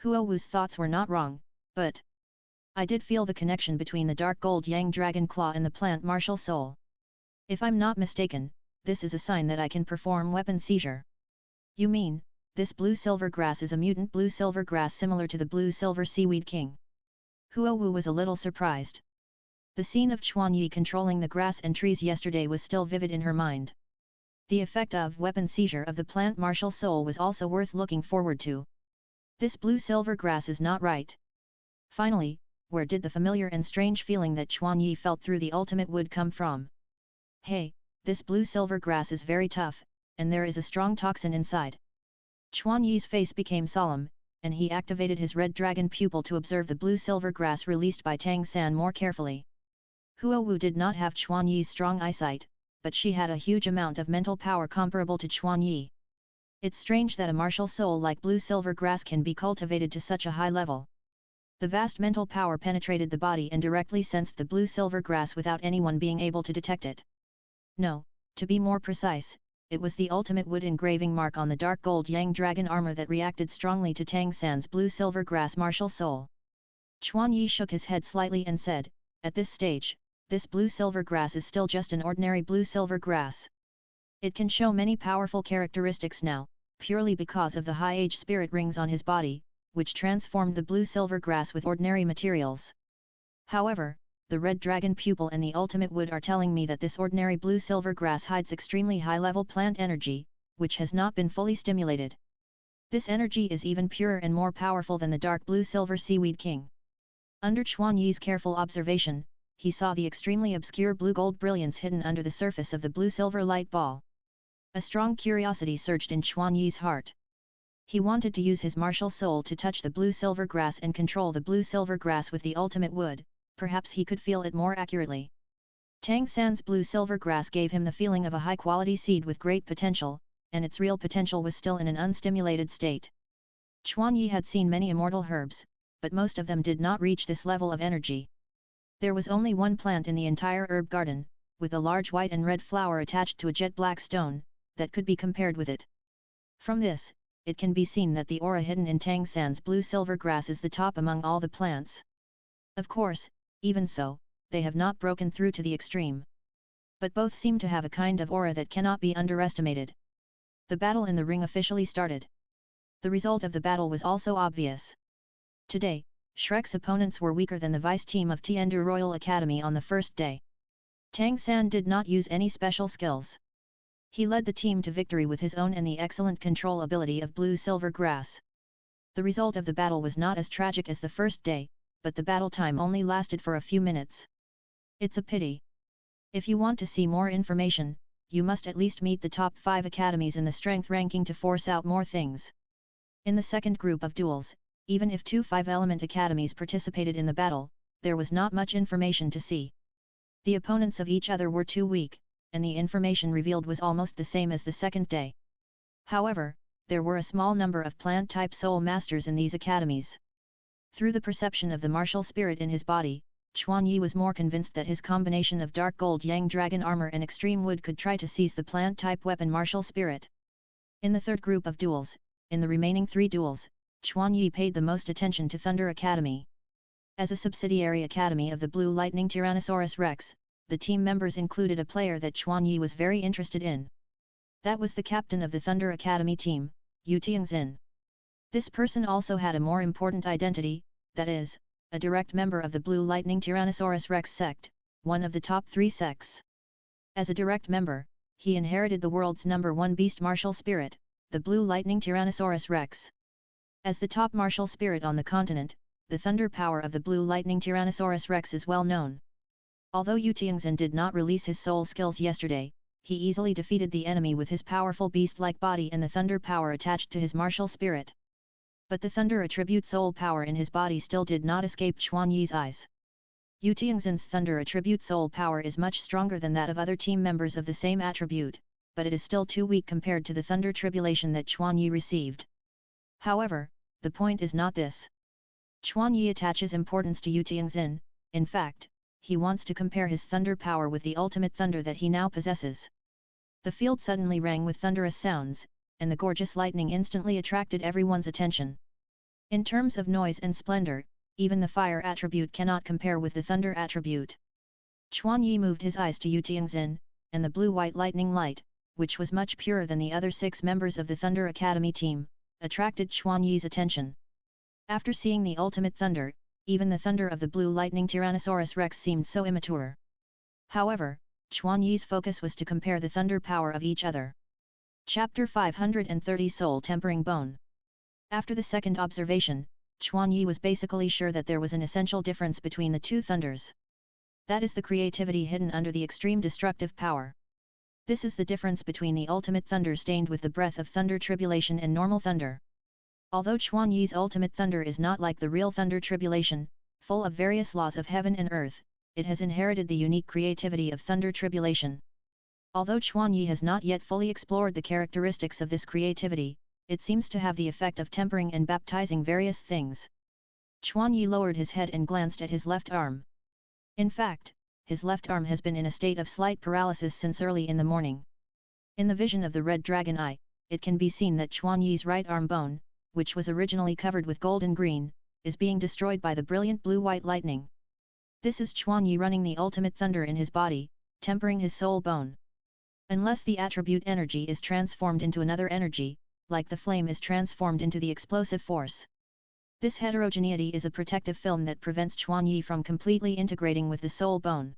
Huo Wu's thoughts were not wrong, but I did feel the connection between the dark gold yang dragon claw and the plant martial soul. If I'm not mistaken, this is a sign that I can perform weapon seizure. You mean, this blue-silver grass is a mutant blue-silver grass similar to the blue-silver seaweed king? Huo Wu was a little surprised. The scene of Chuan Yi controlling the grass and trees yesterday was still vivid in her mind. The effect of weapon seizure of the plant martial soul was also worth looking forward to. This blue-silver grass is not right. Finally, where did the familiar and strange feeling that Chuan Yi felt through the ultimate wood come from? Hey, this blue-silver grass is very tough, and there is a strong toxin inside. Chuan Yi's face became solemn, and he activated his red dragon pupil to observe the blue-silver grass released by Tang San more carefully. Huo Wu did not have Chuan Yi's strong eyesight, but she had a huge amount of mental power comparable to Chuan Yi. It's strange that a martial soul like blue-silver grass can be cultivated to such a high level. The vast mental power penetrated the body and directly sensed the blue-silver grass without anyone being able to detect it. No, to be more precise, it was the ultimate wood engraving mark on the dark gold yang dragon armor that reacted strongly to Tang San's blue-silver grass martial soul. Chuan Yi shook his head slightly and said, at this stage, this blue-silver grass is still just an ordinary blue-silver grass. It can show many powerful characteristics now, purely because of the high-age spirit rings on his body, which transformed the blue-silver grass with ordinary materials. However, the red dragon pupil and the ultimate wood are telling me that this ordinary blue-silver grass hides extremely high-level plant energy, which has not been fully stimulated. This energy is even purer and more powerful than the dark blue-silver seaweed king. Under Chuan Yi's careful observation, he saw the extremely obscure blue-gold brilliance hidden under the surface of the blue-silver light ball. A strong curiosity surged in Chuan Yi's heart. He wanted to use his martial soul to touch the blue-silver grass and control the blue-silver grass with the ultimate wood. Perhaps he could feel it more accurately. Tang San's blue-silver grass gave him the feeling of a high-quality seed with great potential, and its real potential was still in an unstimulated state. Chuan Yi had seen many immortal herbs, but most of them did not reach this level of energy. There was only one plant in the entire herb garden, with a large white and red flower attached to a jet black stone, that could be compared with it. From this, it can be seen that the aura hidden in Tang San's blue-silver grass is the top among all the plants. Of course, even so, they have not broken through to the extreme. But both seem to have a kind of aura that cannot be underestimated. The battle in the ring officially started. The result of the battle was also obvious. Today, Shrek's opponents were weaker than the vice team of Tiandu Royal Academy on the first day. Tang San did not use any special skills. He led the team to victory with his own and the excellent control ability of blue-silver grass. The result of the battle was not as tragic as the first day, but the battle time only lasted for a few minutes. It's a pity. If you want to see more information, you must at least meet the top 5 academies in the strength ranking to force out more things. In the second group of duels, even if 2 5-element academies participated in the battle, there was not much information to see. The opponents of each other were too weak, and the information revealed was almost the same as the second day. However, there were a small number of plant-type soul masters in these academies. Through the perception of the martial spirit in his body, Chuan Yi was more convinced that his combination of dark gold yang dragon armor and extreme wood could try to seize the plant-type weapon martial spirit. In the third group of duels, in the remaining 3 duels, Chuan Yi paid the most attention to Thunder Academy. As a subsidiary academy of the Blue Lightning Tyrannosaurus Rex, the team members included a player that Chuan Yi was very interested in. That was the captain of the Thunder Academy team, Yu Tianxin. This person also had a more important identity, that is, a direct member of the Blue Lightning Tyrannosaurus Rex sect, one of the top 3 sects. As a direct member, he inherited the world's #1 beast martial spirit, the Blue Lightning Tyrannosaurus Rex. As the top martial spirit on the continent, the thunder power of the Blue Lightning Tyrannosaurus Rex is well known. Although Yu Tianxin did not release his soul skills yesterday, he easily defeated the enemy with his powerful beast-like body and the thunder power attached to his martial spirit. But the thunder attribute soul power in his body still did not escape Chuan Yi's eyes. Yu Tianxin's thunder attribute soul power is much stronger than that of other team members of the same attribute, but it is still too weak compared to the thunder tribulation that Chuan Yi received. However, the point is not this. Chuan Yi attaches importance to Yu Tianxin, in fact, he wants to compare his thunder power with the ultimate thunder that he now possesses. The field suddenly rang with thunderous sounds, and the gorgeous lightning instantly attracted everyone's attention. In terms of noise and splendor, even the fire attribute cannot compare with the thunder attribute. Chuan Yi moved his eyes to Yu Tianxin, and the blue-white lightning light, which was much purer than the other 6 members of the Thunder Academy team, attracted Chuan Yi's attention. After seeing the ultimate thunder, even the thunder of the Blue Lightning Tyrannosaurus Rex seemed so immature. However, Chuan Yi's focus was to compare the thunder power of each other. Chapter 530 Soul Tempering Bone. After the second observation, Chuan Yi was basically sure that there was an essential difference between the 2 thunders. That is the creativity hidden under the extreme destructive power. This is the difference between the ultimate thunder stained with the breath of thunder tribulation and normal thunder. Although Chuan Yi's ultimate thunder is not like the real thunder tribulation, full of various laws of heaven and earth, it has inherited the unique creativity of thunder tribulation. Although Chuan Yi has not yet fully explored the characteristics of this creativity, it seems to have the effect of tempering and baptizing various things. Chuan Yi lowered his head and glanced at his left arm. In fact, his left arm has been in a state of slight paralysis since early in the morning. In the vision of the red dragon eye, it can be seen that Chuan Yi's right arm bone, which was originally covered with golden green, is being destroyed by the brilliant blue-white lightning. This is Chuan Yi running the ultimate thunder in his body, tempering his soul bone. Unless the attribute energy is transformed into another energy, like the flame is transformed into the explosive force. This heterogeneity is a protective film that prevents Chuan Yi from completely integrating with the soul bone.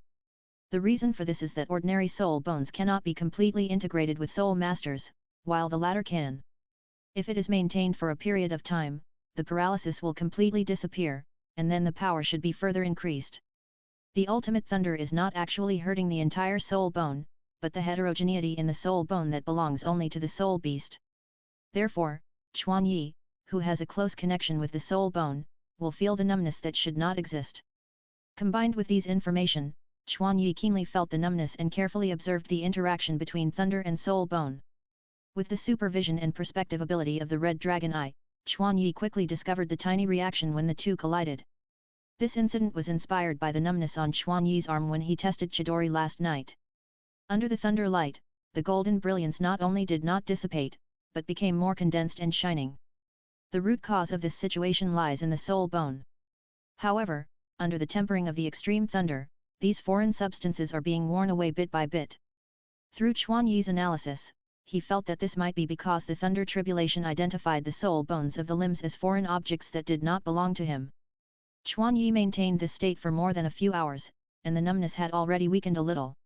The reason for this is that ordinary soul bones cannot be completely integrated with soul masters, while the latter can. If it is maintained for a period of time, the paralysis will completely disappear, and then the power should be further increased. The ultimate thunder is not actually hurting the entire soul bone, but the heterogeneity in the soul bone that belongs only to the soul beast. Therefore, Chuan Yi, who has a close connection with the soul bone, will feel the numbness that should not exist. Combined with these information, Chuan Yi keenly felt the numbness and carefully observed the interaction between thunder and soul bone. With the supervision and perspective ability of the red dragon eye, Chuan Yi quickly discovered the tiny reaction when the two collided. This incident was inspired by the numbness on Chuan Yi's arm when he tested Chidori last night. Under the thunder light, the golden brilliance not only did not dissipate, but became more condensed and shining. The root cause of this situation lies in the soul bone. However, under the tempering of the extreme thunder, these foreign substances are being worn away bit by bit. Through Chuan Yi's analysis, he felt that this might be because the thunder tribulation identified the soul bones of the limbs as foreign objects that did not belong to him. Chuan Yi maintained this state for more than a few hours, and the numbness had already weakened a little.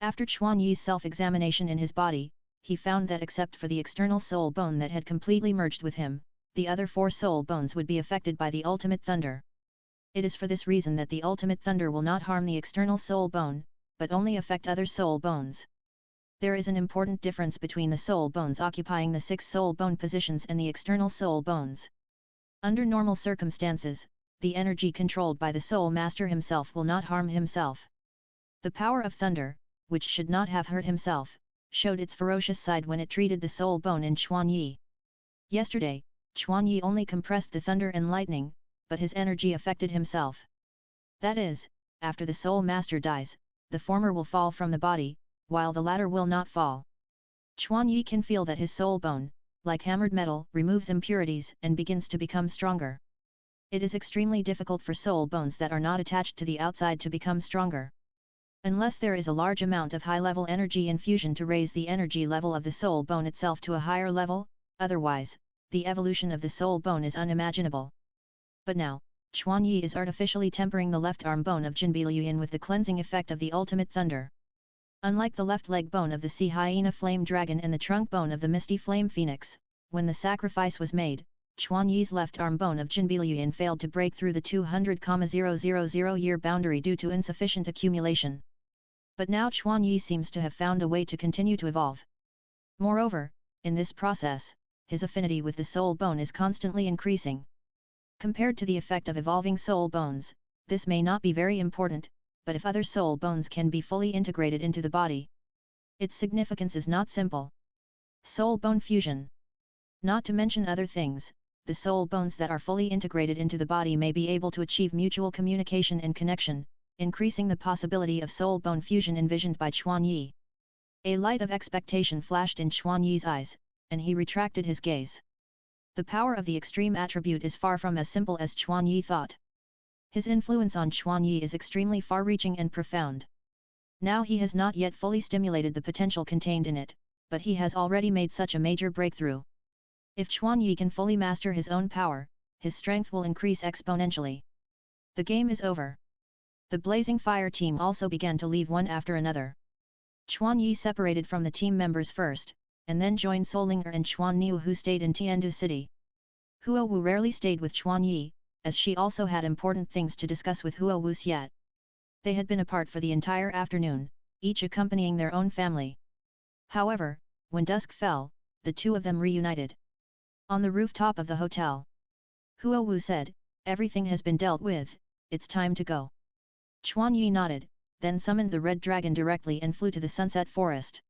After Chuan Yi's self-examination in his body, he found that except for the external soul bone that had completely merged with him, the other 4 soul bones would be affected by the ultimate thunder. It is for this reason that the ultimate thunder will not harm the external soul bone, but only affect other soul bones. There is an important difference between the soul bones occupying the 6 soul bone positions and the external soul bones. Under normal circumstances, the energy controlled by the soul master himself will not harm himself. The power of thunder, which should not have hurt himself, showed its ferocious side when it treated the soul bone in Chuan Yi. Yesterday, Chuan Yi only compressed the thunder and lightning, but his energy affected himself. That is, after the soul master dies, the former will fall from the body, while the latter will not fall. Chuan Yi can feel that his soul bone, like hammered metal, removes impurities and begins to become stronger. It is extremely difficult for soul bones that are not attached to the outside to become stronger. Unless there is a large amount of high-level energy infusion to raise the energy level of the soul bone itself to a higher level, otherwise, the evolution of the soul bone is unimaginable. But now, Chuan Yi is artificially tempering the left arm bone of Jinbiliuyan with the cleansing effect of the ultimate thunder. Unlike the left leg bone of the sea hyena flame dragon and the trunk bone of the misty flame phoenix, when the sacrifice was made, Chuan Yi's left arm bone of Jinbiliuyan failed to break through the 200,000 year boundary due to insufficient accumulation. But now Chuan Yi seems to have found a way to continue to evolve. Moreover, in this process, his affinity with the soul bone is constantly increasing. Compared to the effect of evolving soul bones, this may not be very important, but if other soul bones can be fully integrated into the body, its significance is not simple. Soul bone fusion. Not to mention other things, the soul bones that are fully integrated into the body may be able to achieve mutual communication and connection, increasing the possibility of soul bone fusion envisioned by Chuan Yi. A light of expectation flashed in Chuan Yi's eyes, and he retracted his gaze. The power of the extreme attribute is far from as simple as Chuan Yi thought. His influence on Chuan Yi is extremely far-reaching and profound. Now he has not yet fully stimulated the potential contained in it, but he has already made such a major breakthrough. If Chuan Yi can fully master his own power, his strength will increase exponentially. The game is over. The Blazing Fire team also began to leave one after another. Chuan Yi separated from the team members first, and then joined Solinger and Chuan Niu, who stayed in Tiandu City. Huo Wu rarely stayed with Chuan Yi, as she also had important things to discuss with Huo Wu's yet. They had been apart for the entire afternoon, each accompanying their own family. However, when dusk fell, the two of them reunited. On the rooftop of the hotel, Huo Wu said, "Everything has been dealt with, it's time to go." Chuan Yi nodded, then summoned the Red Dragon directly and flew to the Sunset Forest.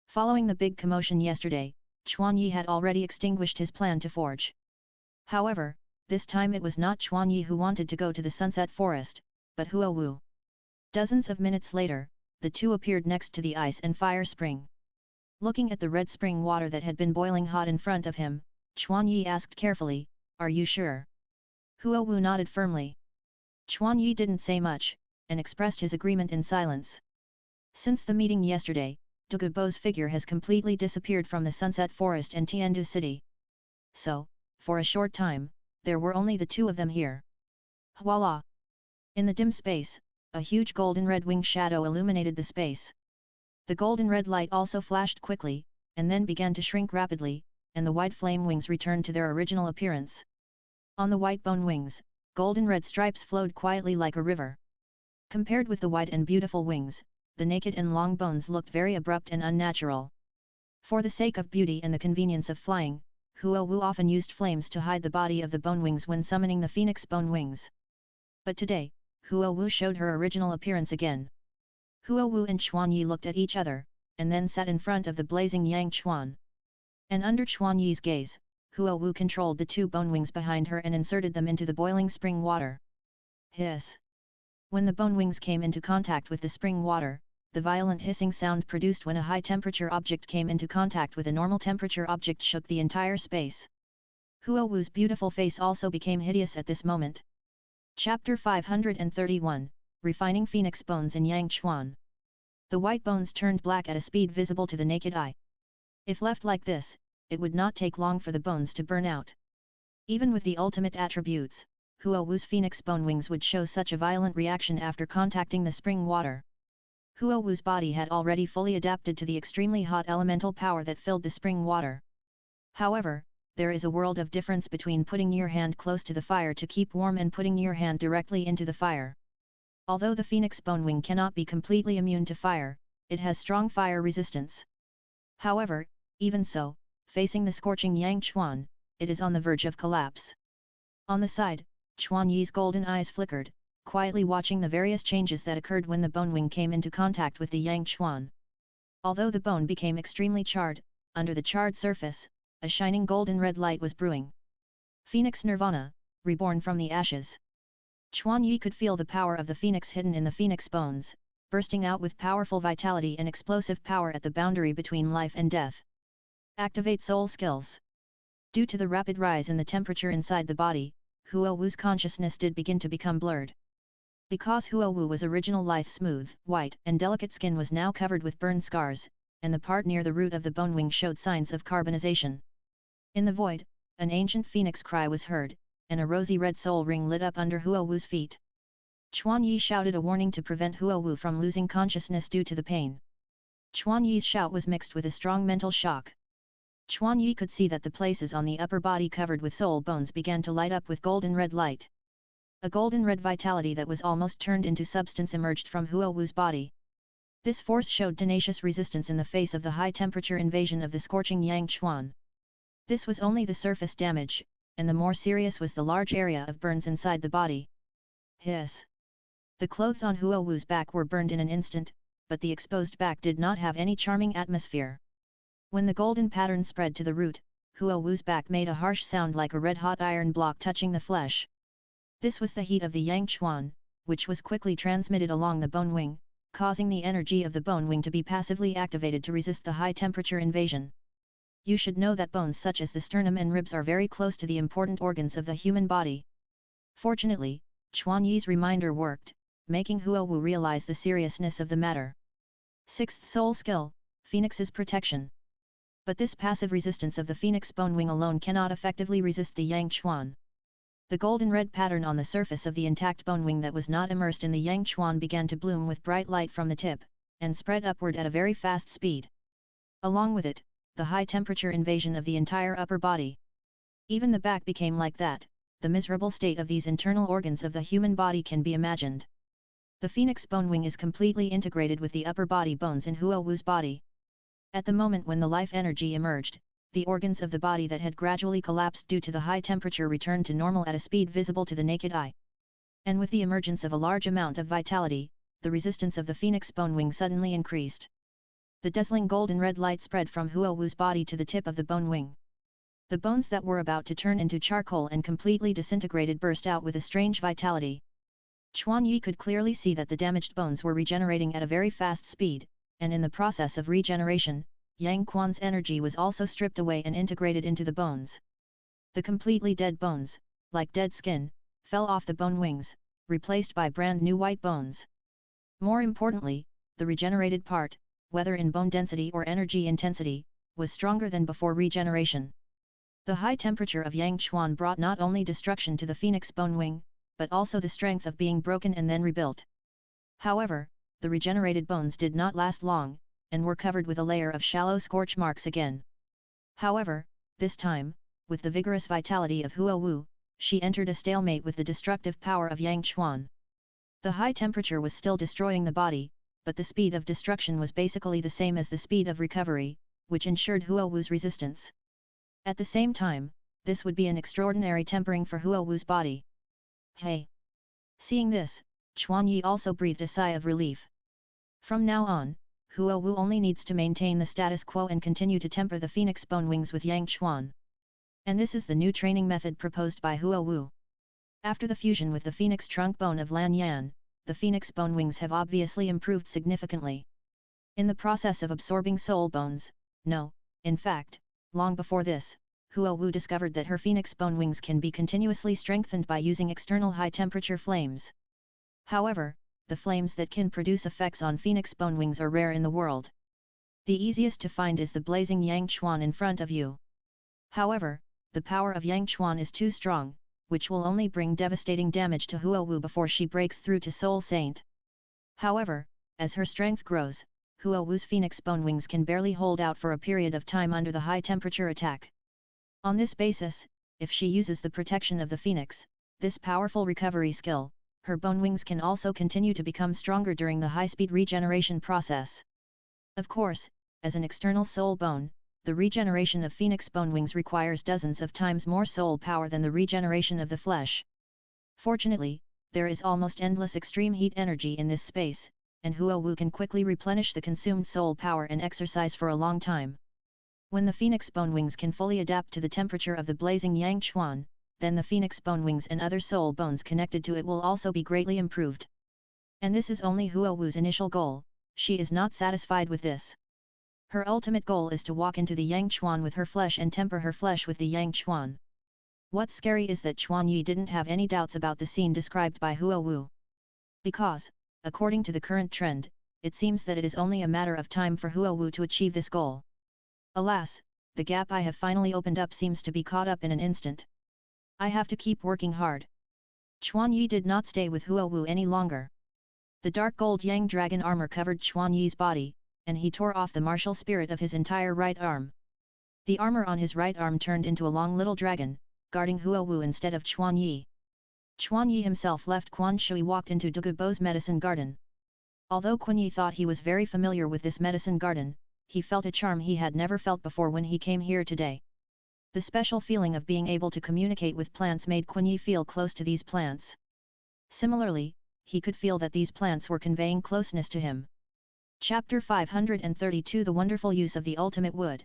Following the big commotion yesterday, Chuan Yi had already extinguished his plan to forge. However, this time it was not Chuan Yi who wanted to go to the Sunset Forest, but Huo Wu. Dozens of minutes later, the two appeared next to the ice and fire spring. Looking at the red spring water that had been boiling hot in front of him, Chuan Yi asked carefully, "Are you sure?" Huo Wu nodded firmly. Chuan Yi didn't say much, and expressed his agreement in silence. Since the meeting yesterday, Douluo Bo's figure has completely disappeared from the Sunset Forest and Tiandu City. So, for a short time, there were only the two of them here. Voila! In the dim space, a huge golden-red wing shadow illuminated the space. The golden-red light also flashed quickly, and then began to shrink rapidly, and the white flame wings returned to their original appearance. On the white bone wings, golden-red stripes flowed quietly like a river. Compared with the white and beautiful wings, the naked and long bones looked very abrupt and unnatural. For the sake of beauty and the convenience of flying, Huo Wu often used flames to hide the body of the bone wings when summoning the phoenix bone wings. But today, Huo Wu showed her original appearance again. Huo Wu and Chuan Yi looked at each other, and then sat in front of the blazing Yang Chuan. And under Chuan Yi's gaze, Huo Wu controlled the two bone wings behind her and inserted them into the boiling spring water. Hiss! When the bone wings came into contact with the spring water, the violent hissing sound produced when a high-temperature object came into contact with a normal temperature object shook the entire space. Huo Wu's beautiful face also became hideous at this moment. Chapter 531, Refining Phoenix Bones in Yang Chuan. The white bones turned black at a speed visible to the naked eye. If left like this, it would not take long for the bones to burn out. Even with the ultimate attributes, Huo Wu's phoenix bone wings would show such a violent reaction after contacting the spring water. Huo Wu's body had already fully adapted to the extremely hot elemental power that filled the spring water. However, there is a world of difference between putting your hand close to the fire to keep warm and putting your hand directly into the fire. Although the phoenix bone wing cannot be completely immune to fire, it has strong fire resistance. However, even so, facing the scorching Yang Chuan, it is on the verge of collapse. On the side, Chuan Yi's golden eyes flickered, quietly watching the various changes that occurred when the bone wing came into contact with the Yang Chuan. Although the bone became extremely charred, under the charred surface, a shining golden red light was brewing. Phoenix Nirvana, reborn from the ashes. Chuan Yi could feel the power of the phoenix hidden in the phoenix bones, bursting out with powerful vitality and explosive power at the boundary between life and death. Activate soul skills. Due to the rapid rise in the temperature inside the body, Huo Wu's consciousness did begin to become blurred. Because Huo Wu was original lithe smooth, white and delicate skin was now covered with burn scars, and the part near the root of the bone wing showed signs of carbonization. In the void, an ancient phoenix cry was heard, and a rosy red soul ring lit up under Huo Wu's feet. Chuan Yi shouted a warning to prevent Huo Wu from losing consciousness due to the pain. Chuan Yi's shout was mixed with a strong mental shock. Chuan Yi could see that the places on the upper body covered with soul bones began to light up with golden red light. A golden red vitality that was almost turned into substance emerged from Huo Wu's body. This force showed tenacious resistance in the face of the high-temperature invasion of the scorching Yang Chuan. This was only the surface damage, and the more serious was the large area of burns inside the body. Hiss! The clothes on Huo Wu's back were burned in an instant, but the exposed back did not have any charming atmosphere. When the golden pattern spread to the root, Huo Wu's back made a harsh sound like a red-hot iron block touching the flesh. This was the heat of the Yang Chuan, which was quickly transmitted along the bone wing, causing the energy of the bone wing to be passively activated to resist the high-temperature invasion. You should know that bones such as the sternum and ribs are very close to the important organs of the human body. Fortunately, Chuan Yi's reminder worked, making Huo Wu realize the seriousness of the matter. Sixth soul skill, Phoenix's protection. But this passive resistance of the phoenix bone wing alone cannot effectively resist the Yang Chuan. The golden red pattern on the surface of the intact bone wing that was not immersed in the Yang Chuan began to bloom with bright light from the tip, and spread upward at a very fast speed. Along with it, the high-temperature invasion of the entire upper body. Even the back became like that. The miserable state of these internal organs of the human body can be imagined. The phoenix bone wing is completely integrated with the upper body bones in Huo Wu's body. At the moment when the life energy emerged, the organs of the body that had gradually collapsed due to the high temperature returned to normal at a speed visible to the naked eye. And with the emergence of a large amount of vitality, the resistance of the phoenix bone wing suddenly increased. The dazzling golden red light spread from Huo Wu's body to the tip of the bone wing. The bones that were about to turn into charcoal and completely disintegrated burst out with a strange vitality. Chuan Yi could clearly see that the damaged bones were regenerating at a very fast speed, and in the process of regeneration, Yang Quan's energy was also stripped away and integrated into the bones. The completely dead bones, like dead skin, fell off the bone wings, replaced by brand new white bones. More importantly, the regenerated part, whether in bone density or energy intensity, was stronger than before regeneration. The high temperature of Yang Chuan brought not only destruction to the phoenix bone wing, but also the strength of being broken and then rebuilt. However, the regenerated bones did not last long, and were covered with a layer of shallow scorch marks again. However, this time, with the vigorous vitality of Huo Wu, she entered a stalemate with the destructive power of Yang Chuan. The high temperature was still destroying the body, but the speed of destruction was basically the same as the speed of recovery, which ensured Huo Wu's resistance. At the same time, this would be an extraordinary tempering for Huo Wu's body. Hey! Seeing this, Chuan Yi also breathed a sigh of relief. From now on, Huo Wu only needs to maintain the status quo and continue to temper the phoenix bone wings with Yang Chuan. And this is the new training method proposed by Huo Wu. After the fusion with the phoenix trunk bone of Lan Yan, the phoenix bone wings have obviously improved significantly. In the process of absorbing soul bones, no, in fact, long before this, Huo Wu discovered that her phoenix bone wings can be continuously strengthened by using external high-temperature flames. However, the flames that can produce effects on phoenix bone wings are rare in the world. The easiest to find is the blazing Yang Chuan in front of you. However, the power of Yang Chuan is too strong, which will only bring devastating damage to Huo Wu before she breaks through to Soul Saint. However, as her strength grows, Huo Wu's phoenix bone wings can barely hold out for a period of time under the high-temperature attack. On this basis, if she uses the protection of the phoenix, this powerful recovery skill, her bone wings can also continue to become stronger during the high-speed regeneration process. Of course, as an external soul bone, the regeneration of phoenix bone wings requires dozens of times more soul power than the regeneration of the flesh. Fortunately, there is almost endless extreme heat energy in this space, and Huo Wu can quickly replenish the consumed soul power and exercise for a long time. When the phoenix bone wings can fully adapt to the temperature of the blazing Yang Chuan, then the phoenix bone wings and other soul bones connected to it will also be greatly improved. And this is only Huo Wu's initial goal. She is not satisfied with this. Her ultimate goal is to walk into the Yang Chuan with her flesh and temper her flesh with the Yang Chuan. What's scary is that Chuan Yi didn't have any doubts about the scene described by Huo Wu. Because, according to the current trend, it seems that it is only a matter of time for Huo Wu to achieve this goal. Alas, the gap I have finally opened up seems to be caught up in an instant. I have to keep working hard. Chuan Yi did not stay with Huo Wu any longer. The dark gold Yang Dragon armor covered Chuan Yi's body, and he tore off the martial spirit of his entire right arm. The armor on his right arm turned into a long little dragon, guarding Huo Wu instead of Chuan Yi. Chuan Yi himself left Quan Shui walked into Douluo's medicine garden. Although Quan Yi thought he was very familiar with this medicine garden, he felt a charm he had never felt before when he came here today. The special feeling of being able to communicate with plants made Quan Yi feel close to these plants. Similarly, he could feel that these plants were conveying closeness to him. Chapter 532 The Wonderful Use of the Ultimate Wood.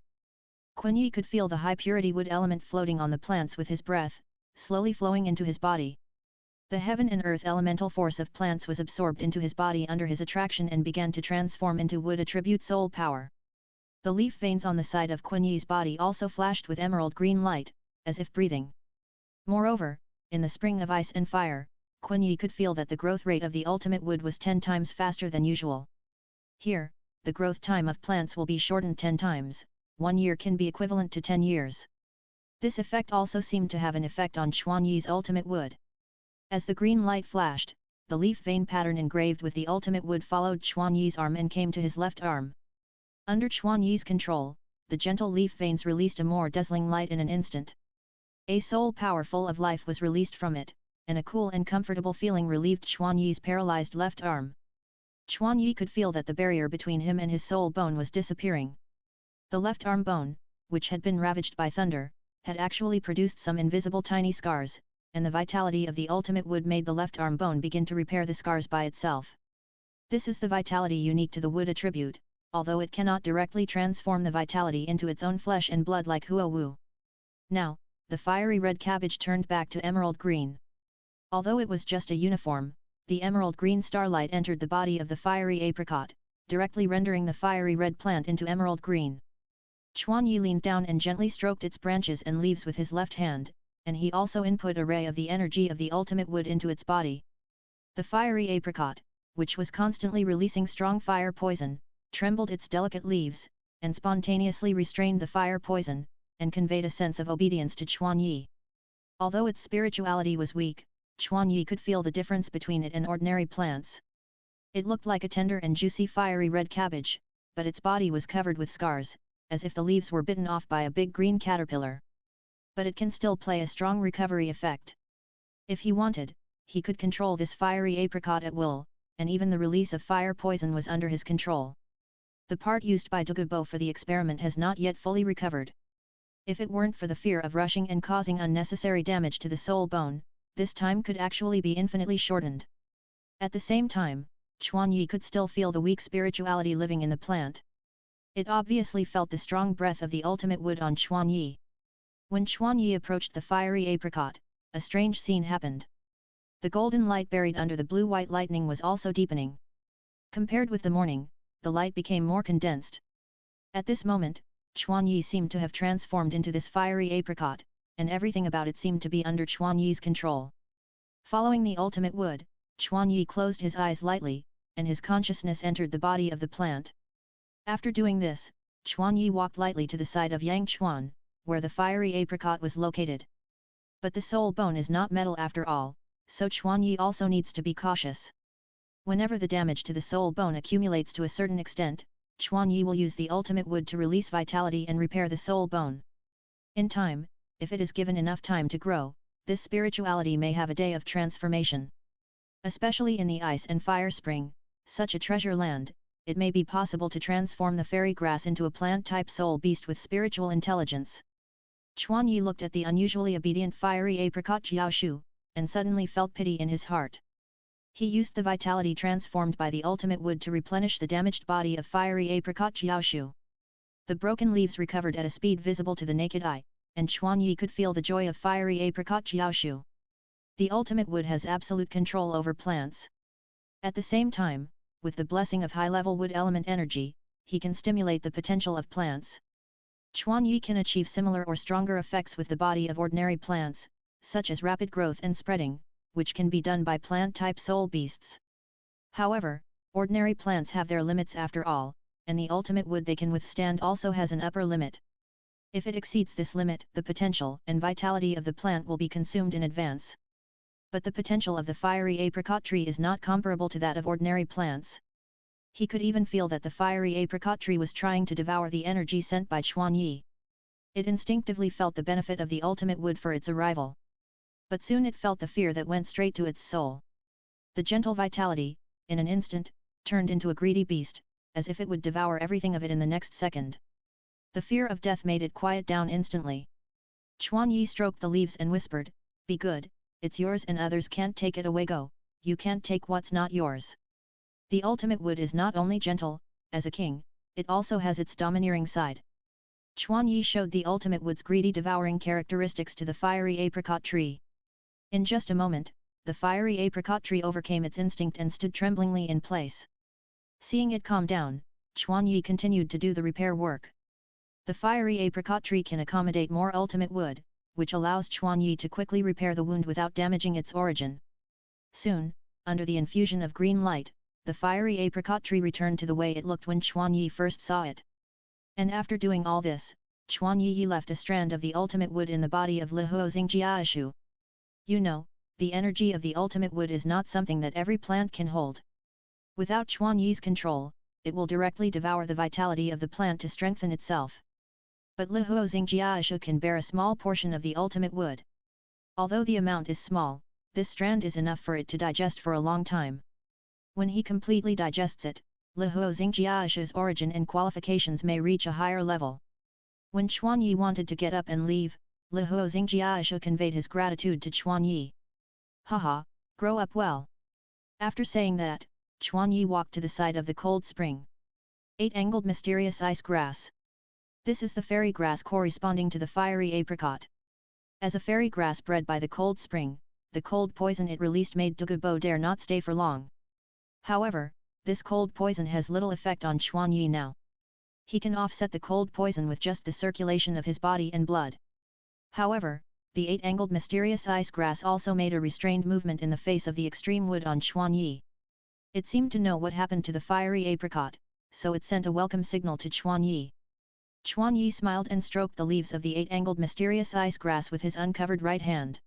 Quan Yi could feel the high-purity wood element floating on the plants with his breath, slowly flowing into his body. The heaven and earth elemental force of plants was absorbed into his body under his attraction and began to transform into wood attribute soul power. The leaf veins on the side of Quan Yi's body also flashed with emerald green light, as if breathing. Moreover, in the spring of ice and fire, Quan Yi could feel that the growth rate of the ultimate wood was 10 times faster than usual. Here, the growth time of plants will be shortened 10 times, 1 year can be equivalent to 10 years. This effect also seemed to have an effect on Chuan Yi's ultimate wood. As the green light flashed, the leaf vein pattern engraved with the ultimate wood followed Chuan Yi's arm and came to his left arm. Under Chuan Yi's control, the gentle leaf veins released a more dazzling light in an instant. A soul power full of life was released from it, and a cool and comfortable feeling relieved Chuan Yi's paralyzed left arm. Chuan Yi could feel that the barrier between him and his soul bone was disappearing. The left arm bone, which had been ravaged by thunder, had actually produced some invisible tiny scars, and the vitality of the ultimate wood made the left arm bone begin to repair the scars by itself. This is the vitality unique to the wood attribute, although it cannot directly transform the vitality into its own flesh and blood like Huo Wu. Now, the fiery red cabbage turned back to emerald green. Although it was just a uniform, the emerald green starlight entered the body of the fiery apricot, directly rendering the fiery red plant into emerald green. Chuan Yi leaned down and gently stroked its branches and leaves with his left hand, and he also input a ray of the energy of the ultimate wood into its body. The fiery apricot, which was constantly releasing strong fire poison, trembled its delicate leaves, and spontaneously restrained the fire poison, and conveyed a sense of obedience to Chuan Yi. Although its spirituality was weak, Chuan Yi could feel the difference between it and ordinary plants. It looked like a tender and juicy fiery red cabbage, but its body was covered with scars, as if the leaves were bitten off by a big green caterpillar. But it can still play a strong recovery effect. If he wanted, he could control this fiery apricot at will, and even the release of fire poison was under his control. The part used by Douluo for the experiment has not yet fully recovered. If it weren't for the fear of rushing and causing unnecessary damage to the soul bone, this time could actually be infinitely shortened. At the same time, Chuan Yi could still feel the weak spirituality living in the plant. It obviously felt the strong breath of the ultimate wood on Chuan Yi. When Chuan Yi approached the fiery apricot, a strange scene happened. The golden light buried under the blue-white lightning was also deepening. Compared with the morning, the light became more condensed. At this moment, Chuan Yi seemed to have transformed into this fiery apricot, and everything about it seemed to be under Chuan Yi's control. Following the ultimate wood, Chuan Yi closed his eyes lightly, and his consciousness entered the body of the plant. After doing this, Chuan Yi walked lightly to the side of Yang Chuan, where the fiery apricot was located. But the soul bone is not metal after all, so Chuan Yi also needs to be cautious. Whenever the damage to the soul bone accumulates to a certain extent, Chuan Yi will use the ultimate wood to release vitality and repair the soul bone. In time, if it is given enough time to grow, this spirituality may have a day of transformation. Especially in the ice and fire spring, such a treasure land, it may be possible to transform the fairy grass into a plant-type soul beast with spiritual intelligence. Chuan Yi looked at the unusually obedient fiery apricot Jiaoshu, and suddenly felt pity in his heart. He used the vitality transformed by the ultimate wood to replenish the damaged body of fiery apricot Jiaoshu. The broken leaves recovered at a speed visible to the naked eye, and Chuan Yi could feel the joy of fiery apricot Jiaoshu. The ultimate wood has absolute control over plants. At the same time, with the blessing of high-level wood element energy, he can stimulate the potential of plants. Chuan Yi can achieve similar or stronger effects with the body of ordinary plants, such as rapid growth and spreading, which can be done by plant-type soul beasts. However, ordinary plants have their limits after all, and the ultimate wood they can withstand also has an upper limit. If it exceeds this limit, the potential and vitality of the plant will be consumed in advance. But the potential of the fiery apricot tree is not comparable to that of ordinary plants. He could even feel that the fiery apricot tree was trying to devour the energy sent by Chuan Yi. It instinctively felt the benefit of the ultimate wood for its arrival. But soon it felt the fear that went straight to its soul. The gentle vitality, in an instant, turned into a greedy beast, as if it would devour everything of it in the next second. The fear of death made it quiet down instantly. Chuan Yi stroked the leaves and whispered, "Be good, it's yours and others can't take it away. Go, you can't take what's not yours." The ultimate wood is not only gentle, as a king, it also has its domineering side. Chuan Yi showed the ultimate wood's greedy devouring characteristics to the fiery apricot tree. In just a moment, the fiery apricot tree overcame its instinct and stood tremblingly in place. Seeing it calm down, Chuan Yi continued to do the repair work. The fiery apricot tree can accommodate more ultimate wood, which allows Chuan Yi to quickly repair the wound without damaging its origin. Soon, under the infusion of green light, the fiery apricot tree returned to the way it looked when Chuan Yi first saw it. And after doing all this, Chuan Yi left a strand of the ultimate wood in the body of Lihuo Xingjiaishu. You know, the energy of the ultimate wood is not something that every plant can hold. Without Chuan Yi's control, it will directly devour the vitality of the plant to strengthen itself. But Lihuo Xingjiaishu can bear a small portion of the ultimate wood. Although the amount is small, this strand is enough for it to digest for a long time. When he completely digests it, Lihuo Xingjiaishu's origin and qualifications may reach a higher level. When Chuan Yi wanted to get up and leave, Lihuo Xingjiaishu conveyed his gratitude to Chuan Yi. "Haha, grow up well." After saying that, Chuan Yi walked to the side of the cold spring. 8-angled mysterious ice grass. This is the fairy grass corresponding to the fiery apricot. As a fairy grass bred by the cold spring, the cold poison it released made Douluo dare not stay for long. However, this cold poison has little effect on Chuan Yi now. He can offset the cold poison with just the circulation of his body and blood. However, the 8-angled mysterious ice grass also made a restrained movement in the face of the extreme wood on Chuan Yi. It seemed to know what happened to the fiery apricot, so it sent a welcome signal to Chuan Yi. Chuan Yi smiled and stroked the leaves of the 8-angled mysterious ice grass with his uncovered right hand.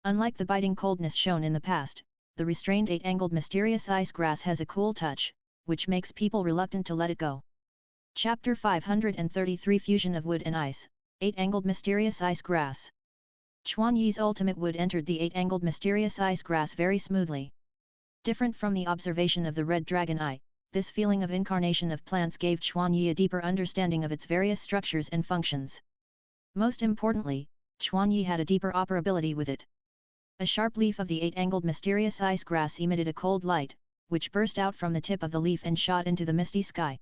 Unlike the biting coldness shown in the past, the restrained 8-angled mysterious ice grass has a cool touch, which makes people reluctant to let it go. Chapter 533 Fusion of Wood and Ice, 8-angled mysterious ice grass. Chuan Yi's ultimate wood entered the 8-angled mysterious ice grass very smoothly. Different from the observation of the red dragon eye, this feeling of incarnation of plants gave Chuan Yi a deeper understanding of its various structures and functions. Most importantly, Chuan Yi had a deeper operability with it. A sharp leaf of the 8-angled mysterious ice grass emitted a cold light, which burst out from the tip of the leaf and shot into the misty sky.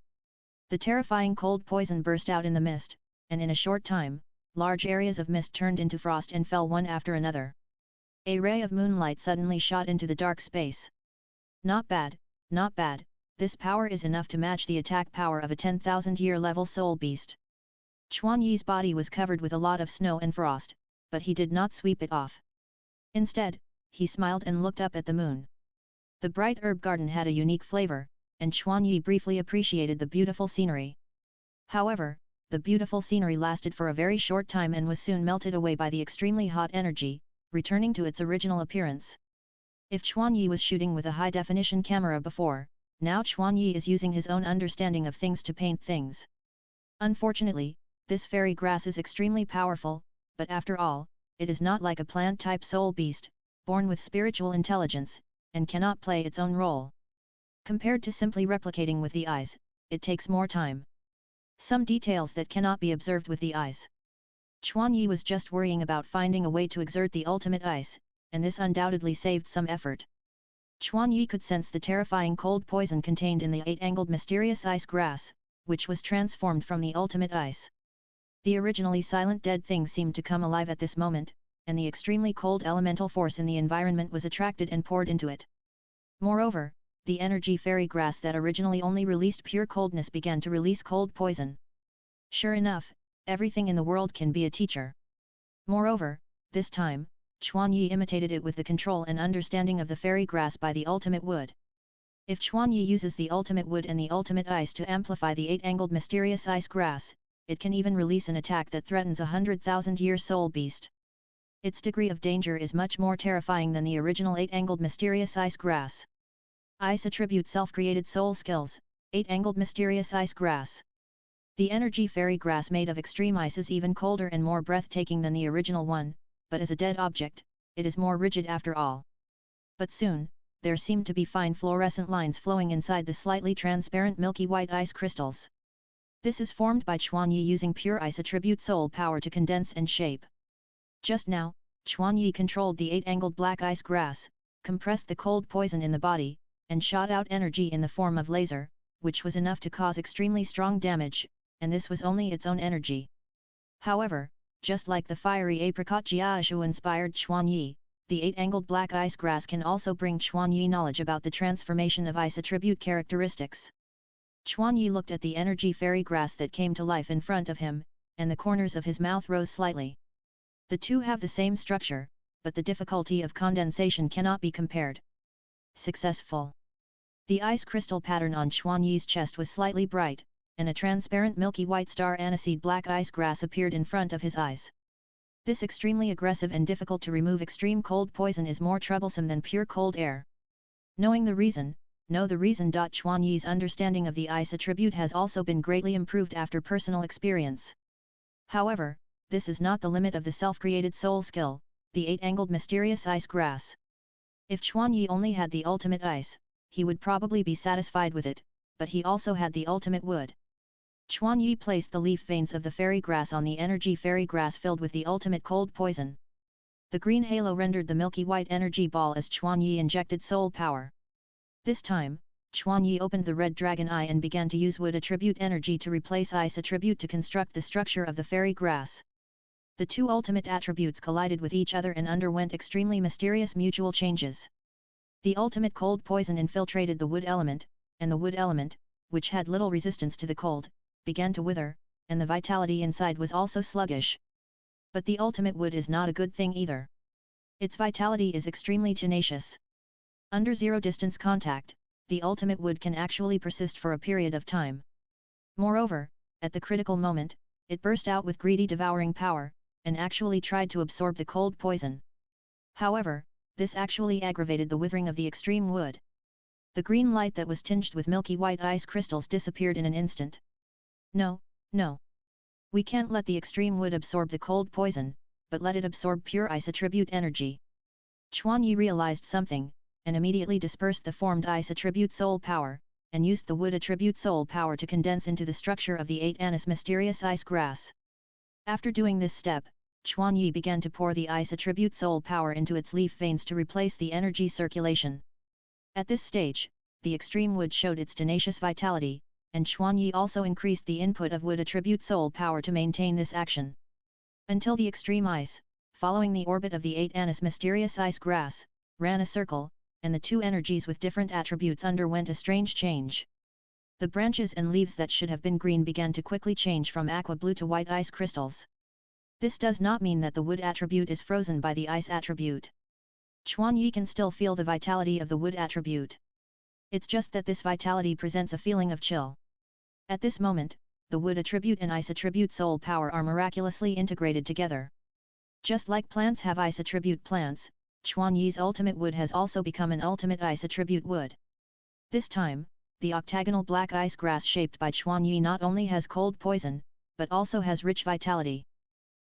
The terrifying cold poison burst out in the mist, and in a short time, large areas of mist turned into frost and fell one after another. A ray of moonlight suddenly shot into the dark space. "Not bad, not bad," this power is enough to match the attack power of a 10,000-year level soul beast. Chuan Yi's body was covered with a lot of snow and frost, but he did not sweep it off. Instead, he smiled and looked up at the moon. The bright herb garden had a unique flavor, and Chuan Yi briefly appreciated the beautiful scenery. However, the beautiful scenery lasted for a very short time and was soon melted away by the extremely hot energy, returning to its original appearance. If Chuan Yi was shooting with a high-definition camera before, now Chuan Yi is using his own understanding of things to paint things. Unfortunately, this fairy grass is extremely powerful, but after all, it is not like a plant-type soul beast, born with spiritual intelligence, and cannot play its own role. Compared to simply replicating with the eyes, it takes more time. Some details that cannot be observed with the eyes. Chuan Yi was just worrying about finding a way to exert the ultimate ice, and this undoubtedly saved some effort. Chuan Yi could sense the terrifying cold poison contained in the 8-angled mysterious ice grass, which was transformed from the ultimate ice. The originally silent dead thing seemed to come alive at this moment, and the extremely cold elemental force in the environment was attracted and poured into it. Moreover, the energy fairy grass that originally only released pure coldness began to release cold poison. Sure enough, everything in the world can be a teacher. Moreover, this time, Chuan Yi imitated it with the control and understanding of the fairy grass by the ultimate wood. If Chuan Yi uses the ultimate wood and the ultimate ice to amplify the 8-angled mysterious ice grass, it can even release an attack that threatens a 100,000-year soul beast. Its degree of danger is much more terrifying than the original 8-angled mysterious ice grass. Ice attribute self-created soul skills, 8-angled mysterious ice grass. The energy fairy grass made of extreme ice is even colder and more breathtaking than the original one, but as a dead object, it is more rigid after all. But soon, there seemed to be fine fluorescent lines flowing inside the slightly transparent milky white ice crystals. This is formed by Chuan Yi using pure ice attribute soul power to condense and shape. Just now, Chuan Yi controlled the 8-angled black ice grass, compressed the cold poison in the body, and shot out energy in the form of laser, which was enough to cause extremely strong damage, and this was only its own energy. However, just like the fiery apricot Jiaishu inspired Chuan Yi, the 8-angled black ice grass can also bring Chuan Yi knowledge about the transformation of ice attribute characteristics. Chuan Yi looked at the energy fairy grass that came to life in front of him, and the corners of his mouth rose slightly. The two have the same structure, but the difficulty of condensation cannot be compared. Successful. The ice crystal pattern on Chuan Yi's chest was slightly bright, and a transparent milky white star aniseed black ice grass appeared in front of his eyes. This extremely aggressive and difficult to remove extreme cold poison is more troublesome than pure cold air. Knowing the reason, know the reason. Chuan Yi's understanding of the ice attribute has also been greatly improved after personal experience. However, this is not the limit of the self-created soul skill, the 8-angled mysterious ice grass. If Chuan Yi only had the ultimate ice, he would probably be satisfied with it, but he also had the ultimate wood. Chuan Yi placed the leaf veins of the fairy grass on the energy fairy grass filled with the ultimate cold poison. The green halo rendered the milky white energy ball as Chuan Yi injected soul power. This time, Chuan Yi opened the red dragon eye and began to use wood attribute energy to replace ice attribute to construct the structure of the fairy grass. The two ultimate attributes collided with each other and underwent extremely mysterious mutual changes. The ultimate cold poison infiltrated the wood element, and the wood element, which had little resistance to the cold, began to wither, and the vitality inside was also sluggish. But the ultimate wood is not a good thing either. Its vitality is extremely tenacious. Under zero-distance contact, the ultimate wood can actually persist for a period of time. Moreover, at the critical moment, it burst out with greedy devouring power, and actually tried to absorb the cold poison. However, this actually aggravated the withering of the extreme wood. The green light that was tinged with milky white ice crystals disappeared in an instant. No, no. We can't let the extreme wood absorb the cold poison, but let it absorb pure ice attribute energy. Chuan Yi realized something, and immediately dispersed the formed ice attribute soul power, and used the wood attribute soul power to condense into the structure of the 8-anise mysterious ice grass. After doing this step, Chuan Yi began to pour the ice attribute soul power into its leaf veins to replace the energy circulation. At this stage, the extreme wood showed its tenacious vitality, and Chuan Yi also increased the input of wood attribute soul power to maintain this action. Until the extreme ice, following the orbit of the 8-anise mysterious ice grass, ran a circle, and the two energies with different attributes underwent a strange change. The branches and leaves that should have been green began to quickly change from aqua blue to white ice crystals. This does not mean that the wood attribute is frozen by the ice attribute. Chuan Yi can still feel the vitality of the wood attribute. It's just that this vitality presents a feeling of chill. At this moment, the wood attribute and ice attribute soul power are miraculously integrated together. Just like plants have ice attribute plants, Chuan Yi's ultimate wood has also become an ultimate ice attribute wood. This time, the octagonal black ice grass shaped by Chuan Yi not only has cold poison, but also has rich vitality.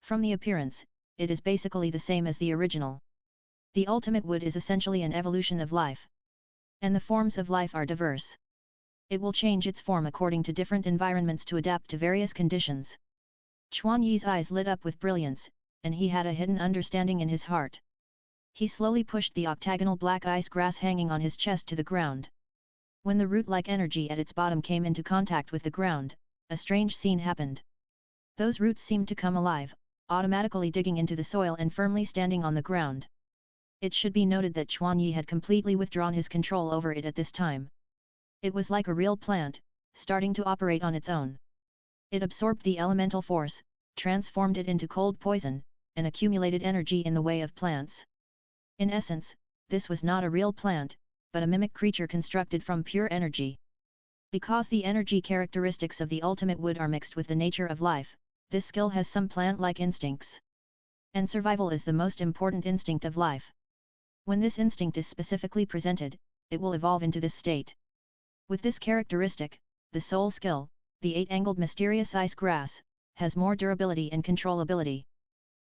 From the appearance, it is basically the same as the original. The ultimate wood is essentially an evolution of life. And the forms of life are diverse. It will change its form according to different environments to adapt to various conditions. Chuan Yi's eyes lit up with brilliance, and he had a hidden understanding in his heart. He slowly pushed the octagonal black ice grass hanging on his chest to the ground. When the root-like energy at its bottom came into contact with the ground, a strange scene happened. Those roots seemed to come alive, automatically digging into the soil and firmly standing on the ground. It should be noted that Chuan Yi had completely withdrawn his control over it at this time. It was like a real plant, starting to operate on its own. It absorbed the elemental force, transformed it into cold poison, and accumulated energy in the way of plants. In essence, this was not a real plant, but a mimic creature constructed from pure energy. Because the energy characteristics of the ultimate wood are mixed with the nature of life, this skill has some plant-like instincts. And survival is the most important instinct of life. When this instinct is specifically presented, it will evolve into this state. With this characteristic, the soul skill, the 8-angled mysterious ice grass, has more durability and controllability.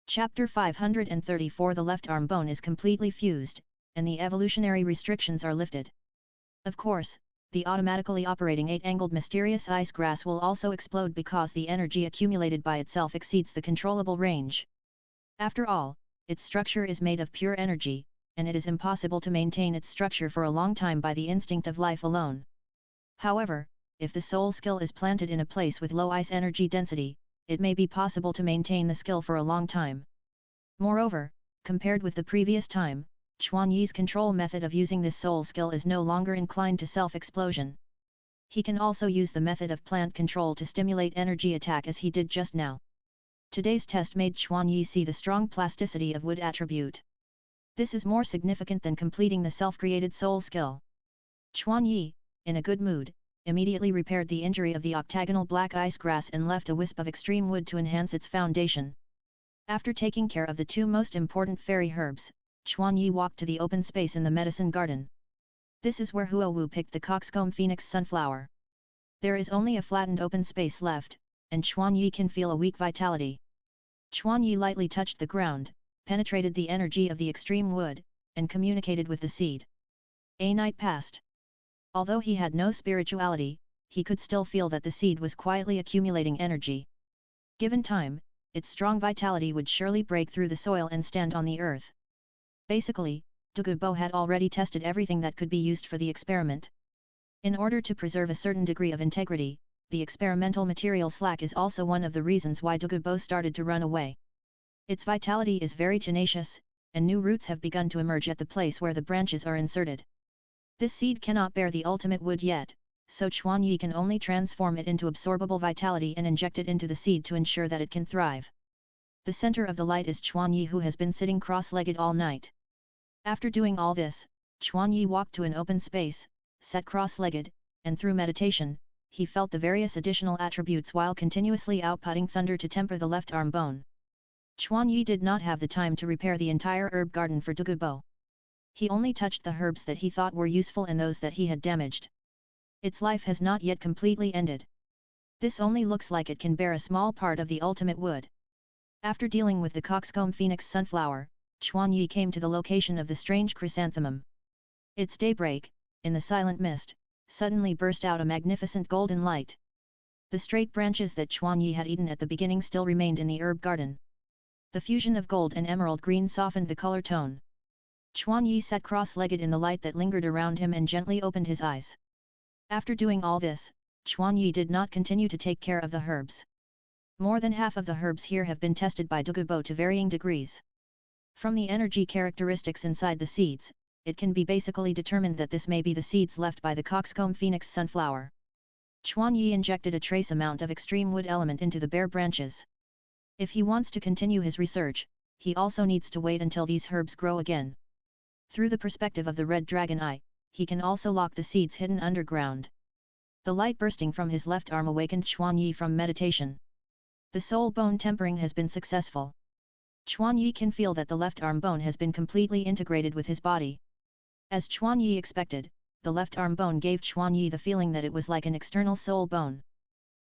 Chapter 534 The left arm bone is completely fused, and the evolutionary restrictions are lifted. Of course, the automatically operating 8-angled mysterious ice grass will also explode because the energy accumulated by itself exceeds the controllable range. After all, its structure is made of pure energy, and it is impossible to maintain its structure for a long time by the instinct of life alone. However, if the soul skill is planted in a place with low ice energy density, it may be possible to maintain the skill for a long time. Moreover, compared with the previous time, Chuan Yi's control method of using this soul skill is no longer inclined to self-explosion. He can also use the method of plant control to stimulate energy attack as he did just now. Today's test made Chuan Yi see the strong plasticity of wood attribute. This is more significant than completing the self-created soul skill. Chuan Yi, in a good mood, immediately repaired the injury of the octagonal black ice grass and left a wisp of extreme wood to enhance its foundation. After taking care of the two most important fairy herbs, Chuan Yi walked to the open space in the medicine garden. This is where Huo Wu picked the coxcomb phoenix sunflower. There is only a flattened open space left, and Chuan Yi can feel a weak vitality. Chuan Yi lightly touched the ground, penetrated the energy of the extreme wood, and communicated with the seed. A night passed. Although he had no spirituality, he could still feel that the seed was quietly accumulating energy. Given time, its strong vitality would surely break through the soil and stand on the earth. Basically, Douluo had already tested everything that could be used for the experiment. In order to preserve a certain degree of integrity, the experimental material slack is also one of the reasons why Douluo started to run away. Its vitality is very tenacious, and new roots have begun to emerge at the place where the branches are inserted. This seed cannot bear the ultimate wood yet, so Chuan Yi can only transform it into absorbable vitality and inject it into the seed to ensure that it can thrive. The center of the light is Chuan Yi, who has been sitting cross-legged all night. After doing all this, Chuan Yi walked to an open space, sat cross-legged, and through meditation, he felt the various additional attributes while continuously outputting thunder to temper the left arm bone. Chuan Yi did not have the time to repair the entire herb garden for Douluo. He only touched the herbs that he thought were useful and those that he had damaged. Its life has not yet completely ended. This only looks like it can bear a small part of the ultimate wood. After dealing with the coxcomb phoenix sunflower, Chuan Yi came to the location of the strange chrysanthemum. Its daybreak, in the silent mist, suddenly burst out a magnificent golden light. The straight branches that Chuan Yi had eaten at the beginning still remained in the herb garden. The fusion of gold and emerald green softened the color tone. Chuan Yi sat cross-legged in the light that lingered around him and gently opened his eyes. After doing all this, Chuan Yi did not continue to take care of the herbs. More than half of the herbs here have been tested by Douluo to varying degrees. From the energy characteristics inside the seeds, it can be basically determined that this may be the seeds left by the coxcomb phoenix sunflower. Chuan Yi injected a trace amount of extreme wood element into the bare branches. If he wants to continue his research, he also needs to wait until these herbs grow again. Through the perspective of the red dragon eye, he can also lock the seeds hidden underground. The light bursting from his left arm awakened Chuan Yi from meditation. The soul bone tempering has been successful. Chuan Yi can feel that the left arm bone has been completely integrated with his body. As Chuan Yi expected, the left arm bone gave Chuan Yi the feeling that it was like an external soul bone.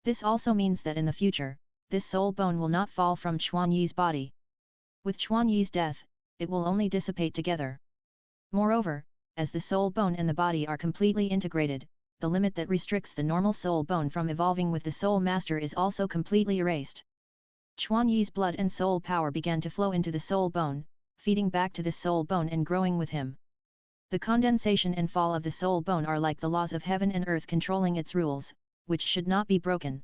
This also means that in the future, this soul bone will not fall from Chuan Yi's body. With Chuan Yi's death, it will only dissipate together. Moreover, as the soul bone and the body are completely integrated, the limit that restricts the normal soul bone from evolving with the soul master is also completely erased. Chuan Yi's blood and soul power began to flow into the soul bone, feeding back to the soul bone and growing with him. The condensation and fall of the soul bone are like the laws of heaven and earth controlling its rules, which should not be broken.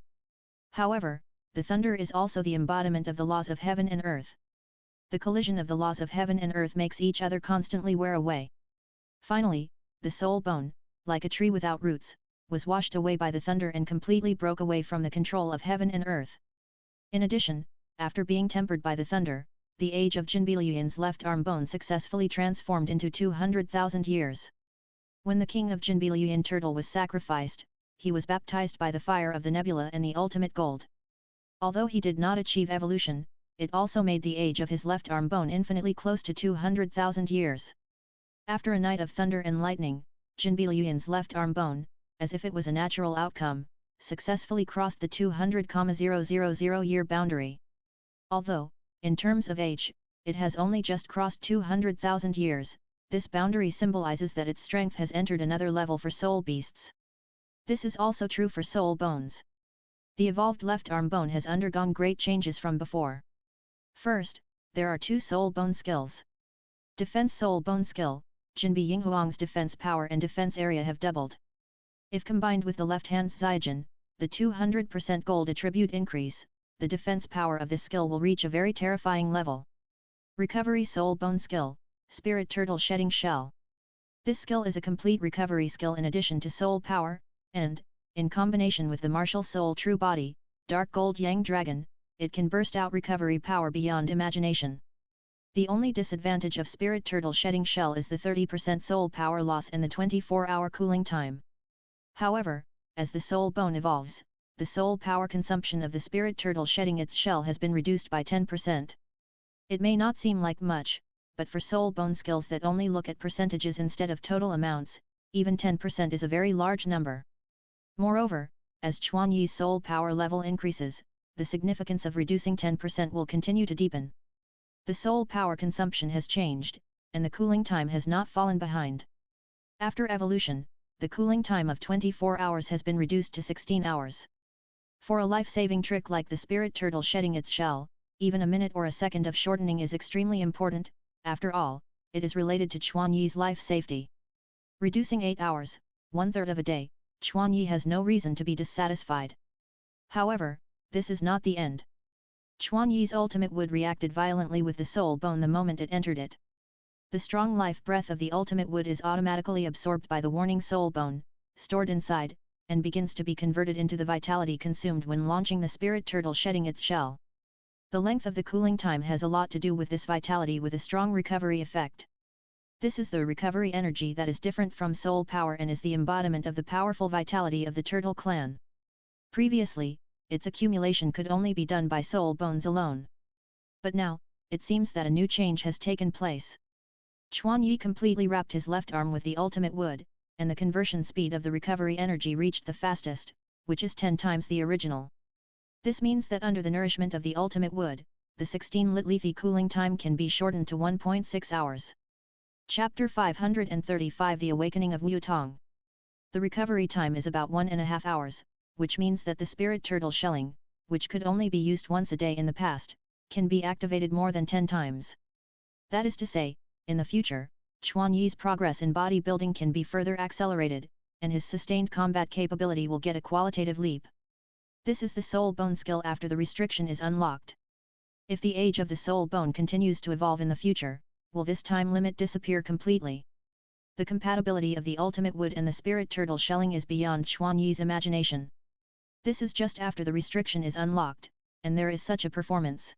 However, the thunder is also the embodiment of the laws of heaven and earth. The collision of the laws of heaven and earth makes each other constantly wear away. Finally, the soul bone, like a tree without roots, was washed away by the thunder and completely broke away from the control of heaven and earth. In addition, after being tempered by the thunder, the age of Jinbiliuyan's left arm bone successfully transformed into 200,000 years. When the king of Jinbiliuyan turtle was sacrificed, he was baptized by the fire of the nebula and the ultimate gold. Although he did not achieve evolution, it also made the age of his left arm bone infinitely close to 200,000 years. After a night of thunder and lightning, Jinbiliuyan's left arm bone, as if it was a natural outcome, successfully crossed the 200,000 year boundary. Although, in terms of age, it has only just crossed 200,000 years, this boundary symbolizes that its strength has entered another level for soul beasts. This is also true for soul bones. The evolved left arm bone has undergone great changes from before. First, there are two soul bone skills. Defense soul bone skill, Jinbi Yinghuang's defense power and defense area have doubled. If combined with the left hand's Zaijin, the 200% gold attribute increase, the defense power of this skill will reach a very terrifying level. Recovery soul bone skill, spirit turtle shedding shell. This skill is a complete recovery skill in addition to soul power, and, in combination with the martial soul true body, dark gold yang dragon, it can burst out recovery power beyond imagination. The only disadvantage of spirit turtle shedding shell is the 30% soul power loss and the 24-hour cooling time. However, as the soul bone evolves, the soul power consumption of the spirit turtle shedding its shell has been reduced by 10%. It may not seem like much, but for soul bone skills that only look at percentages instead of total amounts, even 10% is a very large number. Moreover, as Chuan Yi's soul power level increases, the significance of reducing 10% will continue to deepen. The soul power consumption has changed, and the cooling time has not fallen behind. After evolution, the cooling time of 24 hours has been reduced to 16 hours. For a life-saving trick like the spirit turtle shedding its shell, even a minute or a second of shortening is extremely important. After all, it is related to Chuan Yi's life safety. Reducing 8 hours, 1/3 of a day, Chuan Yi has no reason to be dissatisfied. However, this is not the end. Chuan Yi's ultimate wood reacted violently with the soul bone the moment it entered it. The strong life breath of the ultimate wood is automatically absorbed by the warning soul bone, stored inside, and begins to be converted into the vitality consumed when launching the spirit turtle shedding its shell. The length of the cooling time has a lot to do with this vitality with a strong recovery effect. This is the recovery energy that is different from soul power and is the embodiment of the powerful vitality of the turtle clan. Previously, its accumulation could only be done by soul bones alone. But now, it seems that a new change has taken place. Chuan Yi completely wrapped his left arm with the ultimate wood, and the conversion speed of the recovery energy reached the fastest, which is 10 times the original. This means that under the nourishment of the ultimate wood, the 16-lit lethe cooling time can be shortened to 1.6 hours. Chapter 535 The Awakening of Wu Tong. The recovery time is about 1.5 hours, which means that the spirit turtle shelling, which could only be used once a day in the past, can be activated more than 10 times. That is to say, in the future, Chuan Yi's progress in bodybuilding can be further accelerated, and his sustained combat capability will get a qualitative leap. This is the soul bone skill after the restriction is unlocked. If the age of the soul bone continues to evolve in the future, will this time limit disappear completely? The compatibility of the ultimate wood and the spirit turtle shelling is beyond Chuan Yi's imagination. This is just after the restriction is unlocked, and there is such a performance.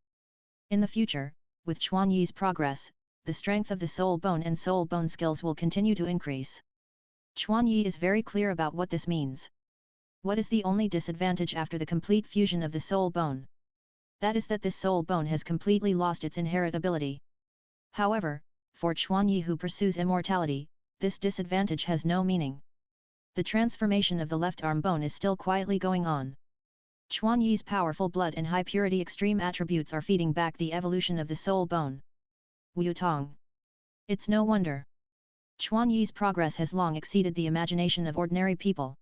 In the future, with Chuan Yi's progress, the strength of the soul bone and soul bone skills will continue to increase. Chuan Yi is very clear about what this means. What is the only disadvantage after the complete fusion of the soul bone? That is that this soul bone has completely lost its inheritability. However, for Chuan Yi who pursues immortality, this disadvantage has no meaning. The transformation of the left arm bone is still quietly going on. Chuan Yi's powerful blood and high purity extreme attributes are feeding back the evolution of the soul bone. Wu Tong. It's no wonder. Chuan Yi's progress has long exceeded the imagination of ordinary people.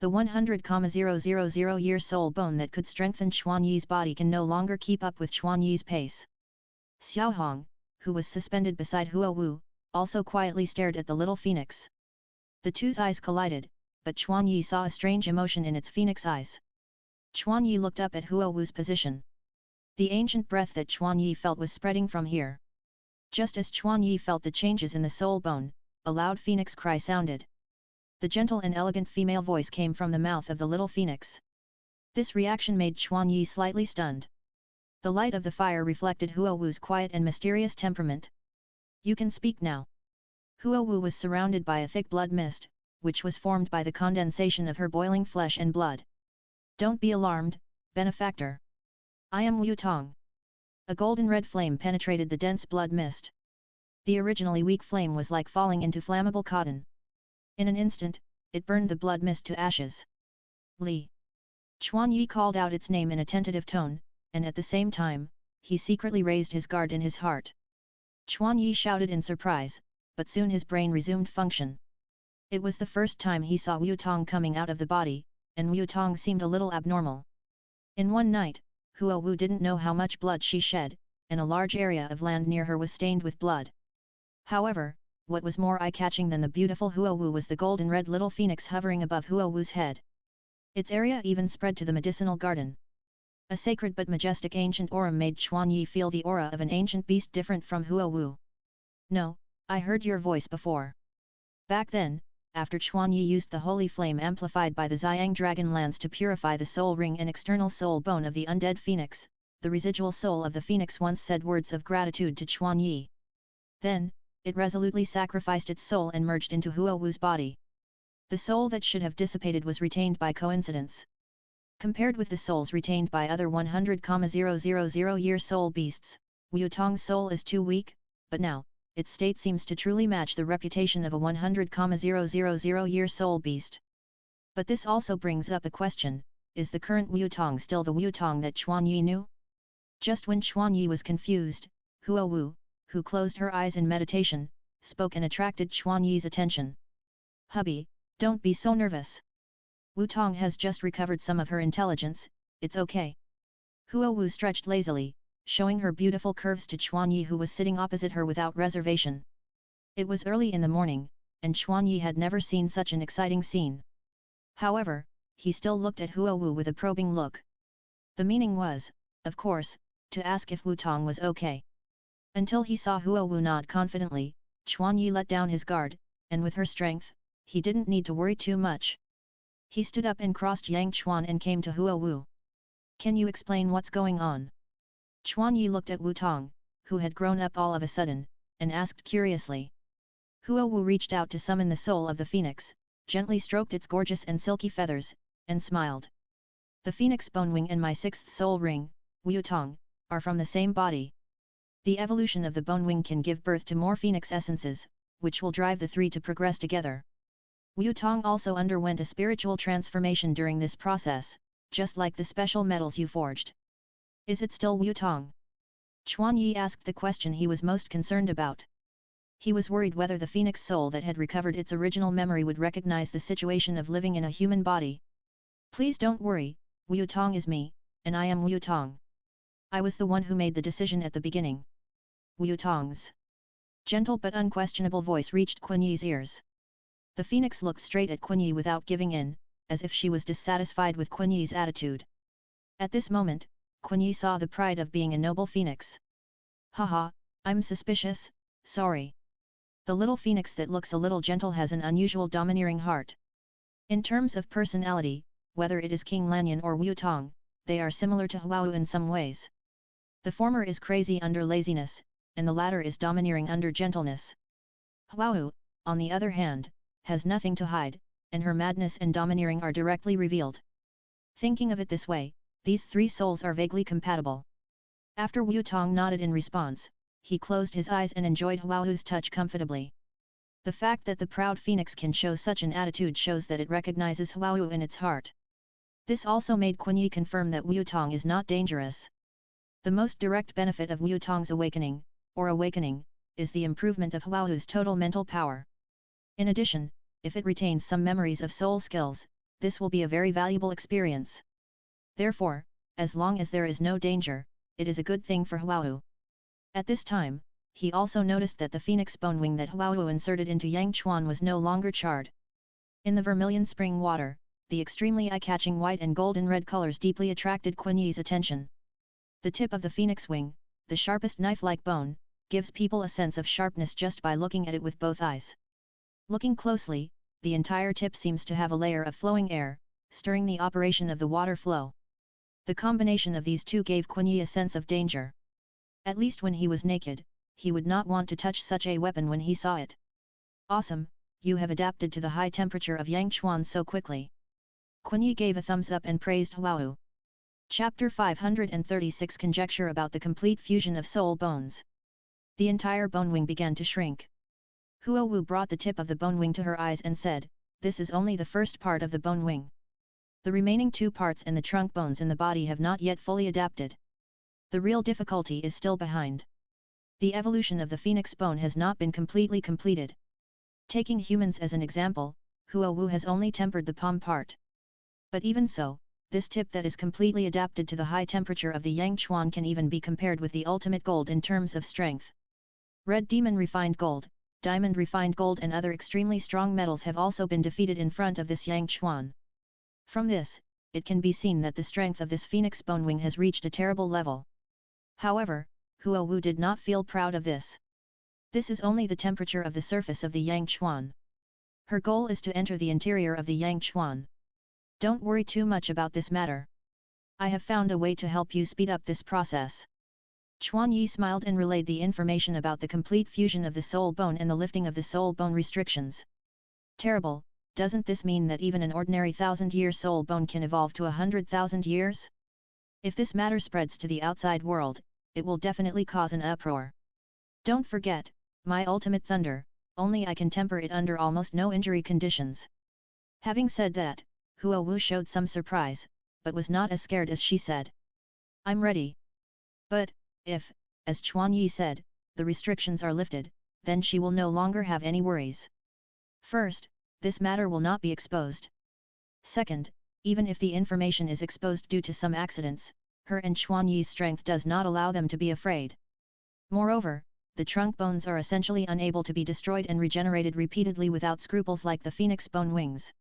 The 100,000-year soul bone that could strengthen Chuan Yi's body can no longer keep up with Chuan Yi's pace. Xiao Hong, who was suspended beside Huo Wu, also quietly stared at the little phoenix. The two's eyes collided, but Chuan Yi saw a strange emotion in its phoenix eyes. Chuan Yi looked up at Huo Wu's position. The ancient breath that Chuan Yi felt was spreading from here. Just as Chuan Yi felt the changes in the soul bone, a loud phoenix cry sounded. The gentle and elegant female voice came from the mouth of the little phoenix. This reaction made Chuan Yi slightly stunned. The light of the fire reflected Huo Wu's quiet and mysterious temperament. You can speak now. Huo Wu was surrounded by a thick blood mist, which was formed by the condensation of her boiling flesh and blood. Don't be alarmed, benefactor. I am Wu Tong. A golden red flame penetrated the dense blood mist. The originally weak flame was like falling into flammable cotton. In an instant, it burned the blood mist to ashes. Li. Chuan Yi called out its name in a tentative tone, and at the same time, he secretly raised his guard in his heart. Chuan Yi shouted in surprise, but soon his brain resumed function. It was the first time he saw Wu Tong coming out of the body, and Wu Tong seemed a little abnormal. In one night, Huo Wu didn't know how much blood she shed, and a large area of land near her was stained with blood. However, what was more eye-catching than the beautiful Huo Wu was the golden red little phoenix hovering above Huo Wu's head. Its area even spread to the medicinal garden. A sacred but majestic ancient aura made Chuan Yi feel the aura of an ancient beast different from Huo Wu. No, I heard your voice before. Back then, after Chuan Yi used the holy flame amplified by the Xiang dragon lance to purify the soul ring and external soul bone of the undead phoenix, the residual soul of the phoenix once said words of gratitude to Chuan Yi. Then, it resolutely sacrificed its soul and merged into Huo Wu's body. The soul that should have dissipated was retained by coincidence. Compared with the souls retained by other 100,000-year soul beasts, Wu Tong's soul is too weak, but now, its state seems to truly match the reputation of a 100,000-year soul beast. But this also brings up a question, is the current Wu Tong still the Wu Tong that Chuan Yi knew? Just when Chuan Yi was confused, Huo Wu, who closed her eyes in meditation, spoke and attracted Chuan Yi's attention. Hubby, don't be so nervous. Wu Tong has just recovered some of her intelligence, it's okay. Huo Wu stretched lazily, showing her beautiful curves to Chuan Yi who was sitting opposite her without reservation. It was early in the morning, and Chuan Yi had never seen such an exciting scene. However, he still looked at Huo Wu with a probing look. The meaning was, of course, to ask if Wu Tong was okay. Until he saw Huo Wu nod confidently, Chuan Yi let down his guard, and with her strength, he didn't need to worry too much. He stood up and crossed Yang Chuan and came to Huo Wu. Can you explain what's going on? Chuan Yi looked at Wu Tong, who had grown up all of a sudden, and asked curiously. Huo Wu reached out to summon the soul of the phoenix, gently stroked its gorgeous and silky feathers, and smiled. The phoenix bone wing and my sixth soul ring, Wu Tong, are from the same body. The evolution of the bone wing can give birth to more phoenix essences, which will drive the three to progress together. Wu Tong also underwent a spiritual transformation during this process, just like the special metals you forged. Is it still Wu Tong? Chuan Yi asked the question he was most concerned about. He was worried whether the phoenix soul that had recovered its original memory would recognize the situation of living in a human body. Please don't worry, Wu Tong is me, and I am Wu Tong. I was the one who made the decision at the beginning. Wu Tong's gentle but unquestionable voice reached Kun Yi's ears. The phoenix looked straight at Kun Yi without giving in, as if she was dissatisfied with Kun Yi's attitude. At this moment, Kun Yi saw the pride of being a noble phoenix. Haha, I'm suspicious, sorry. The little phoenix that looks a little gentle has an unusual domineering heart. In terms of personality, whether it is King Lanyan or Wu Tong, they are similar to Huawu in some ways. The former is crazy under laziness, and the latter is domineering under gentleness. Huawu, on the other hand, has nothing to hide, and her madness and domineering are directly revealed. Thinking of it this way, these three souls are vaguely compatible. After Wu Tong nodded in response, he closed his eyes and enjoyed Huawu's touch comfortably. The fact that the proud phoenix can show such an attitude shows that it recognizes Huawu in its heart. This also made Kunyi confirm that Wu Tong is not dangerous. The most direct benefit of Wu Tong's awakening, is the improvement of Huawu's total mental power. In addition, if it retains some memories of soul skills, this will be a very valuable experience. Therefore, as long as there is no danger, it is a good thing for Huawu. At this time, he also noticed that the phoenix bone wing that Huawu inserted into Yang Chuan was no longer charred. In the vermilion spring water, the extremely eye-catching white and golden red colors deeply attracted Kunyi's attention. The tip of the phoenix wing, the sharpest knife-like bone, gives people a sense of sharpness just by looking at it with both eyes. Looking closely, the entire tip seems to have a layer of flowing air, stirring the operation of the water flow. The combination of these two gave Kunyi a sense of danger. At least when he was naked, he would not want to touch such a weapon when he saw it. Awesome, you have adapted to the high temperature of Yang Chuan so quickly. Kunyi gave a thumbs up and praised Huawu. Chapter 536 Conjecture about the complete fusion of soul bones. The entire bone wing began to shrink. Huawu brought the tip of the bone wing to her eyes and said, "This is only the first part of the bone wing. The remaining two parts and the trunk bones in the body have not yet fully adapted. The real difficulty is still behind. The evolution of the phoenix bone has not been completely completed. Taking humans as an example, Huawu has only tempered the palm part. But even so, this tip that is completely adapted to the high temperature of the Yang Chuan can even be compared with the ultimate gold in terms of strength. Red demon refined gold, diamond refined gold and other extremely strong metals have also been defeated in front of this Yang Chuan. From this, it can be seen that the strength of this phoenix bone wing has reached a terrible level. However, Huawu did not feel proud of this. This is only the temperature of the surface of the Yang Chuan. Her goal is to enter the interior of the Yang Chuan. Don't worry too much about this matter. I have found a way to help you speed up this process. Chuan Yi smiled and relayed the information about the complete fusion of the soul bone and the lifting of the soul bone restrictions. Terrible, doesn't this mean that even an ordinary 1,000-year soul bone can evolve to 100,000 years? If this matter spreads to the outside world, it will definitely cause an uproar. Don't forget, my ultimate thunder, only I can temper it under almost no injury conditions. Having said that, Huawu showed some surprise, but was not as scared as she said. I'm ready. But, if, as Chuan Yi said, the restrictions are lifted, then she will no longer have any worries. First, this matter will not be exposed. Second, even if the information is exposed due to some accidents, her and Chuan Yi's strength does not allow them to be afraid. Moreover, the trunk bones are essentially unable to be destroyed and regenerated repeatedly without scruples like the phoenix bone wings.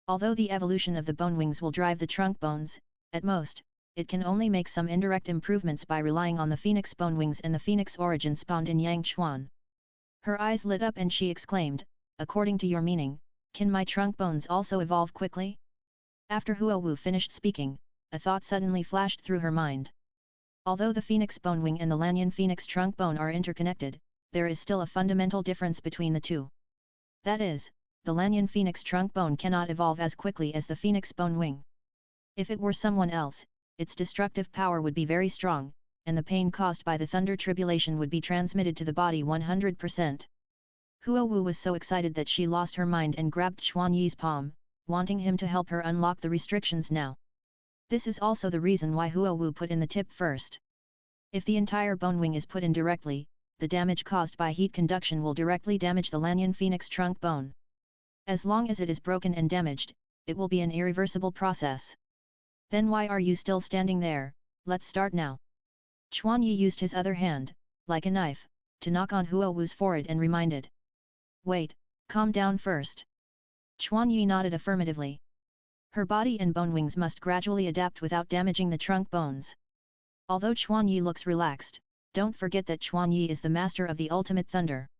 Although the evolution of the bone wings will drive the trunk bones, at most, it can only make some indirect improvements by relying on the phoenix bone wings and the phoenix origin spawned in Yang Chuan. Her eyes lit up and she exclaimed, "According to your meaning, can my trunk bones also evolve quickly?" After Huawu finished speaking, a thought suddenly flashed through her mind. Although the phoenix bone wing and the Lanyan phoenix trunk bone are interconnected, there is still a fundamental difference between the two. That is, the Lanyan phoenix trunk bone cannot evolve as quickly as the phoenix bone wing. If it were someone else, its destructive power would be very strong, and the pain caused by the thunder tribulation would be transmitted to the body 100%. Huawu was so excited that she lost her mind and grabbed Chuan Yi's palm, wanting him to help her unlock the restrictions now. This is also the reason why Huawu put in the tip first. If the entire bone wing is put in directly, the damage caused by heat conduction will directly damage the Lanyan phoenix trunk bone. As long as it is broken and damaged, it will be an irreversible process. Then why are you still standing there? Let's start now. Chuan Yi used his other hand, like a knife, to knock on Huawu's forehead and reminded. Wait, calm down first. Chuan Yi nodded affirmatively. Her body and bone wings must gradually adapt without damaging the trunk bones. Although Chuan Yi looks relaxed, don't forget that Chuan Yi is the master of the ultimate thunder.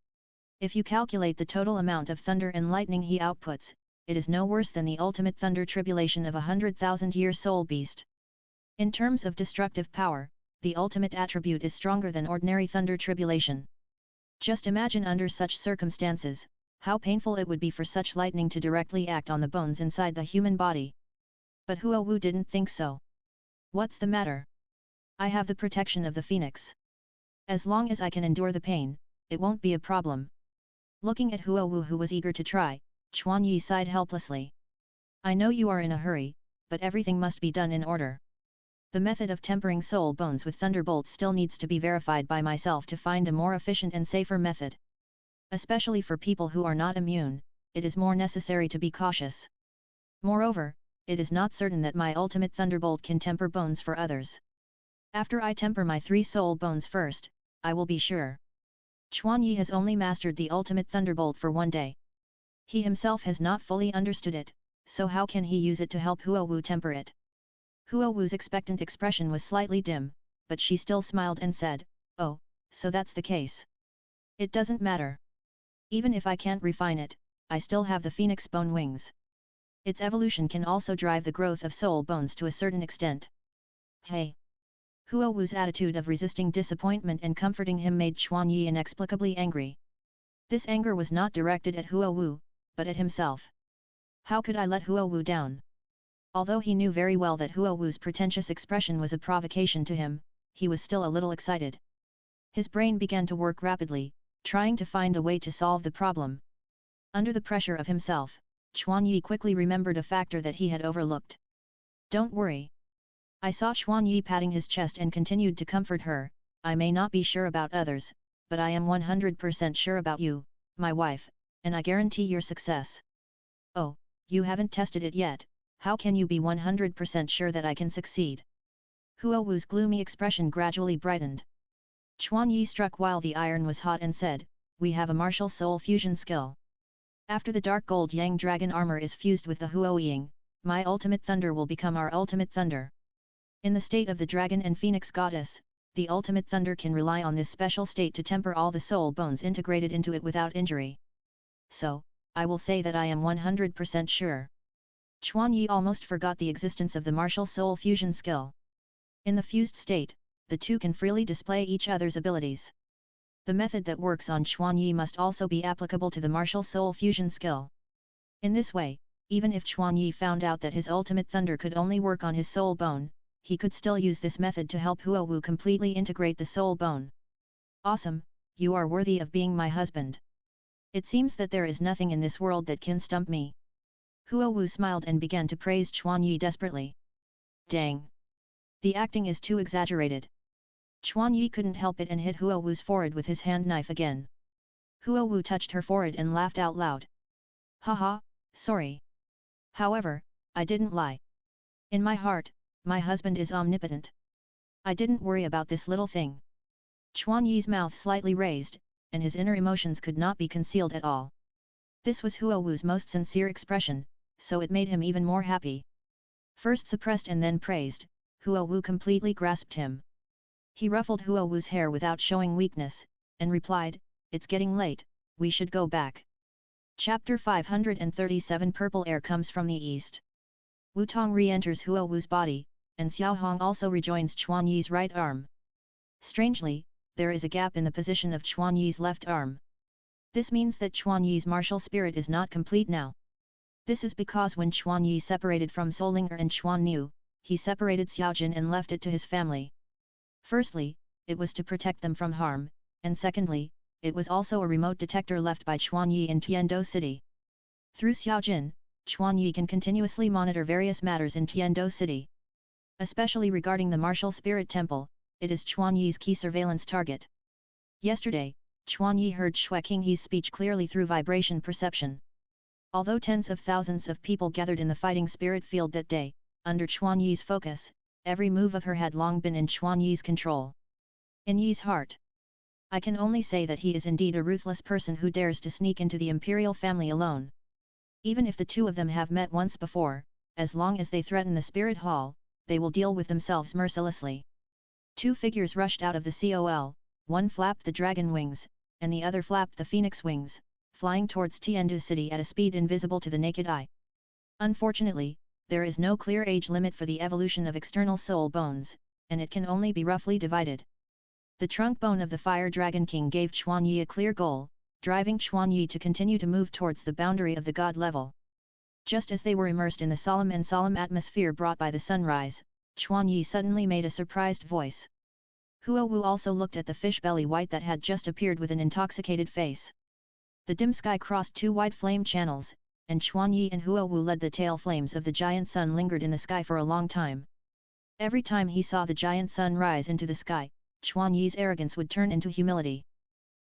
If you calculate the total amount of thunder and lightning he outputs, it is no worse than the ultimate thunder tribulation of 100,000-year soul beast. In terms of destructive power, the ultimate attribute is stronger than ordinary thunder tribulation. Just imagine under such circumstances, how painful it would be for such lightning to directly act on the bones inside the human body. But Huo Wu didn't think so. What's the matter? I have the protection of the phoenix. As long as I can endure the pain, it won't be a problem. Looking at Huo Wu, who was eager to try, Chuan Yi sighed helplessly. I know you are in a hurry, but everything must be done in order. The method of tempering soul bones with thunderbolts still needs to be verified by myself to find a more efficient and safer method. Especially for people who are not immune, it is more necessary to be cautious. Moreover, it is not certain that my ultimate thunderbolt can temper bones for others. After I temper my 3 soul bones first, I will be sure. Chuan Yi has only mastered the ultimate thunderbolt for 1 day. He himself has not fully understood it, so how can he use it to help Huo Wu temper it? Huo Wu's expectant expression was slightly dim, but she still smiled and said, oh, so that's the case. It doesn't matter. Even if I can't refine it, I still have the phoenix bone wings. Its evolution can also drive the growth of soul bones to a certain extent. Hey! Huo Wu's attitude of resisting disappointment and comforting him made Chuan Yi inexplicably angry. This anger was not directed at Huo Wu, but at himself. How could I let Huo Wu down? Although he knew very well that Huo Wu's pretentious expression was a provocation to him, he was still a little excited. His brain began to work rapidly, trying to find a way to solve the problem. Under the pressure of himself, Chuan Yi quickly remembered a factor that he had overlooked. Don't worry. I saw Chuan Yi patting his chest and continued to comfort her. I may not be sure about others, but I am 100% sure about you, my wife, and I guarantee your success. Oh, you haven't tested it yet, how can you be 100% sure that I can succeed? Huo Wu's gloomy expression gradually brightened. Chuan Yi struck while the iron was hot and said, we have a martial soul fusion skill. After the dark gold yang dragon armor is fused with the Huo Ying, my ultimate thunder will become our ultimate thunder. In the state of the dragon and phoenix goddess, the ultimate thunder can rely on this special state to temper all the soul bones integrated into it without injury. So, I will say that I am 100% sure. Chuan Yi almost forgot the existence of the martial soul fusion skill. In the fused state, the two can freely display each other's abilities. The method that works on Chuan Yi must also be applicable to the martial soul fusion skill. In this way, even if Chuan Yi found out that his ultimate thunder could only work on his soul bone, he could still use this method to help Huo Wu completely integrate the soul bone. Awesome, you are worthy of being my husband. It seems that there is nothing in this world that can stump me. Huo Wu smiled and began to praise Chuan Yi desperately. Dang! The acting is too exaggerated. Chuan Yi couldn't help it and hit Huo Wu's forehead with his hand knife again. Huo Wu touched her forehead and laughed out loud. Haha, sorry. However, I didn't lie. In my heart, my husband is omnipotent. I didn't worry about this little thing. Chuan Yi's mouth slightly raised, and his inner emotions could not be concealed at all. This was Huo Wu's most sincere expression, so it made him even more happy. First suppressed and then praised, Huo Wu completely grasped him. He ruffled Huo Wu's hair without showing weakness, and replied, it's getting late, we should go back. Chapter 537 Purple air comes from the east. Wu Tong re-enters Huo Wu's body, and Xiao Hong also rejoins Chuan Yi's right arm. Strangely, there is a gap in the position of Chuan Yi's left arm. This means that Chuan Yi's martial spirit is not complete now. This is because when Chuan Yi separated from Solinger and Chuan Niu, he separated Xiaojin and left it to his family. Firstly, it was to protect them from harm, and secondly, it was also a remote detector left by Chuan Yi in Tiando City. Through Xiaojin, Chuan Yi can continuously monitor various matters in Tiando City. Especially regarding the martial spirit temple, it is Chuan Yi's key surveillance target. Yesterday, Chuan Yi heard Xue Qinghe's speech clearly through vibration perception. Although tens of thousands of people gathered in the fighting spirit field that day, under Chuan Yi's focus, every move of her had long been in Chuan Yi's control. In Yi's heart, I can only say that he is indeed a ruthless person who dares to sneak into the imperial family alone. Even if the two of them have met once before, as long as they threaten the spirit hall, they will deal with themselves mercilessly. Two figures rushed out of the COL, one flapped the dragon wings, and the other flapped the phoenix wings, flying towards Tiandu city at a speed invisible to the naked eye. Unfortunately, there is no clear age limit for the evolution of external soul bones, and it can only be roughly divided. The trunk bone of the Fire Dragon King gave Chuan Yi a clear goal, driving Chuan Yi to continue to move towards the boundary of the god level. Just as they were immersed in the solemn atmosphere brought by the sunrise, Chuan Yi suddenly made a surprised voice. Huo Wu also looked at the fish belly white that had just appeared with an intoxicated face. The dim sky crossed two wide flame channels, and Chuan Yi and Huo Wu led the tail flames of the giant sun lingered in the sky for a long time. Every time he saw the giant sun rise into the sky, Chuan Yi's arrogance would turn into humility.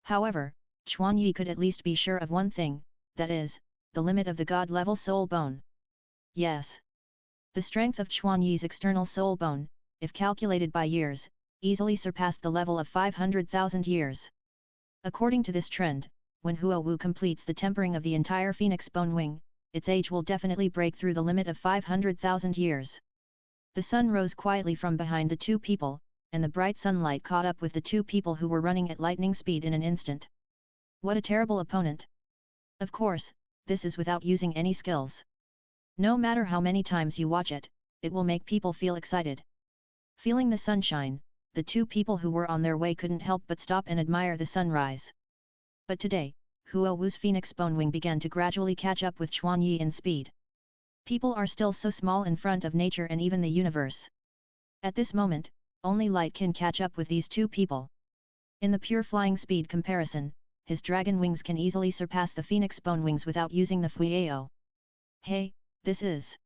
However, Chuan Yi could at least be sure of one thing, that is, the limit of the god-level soul bone. Yes. The strength of Chuan Yi's external soul bone, if calculated by years, easily surpassed the level of 500,000 years. According to this trend, when Huo Wu completes the tempering of the entire phoenix bone wing, its age will definitely break through the limit of 500,000 years. The sun rose quietly from behind the two people, and the bright sunlight caught up with the two people who were running at lightning speed in an instant. What a terrible opponent! Of course, this is without using any skills. No matter how many times you watch it, it will make people feel excited. Feeling the sunshine, the two people who were on their way couldn't help but stop and admire the sunrise. But today, Huo Wu's phoenix bone wing began to gradually catch up with Chuan Yi in speed. People are still so small in front of nature and even the universe. At this moment, only light can catch up with these two people. In the pure flying speed comparison, his dragon wings can easily surpass the phoenix bone wings without using the Fuiao. Hey, this is...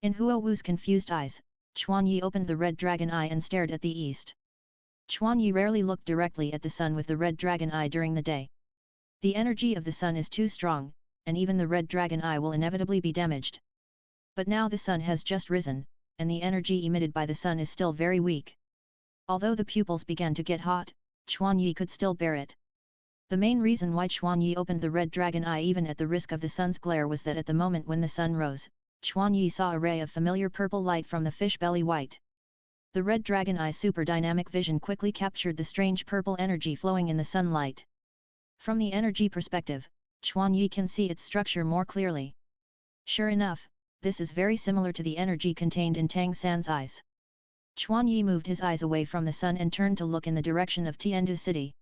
In Huo Wu's confused eyes, Chuan Yi opened the red dragon eye and stared at the east. Chuan Yi rarely looked directly at the sun with the red dragon eye during the day. The energy of the sun is too strong, and even the red dragon eye will inevitably be damaged. But now the sun has just risen, and the energy emitted by the sun is still very weak. Although the pupils began to get hot, Chuan Yi could still bear it. The main reason why Chuan Yi opened the red dragon eye even at the risk of the sun's glare was that at the moment when the sun rose, Chuan Yi saw a ray of familiar purple light from the fish belly white. The red dragon eye's super dynamic vision quickly captured the strange purple energy flowing in the sunlight. From the energy perspective, Chuan Yi can see its structure more clearly. Sure enough, this is very similar to the energy contained in Tang San's eyes. Chuan Yi moved his eyes away from the sun and turned to look in the direction of Tiandu city.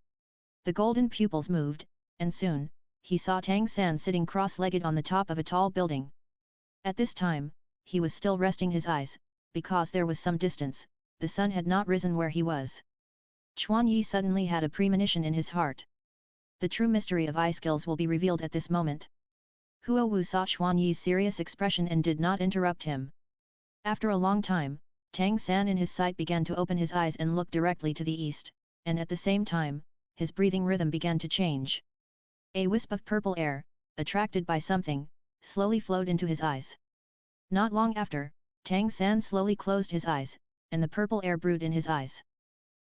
The golden pupils moved, and soon, he saw Tang San sitting cross-legged on the top of a tall building. At this time, he was still resting his eyes, because there was some distance, the sun had not risen where he was. Chuan Yi suddenly had a premonition in his heart. The true mystery of eye skills will be revealed at this moment. Huo Wu saw Chuan Yi's serious expression and did not interrupt him. After a long time, Tang San in his sight began to open his eyes and look directly to the east, and at the same time, his breathing rhythm began to change. A wisp of purple air, attracted by something, slowly flowed into his eyes. Not long after, Tang San slowly closed his eyes, and the purple air brewed in his eyes.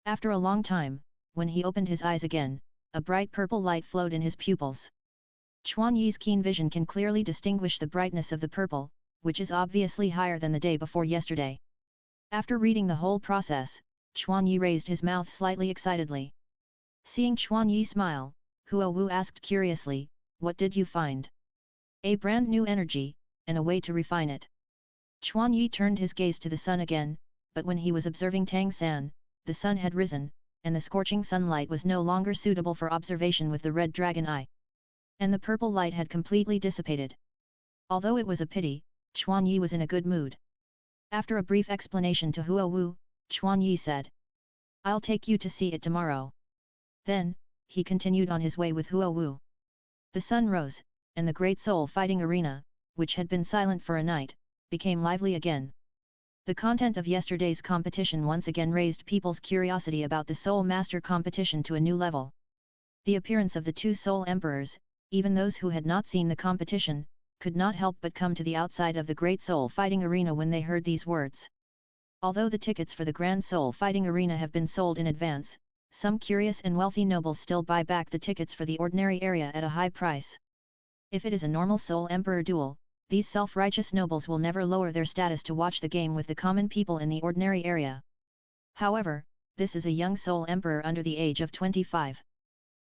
After a long time, when he opened his eyes again, a bright purple light flowed in his pupils. Chuan Yi's keen vision can clearly distinguish the brightness of the purple, which is obviously higher than the day before yesterday. After reading the whole process, Chuan Yi raised his mouth slightly excitedly. Seeing Chuan Yi smile, Huo Wu asked curiously, "What did you find?" "A brand new energy, and a way to refine it." Chuan Yi turned his gaze to the sun again, but when he was observing Tang San, the sun had risen, and the scorching sunlight was no longer suitable for observation with the red dragon eye. And the purple light had completely dissipated. Although it was a pity, Chuan Yi was in a good mood. After a brief explanation to Huo Wu, Chuan Yi said, "I'll take you to see it tomorrow." Then, he continued on his way with Huo Wu. The sun rose, and the great soul fighting arena, which had been silent for a night, became lively again. The content of yesterday's competition once again raised people's curiosity about the Soul Master competition to a new level. The appearance of the two Soul Emperors, even those who had not seen the competition, could not help but come to the outside of the Great Soul Fighting Arena when they heard these words. Although the tickets for the Grand Soul Fighting Arena have been sold in advance, some curious and wealthy nobles still buy back the tickets for the ordinary area at a high price. If it is a normal Soul Emperor duel, these self-righteous nobles will never lower their status to watch the game with the common people in the ordinary area. However, this is a young Soul Emperor under the age of 25.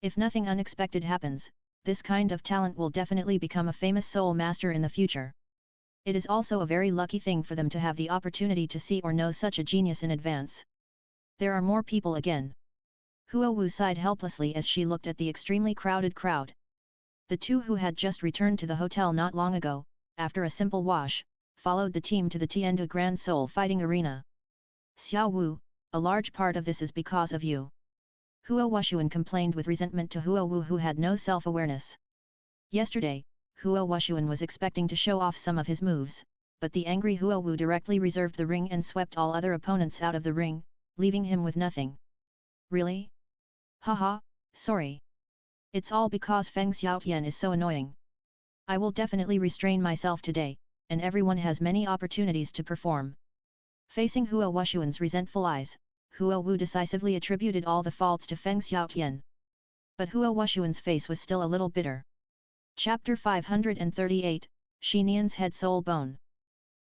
If nothing unexpected happens, this kind of talent will definitely become a famous soul master in the future. It is also a very lucky thing for them to have the opportunity to see or know such a genius in advance. There are more people again. Huo Wu sighed helplessly as she looked at the extremely crowded crowd. The two who had just returned to the hotel not long ago, after a simple wash, followed the team to the Tiandu Grand Soul Fighting Arena. Xiao Wu, a large part of this is because of you. Huo Wushuan complained with resentment to Huo Wu, who had no self-awareness. Yesterday, Huo Wushuan was expecting to show off some of his moves, but the angry Huo Wu directly reserved the ring and swept all other opponents out of the ring, leaving him with nothing. Really? Haha, sorry. It's all because Feng Xiaotian is so annoying. I will definitely restrain myself today, and everyone has many opportunities to perform. Facing Huo Wushuan's resentful eyes, Huo Wu decisively attributed all the faults to Feng Xiaotian. But Huo Wushuan's face was still a little bitter. Chapter 538, Xinian's Head Soul Bone.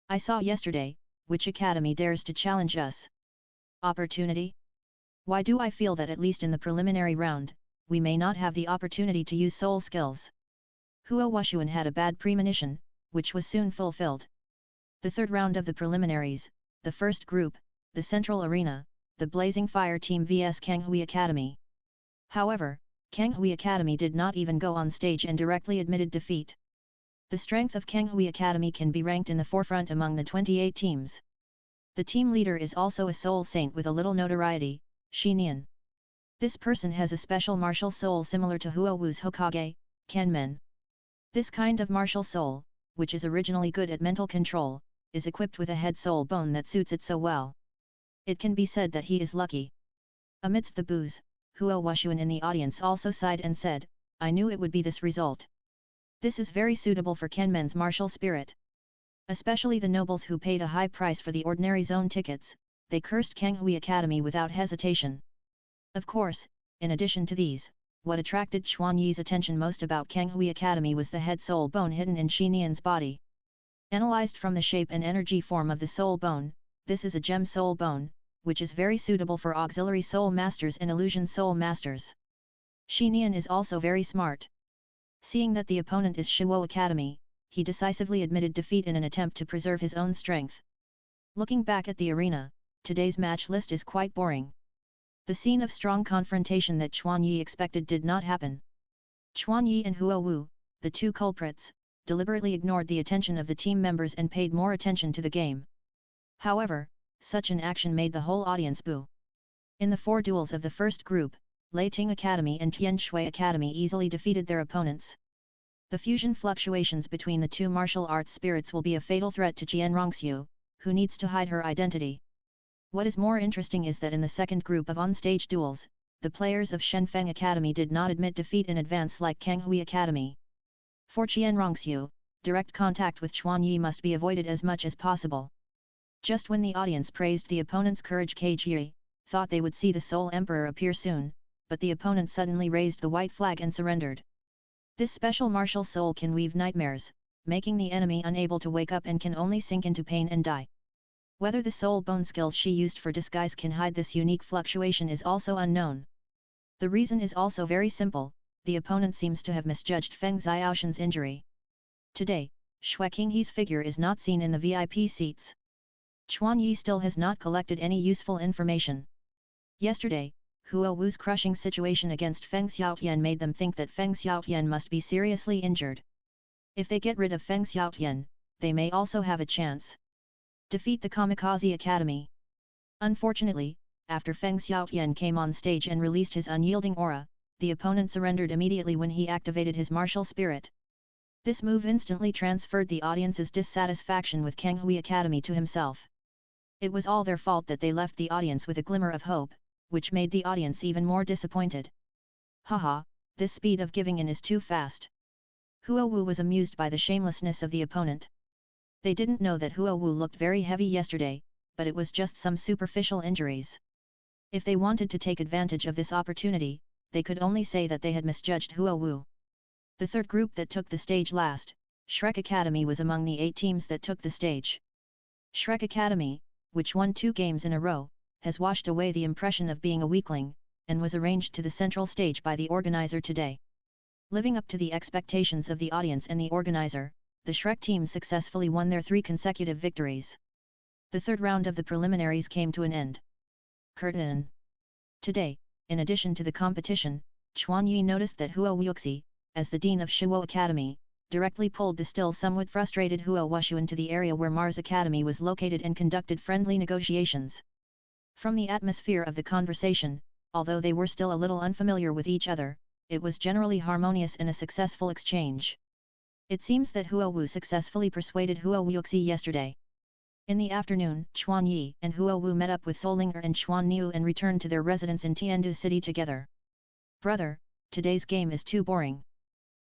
I saw yesterday, which academy dares to challenge us? Opportunity? Why do I feel that at least in the preliminary round, we may not have the opportunity to use soul skills? Huo Wushuan had a bad premonition, which was soon fulfilled. The third round of the preliminaries, the first group, the Central Arena, the Blazing Fire Team vs Kanghui Academy. However, Kanghui Academy did not even go on stage and directly admitted defeat. The strength of Kanghui Academy can be ranked in the forefront among the 28 teams. The team leader is also a soul saint with a little notoriety, Xinian. This person has a special martial soul similar to Huo Wu's Hokage, Kanmen. This kind of martial soul, which is originally good at mental control, is equipped with a head soul bone that suits it so well. It can be said that he is lucky. Amidst the boos, Huo Wushuan in the audience also sighed and said, I knew it would be this result. This is very suitable for Kanmen's martial spirit. Especially the nobles who paid a high price for the ordinary zone tickets, they cursed Kanghui Academy without hesitation. Of course, in addition to these, what attracted Chuan Yi's attention most about Kanghui Academy was the head soul bone hidden in Xinian's body. Analyzed from the shape and energy form of the soul bone, this is a gem soul bone, which is very suitable for auxiliary soul masters and illusion soul masters. Xinian is also very smart. Seeing that the opponent is Shuo Academy, he decisively admitted defeat in an attempt to preserve his own strength. Looking back at the arena, today's match list is quite boring. The scene of strong confrontation that Chuan Yi expected did not happen. Chuan Yi and Huo Wu, the two culprits, deliberately ignored the attention of the team members and paid more attention to the game. However, such an action made the whole audience boo. In the 4 duels of the first group, Lei Ting Academy and Tian Shui Academy easily defeated their opponents. The fusion fluctuations between the two martial arts spirits will be a fatal threat to Jian Rongxiu, who needs to hide her identity. What is more interesting is that in the second group of on-stage duels, the players of Shenfeng Academy did not admit defeat in advance like Kanghui Academy. For Jian Rongxiu, direct contact with Chuan Yi must be avoided as much as possible. Just when the audience praised the opponent's courage, Ji thought they would see the Soul Emperor appear soon, but the opponent suddenly raised the white flag and surrendered. This special martial soul can weave nightmares, making the enemy unable to wake up and can only sink into pain and die. Whether the soul bone skills she used for disguise can hide this unique fluctuation is also unknown. The reason is also very simple, the opponent seems to have misjudged Feng Xiaoshan's injury. Today, Xue Qinghe's figure is not seen in the VIP seats. Chuan Yi still has not collected any useful information. Yesterday, Huo Wu's crushing situation against Feng Xiaotian made them think that Feng Xiaotian must be seriously injured. If they get rid of Feng Xiaotian, they may also have a chance. Defeat the Kamikaze Academy. Unfortunately, after Feng Xiaotian came on stage and released his unyielding aura, the opponent surrendered immediately when he activated his martial spirit. This move instantly transferred the audience's dissatisfaction with Kanghui Academy to himself. It was all their fault that they left the audience with a glimmer of hope, which made the audience even more disappointed. Haha, this speed of giving in is too fast. Huo Wu was amused by the shamelessness of the opponent. They didn't know that Huo Wu looked very heavy yesterday, but it was just some superficial injuries. If they wanted to take advantage of this opportunity, they could only say that they had misjudged Huo Wu. The third group that took the stage last, Shrek Academy, was among the 8 teams that took the stage. Shrek Academy, which won 2 games in a row, has washed away the impression of being a weakling, and was arranged to the central stage by the organizer today. Living up to the expectations of the audience and the organizer, the Shrek team successfully won their 3 consecutive victories. The third round of the preliminaries came to an end. Curtain. Today, in addition to the competition, Chuan Yi noticed that Huo Wuxi, as the dean of Shuo Academy, directly pulled the still somewhat frustrated Huo Wushuan to the area where Mars Academy was located and conducted friendly negotiations. From the atmosphere of the conversation, although they were still a little unfamiliar with each other, it was generally harmonious and a successful exchange. It seems that Huo Wu successfully persuaded Huo Wuxi yesterday. In the afternoon, Chuan Yi and Huo Wu met up with Solinger and Chuan Niu and returned to their residence in Tiandu City together. Brother, today's game is too boring.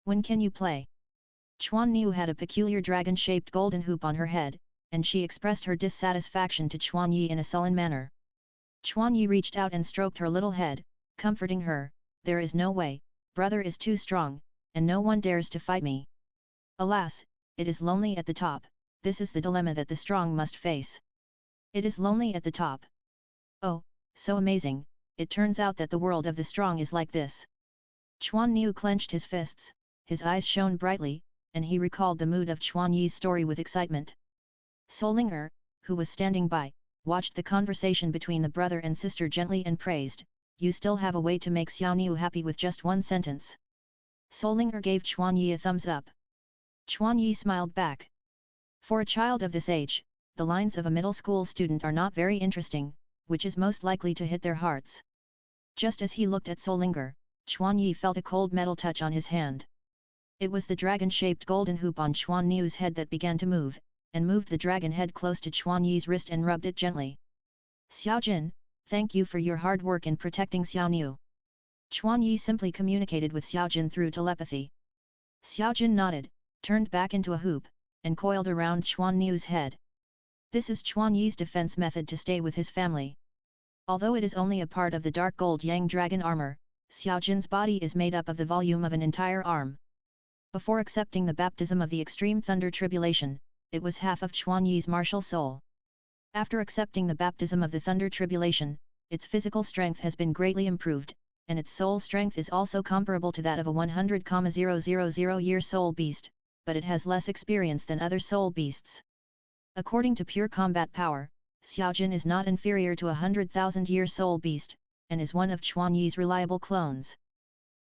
When can you play? Chuan Niu had a peculiar dragon-shaped golden hoop on her head, and she expressed her dissatisfaction to Chuan Yi in a sullen manner. Chuan Yi reached out and stroked her little head, comforting her, "There is no way, brother is too strong, and no one dares to fight me. Alas, it is lonely at the top. This is the dilemma that the strong must face. It is lonely at the top. Oh, so amazing, it turns out that the world of the strong is like this." Chuan Niu clenched his fists, his eyes shone brightly, and he recalled the mood of Chuan Yi's story with excitement. Solinger, who was standing by, watched the conversation between the brother and sister gently and praised, "You still have a way to make Xiao Niu happy with just one sentence." Solinger gave Chuan Yi a thumbs up. Chuan Yi smiled back. For a child of this age, the lines of a middle school student are not very interesting, which is most likely to hit their hearts. Just as he looked at Solinger, Chuan Yi felt a cold metal touch on his hand. It was the dragon-shaped golden hoop on Chuan Niu's head that began to move, and moved the dragon head close to Chuan Yi's wrist and rubbed it gently. "Xiao Jin, thank you for your hard work in protecting Xiao Niu." Chuan Yi simply communicated with Xiao Jin through telepathy. Xiao Jin nodded, turned back into a hoop, and coiled around Chuan Niu's head. This is Chuan Yi's defense method to stay with his family. Although it is only a part of the dark gold Yang dragon armor, Xiao Jin's body is made up of the volume of an entire arm. Before accepting the baptism of the extreme thunder tribulation, it was half of Chuan Yi's martial soul. After accepting the baptism of the thunder tribulation, its physical strength has been greatly improved, and its soul strength is also comparable to that of a 100,000-year soul beast, but it has less experience than other soul beasts. According to pure combat power, Xiao Jin is not inferior to a 100,000-year soul beast, and is one of Chuan Yi's reliable clones.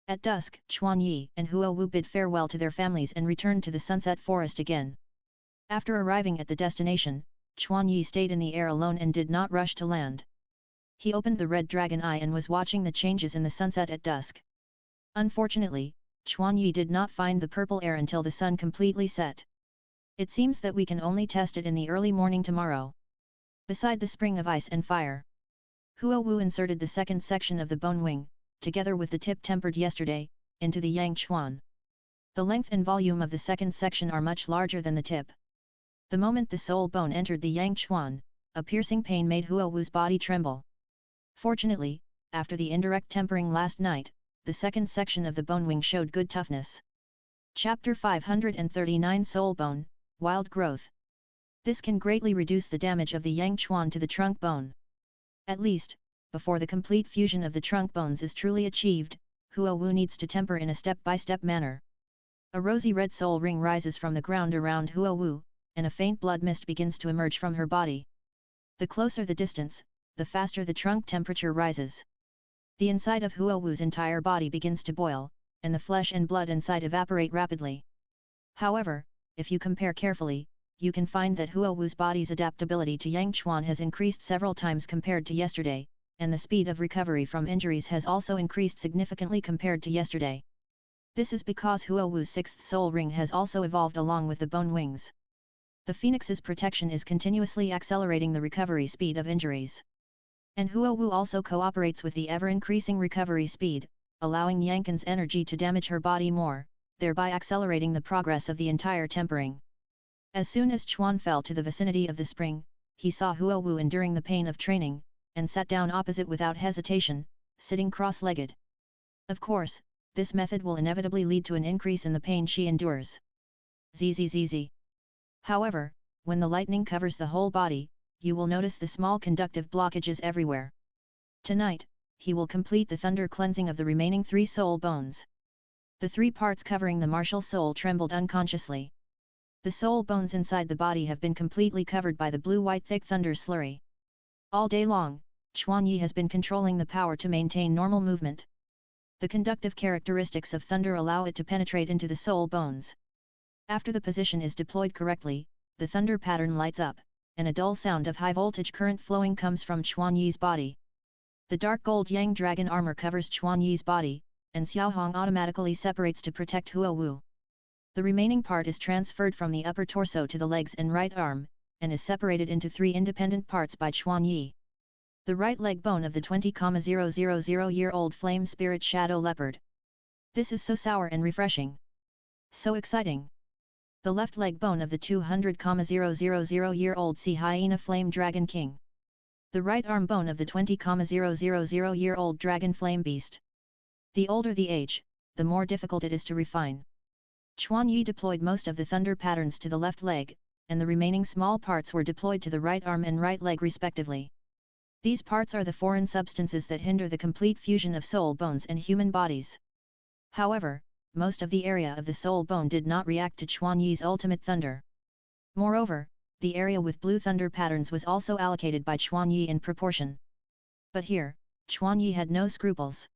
At dusk, Chuan Yi and Huo Wu bid farewell to their families and returned to the sunset forest again. After arriving at the destination, Chuan Yi stayed in the air alone and did not rush to land. He opened the red dragon eye and was watching the changes in the sunset at dusk. Unfortunately, Chuan Yi did not find the purple air until the sun completely set. "It seems that we can only test it in the early morning tomorrow." Beside the spring of ice and fire, Huo Wu inserted the second section of the bone wing, together with the tip tempered yesterday, into the Yang Chuan. The length and volume of the second section are much larger than the tip. The moment the soul bone entered the Yang Chuan, a piercing pain made Huo Wu's body tremble. Fortunately, after the indirect tempering last night, the second section of the bone wing showed good toughness. Chapter 539 Soul Bone, Wild Growth. This can greatly reduce the damage of the Yang Chuan to the trunk bone. At least, before the complete fusion of the trunk bones is truly achieved, Huo Wu needs to temper in a step-by-step manner. A rosy red soul ring rises from the ground around Huo Wu, and a faint blood mist begins to emerge from her body. The closer the distance, the faster the trunk temperature rises. The inside of Huo Wu's entire body begins to boil, and the flesh and blood inside evaporate rapidly. However, if you compare carefully, you can find that Huo Wu's body's adaptability to Yang Chuan has increased several times compared to yesterday, and the speed of recovery from injuries has also increased significantly compared to yesterday. This is because Huo Wu's sixth soul ring has also evolved along with the bone wings. The phoenix's protection is continuously accelerating the recovery speed of injuries. And Huo Wu also cooperates with the ever-increasing recovery speed, allowing Yankin's energy to damage her body more, thereby accelerating the progress of the entire tempering. As soon as Chuan fell to the vicinity of the spring, he saw Huo Wu enduring the pain of training, and sat down opposite without hesitation, sitting cross-legged. Of course, this method will inevitably lead to an increase in the pain she endures. Zzz. However, when the lightning covers the whole body, you will notice the small conductive blockages everywhere. Tonight, he will complete the thunder cleansing of the remaining 3 soul bones. The 3 parts covering the martial soul trembled unconsciously. The soul bones inside the body have been completely covered by the blue-white thick thunder slurry. All day long, Chuanyi has been controlling the power to maintain normal movement. The conductive characteristics of thunder allow it to penetrate into the soul bones. After the position is deployed correctly, the thunder pattern lights up, and a dull sound of high-voltage current flowing comes from Chuanyi's body. The dark gold Yang Dragon armor covers Chuanyi's body, and Xiaohong automatically separates to protect Huo Wu. The remaining part is transferred from the upper torso to the legs and right arm, and is separated into 3 independent parts by Chuanyi. The right leg bone of the 20,000-year-old flame spirit shadow leopard. This is so sour and refreshing. So exciting. The left leg bone of the 200,000-year-old sea hyena flame dragon king. The right arm bone of the 20,000-year-old dragon flame beast. The older the age, the more difficult it is to refine. Chuanyi deployed most of the thunder patterns to the left leg, and the remaining small parts were deployed to the right arm and right leg respectively. These parts are the foreign substances that hinder the complete fusion of soul bones and human bodies. However, most of the area of the soul bone did not react to Chuanyi's ultimate thunder. Moreover, the area with blue thunder patterns was also allocated by Chuanyi in proportion. But here, Chuanyi had no scruples.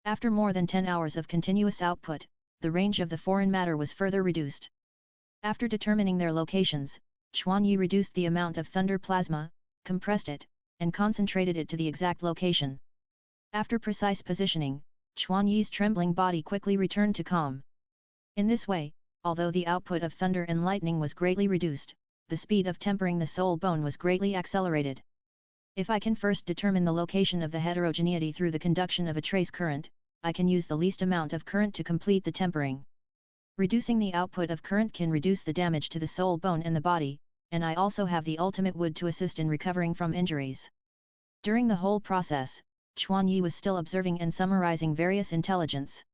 After more than 10 hours of continuous output, the range of the foreign matter was further reduced. After determining their locations, Chuanyi reduced the amount of thunder plasma, compressed it, and concentrated it to the exact location. After precise positioning, Chuanyi's trembling body quickly returned to calm. In this way, although the output of thunder and lightning was greatly reduced, the speed of tempering the soul bone was greatly accelerated. If I can first determine the location of the heterogeneity through the conduction of a trace current, I can use the least amount of current to complete the tempering. Reducing the output of current can reduce the damage to the soul bone and the body, and I also have the ultimate wood to assist in recovering from injuries. During the whole process, Chuanyi was still observing and summarizing various intelligence.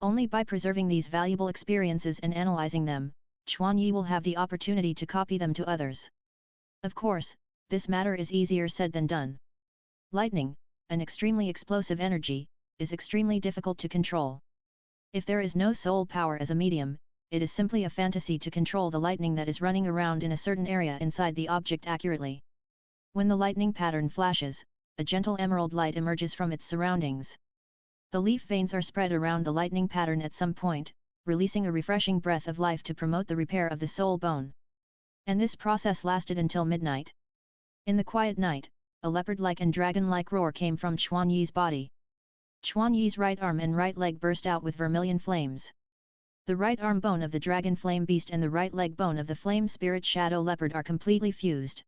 Only by preserving these valuable experiences and analyzing them, Chuanyi will have the opportunity to copy them to others. Of course, this matter is easier said than done. Lightning, an extremely explosive energy, is extremely difficult to control. If there is no soul power as a medium, it is simply a fantasy to control the lightning that is running around in a certain area inside the object accurately. When the lightning pattern flashes, a gentle emerald light emerges from its surroundings. The leaf veins are spread around the lightning pattern at some point, releasing a refreshing breath of life to promote the repair of the soul bone. And this process lasted until midnight. In the quiet night, a leopard-like and dragon-like roar came from Chuanyi's body. Chuanyi's right arm and right leg burst out with vermilion flames. The right arm bone of the dragon flame beast and the right leg bone of the flame spirit shadow leopard are completely fused.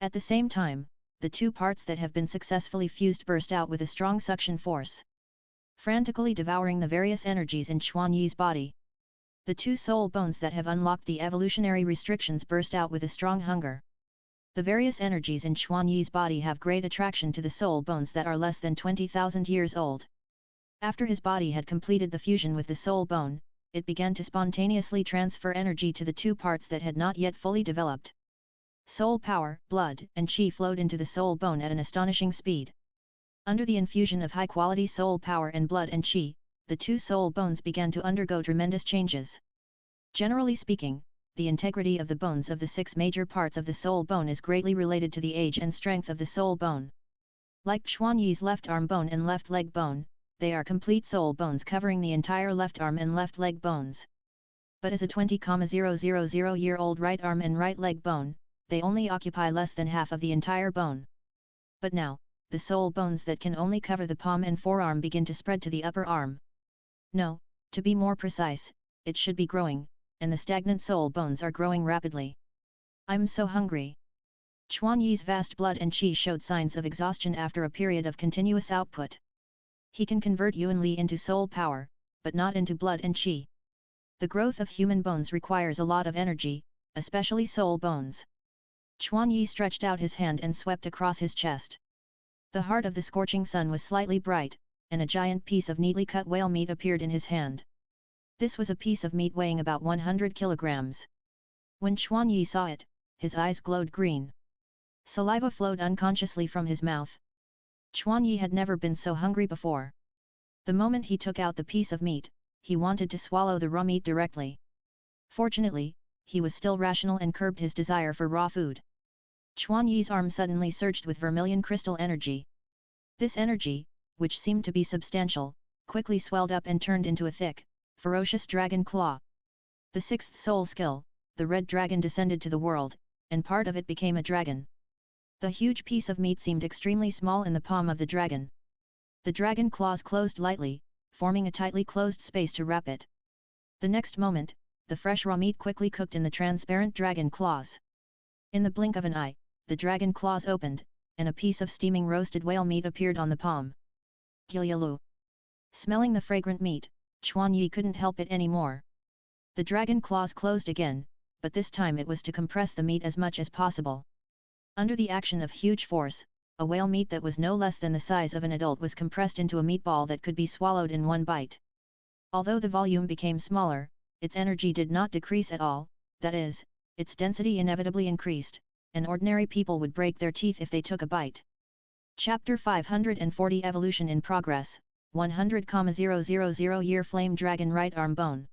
At the same time, the 2 parts that have been successfully fused burst out with a strong suction force, frantically devouring the various energies in Chuanyi's body. The 2 soul bones that have unlocked the evolutionary restrictions burst out with a strong hunger. The various energies in Chuanyi's body have great attraction to the soul bones that are less than 20,000 years old. After his body had completed the fusion with the soul bone, it began to spontaneously transfer energy to the 2 parts that had not yet fully developed. Soul power, blood, and qi flowed into the soul bone at an astonishing speed. Under the infusion of high-quality soul power and blood and qi, the 2 soul bones began to undergo tremendous changes. Generally speaking, the integrity of the bones of the 6 major parts of the soul bone is greatly related to the age and strength of the soul bone. Like Chuanyi's left arm bone and left leg bone, they are complete soul bones covering the entire left arm and left leg bones. But as a 20,000-year-old right arm and right leg bone, they only occupy less than half of the entire bone. But now, the soul bones that can only cover the palm and forearm begin to spread to the upper arm. No, to be more precise, it should be growing, and the stagnant soul bones are growing rapidly. I'm so hungry. Chuanyi's vast blood and qi showed signs of exhaustion after a period of continuous output. He can convert Yuan Li into soul power, but not into blood and qi. The growth of human bones requires a lot of energy, especially soul bones. Chuanyi stretched out his hand and swept across his chest. The heart of the scorching sun was slightly bright, and a giant piece of neatly cut whale meat appeared in his hand. This was a piece of meat weighing about 100 kilograms. When Chuanyi saw it, his eyes glowed green. Saliva flowed unconsciously from his mouth. Chuan Yi had never been so hungry before. The moment he took out the piece of meat, he wanted to swallow the raw meat directly. Fortunately, he was still rational and curbed his desire for raw food. Chuan Yi's arm suddenly surged with vermilion crystal energy. This energy, which seemed to be substantial, quickly swelled up and turned into a thick, ferocious dragon claw. The sixth soul skill, the red dragon descended to the world, and part of it became a dragon. The huge piece of meat seemed extremely small in the palm of the dragon. The dragon claws closed lightly, forming a tightly closed space to wrap it. The next moment, the fresh raw meat quickly cooked in the transparent dragon claws. In the blink of an eye, the dragon claws opened, and a piece of steaming roasted whale meat appeared on the palm. Douluo. Smelling the fragrant meat, Chuan Yi couldn't help it anymore. The dragon claws closed again, but this time it was to compress the meat as much as possible. Under the action of huge force, a whale meat that was no less than the size of an adult was compressed into a meatball that could be swallowed in one bite. Although the volume became smaller, its energy did not decrease at all, that is, its density inevitably increased, and ordinary people would break their teeth if they took a bite. Chapter 540 Evolution in Progress, 100,000 Year Flame Dragon Right Arm Bone.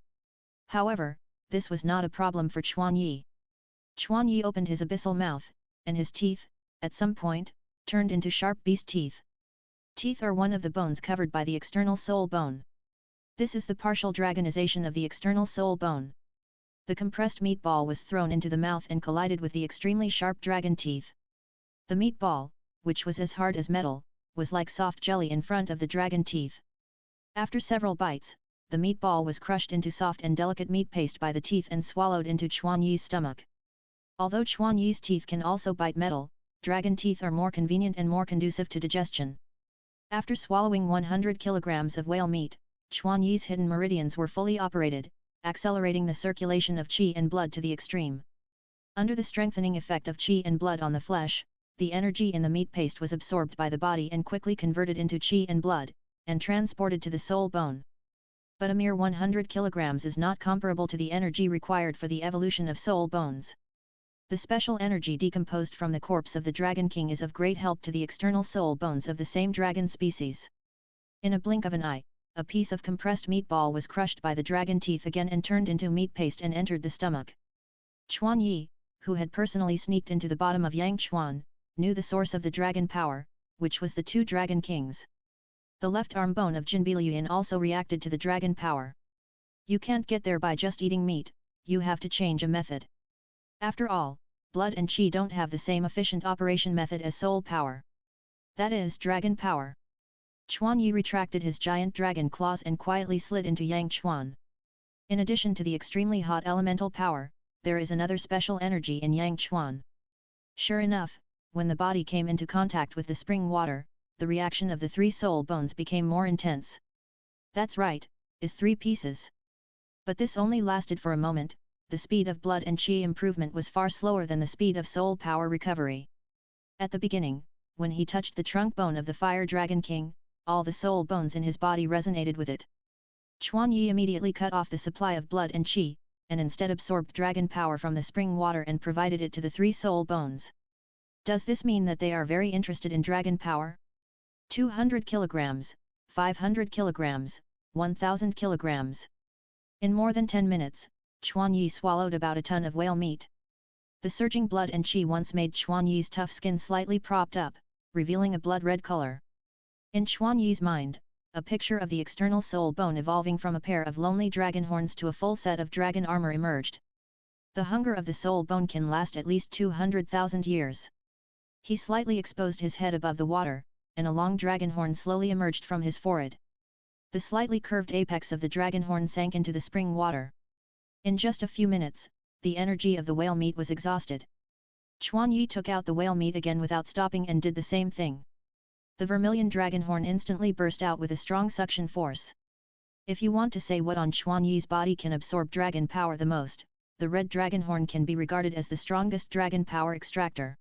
However, this was not a problem for Chuan Yi. Chuan Yi opened his abyssal mouth, and his teeth, at some point, turned into sharp beast teeth. Teeth are one of the bones covered by the external soul bone. This is the partial dragonization of the external soul bone. The compressed meatball was thrown into the mouth and collided with the extremely sharp dragon teeth. The meatball, which was as hard as metal, was like soft jelly in front of the dragon teeth. After several bites, the meatball was crushed into soft and delicate meat paste by the teeth and swallowed into Chuan Yi's stomach. Although Chuan Yi's teeth can also bite metal, dragon teeth are more convenient and more conducive to digestion. After swallowing 100 kilograms of whale meat, Chuan Yi's hidden meridians were fully operated, accelerating the circulation of qi and blood to the extreme. Under the strengthening effect of qi and blood on the flesh, the energy in the meat paste was absorbed by the body and quickly converted into qi and blood, and transported to the soul bone. But a mere 100 kilograms is not comparable to the energy required for the evolution of soul bones. The special energy decomposed from the corpse of the Dragon King is of great help to the external soul bones of the same dragon species. In a blink of an eye, a piece of compressed meatball was crushed by the dragon teeth again and turned into meat paste and entered the stomach. Chuan Yi, who had personally sneaked into the bottom of Yangchuan, knew the source of the dragon power, which was the two dragon kings. The left arm bone of Jinbiliuyan also reacted to the dragon power. You can't get there by just eating meat, you have to change a method. After all, blood and qi don't have the same efficient operation method as soul power. That is dragon power. Chuan Yi retracted his giant dragon claws and quietly slid into Yangchuan. In addition to the extremely hot elemental power, there is another special energy in Yangchuan. Sure enough, when the body came into contact with the spring water, the reaction of the three soul bones became more intense. That's right, is 3 pieces. But this only lasted for a moment. The speed of blood and qi improvement was far slower than the speed of soul power recovery. At the beginning, when he touched the trunk bone of the Fire Dragon King, all the soul bones in his body resonated with it. Chuan Yi immediately cut off the supply of blood and qi, and instead absorbed dragon power from the spring water and provided it to the 3 soul bones. Does this mean that they are very interested in dragon power? 200 kilograms, 500 kilograms, 1000 kilograms. In more than 10 minutes, Chuan Yi swallowed about a ton of whale meat. The surging blood and qi once made Chuan Yi's tough skin slightly propped up, revealing a blood-red color. In Chuan Yi's mind, a picture of the external soul bone evolving from a pair of lonely dragon horns to a full set of dragon armor emerged. The hunger of the soul bone can last at least 200,000 years. He slightly exposed his head above the water, and a long dragon horn slowly emerged from his forehead. The slightly curved apex of the dragon horn sank into the spring water. In just a few minutes, the energy of the whale meat was exhausted. Chuan Yi took out the whale meat again without stopping and did the same thing. The vermilion dragon horn instantly burst out with a strong suction force. If you want to say what on Chuan Yi's body can absorb dragon power the most, the red dragon horn can be regarded as the strongest dragon power extractor.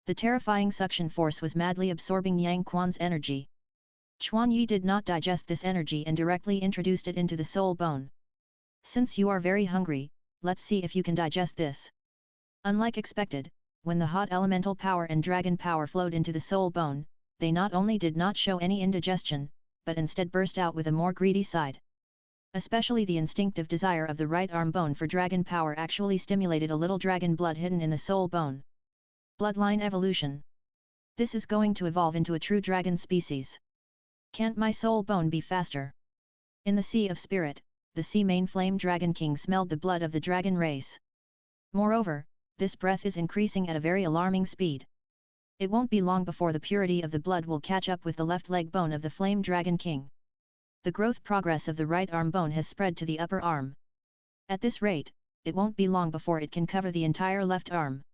The terrifying suction force was madly absorbing Yang Quan's energy. Chuan Yi did not digest this energy and directly introduced it into the soul bone. Since you are very hungry, let's see if you can digest this. Unlike expected, when the hot elemental power and dragon power flowed into the soul bone, they not only did not show any indigestion, but instead burst out with a more greedy side. Especially the instinctive desire of the right arm bone for dragon power actually stimulated a little dragon blood hidden in the soul bone. Bloodline evolution. This is going to evolve into a true dragon species. Can't my soul bone be faster? In the Sea of Spirit, the sea main flame dragon king smelled the blood of the dragon race. Moreover, this breath is increasing at a very alarming speed. It won't be long before the purity of the blood will catch up with the left leg bone of the flame dragon king. The growth progress of the right arm bone has spread to the upper arm. At this rate, it won't be long before it can cover the entire left arm.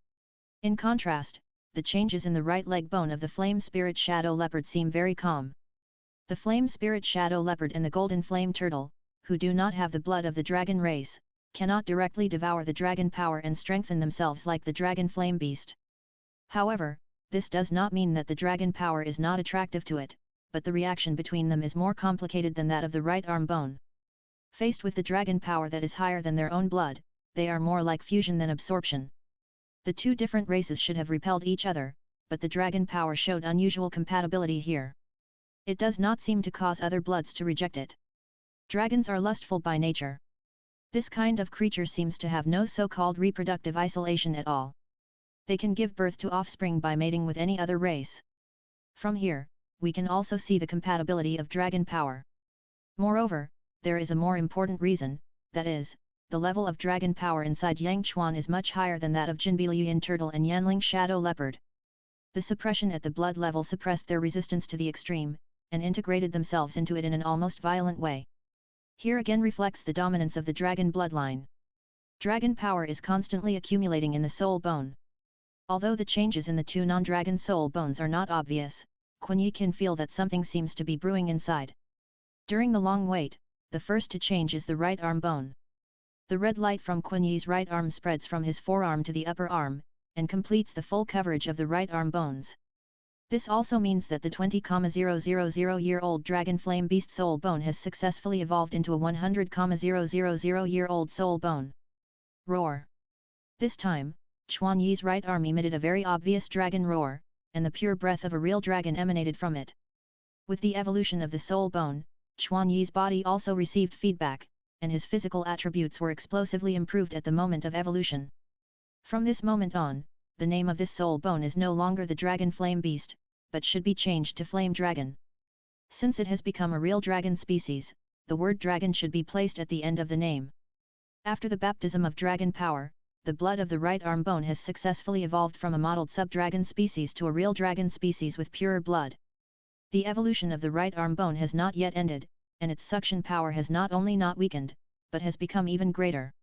In contrast, the changes in the right leg bone of the flame spirit shadow leopard seem very calm. The flame spirit shadow leopard and the golden flame turtle, who do not have the blood of the dragon race, cannot directly devour the dragon power and strengthen themselves like the dragon flame beast. However, this does not mean that the dragon power is not attractive to it, but the reaction between them is more complicated than that of the right arm bone. Faced with the dragon power that is higher than their own blood, they are more like fusion than absorption. The two different races should have repelled each other, but the dragon power showed unusual compatibility here. It does not seem to cause other bloods to reject it. Dragons are lustful by nature. This kind of creature seems to have no so-called reproductive isolation at all. They can give birth to offspring by mating with any other race. From here, we can also see the compatibility of dragon power. Moreover, there is a more important reason, that is, the level of dragon power inside Yang Chuan is much higher than that of Jinbiliuyan turtle and Yanling shadow leopard. The suppression at the blood level suppressed their resistance to the extreme, and integrated themselves into it in an almost violent way. Here again reflects the dominance of the dragon bloodline. Dragon power is constantly accumulating in the soul bone. Although the changes in the two non-dragon soul bones are not obvious, Quan Yi can feel that something seems to be brewing inside. During the long wait, the first to change is the right arm bone. The red light from Quan Yi's right arm spreads from his forearm to the upper arm, and completes the full coverage of the right arm bones. This also means that the 20,000-year-old dragon flame beast soul bone has successfully evolved into a 100,000-year-old soul bone. Roar! This time, Quan Yi's right arm emitted a very obvious dragon roar, and the pure breath of a real dragon emanated from it. With the evolution of the soul bone, Quan Yi's body also received feedback, and his physical attributes were explosively improved at the moment of evolution. From this moment on, the name of this soul bone is no longer the dragon flame beast, but should be changed to flame dragon. Since it has become a real dragon species, the word dragon should be placed at the end of the name. After the baptism of dragon power, the blood of the right arm bone has successfully evolved from a modeled sub-dragon species to a real dragon species with purer blood. The evolution of the right arm bone has not yet ended, and its suction power has not only not weakened, but has become even greater.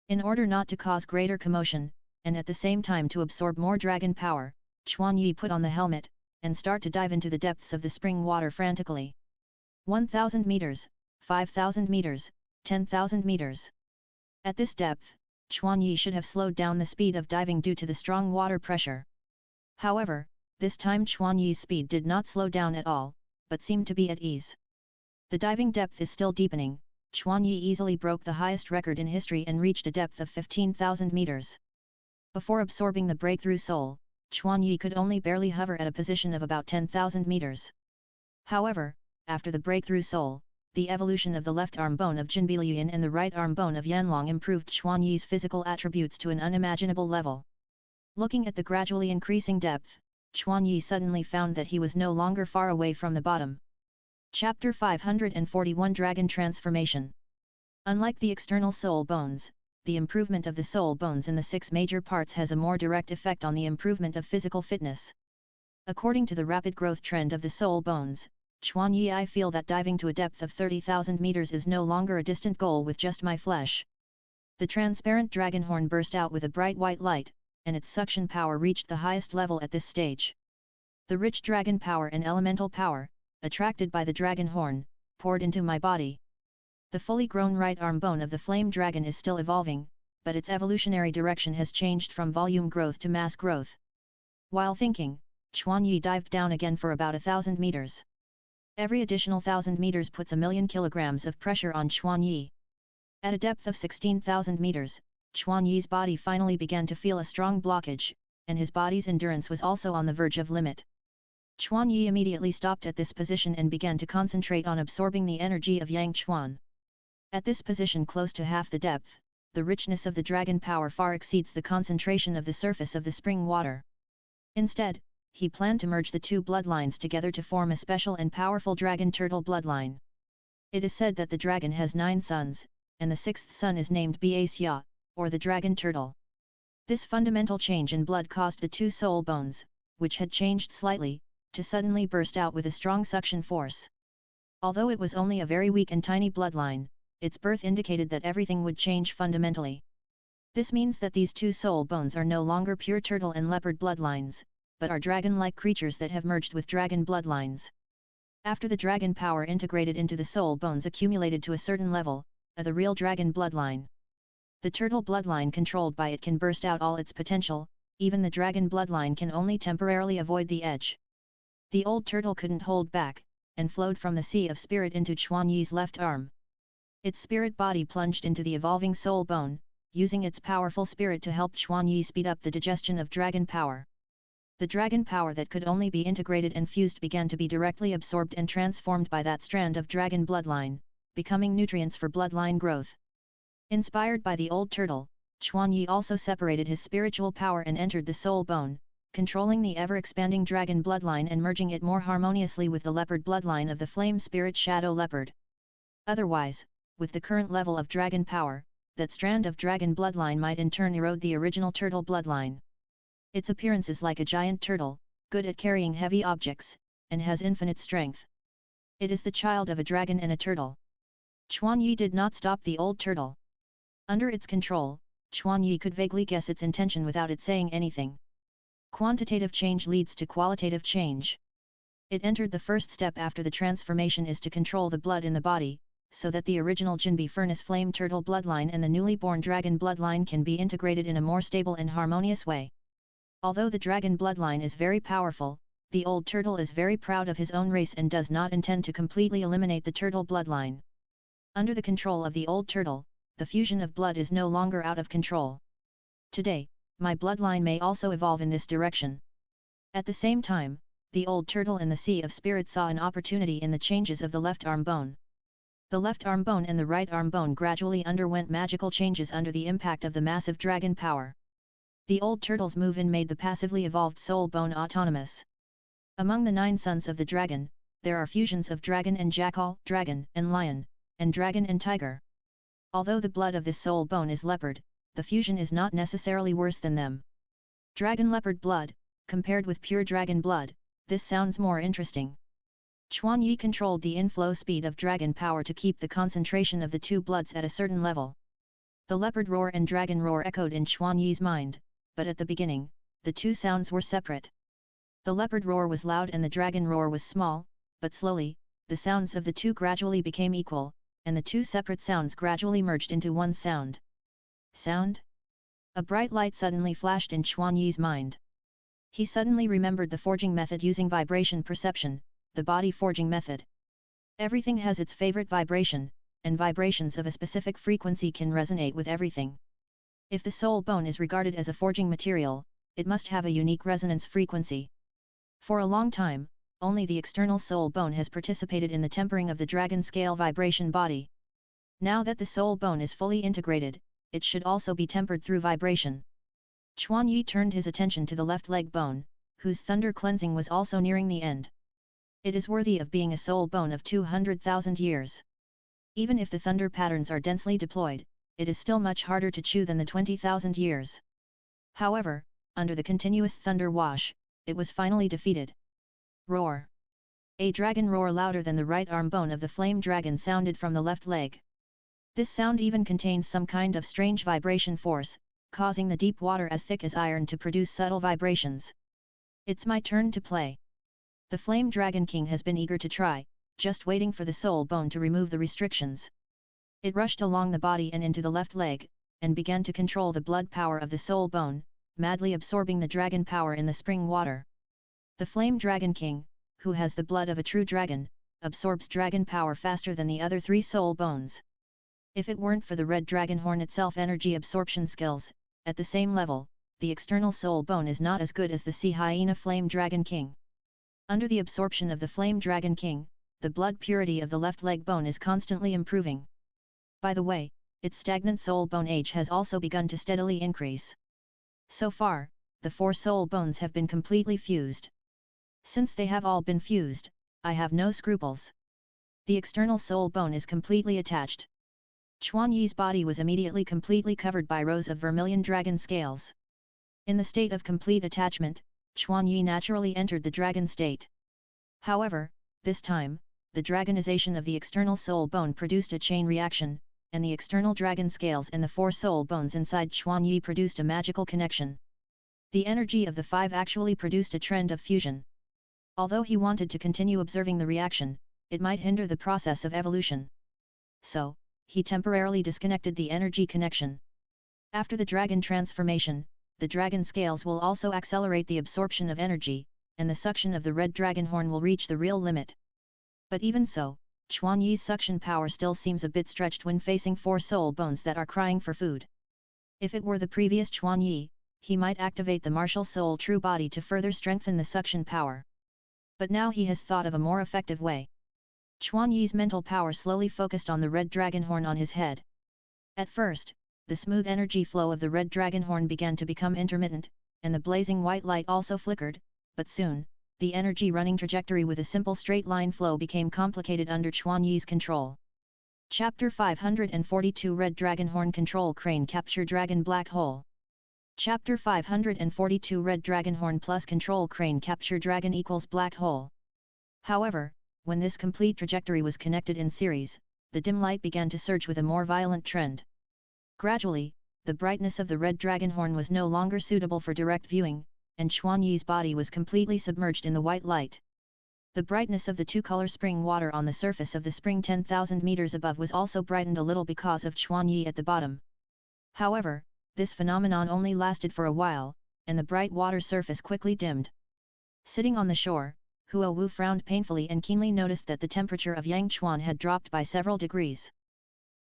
In order not to cause greater commotion, and at the same time to absorb more dragon power, Quan Yi put on the helmet, and start to dive into the depths of the spring water frantically. 1,000 meters, 5,000 meters, 10,000 meters. At this depth, Quan Yi should have slowed down the speed of diving due to the strong water pressure. However, this time Quan Yi's speed did not slow down at all, but seemed to be at ease. The diving depth is still deepening. Quan Yi easily broke the highest record in history and reached a depth of 15,000 meters. Before absorbing the breakthrough soul, Quan Yi could only barely hover at a position of about 10,000 meters. However, after the breakthrough soul, the evolution of the left arm bone of Jinbiliuyan and the right arm bone of Yanlong improved Quan Yi's physical attributes to an unimaginable level. Looking at the gradually increasing depth, Quan Yi suddenly found that he was no longer far away from the bottom. Chapter 541 Dragon Transformation. Unlike the external soul bones, the improvement of the soul bones in the 6 major parts has a more direct effect on the improvement of physical fitness. According to the rapid growth trend of the soul bones, Quan Yi, I feel that diving to a depth of 30,000 meters is no longer a distant goal with just my flesh. The transparent dragon horn burst out with a bright white light, and its suction power reached the highest level at this stage. The rich dragon power and elemental power, attracted by the dragon horn, poured into my body. The fully grown right arm bone of the flame dragon is still evolving, but its evolutionary direction has changed from volume growth to mass growth. While thinking, Quan Yi dived down again for about 1,000 meters. Every additional 1,000 meters puts 1,000,000 kilograms of pressure on Quan Yi. At a depth of 16,000 meters, Quan Yi's body finally began to feel a strong blockage, and his body's endurance was also on the verge of limit. Chuan Yi immediately stopped at this position and began to concentrate on absorbing the energy of Yang Chuan. At this position close to half the depth, the richness of the dragon power far exceeds the concentration of the surface of the spring water. Instead, he planned to merge the two bloodlines together to form a special and powerful dragon turtle bloodline. It is said that the dragon has 9 sons, and the 6th son is named Ba-Xia, or the dragon turtle. This fundamental change in blood caused the 2 soul bones, which had changed slightly, to suddenly burst out with a strong suction force. Although it was only a very weak and tiny bloodline, its birth indicated that everything would change fundamentally. This means that these 2 soul bones are no longer pure turtle and leopard bloodlines, but are dragon-like creatures that have merged with dragon bloodlines. After the dragon power integrated into the soul bones accumulated to a certain level, the real dragon bloodline. The turtle bloodline controlled by it can burst out all its potential, even the dragon bloodline can only temporarily avoid the edge. The old turtle couldn't hold back, and flowed from the sea of spirit into Chuan Yi's left arm. Its spirit body plunged into the evolving soul bone, using its powerful spirit to help Chuan Yi speed up the digestion of dragon power. The dragon power that could only be integrated and fused began to be directly absorbed and transformed by that strand of dragon bloodline, becoming nutrients for bloodline growth. Inspired by the old turtle, Chuan Yi also separated his spiritual power and entered the soul bone, controlling the ever-expanding dragon bloodline and merging it more harmoniously with the leopard bloodline of the flame spirit shadow leopard. Otherwise, with the current level of dragon power, that strand of dragon bloodline might in turn erode the original turtle bloodline. Its appearance is like a giant turtle, good at carrying heavy objects, and has infinite strength. It is the child of a dragon and a turtle. Chuan Yi did not stop the old turtle. Under its control, Chuan Yi could vaguely guess its intention without it saying anything. Quantitative change leads to qualitative change. It entered the first step after the transformation is to control the blood in the body, so that the original Jinbi furnace flame turtle bloodline and the newly born dragon bloodline can be integrated in a more stable and harmonious way. Although the dragon bloodline is very powerful, the old turtle is very proud of his own race and does not intend to completely eliminate the turtle bloodline. Under the control of the old turtle, the fusion of blood is no longer out of control. Today, my bloodline may also evolve in this direction. At the same time, the old turtle in the Sea of Spirit saw an opportunity in the changes of the left arm bone. The left arm bone and the right arm bone gradually underwent magical changes under the impact of the massive dragon power. The old turtle's move-in made the passively evolved soul bone autonomous. Among the 9 sons of the dragon, there are fusions of dragon and jackal, dragon and lion, and dragon and tiger. Although the blood of this soul bone is leopard, the fusion is not necessarily worse than them. Dragon leopard blood, compared with pure dragon blood, this sounds more interesting. Chuan Yi controlled the inflow speed of dragon power to keep the concentration of the 2 bloods at a certain level. The leopard roar and dragon roar echoed in Chuan Yi's mind, but at the beginning, the 2 sounds were separate. The leopard roar was loud and the dragon roar was small, but slowly, the sounds of the 2 gradually became equal, and the 2 separate sounds gradually merged into one sound. Sound? A bright light suddenly flashed in Chuan Yi's mind. He suddenly remembered the forging method using vibration perception, the body forging method. Everything has its favorite vibration, and vibrations of a specific frequency can resonate with everything. If the soul bone is regarded as a forging material, it must have a unique resonance frequency. For a long time, only the external soul bone has participated in the tempering of the dragon scale vibration body. Now that the soul bone is fully integrated, it should also be tempered through vibration. Chuan Yi turned his attention to the left leg bone, whose thunder cleansing was also nearing the end. It is worthy of being a soul bone of 200,000 years. Even if the thunder patterns are densely deployed, it is still much harder to chew than the 20,000 years. However, under the continuous thunder wash, it was finally defeated. Roar! A dragon roar louder than the right arm bone of the flame dragon sounded from the left leg. This sound even contains some kind of strange vibration force, causing the deep water as thick as iron to produce subtle vibrations. It's my turn to play. The Flame Dragon King has been eager to try, just waiting for the soul bone to remove the restrictions. It rushed along the body and into the left leg, and began to control the blood power of the soul bone, madly absorbing the dragon power in the spring water. The Flame Dragon King, who has the blood of a true dragon, absorbs dragon power faster than the other 3 soul bones. If it weren't for the red dragon horn itself energy absorption skills, at the same level, the external soul bone is not as good as the Sea Hyena Flame Dragon King. Under the absorption of the Flame Dragon King, the blood purity of the left leg bone is constantly improving. By the way, its stagnant soul bone age has also begun to steadily increase. So far, the 4 soul bones have been completely fused. Since they have all been fused, I have no scruples. The external soul bone is completely attached. Chuan Yi's body was immediately completely covered by rows of vermilion dragon scales. In the state of complete attachment, Chuan Yi naturally entered the dragon state. However, this time, the dragonization of the external soul bone produced a chain reaction, and the external dragon scales and the 4 soul bones inside Chuan Yi produced a magical connection. The energy of the 5 actually produced a trend of fusion. Although he wanted to continue observing the reaction, it might hinder the process of evolution. So, he temporarily disconnected the energy connection. After the dragon transformation, the dragon scales will also accelerate the absorption of energy, and the suction of the red dragon horn will reach the real limit. But even so, Chuan Yi's suction power still seems a bit stretched when facing 4 soul bones that are crying for food. If it were the previous Chuan Yi, he might activate the martial soul true body to further strengthen the suction power. But now he has thought of a more effective way. Chuan Yi's mental power slowly focused on the red dragon horn on his head. At first, the smooth energy flow of the red dragon horn began to become intermittent, and the blazing white light also flickered, but soon, the energy running trajectory with a simple straight line flow became complicated under Chuan Yi's control. Chapter 542 Red Dragon Horn Control Crane Capture Dragon Black Hole. Chapter 542 Red Dragon Horn plus Control Crane Capture Dragon equals Black Hole. However, when this complete trajectory was connected in series, the dim light began to surge with a more violent trend. Gradually, the brightness of the red dragon horn was no longer suitable for direct viewing, and Chuan Yi's body was completely submerged in the white light. The brightness of the 2-color spring water on the surface of the spring 10,000 meters above was also brightened a little because of Chuan Yi at the bottom. However, this phenomenon only lasted for a while, and the bright water surface quickly dimmed. Sitting on the shore, Huo Wu frowned painfully and keenly noticed that the temperature of Yang Chuan had dropped by several degrees.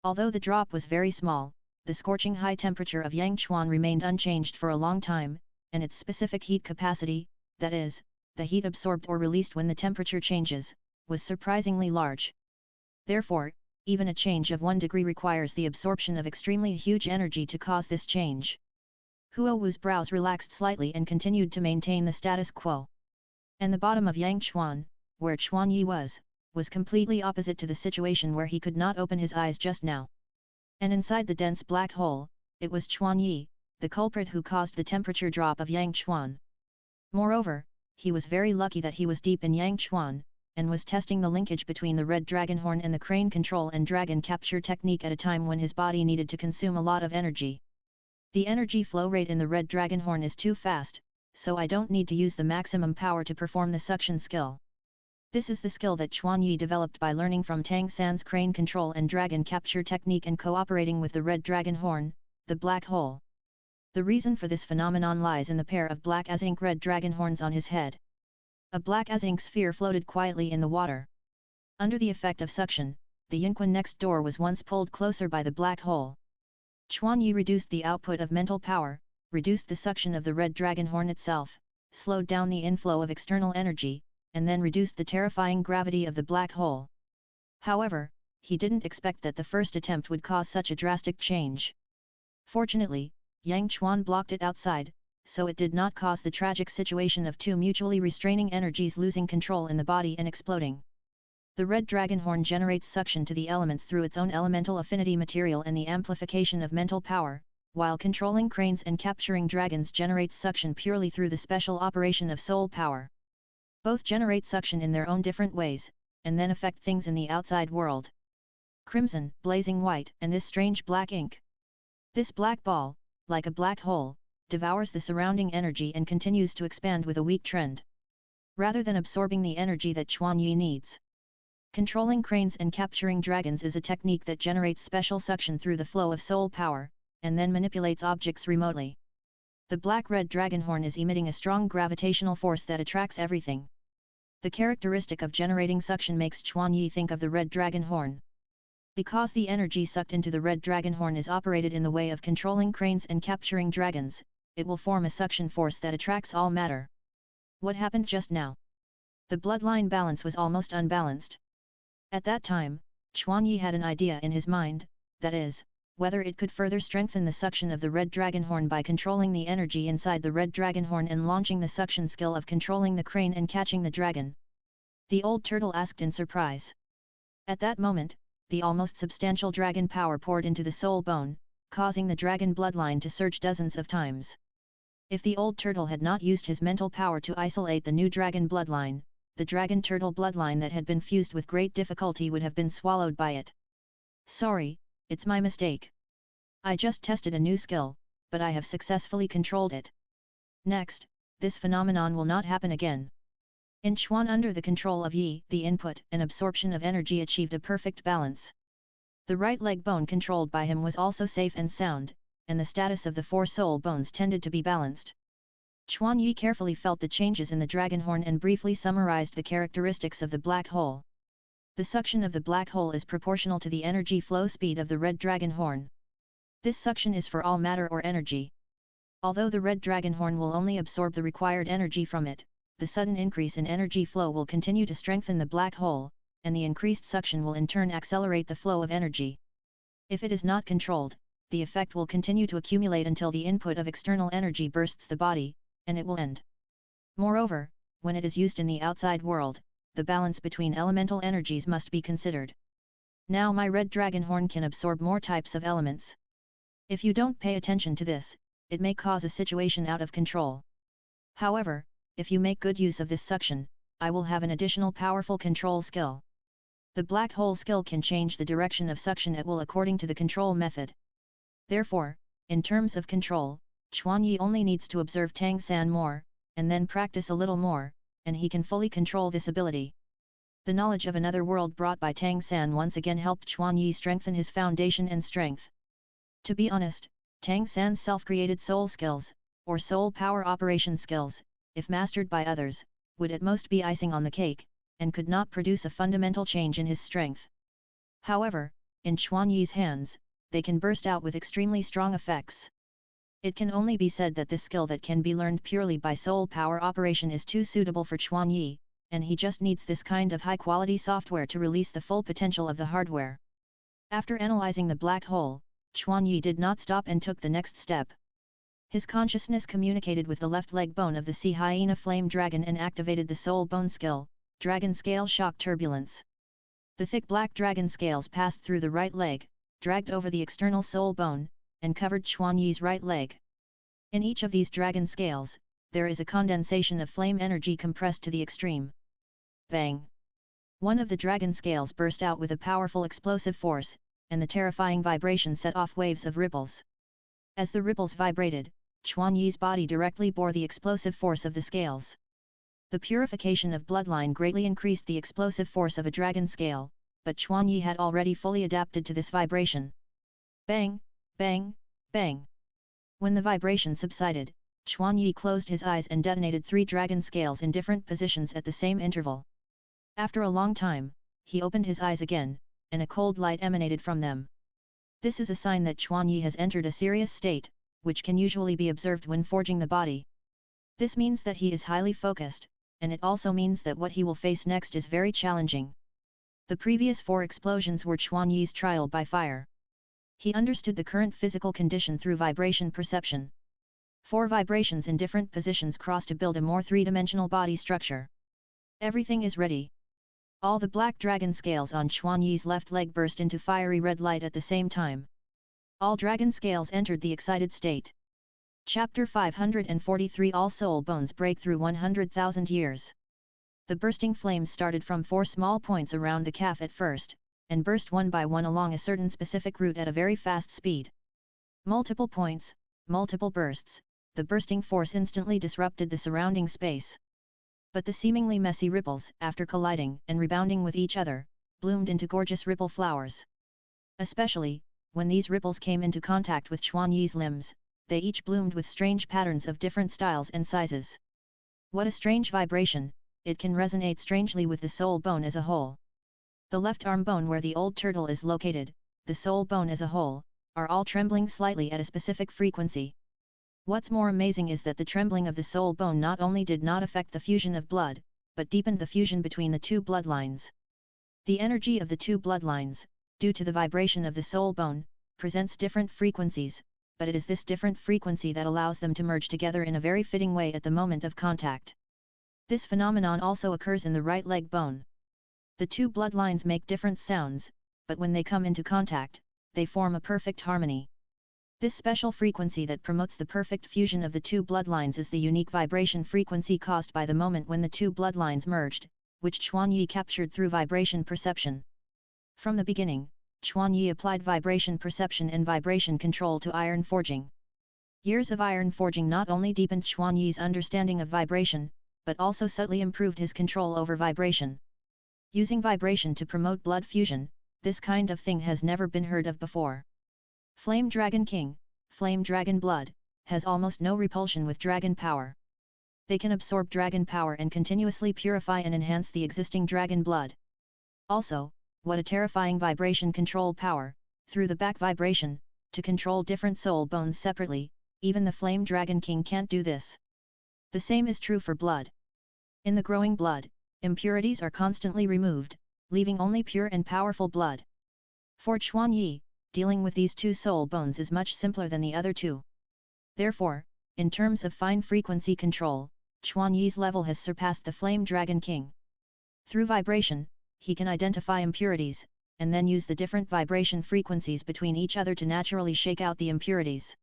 Although the drop was very small, the scorching high temperature of Yang Chuan remained unchanged for a long time, and its specific heat capacity, that is, the heat absorbed or released when the temperature changes, was surprisingly large. Therefore, even a change of 1 degree requires the absorption of extremely huge energy to cause this change. Huo Wu's brows relaxed slightly and continued to maintain the status quo. And the bottom of Yang Chuan, where Chuan Yi was completely opposite to the situation where he could not open his eyes just now. And inside the dense black hole, it was Chuan Yi, the culprit who caused the temperature drop of Yang Chuan. Moreover, he was very lucky that he was deep in Yang Chuan, and was testing the linkage between the red dragon horn and the crane control and dragon capture technique at a time when his body needed to consume a lot of energy. The energy flow rate in the red dragon horn is too fast, so I don't need to use the maximum power to perform the suction skill. This is the skill that Chuan Yi developed by learning from Tang San's crane control and dragon capture technique and cooperating with the red dragon horn, the black hole. The reason for this phenomenon lies in the pair of black as ink red dragon horns on his head. A black as ink sphere floated quietly in the water. Under the effect of suction, the yinquan next door was once pulled closer by the black hole. Chuan Yi reduced the output of mental power, reduced the suction of the red dragon horn itself, slowed down the inflow of external energy, and then reduced the terrifying gravity of the black hole. However, he didn't expect that the first attempt would cause such a drastic change. Fortunately, Yang Chuan blocked it outside, so it did not cause the tragic situation of 2 mutually restraining energies losing control in the body and exploding. The red dragon horn generates suction to the elements through its own elemental affinity material and the amplification of mental power, while controlling cranes and capturing dragons generates suction purely through the special operation of soul power. Both generate suction in their own different ways, and then affect things in the outside world. Crimson, blazing white, and this strange black ink. This black ball, like a black hole, devours the surrounding energy and continues to expand with a weak trend. Rather than absorbing the energy that Chuan Yi needs. Controlling cranes and capturing dragons is a technique that generates special suction through the flow of soul power, and then manipulates objects remotely. The black-red dragon horn is emitting a strong gravitational force that attracts everything. The characteristic of generating suction makes Chuan Yi think of the red dragon horn. Because the energy sucked into the red dragon horn is operated in the way of controlling cranes and capturing dragons, it will form a suction force that attracts all matter. What happened just now? The bloodline balance was almost unbalanced. At that time, Chuanyi had an idea in his mind, that is, whether it could further strengthen the suction of the red dragon horn by controlling the energy inside the red dragon horn and launching the suction skill of controlling the crane and catching the dragon. The old turtle asked in surprise. At that moment, the almost substantial dragon power poured into the soul bone, causing the dragon bloodline to surge dozens of times. If the old turtle had not used his mental power to isolate the new dragon bloodline, the dragon turtle bloodline that had been fused with great difficulty would have been swallowed by it. Sorry, it's my mistake. I just tested a new skill, but I have successfully controlled it. Next, this phenomenon will not happen again. In Chuan, under the control of Yi, the input and absorption of energy achieved a perfect balance. The right leg bone controlled by him was also safe and sound, and the status of the 4 soul bones tended to be balanced. Chuan Yi carefully felt the changes in the dragon horn and briefly summarized the characteristics of the black hole. The suction of the black hole is proportional to the energy flow speed of the red dragon horn. This suction is for all matter or energy. Although the red dragon horn will only absorb the required energy from it, the sudden increase in energy flow will continue to strengthen the black hole, and the increased suction will in turn accelerate the flow of energy. If it is not controlled, the effect will continue to accumulate until the input of external energy bursts the body, and it will end. Moreover, when it is used in the outside world, the balance between elemental energies must be considered. Now my red dragon horn can absorb more types of elements. If you don't pay attention to this, it may cause a situation out of control. However, if you make good use of this suction, I will have an additional powerful control skill. The black hole skill can change the direction of suction at will according to the control method. Therefore, in terms of control, Chuan Yi only needs to observe Tang San more, and then practice a little more, and he can fully control this ability. The knowledge of another world brought by Tang San once again helped Chuan Yi strengthen his foundation and strength. To be honest, Tang San's self-created soul skills, or soul power operation skills, if mastered by others, would at most be icing on the cake, and could not produce a fundamental change in his strength. However, in Chuan Yi's hands, they can burst out with extremely strong effects. It can only be said that this skill that can be learned purely by soul power operation is too suitable for Chuan Yi, and he just needs this kind of high-quality software to release the full potential of the hardware. After analyzing the black hole, Chuan Yi did not stop and took the next step. His consciousness communicated with the left leg bone of the sea hyena flame dragon and activated the soul bone skill, Dragon Scale Shock Turbulence. The thick black dragon scales passed through the right leg, dragged over the external soul bone, and covered Chuan Yi's right leg. In each of these dragon scales, there is a condensation of flame energy compressed to the extreme. Bang! One of the dragon scales burst out with a powerful explosive force, and the terrifying vibration set off waves of ripples. As the ripples vibrated, Chuan Yi's body directly bore the explosive force of the scales. The purification of bloodline greatly increased the explosive force of a dragon scale, but Chuan Yi had already fully adapted to this vibration. Bang! Bang! Bang! When the vibration subsided, Chuan Yi closed his eyes and detonated 3 dragon scales in different positions at the same interval. After a long time, he opened his eyes again, and a cold light emanated from them. This is a sign that Chuan Yi has entered a serious state, which can usually be observed when forging the body. This means that he is highly focused, and it also means that what he will face next is very challenging. The previous 4 explosions were Chuan Yi's trial by fire. He understood the current physical condition through vibration perception. 4 vibrations in different positions cross to build a more 3-dimensional body structure. Everything is ready. All the black dragon scales on Chuan Yi's left leg burst into fiery red light at the same time. All dragon scales entered the excited state. Chapter 543 All Soul Bones Break Through 100,000 Years. The bursting flames started from 4 small points around the calf at first, and burst one by one along a certain specific route at a very fast speed. Multiple points, multiple bursts, the bursting force instantly disrupted the surrounding space. But the seemingly messy ripples, after colliding and rebounding with each other, bloomed into gorgeous ripple flowers. Especially, when these ripples came into contact with Chuan Yi's limbs, they each bloomed with strange patterns of different styles and sizes. What a strange vibration, it can resonate strangely with the soul bone as a whole. The left arm bone where the old turtle is located, the soul bone as a whole, are all trembling slightly at a specific frequency. What's more amazing is that the trembling of the soul bone not only did not affect the fusion of blood, but deepened the fusion between the two bloodlines. The energy of the two bloodlines, due to the vibration of the soul bone, presents different frequencies, but it is this different frequency that allows them to merge together in a very fitting way at the moment of contact. This phenomenon also occurs in the right leg bone. The two bloodlines make different sounds, but when they come into contact, they form a perfect harmony. This special frequency that promotes the perfect fusion of the two bloodlines is the unique vibration frequency caused by the moment when the two bloodlines merged, which Chuanyi captured through vibration perception. From the beginning, Chuanyi applied vibration perception and vibration control to iron forging. Years of iron forging not only deepened Chuanyi's understanding of vibration, but also subtly improved his control over vibration. Using vibration to promote blood fusion, this kind of thing has never been heard of before. Flame Dragon King, Flame Dragon Blood, has almost no repulsion with dragon power. They can absorb dragon power and continuously purify and enhance the existing dragon blood. Also, what a terrifying vibration control power, through the back vibration, to control different soul bones separately, even the Flame Dragon King can't do this. The same is true for blood. In the growing blood, impurities are constantly removed, leaving only pure and powerful blood. For Chuanyi, dealing with these two soul bones is much simpler than the other two. Therefore, in terms of fine frequency control, Chuanyi's level has surpassed the Flame Dragon King. Through vibration, he can identify impurities, and then use the different vibration frequencies between each other to naturally shake out the impurities.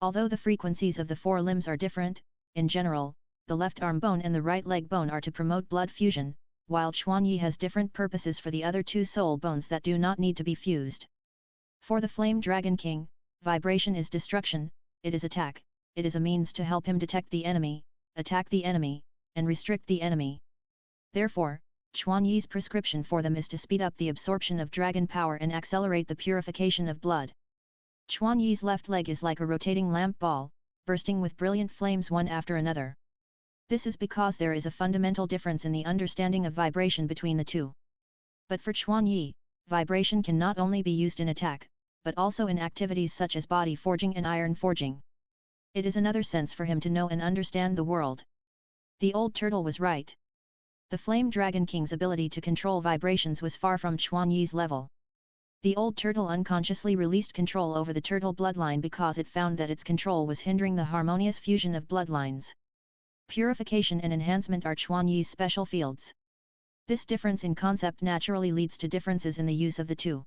Although the frequencies of the four limbs are different, in general, the left arm bone and the right leg bone are to promote blood fusion, while Chuanyi has different purposes for the other two soul bones that do not need to be fused. For the Flame Dragon King, vibration is destruction, it is attack, it is a means to help him detect the enemy, attack the enemy, and restrict the enemy. Therefore, Chuanyi's prescription for them is to speed up the absorption of dragon power and accelerate the purification of blood. Chuanyi's left leg is like a rotating lamp ball, bursting with brilliant flames one after another. This is because there is a fundamental difference in the understanding of vibration between the two. But for Chuanyi, vibration can not only be used in attack, but also in activities such as body forging and iron forging. It is another sense for him to know and understand the world. The old turtle was right. The Flame Dragon King's ability to control vibrations was far from Chuanyi's level. The old turtle unconsciously released control over the turtle bloodline because it found that its control was hindering the harmonious fusion of bloodlines. Purification and enhancement are Chuanyi's special fields. This difference in concept naturally leads to differences in the use of the two.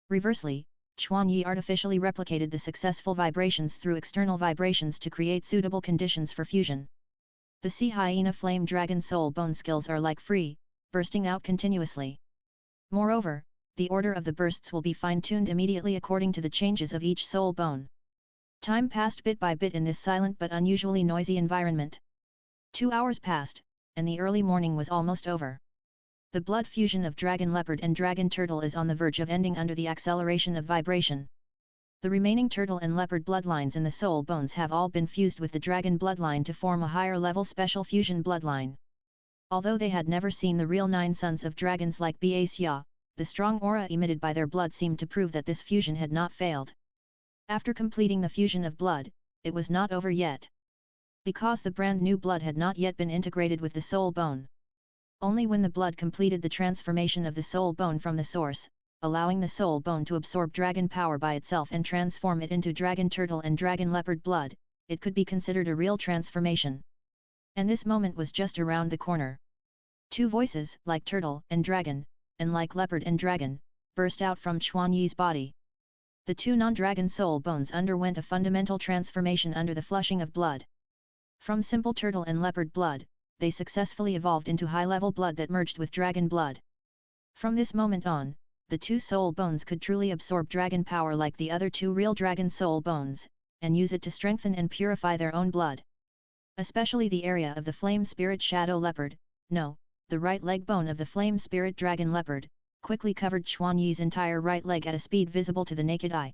Reversely, Chuanyi artificially replicated the successful vibrations through external vibrations to create suitable conditions for fusion. The Sea Hyena Flame Dragon soul bone skills are like free, bursting out continuously. Moreover, the order of the bursts will be fine-tuned immediately according to the changes of each soul bone. Time passed bit by bit in this silent but unusually noisy environment. 2 hours passed, and the early morning was almost over. The blood fusion of dragon leopard and dragon turtle is on the verge of ending under the acceleration of vibration. The remaining turtle and leopard bloodlines in the soul bones have all been fused with the dragon bloodline to form a higher level special fusion bloodline. Although they had never seen the real 9 sons of dragons like Basia, the strong aura emitted by their blood seemed to prove that this fusion had not failed. After completing the fusion of blood, it was not over yet. Because the brand new blood had not yet been integrated with the soul bone. Only when the blood completed the transformation of the soul bone from the source, allowing the soul bone to absorb dragon power by itself and transform it into dragon turtle and dragon leopard blood, it could be considered a real transformation. And this moment was just around the corner. 2 voices, like turtle and dragon, and like leopard and dragon, burst out from Chuanyi's body. The 2 non-dragon soul bones underwent a fundamental transformation under the flushing of blood. From simple turtle and leopard blood, they successfully evolved into high-level blood that merged with dragon blood. From this moment on, the 2 soul bones could truly absorb dragon power like the other 2 real dragon soul bones, and use it to strengthen and purify their own blood. Especially the area of the flame spirit shadow leopard, no, the right leg bone of the flame spirit dragon leopard, quickly covered Chuanyi's entire right leg at a speed visible to the naked eye.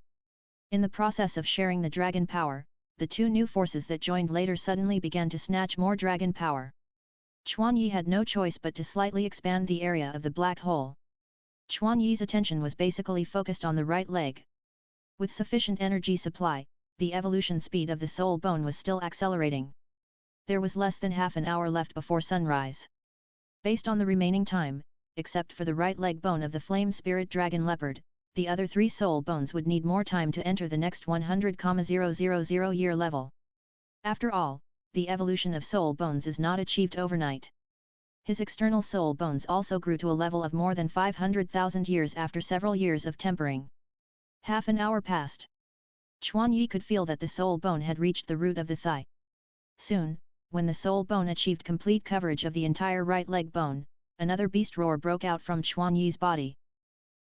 In the process of sharing the dragon power, the 2 new forces that joined later suddenly began to snatch more dragon power. Chuanyi had no choice but to slightly expand the area of the black hole. Chuanyi's attention was basically focused on the right leg. With sufficient energy supply, the evolution speed of the soul bone was still accelerating. There was less than half an hour left before sunrise. Based on the remaining time, except for the right leg bone of the flame spirit dragon leopard, the other 3 soul bones would need more time to enter the next 100,000 year level. After all, the evolution of soul bones is not achieved overnight. His external soul bones also grew to a level of more than 500,000 years after several years of tempering. Half an hour passed. Chuan Yi could feel that the soul bone had reached the root of the thigh. Soon, when the soul bone achieved complete coverage of the entire right leg bone, another beast roar broke out from Chuan Yi's body.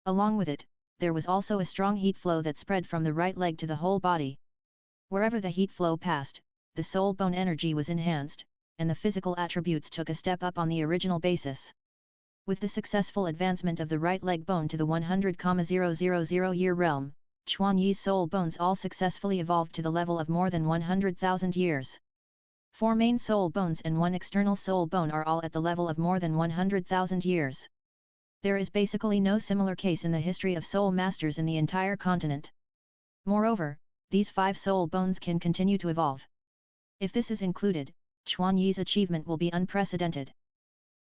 Along with it, there was also a strong heat flow that spread from the right leg to the whole body. Wherever the heat flow passed, the soul bone energy was enhanced, and the physical attributes took a step up on the original basis. With the successful advancement of the right leg bone to the 100,000 year realm, Chuan Yi's soul bones all successfully evolved to the level of more than 100,000 years. 4 main soul bones and 1 external soul bone are all at the level of more than 100,000 years. There is basically no similar case in the history of soul masters in the entire continent. Moreover, these 5 soul bones can continue to evolve. If this is included, Chuan Yi's achievement will be unprecedented.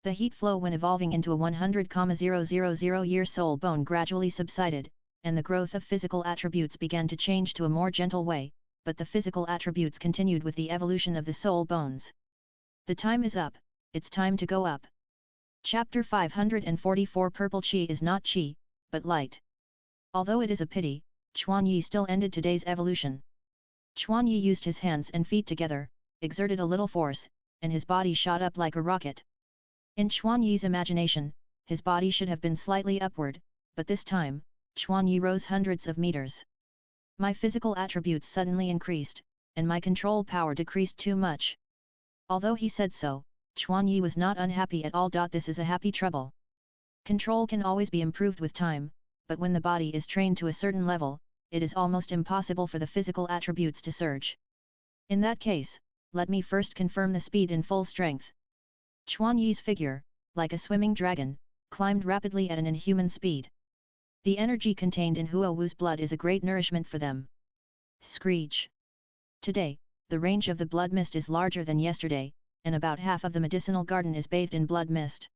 The heat flow when evolving into a 100,000 year soul bone gradually subsided, and the growth of physical attributes began to change to a more gentle way, but the physical attributes continued with the evolution of the soul bones. The time is up, it's time to go up. Chapter 544 Purple Qi is not Qi, but light. Although it is a pity, Chuan Yi still ended today's evolution. Chuan Yi used his hands and feet together, exerted a little force, and his body shot up like a rocket. In Chuan Yi's imagination, his body should have been slightly upward, but this time, Chuan Yi rose hundreds of meters. My physical attributes suddenly increased, and my control power decreased too much. Although he said so, Chuan Yi was not unhappy at all. This is a happy trouble. Control can always be improved with time, but when the body is trained to a certain level, it is almost impossible for the physical attributes to surge. In that case, let me first confirm the speed in full strength. Chuan Yi's figure, like a swimming dragon, climbed rapidly at an inhuman speed. The energy contained in Hua Wu's blood is a great nourishment for them. Screech! Today, the range of the blood mist is larger than yesterday, and about half of the medicinal garden is bathed in blood mist.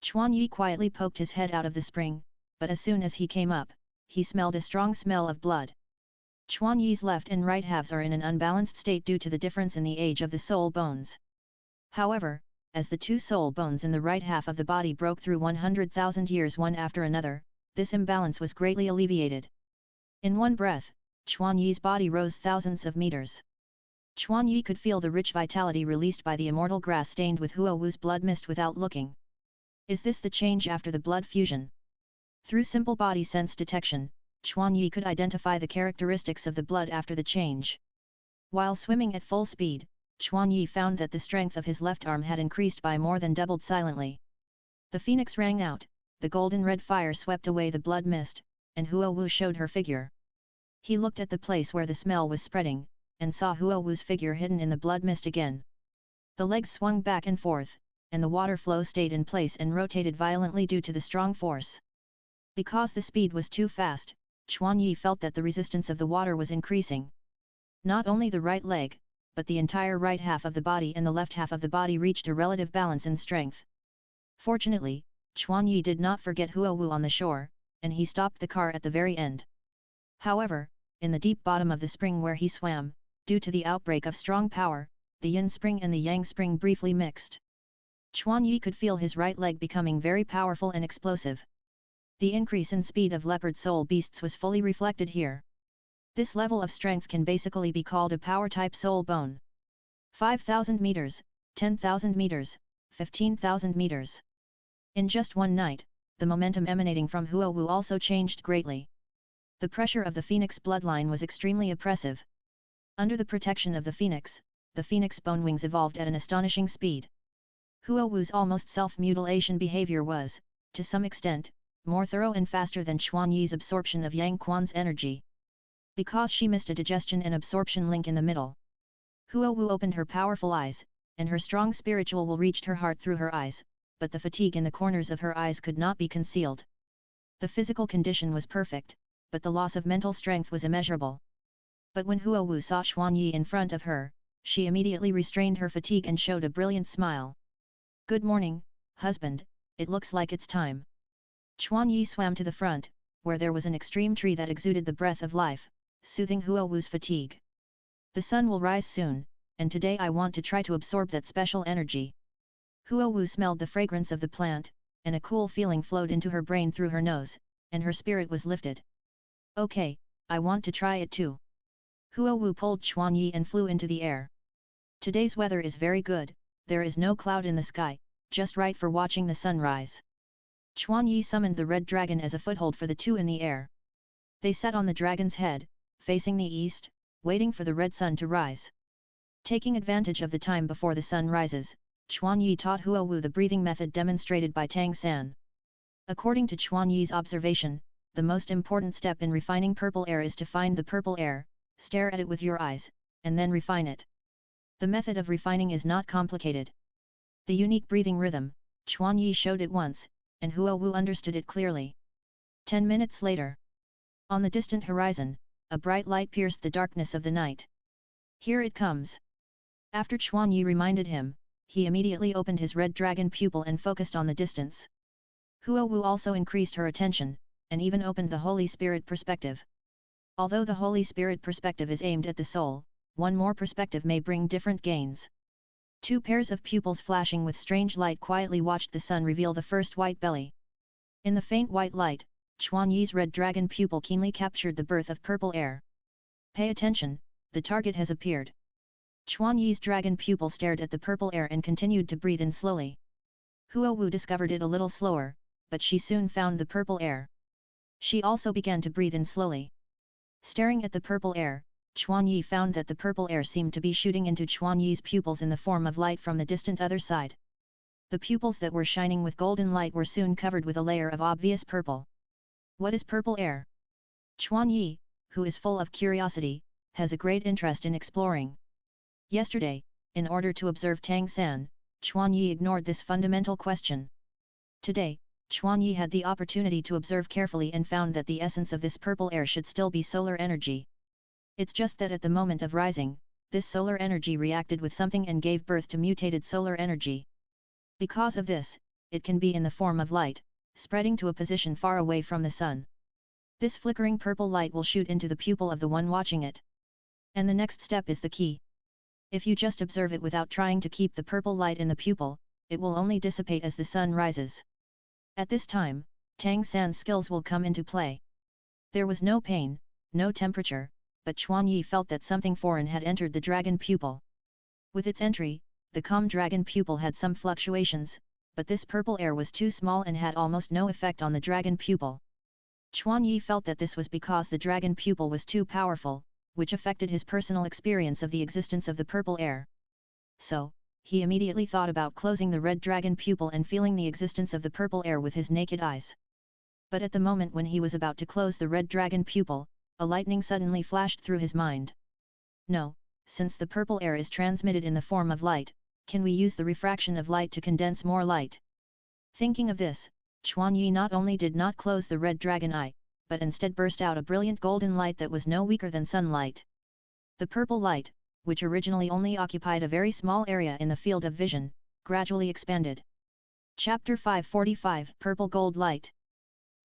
Chuan Yi quietly poked his head out of the spring, but as soon as he came up, he smelled a strong smell of blood. Chuan Yi's left and right halves are in an unbalanced state due to the difference in the age of the soul bones. However, as the 2 soul bones in the right half of the body broke through 100,000 years one after another, this imbalance was greatly alleviated. In one breath, Chuan Yi's body rose thousands of meters. Chuan Yi could feel the rich vitality released by the immortal grass stained with Hua Wu's blood mist without looking. Is this the change after the blood fusion? Through simple body sense detection, Chuan Yi could identify the characteristics of the blood after the change. While swimming at full speed, Chuan Yi found that the strength of his left arm had increased by more than doubled silently. The phoenix rang out, the golden red fire swept away the blood mist, and Hua Wu showed her figure. He looked at the place where the smell was spreading, and saw Hua Wu's figure hidden in the blood mist again. The legs swung back and forth, and the water flow stayed in place and rotated violently due to the strong force. Because the speed was too fast, Chuan Yi felt that the resistance of the water was increasing. Not only the right leg, but the entire right half of the body and the left half of the body reached a relative balance in strength. Fortunately, Chuan Yi did not forget Hua Wu on the shore, and he stopped the car at the very end. However, in the deep bottom of the spring where he swam, due to the outbreak of strong power, the yin spring and the yang spring briefly mixed. Chuan Yi could feel his right leg becoming very powerful and explosive. The increase in speed of leopard soul beasts was fully reflected here. This level of strength can basically be called a power-type soul bone. 5,000 meters, 10,000 meters, 15,000 meters. In just one night, the momentum emanating from Hua Wu also changed greatly. The pressure of the phoenix bloodline was extremely oppressive. Under the protection of the phoenix bone wings evolved at an astonishing speed. Hua Wu's almost self-mutilation behavior was, to some extent, more thorough and faster than Chuan Yi's absorption of Yang Quan's energy. Because she missed a digestion and absorption link in the middle. Hua Wu opened her powerful eyes, and her strong spiritual will reached her heart through her eyes, but the fatigue in the corners of her eyes could not be concealed. The physical condition was perfect, but the loss of mental strength was immeasurable. But when Hua Wu saw Chuan Yi in front of her, she immediately restrained her fatigue and showed a brilliant smile. "Good morning, "Husband, it looks like it's time." Chuan Yi swam to the front, where there was an extreme tree that exuded the breath of life, soothing Huo Wu's fatigue. "The sun will rise soon, and today I want to try to absorb that special energy." Huo Wu smelled the fragrance of the plant, and a cool feeling flowed into her brain through her nose, and her spirit was lifted. "Okay, I want to try it too." Huo Wu pulled Chuan Yi and flew into the air. "Today's weather is very good, there is no cloud in the sky, just right for watching the sun rise." Chuan Yi summoned the red dragon as a foothold for the two in the air. They sat on the dragon's head, facing the east, waiting for the red sun to rise. Taking advantage of the time before the sun rises, Chuan Yi taught Huo Wu the breathing method demonstrated by Tang San. According to Chuan Yi's observation, the most important step in refining purple air is to find the purple air, stare at it with your eyes, and then refine it. The method of refining is not complicated. The unique breathing rhythm, Chuan Yi showed it once, and Huo Wu understood it clearly. 10 minutes later. On the distant horizon, a bright light pierced the darkness of the night. "Here it comes." After Chuan Yi reminded him, he immediately opened his red dragon pupil and focused on the distance. Huo Wu also increased her attention, and even opened the Holy Spirit perspective. Although the Holy Spirit perspective is aimed at the soul, one more perspective may bring different gains. Two pairs of pupils flashing with strange light quietly watched the sun reveal the first white belly. In the faint white light, Chuan Yi's red dragon pupil keenly captured the birth of purple air. "Pay attention, the target has appeared." Chuan Yi's dragon pupil stared at the purple air and continued to breathe in slowly. Huo Wu discovered it a little slower, but she soon found the purple air. She also began to breathe in slowly. Staring at the purple air, Chuan Yi found that the purple air seemed to be shooting into Chuan Yi's pupils in the form of light from the distant other side. The pupils that were shining with golden light were soon covered with a layer of obvious purple. What is purple air? Chuan Yi, who is full of curiosity, has a great interest in exploring. Yesterday, in order to observe Tang San, Chuan Yi ignored this fundamental question. Today, Chuan Yi had the opportunity to observe carefully and found that the essence of this purple air should still be solar energy. It's just that at the moment of rising, this solar energy reacted with something and gave birth to mutated solar energy. Because of this, it can be in the form of light, spreading to a position far away from the sun. This flickering purple light will shoot into the pupil of the one watching it. And the next step is the key. If you just observe it without trying to keep the purple light in the pupil, it will only dissipate as the sun rises. At this time, Tang San's skills will come into play. There was no pain, no temperature, but Chuan Yi felt that something foreign had entered the dragon pupil. With its entry, the calm dragon pupil had some fluctuations, but this purple air was too small and had almost no effect on the dragon pupil. Chuan Yi felt that this was because the dragon pupil was too powerful, which affected his personal experience of the existence of the purple air. So, he immediately thought about closing the red dragon pupil and feeling the existence of the purple air with his naked eyes. But at the moment when he was about to close the red dragon pupil, a lightning suddenly flashed through his mind. No, since the purple air is transmitted in the form of light, can we use the refraction of light to condense more light? Thinking of this, Chuan Yi not only did not close the red dragon eye, but instead burst out a brilliant golden light that was no weaker than sunlight. The purple light, which originally only occupied a very small area in the field of vision, gradually expanded. Chapter 545 Purple Gold Light.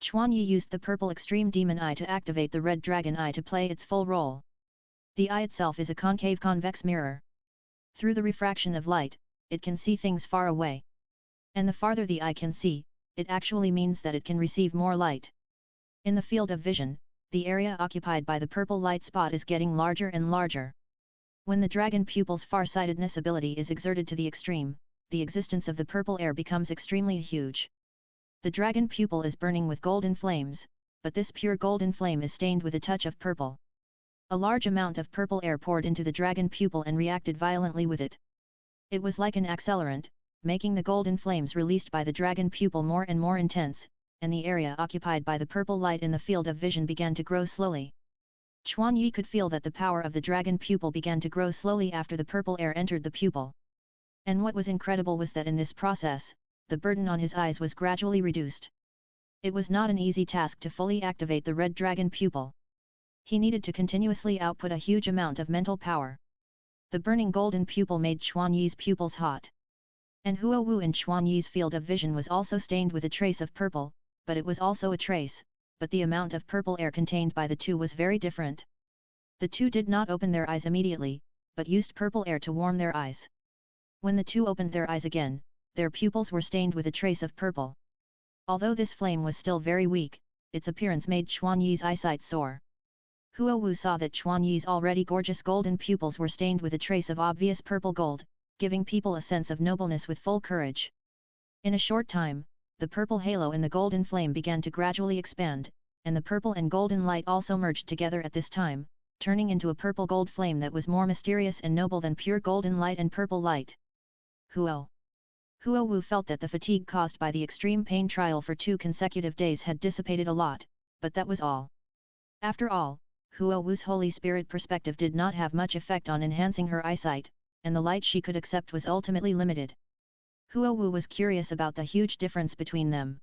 Chuan Yi used the purple extreme demon eye to activate the red dragon eye to play its full role. The eye itself is a concave convex mirror. Through the refraction of light, it can see things far away. And the farther the eye can see, it actually means that it can receive more light. In the field of vision, the area occupied by the purple light spot is getting larger and larger. When the dragon pupil's farsightedness ability is exerted to the extreme, the existence of the purple air becomes extremely huge. The dragon pupil is burning with golden flames, but this pure golden flame is stained with a touch of purple. A large amount of purple air poured into the dragon pupil and reacted violently with it. It was like an accelerant, making the golden flames released by the dragon pupil more and more intense, and the area occupied by the purple light in the field of vision began to grow slowly. Chuan Yi could feel that the power of the dragon pupil began to grow slowly after the purple air entered the pupil. And what was incredible was that in this process, the burden on his eyes was gradually reduced. It was not an easy task to fully activate the red dragon pupil. He needed to continuously output a huge amount of mental power. The burning golden pupil made Chuan Yi's pupils hot. And Huowu in Chuanyi's field of vision was also stained with a trace of purple, but it was also a trace, but the amount of purple air contained by the two was very different. The two did not open their eyes immediately, but used purple air to warm their eyes. When the two opened their eyes again, their pupils were stained with a trace of purple. Although this flame was still very weak, its appearance made Chuanyi's eyesight soar. Huowu saw that Chuanyi's already gorgeous golden pupils were stained with a trace of obvious purple gold, giving people a sense of nobleness with full courage. In a short time, the purple halo in the golden flame began to gradually expand, and the purple and golden light also merged together at this time, turning into a purple gold flame that was more mysterious and noble than pure golden light and purple light. Huowu felt that the fatigue caused by the extreme pain trial for 2 consecutive days had dissipated a lot, but that was all. After all, Huowu's Holy Spirit perspective did not have much effect on enhancing her eyesight, and the light she could accept was ultimately limited. Huowu was curious about the huge difference between them.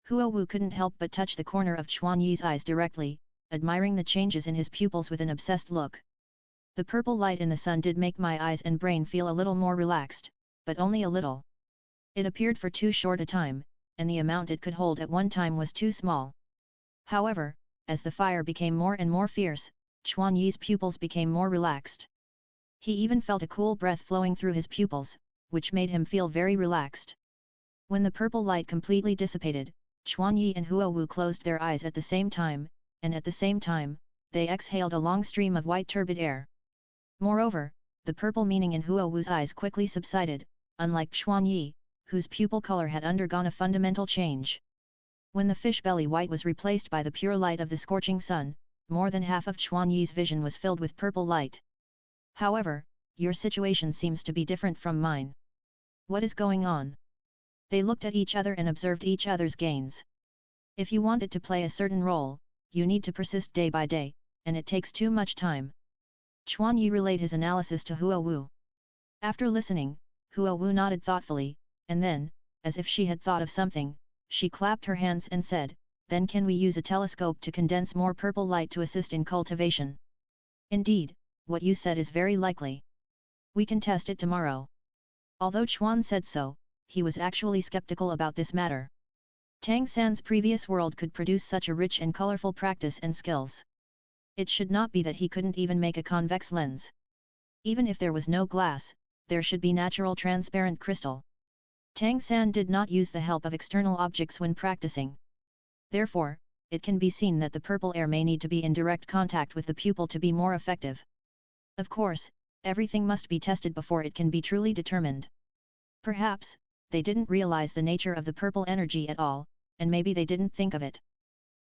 Huowu couldn't help but touch the corner of Chuanyi's eyes directly, admiring the changes in his pupils with an obsessed look. The purple light in the sun did make my eyes and brain feel a little more relaxed, but only a little. It appeared for too short a time, and the amount it could hold at one time was too small. However, as the fire became more and more fierce, Chuanyi's pupils became more relaxed. He even felt a cool breath flowing through his pupils, which made him feel very relaxed. When the purple light completely dissipated, Chuanyi and Huowu closed their eyes at the same time, and at the same time, they exhaled a long stream of white turbid air. Moreover, the purple meaning in Huowu's eyes quickly subsided, unlike Chuanyi, whose pupil color had undergone a fundamental change. When the fish belly white was replaced by the pure light of the scorching sun, more than half of Chuanyi's vision was filled with purple light. However, your situation seems to be different from mine. What is going on? They looked at each other and observed each other's gains. If you wanted to play a certain role, you need to persist day by day, and it takes too much time. Chuanyi relayed his analysis to Huowu. After listening, Huowu nodded thoughtfully, and then, as if she had thought of something, she clapped her hands and said, "Then can we use a telescope to condense more purple light to assist in cultivation?" "Indeed, what you said is very likely. We can test it tomorrow." Although Chuan said so, he was actually skeptical about this matter. Tang San's previous world could produce such a rich and colorful practice and skills. It should not be that he couldn't even make a convex lens. Even if there was no glass, there should be natural transparent crystal. Tang San did not use the help of external objects when practicing. Therefore, it can be seen that the purple air may need to be in direct contact with the pupil to be more effective. Of course, everything must be tested before it can be truly determined. Perhaps, they didn't realize the nature of the purple energy at all, and maybe they didn't think of it.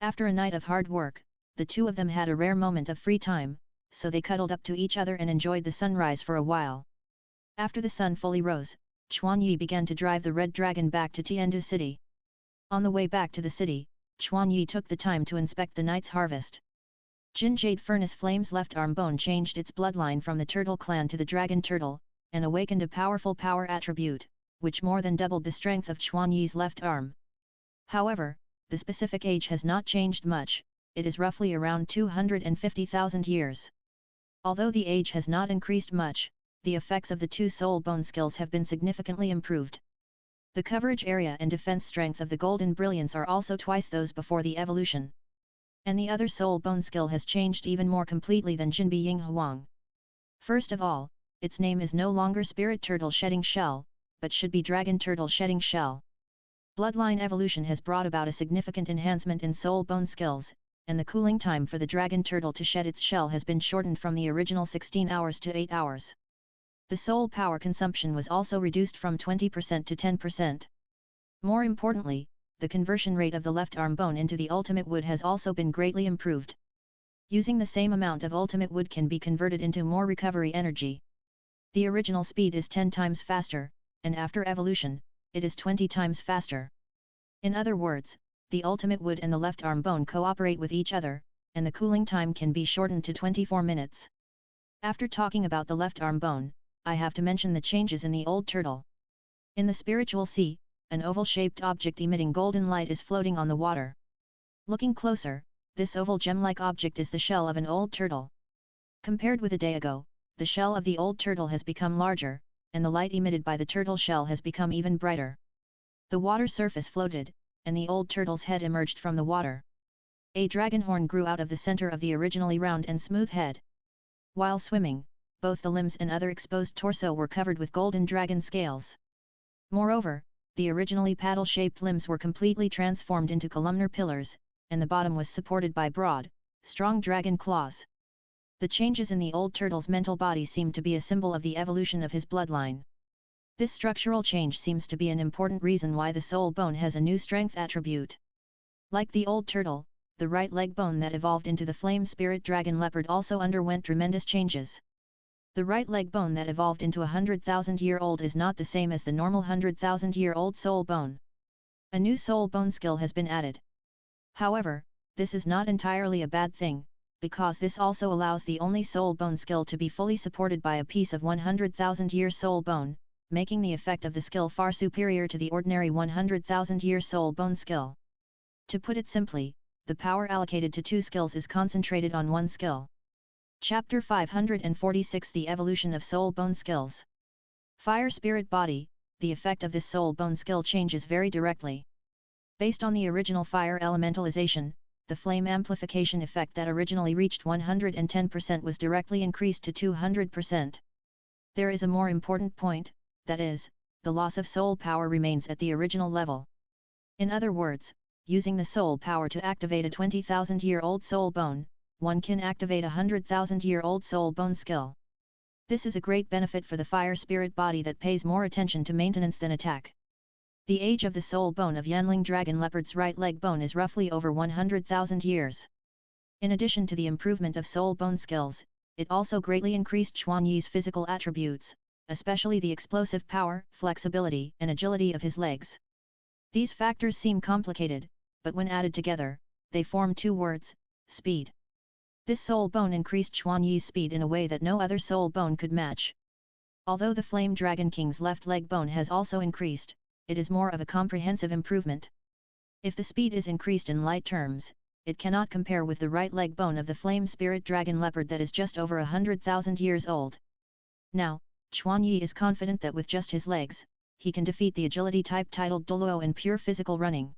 After a night of hard work, the two of them had a rare moment of free time, so they cuddled up to each other and enjoyed the sunrise for a while. After the sun fully rose, Chuanyi began to drive the Red Dragon back to Tiandu City. On the way back to the city, Chuanyi took the time to inspect the night's harvest. Jin Jade Furnace Flame's left arm bone changed its bloodline from the turtle clan to the dragon turtle, and awakened a powerful power attribute, which more than doubled the strength of Chuanyi's left arm. However, the specific age has not changed much, it is roughly around 250,000 years. Although the age has not increased much, the effects of the two soul bone skills have been significantly improved. The coverage area and defense strength of the Golden Brilliance are also twice those before the evolution. And the other soul bone skill has changed even more completely than Jinbi Ying Huang. First of all, its name is no longer Spirit Turtle Shedding Shell, but should be Dragon Turtle Shedding Shell. Bloodline evolution has brought about a significant enhancement in soul bone skills, and the cooling time for the dragon turtle to shed its shell has been shortened from the original 16 hours to 8 hours. The soul power consumption was also reduced from 20% to 10%. More importantly, the conversion rate of the left arm bone into the ultimate wood has also been greatly improved. Using the same amount of ultimate wood can be converted into more recovery energy. The original speed is 10 times faster, and after evolution, it is 20 times faster. In other words, the ultimate wood and the left arm bone cooperate with each other, and the cooling time can be shortened to 24 minutes. After talking about the left arm bone, I have to mention the changes in the old turtle. In the spiritual sea, an oval-shaped object emitting golden light is floating on the water. Looking closer, this oval gem-like object is the shell of an old turtle. Compared with a day ago, the shell of the old turtle has become larger, and the light emitted by the turtle shell has become even brighter. The water surface floated, and the old turtle's head emerged from the water. A dragon horn grew out of the center of the originally round and smooth head. While swimming, both the limbs and other exposed torso were covered with golden dragon scales. Moreover, the originally paddle-shaped limbs were completely transformed into columnar pillars, and the bottom was supported by broad, strong dragon claws. The changes in the old turtle's mental body seemed to be a symbol of the evolution of his bloodline. This structural change seems to be an important reason why the soul bone has a new strength attribute. Like the old turtle, the right leg bone that evolved into the flame spirit dragon leopard also underwent tremendous changes. The right leg bone that evolved into a 100,000-year-old is not the same as the normal 100,000-year-old soul bone. A new soul bone skill has been added. However, this is not entirely a bad thing, because this also allows the only soul bone skill to be fully supported by a piece of 100,000-year soul bone, making the effect of the skill far superior to the ordinary 100,000-year soul bone skill. To put it simply, the power allocated to two skills is concentrated on one skill. Chapter 546 The Evolution of Soul Bone Skills. Fire Spirit Body. The effect of this soul bone skill changes very directly. Based on the original fire elementalization, the flame amplification effect that originally reached 110% was directly increased to 200%. There is a more important point, that is, the loss of soul power remains at the original level. In other words, using the soul power to activate a 20,000-year-old soul bone, one can activate a 100,000-year-old soul bone skill. This is a great benefit for the fire spirit body that pays more attention to maintenance than attack. The age of the soul bone of Yanling dragon leopard's right leg bone is roughly over 100,000 years. In addition to the improvement of soul bone skills, it also greatly increased Chuan Yi's physical attributes, especially the explosive power, flexibility, and agility of his legs. These factors seem complicated, but when added together, they form two words: speed. This soul bone increased Chuan Yi's speed in a way that no other soul bone could match. Although the Flame Dragon King's left leg bone has also increased, it is more of a comprehensive improvement. If the speed is increased in light terms, it cannot compare with the right leg bone of the Flame Spirit Dragon Leopard that is just over 100,000 years old. Now, Chuan Yi is confident that with just his legs, he can defeat the agility type titled Douluo in pure physical running.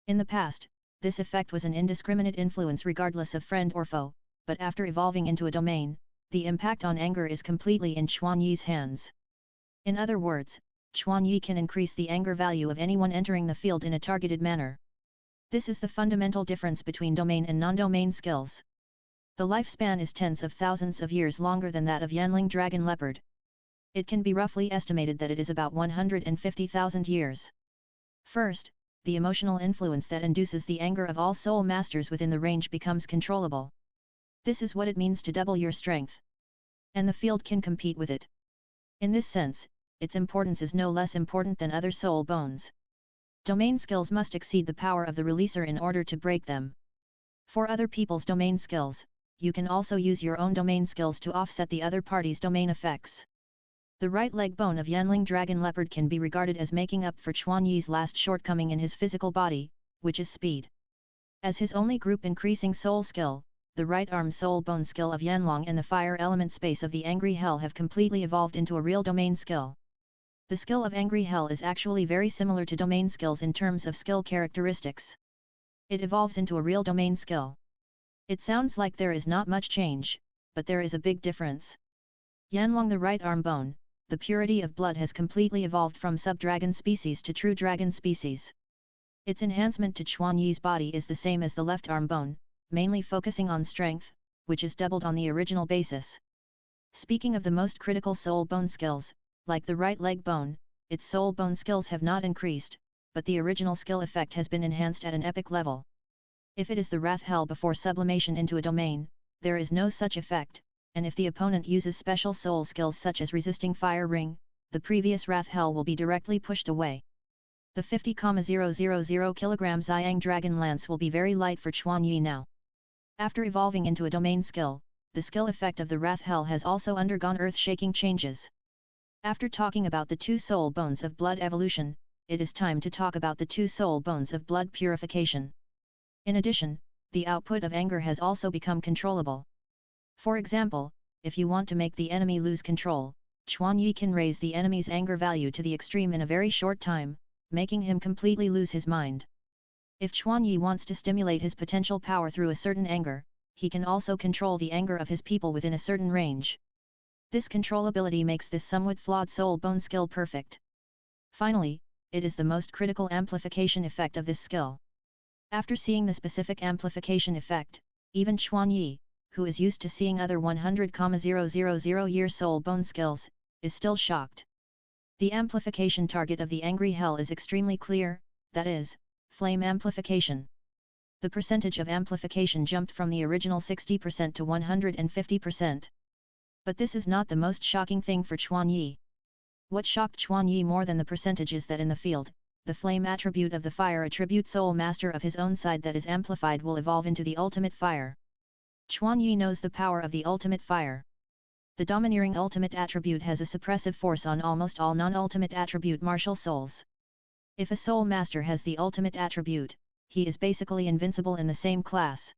In the past, this effect was an indiscriminate influence regardless of friend or foe, but after evolving into a domain, the impact on anger is completely in Chuan Yi's hands. In other words, Chuan Yi can increase the anger value of anyone entering the field in a targeted manner. This is the fundamental difference between domain and non-domain skills. The lifespan is tens of thousands of years longer than that of Yanling Dragon Leopard. It can be roughly estimated that it is about 150,000 years. First, the emotional influence that induces the anger of all soul masters within the range becomes controllable. This is what it means to double your strength. And the field can compete with it. In this sense, its importance is no less important than other soul bones. Domain skills must exceed the power of the releaser in order to break them. For other people's domain skills, you can also use your own domain skills to offset the other party's domain effects. The right leg bone of Yanling Dragon Leopard can be regarded as making up for Chuan Yi's last shortcoming in his physical body, which is speed. As his only group increasing soul skill, the right arm soul bone skill of Yanlong and the fire element space of the Angry Hell have completely evolved into a real domain skill. The skill of Angry Hell is actually very similar to domain skills in terms of skill characteristics. It evolves into a real domain skill. It sounds like there is not much change, but there is a big difference. Yanlong the right arm bone, the purity of blood has completely evolved from sub-dragon species to true dragon species. Its enhancement to Chuan Yi's body is the same as the left arm bone, mainly focusing on strength, which is doubled on the original basis. Speaking of the most critical soul bone skills, like the right leg bone, its soul bone skills have not increased, but the original skill effect has been enhanced at an epic level. If it is the Wrath Hell before sublimation into a domain, there is no such effect, and if the opponent uses special soul skills such as resisting fire ring, the previous Wrath Hell will be directly pushed away. The 50,000 kg Xiang Dragon Lance will be very light for Chuan Yi now. After evolving into a domain skill, the skill effect of the Wrath Hell has also undergone earth-shaking changes. After talking about the two soul bones of blood evolution, it is time to talk about the two soul bones of blood purification. In addition, the output of anger has also become controllable. For example, if you want to make the enemy lose control, Chuan Yi can raise the enemy's anger value to the extreme in a very short time, making him completely lose his mind. If Chuan Yi wants to stimulate his potential power through a certain anger, he can also control the anger of his people within a certain range. This controllability makes this somewhat flawed soul bone skill perfect. Finally, it is the most critical amplification effect of this skill. After seeing the specific amplification effect, even Chuan Yi, who is used to seeing other 100,000-year soul bone skills, is still shocked. The amplification target of the angry hell is extremely clear, that is, flame amplification. The percentage of amplification jumped from the original 60% to 150%. But this is not the most shocking thing for Chuan Yi. What shocked Chuan Yi more than the percentage is that in the field, the flame attribute of the fire attribute soul master of his own side that is amplified will evolve into the ultimate fire. Chuan Yi knows the power of the ultimate fire. The domineering ultimate attribute has a suppressive force on almost all non-ultimate attribute martial souls. If a soul master has the ultimate attribute, he is basically invincible in the same class.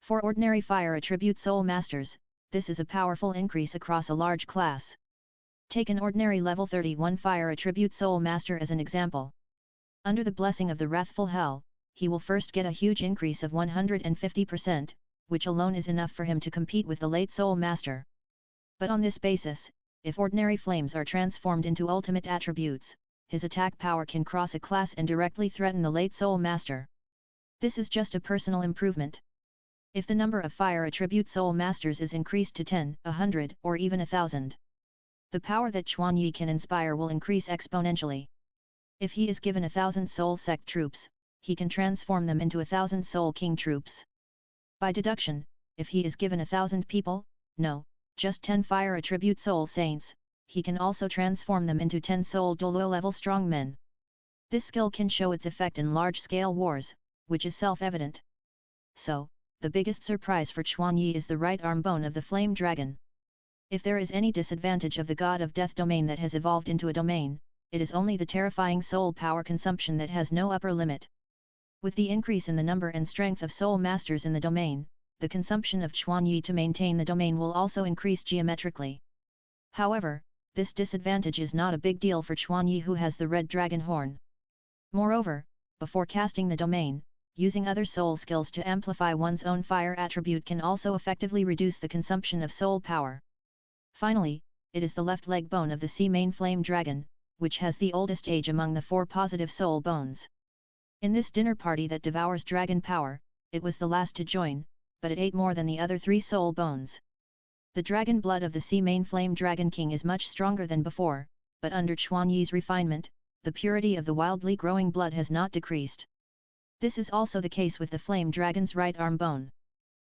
For ordinary fire attribute soul masters, this is a powerful increase across a large class. Take an ordinary level 31 fire attribute soul master as an example. Under the blessing of the wrathful hell, he will first get a huge increase of 150%, which alone is enough for him to compete with the late soul master. But on this basis, if ordinary flames are transformed into ultimate attributes, his attack power can cross a class and directly threaten the late soul master. This is just a personal improvement. If the number of fire attribute soul masters is increased to 10, 100, or even 1,000, the power that Chuan Yi can inspire will increase exponentially. If he is given 1,000 soul sect troops, he can transform them into 1,000 soul king troops. By deduction, if he is given 1,000 people, no, just 10 fire attribute soul saints, he can also transform them into 10 soul Douluo level strong men. This skill can show its effect in large-scale wars, which is self-evident. So, the biggest surprise for Chuan Yi is the right arm bone of the flame dragon. If there is any disadvantage of the god of death domain that has evolved into a domain, it is only the terrifying soul power consumption that has no upper limit. With the increase in the number and strength of soul masters in the domain, the consumption of Chuan Yi to maintain the domain will also increase geometrically. However, this disadvantage is not a big deal for Chuan Yi who has the red dragon horn. Moreover, before casting the domain, using other soul skills to amplify one's own fire attribute can also effectively reduce the consumption of soul power. Finally, it is the left leg bone of the sea main flame dragon, which has the oldest age among the 4 positive soul bones. In this dinner party that devours dragon power, it was the last to join, but it ate more than the other 3 soul bones. The dragon blood of the sea main flame dragon king is much stronger than before, but under Chuan Yi's refinement, the purity of the wildly growing blood has not decreased. This is also the case with the flame dragon's right arm bone.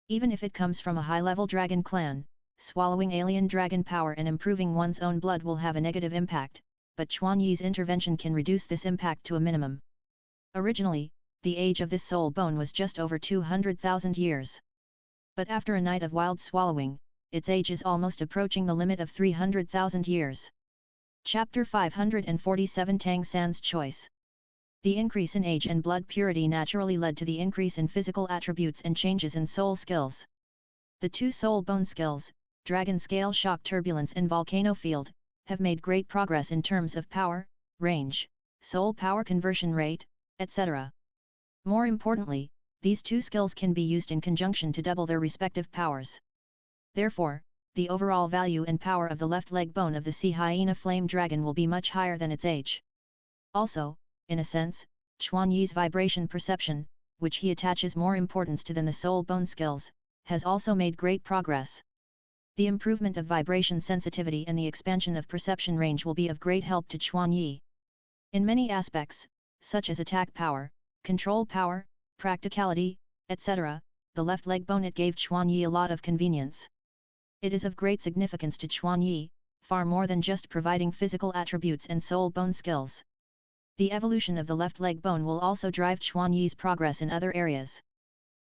Even if it comes from a high-level dragon clan, swallowing alien dragon power and improving one's own blood will have a negative impact, but Chuan Yi's intervention can reduce this impact to a minimum. Originally, the age of this soul bone was just over 200,000 years. But after a night of wild swallowing, its age is almost approaching the limit of 300,000 years. Chapter 547 Tang San's Choice. The increase in age and blood purity naturally led to the increase in physical attributes and changes in soul skills. The 2 soul bone skills, Dragon Scale Shock Turbulence and Volcano Field, have made great progress in terms of power, range, soul power conversion rate, etc. More importantly, these 2 skills can be used in conjunction to double their respective powers. Therefore, the overall value and power of the left leg bone of the sea hyena flame dragon will be much higher than its age. Also, in a sense, Chuan Yi's vibration perception, which he attaches more importance to than the soul bone skills, has also made great progress. The improvement of vibration sensitivity and the expansion of perception range will be of great help to Chuan Yi. In many aspects, such as attack power, control power, practicality, etc., the left leg bone it gave Chuan Yi a lot of convenience. It is of great significance to Chuan Yi, far more than just providing physical attributes and soul bone skills. The evolution of the left leg bone will also drive Chuan Yi's progress in other areas.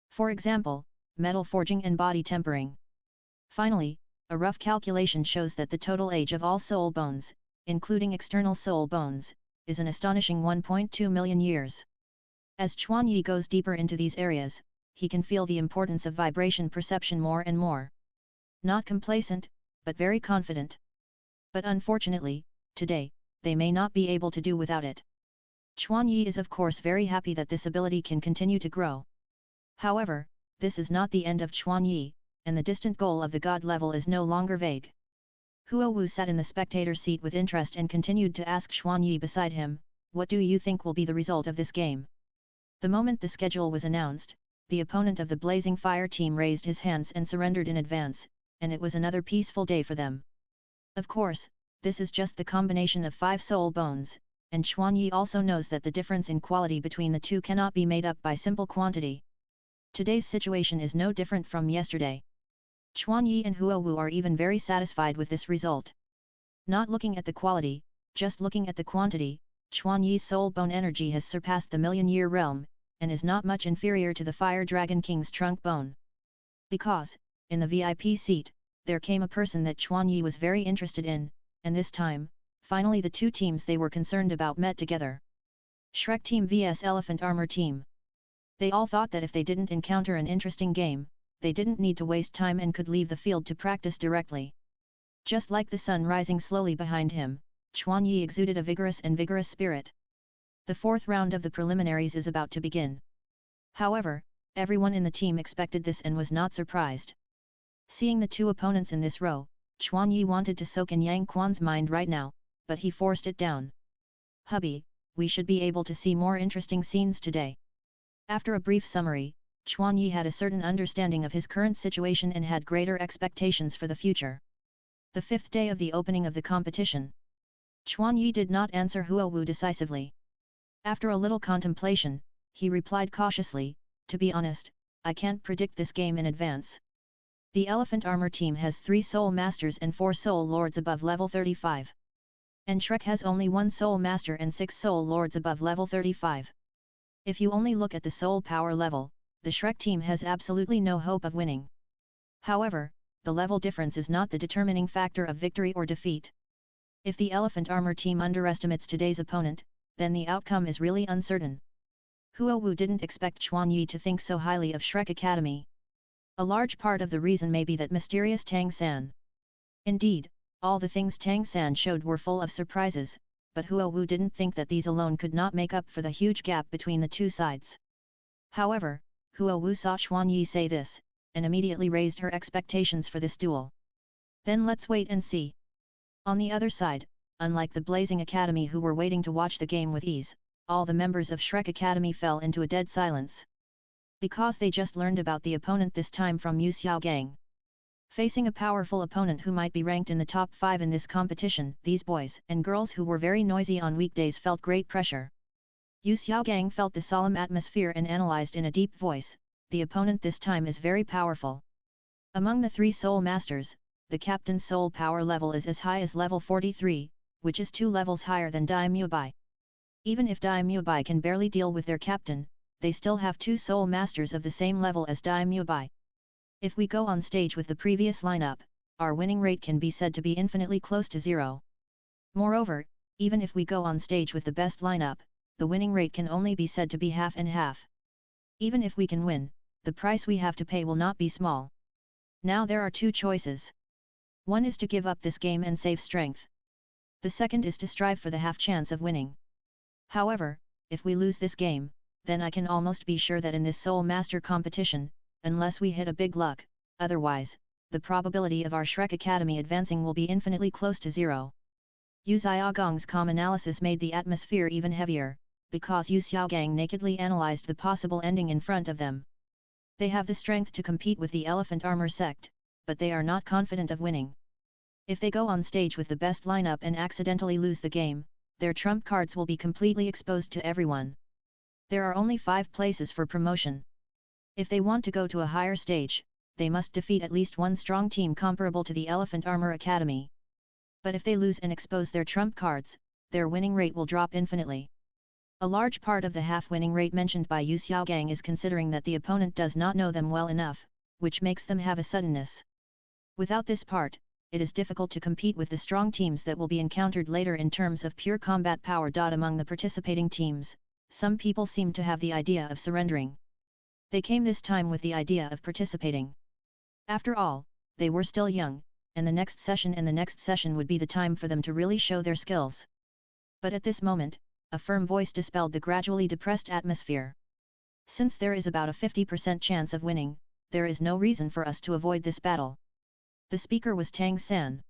For example, metal forging and body tempering. Finally, a rough calculation shows that the total age of all soul bones, including external soul bones, is an astonishing 1.2 million years. As Chuan Yi goes deeper into these areas, he can feel the importance of vibration perception more and more. Not complacent, but very confident. But unfortunately, today, they may not be able to do without it. Chuan Yi is of course very happy that this ability can continue to grow. However, this is not the end of Chuan Yi, and the distant goal of the god level is no longer vague. Huo Wu sat in the spectator seat with interest and continued to ask Chuan Yi beside him, "What do you think will be the result of this game?" The moment the schedule was announced, the opponent of the Blazing Fire team raised his hands and surrendered in advance, and it was another peaceful day for them. Of course, this is just the combination of 5 soul bones, and Chuan Yi also knows that the difference in quality between the two cannot be made up by simple quantity. Today's situation is no different from yesterday. Chuan Yi and Huo Wu are even very satisfied with this result. Not looking at the quality, just looking at the quantity, Chuan Yi's soul bone energy has surpassed the million-year realm, and is not much inferior to the Fire Dragon King's trunk bone. Because, in the VIP seat, there came a person that Chuan Yi was very interested in, and this time, finally the two teams they were concerned about met together. Shrek Team vs Elephant Armor Team. They all thought that if they didn't encounter an interesting game, they didn't need to waste time and could leave the field to practice directly. Just like the sun rising slowly behind him, Chuan Yi exuded a vigorous spirit. The 4th round of the preliminaries is about to begin. However, everyone in the team expected this and was not surprised. Seeing the two opponents in this row, Chuan Yi wanted to soak in Yang Quan's mind right now, but he forced it down. "Hubby, we should be able to see more interesting scenes today." After a brief summary, Chuan Yi had a certain understanding of his current situation and had greater expectations for the future. The 5th day of the opening of the competition. Chuan Yi did not answer Huo Wu decisively. After a little contemplation, he replied cautiously, "To be honest, I can't predict this game in advance. The Elephant Armor team has 3 Soul Masters and 4 Soul Lords above level 35. And Shrek has only 1 Soul Master and 6 Soul Lords above level 35. If you only look at the soul power level, the Shrek team has absolutely no hope of winning. However, the level difference is not the determining factor of victory or defeat. If the Elephant Armor team underestimates today's opponent, then the outcome is really uncertain." Huo Wu didn't expect Chuan Yi to think so highly of Shrek Academy. A large part of the reason may be that mysterious Tang San. Indeed, all the things Tang San showed were full of surprises, but Huo Wu didn't think that these alone could not make up for the huge gap between the two sides. However, Huo Wu saw Chuan Yi say this, and immediately raised her expectations for this duel. "Then let's wait and see." On the other side, unlike the Blazing Academy who were waiting to watch the game with ease, all the members of Shrek Academy fell into a dead silence. Because they just learned about the opponent this time from Yu Xiaogang. Facing a powerful opponent who might be ranked in the top 5 in this competition, these boys and girls who were very noisy on weekdays felt great pressure. Yu Xiaogang felt the solemn atmosphere and analyzed in a deep voice, "The opponent this time is very powerful. Among the 3 Soul Masters, the captain's soul power level is as high as level 43, which is 2 levels higher than Dai Mubai. Even if Dai Mubai can barely deal with their captain, they still have 2 Soul Masters of the same level as Dai Mubai. If we go on stage with the previous lineup, our winning rate can be said to be infinitely close to 0. Moreover, even if we go on stage with the best lineup, the winning rate can only be said to be half and half. Even if we can win, the price we have to pay will not be small. Now there are 2 choices. One is to give up this game and save strength. The second is to strive for the half chance of winning. However, if we lose this game, then I can almost be sure that in this Soul Master competition, unless we hit a big luck, otherwise, the probability of our Shrek Academy advancing will be infinitely close to 0. Yu Xiaogang's calm analysis made the atmosphere even heavier, because Yu Xiaogang nakedly analyzed the possible ending in front of them. They have the strength to compete with the Elephant Armor sect, but they are not confident of winning. If they go on stage with the best lineup and accidentally lose the game, their trump cards will be completely exposed to everyone. There are only 5 places for promotion. If they want to go to a higher stage, they must defeat at least one strong team comparable to the Elephant Armor Academy. But if they lose and expose their trump cards, their winning rate will drop infinitely. A large part of the half-winning rate mentioned by Yu Xiaogang is considering that the opponent does not know them well enough, which makes them have a suddenness. Without this part, it is difficult to compete with the strong teams that will be encountered later in terms of pure combat power. Among the participating teams, some people seem to have the idea of surrendering. They came this time with the idea of participating. After all, they were still young, and the next session would be the time for them to really show their skills. But at this moment, a firm voice dispelled the gradually depressed atmosphere. Since there is about a 50% chance of winning, there is no reason for us to avoid this battle. The speaker was Tang San.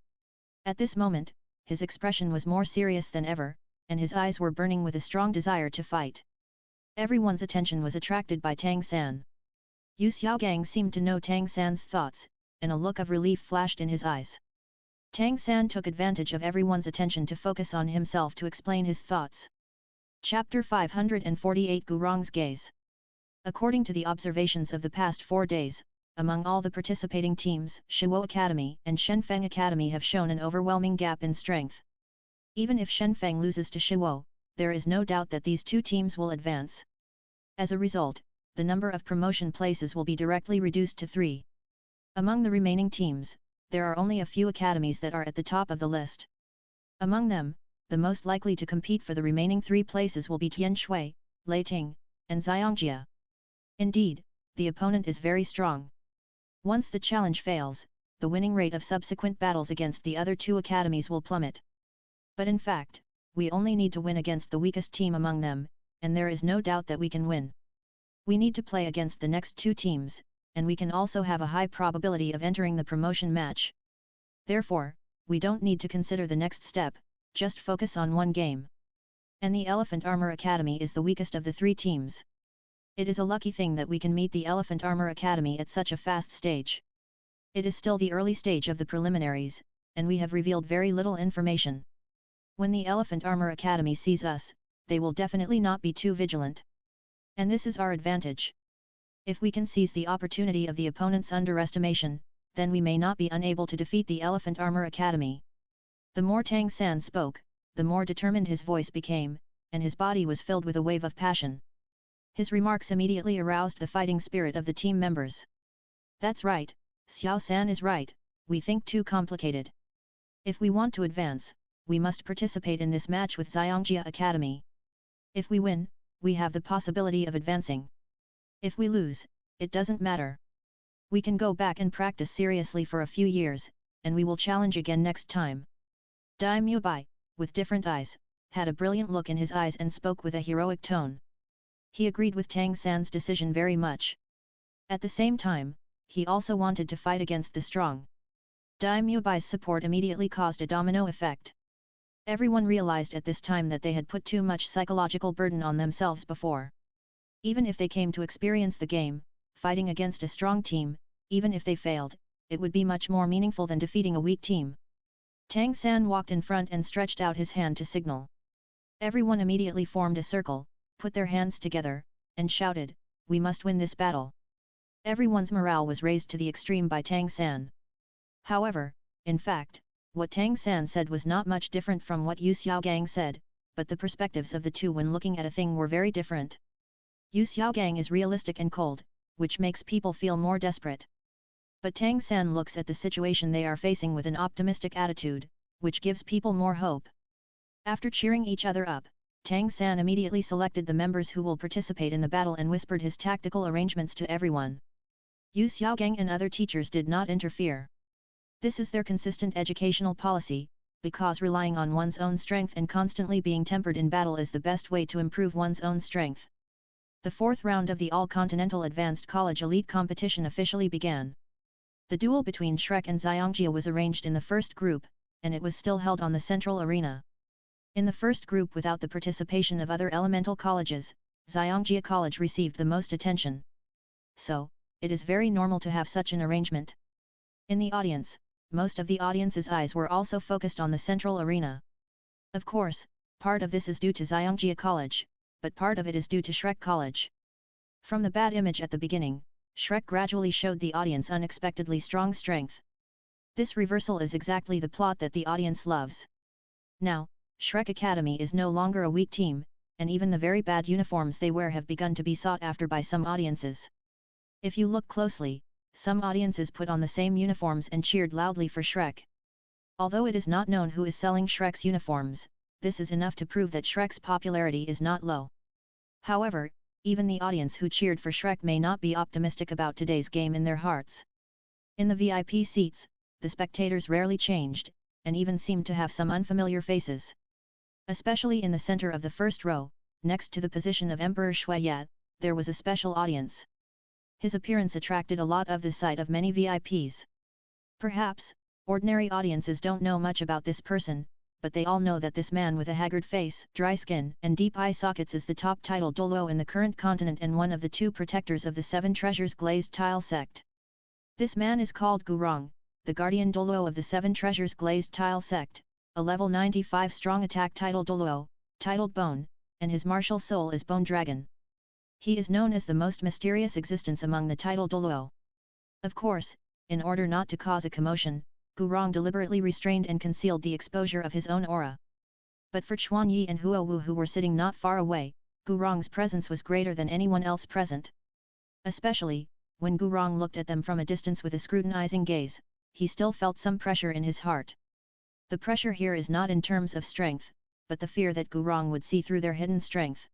At this moment, his expression was more serious than ever, and his eyes were burning with a strong desire to fight. Everyone's attention was attracted by Tang San. Yu Xiaogang seemed to know Tang San's thoughts, and a look of relief flashed in his eyes. Tang San took advantage of everyone's attention to focus on himself to explain his thoughts. Chapter 548 Gurong's Gaze. According to the observations of the past 4 days, among all the participating teams, Shiwo Academy and Shenfeng Academy have shown an overwhelming gap in strength. Even if Shenfeng loses to Shiwo, there is no doubt that these two teams will advance. As a result, the number of promotion places will be directly reduced to 3. Among the remaining teams, there are only a few academies that are at the top of the list. Among them, the most likely to compete for the remaining 3 places will be Tianshui, Leiting, and Xiangjia. Indeed, the opponent is very strong. Once the challenge fails, the winning rate of subsequent battles against the other 2 academies will plummet. But in fact, we only need to win against the weakest team among them, and there is no doubt that we can win. We need to play against the next 2 teams, and we can also have a high probability of entering the promotion match. Therefore, we don't need to consider the next step, just focus on one game. And the Elephant Armor Academy is the weakest of the 3 teams. It is a lucky thing that we can meet the Elephant Armor Academy at such a fast stage. It is still the early stage of the preliminaries, and we have revealed very little information. When the Elephant Armor Academy sees us, they will definitely not be too vigilant. And this is our advantage. If we can seize the opportunity of the opponent's underestimation, then we may not be unable to defeat the Elephant Armor Academy. The more Tang San spoke, the more determined his voice became, and his body was filled with a wave of passion. His remarks immediately aroused the fighting spirit of the team members. That's right, Xiao San is right, we think too complicated. If we want to advance, we must participate in this match with Xiangjia Academy. If we win, we have the possibility of advancing. If we lose, it doesn't matter. We can go back and practice seriously for a few years, and we will challenge again next time. Dai Mubai, with different eyes, had a brilliant look in his eyes and spoke with a heroic tone. He agreed with Tang San's decision very much. At the same time, he also wanted to fight against the strong. Dai Mubai's support immediately caused a domino effect. Everyone realized at this time that they had put too much psychological burden on themselves before. Even if they came to experience the game, fighting against a strong team, even if they failed, it would be much more meaningful than defeating a weak team. Tang San walked in front and stretched out his hand to signal. Everyone immediately formed a circle, put their hands together, and shouted, "We must win this battle." Everyone's morale was raised to the extreme by Tang San. However, in fact, what Tang San said was not much different from what Yu Xiaogang said, but the perspectives of the two when looking at a thing were very different. Yu Xiaogang is realistic and cold, which makes people feel more desperate. But Tang San looks at the situation they are facing with an optimistic attitude, which gives people more hope. After cheering each other up, Tang San immediately selected the members who will participate in the battle and whispered his tactical arrangements to everyone. Yu Xiaogang and other teachers did not interfere. This is their consistent educational policy, because relying on one's own strength and constantly being tempered in battle is the best way to improve one's own strength. The 4th round of the All-Continental Advanced College Elite Competition officially began. The duel between Shrek and Xiangjia was arranged in the first group, and it was still held on the central arena. In the first group without the participation of other elemental colleges, Xiangjia College received the most attention. So, it is very normal to have such an arrangement. In the audience, most of the audience's eyes were also focused on the central arena. Of course, part of this is due to Xiangjia College, but part of it is due to Shrek College. From the bad image at the beginning, Shrek gradually showed the audience unexpectedly strong strength. This reversal is exactly the plot that the audience loves. Now, Shrek Academy is no longer a weak team, and even the very bad uniforms they wear have begun to be sought after by some audiences. If you look closely, some audiences put on the same uniforms and cheered loudly for Shrek. Although it is not known who is selling Shrek's uniforms, this is enough to prove that Shrek's popularity is not low. However, even the audience who cheered for Shrek may not be optimistic about today's game in their hearts. In the VIP seats, the spectators rarely changed, and even seemed to have some unfamiliar faces. Especially in the center of the first row, next to the position of Emperor Shuiyat, there was a special audience. His appearance attracted a lot of the sight of many VIPs. Perhaps, ordinary audiences don't know much about this person, but they all know that this man with a haggard face, dry skin, and deep eye sockets is the top title Douluo in the current continent and one of the 2 protectors of the 7 treasures glazed tile sect. This man is called Gurong, the guardian Douluo of the 7 treasures glazed tile sect, a level 95 strong attack title Douluo, titled Bone, and his martial soul is Bone Dragon. He is known as the most mysterious existence among the title Douluo. Of course, in order not to cause a commotion, Gurong deliberately restrained and concealed the exposure of his own aura. But for Chuan Yi and Huo Wu who were sitting not far away, Gurong's presence was greater than anyone else present. Especially, when Gurong looked at them from a distance with a scrutinizing gaze, he still felt some pressure in his heart. The pressure here is not in terms of strength, but the fear that Gurong would see through their hidden strength.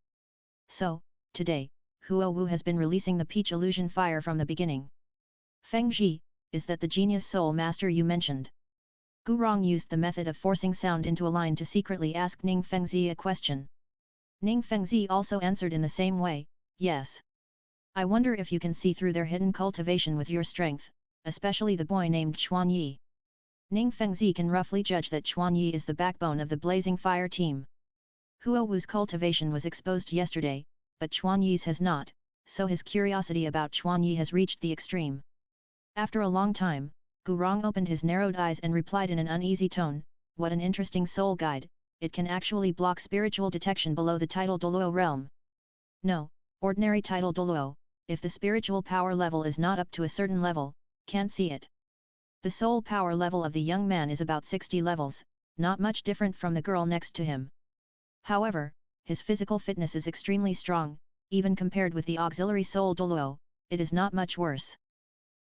So, today, Huo Wu has been releasing the peach illusion fire from the beginning. Feng Ji, is that the genius soul master you mentioned? Gurong used the method of forcing sound into a line to secretly ask Ning Fengzi a question. Ning Fengzi also answered in the same way, yes. I wonder if you can see through their hidden cultivation with your strength, especially the boy named Chuan Yi. Ning Fengzi can roughly judge that Chuan Yi is the backbone of the Blazing Fire team. Huo Wu's cultivation was exposed yesterday, but Chuan Yi's has not, so his curiosity about Chuan Yi has reached the extreme. After a long time, Gurong opened his narrowed eyes and replied in an uneasy tone, what an interesting soul guide, it can actually block spiritual detection below the title Douluo realm. No, ordinary title Douluo, if the spiritual power level is not up to a certain level, can't see it. The soul power level of the young man is about 60 levels, not much different from the girl next to him. However, his physical fitness is extremely strong, even compared with the auxiliary soul Douluo, it is not much worse.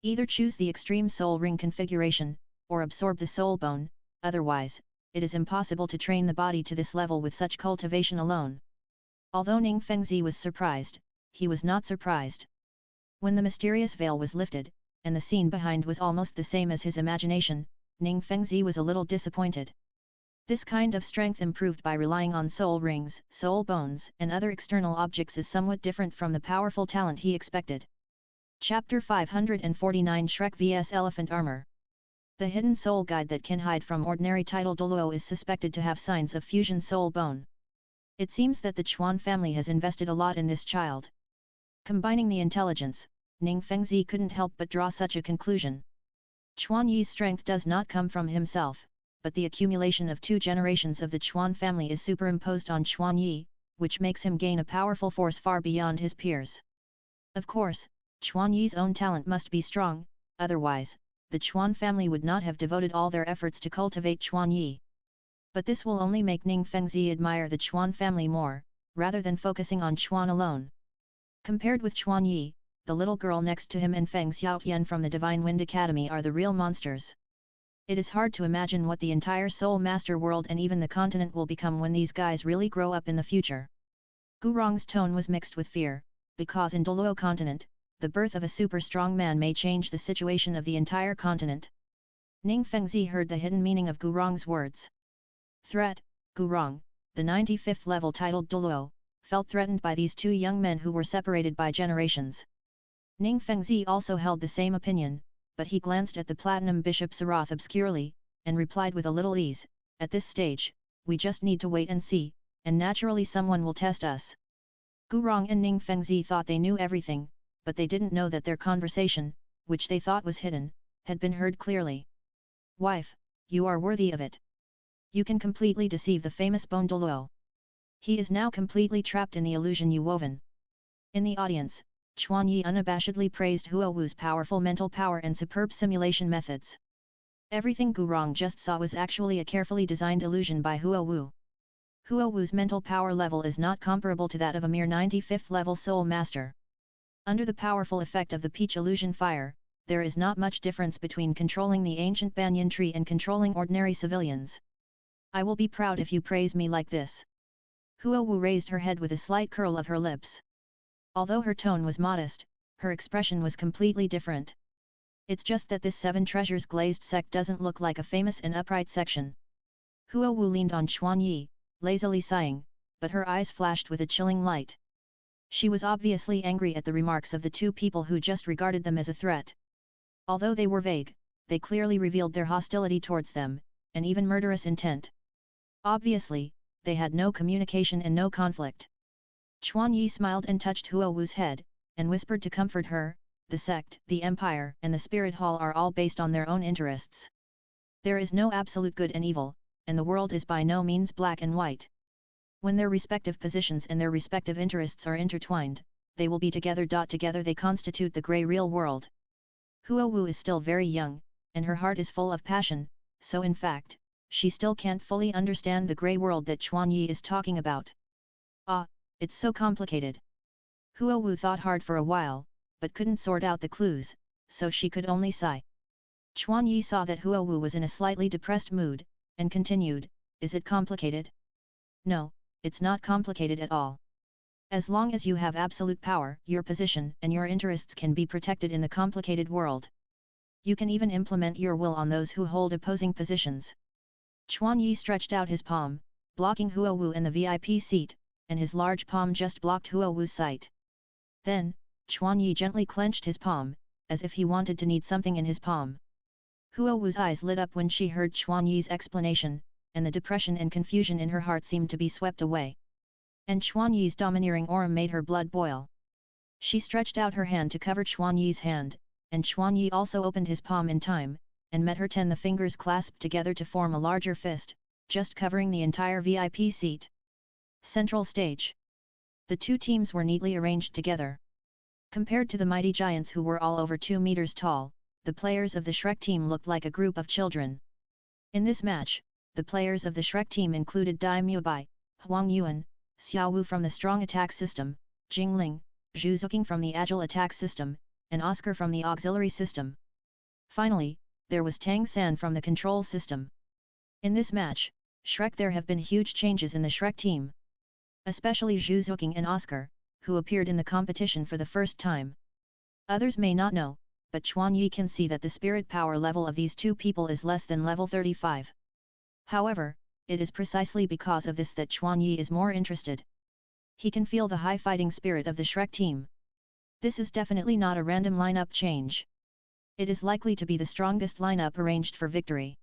Either choose the extreme soul ring configuration, or absorb the soul bone, otherwise, it is impossible to train the body to this level with such cultivation alone. Although Ning Fengzi was surprised, he was not surprised. When the mysterious veil was lifted, and the scene behind was almost the same as his imagination, Ning Fengzi was a little disappointed. This kind of strength improved by relying on soul rings, soul bones, and other external objects is somewhat different from the powerful talent he expected. Chapter 549 Shrek vs Elephant Armor. The hidden soul guide that can hide from ordinary title Douluo is suspected to have signs of fusion soul bone. It seems that the Chuan family has invested a lot in this child. Combining the intelligence, Ning Fengzi couldn't help but draw such a conclusion. Chuan Yi's strength does not come from himself, but the accumulation of 2 generations of the Chuan family is superimposed on Chuan Yi, which makes him gain a powerful force far beyond his peers. Of course, Chuan Yi's own talent must be strong, otherwise, the Chuan family would not have devoted all their efforts to cultivate Chuan Yi. But this will only make Ning Fengzi admire the Chuan family more, rather than focusing on Chuan alone. Compared with Chuan Yi, the little girl next to him and Feng Xiaotian from the Divine Wind Academy are the real monsters. It is hard to imagine what the entire Soul Master world and even the continent will become when these guys really grow up in the future. Gurong's tone was mixed with fear, because in Douluo continent, the birth of a super strong man may change the situation of the entire continent. Ning Fengzi heard the hidden meaning of Gurong's words. Threat, Gurong, the 95th level titled Douluo, felt threatened by these 2 young men who were separated by generations. Ning Fengzi also held the same opinion, but he glanced at the Platinum Bishop Sarath obscurely, and replied with a little ease, at this stage, we just need to wait and see, and naturally someone will test us. Gurong and Ning Fengzi thought they knew everything, but they didn't know that their conversation, which they thought was hidden, had been heard clearly. Wife, you are worthy of it. You can completely deceive the famous Bone Douluo. He is now completely trapped in the illusion you woven. In the audience, Chuan Yi unabashedly praised Huo Wu's powerful mental power and superb simulation methods. Everything Gurong just saw was actually a carefully designed illusion by Huo Wu. Huo Wu's mental power level is not comparable to that of a mere 95th level soul master. Under the powerful effect of the peach illusion fire, there is not much difference between controlling the ancient banyan tree and controlling ordinary civilians. I will be proud if you praise me like this. Huo Wu raised her head with a slight curl of her lips. Although her tone was modest, her expression was completely different. It's just that this 7 treasures glazed sect doesn't look like a famous and upright section. Huo Wu leaned on Chuan Yi, lazily sighing, but her eyes flashed with a chilling light. She was obviously angry at the remarks of the 2 people who just regarded them as a threat. Although they were vague, they clearly revealed their hostility towards them, and even murderous intent. Obviously, they had no communication and no conflict. Chuan Yi smiled and touched Huo Wu's head, and whispered to comfort her, the sect, the empire, and the spirit hall are all based on their own interests. There is no absolute good and evil, and the world is by no means black and white. When their respective positions and their respective interests are intertwined, they will be together. Together they constitute the grey real world. Huo Wu is still very young, and her heart is full of passion, so in fact, she still can't fully understand the grey world that Chuan Yi is talking about. Ah, it's so complicated. Huo Wu thought hard for a while, but couldn't sort out the clues, so she could only sigh. Chuan Yi saw that Huo Wu was in a slightly depressed mood, and continued, "Is it complicated?" "No, it's not complicated at all. As long as you have absolute power, your position and your interests can be protected in the complicated world. You can even implement your will on those who hold opposing positions." Chuan Yi stretched out his palm, blocking Huo Wu in the VIP seat, and his large palm just blocked Huo Wu's sight. Then, Chuan Yi gently clenched his palm, as if he wanted to knead something in his palm. Huo Wu's eyes lit up when she heard Chuan Yi's explanation, and the depression and confusion in her heart seemed to be swept away. And Chuan Yi's domineering aura made her blood boil. She stretched out her hand to cover Chuan Yi's hand, and Chuan Yi also opened his palm in time, and met her 10. The fingers clasped together to form a larger fist, just covering the entire VIP seat. Central stage. The 2 teams were neatly arranged together. Compared to the mighty giants who were all over 2 meters tall, the players of the Shrek team looked like a group of children. In this match, the players of the Shrek team included Dai Mubai, Huang Yuan, Xiao Wu from the strong attack system, Jing Ling, Zhu Zuqing from the agile attack system, and Oscar from the auxiliary system. Finally, there was Tang San from the control system. In this match, Shrek, there have been huge changes in the Shrek team. Especially Zhu Zuqing and Oscar, who appeared in the competition for the first time. Others may not know, but Chuan Yi can see that the spirit power level of these 2 people is less than level 35. However, it is precisely because of this that Chuan Yi is more interested. He can feel the high fighting spirit of the Shrek team. This is definitely not a random lineup change. It is likely to be the strongest lineup arranged for victory.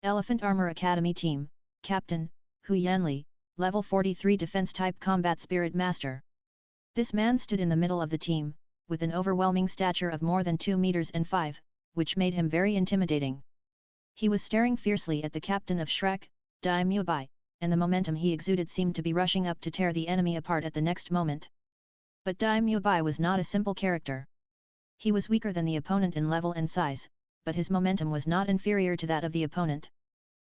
Elephant Armor Academy Team, Captain, Hu Yanli, Level 43 Defense Type Combat Spirit Master. This man stood in the middle of the team, with an overwhelming stature of more than 2 meters and 5, which made him very intimidating. He was staring fiercely at the captain of Shrek, Dai Mubai, and the momentum he exuded seemed to be rushing up to tear the enemy apart at the next moment. But Dai Mubai was not a simple character. He was weaker than the opponent in level and size, but his momentum was not inferior to that of the opponent.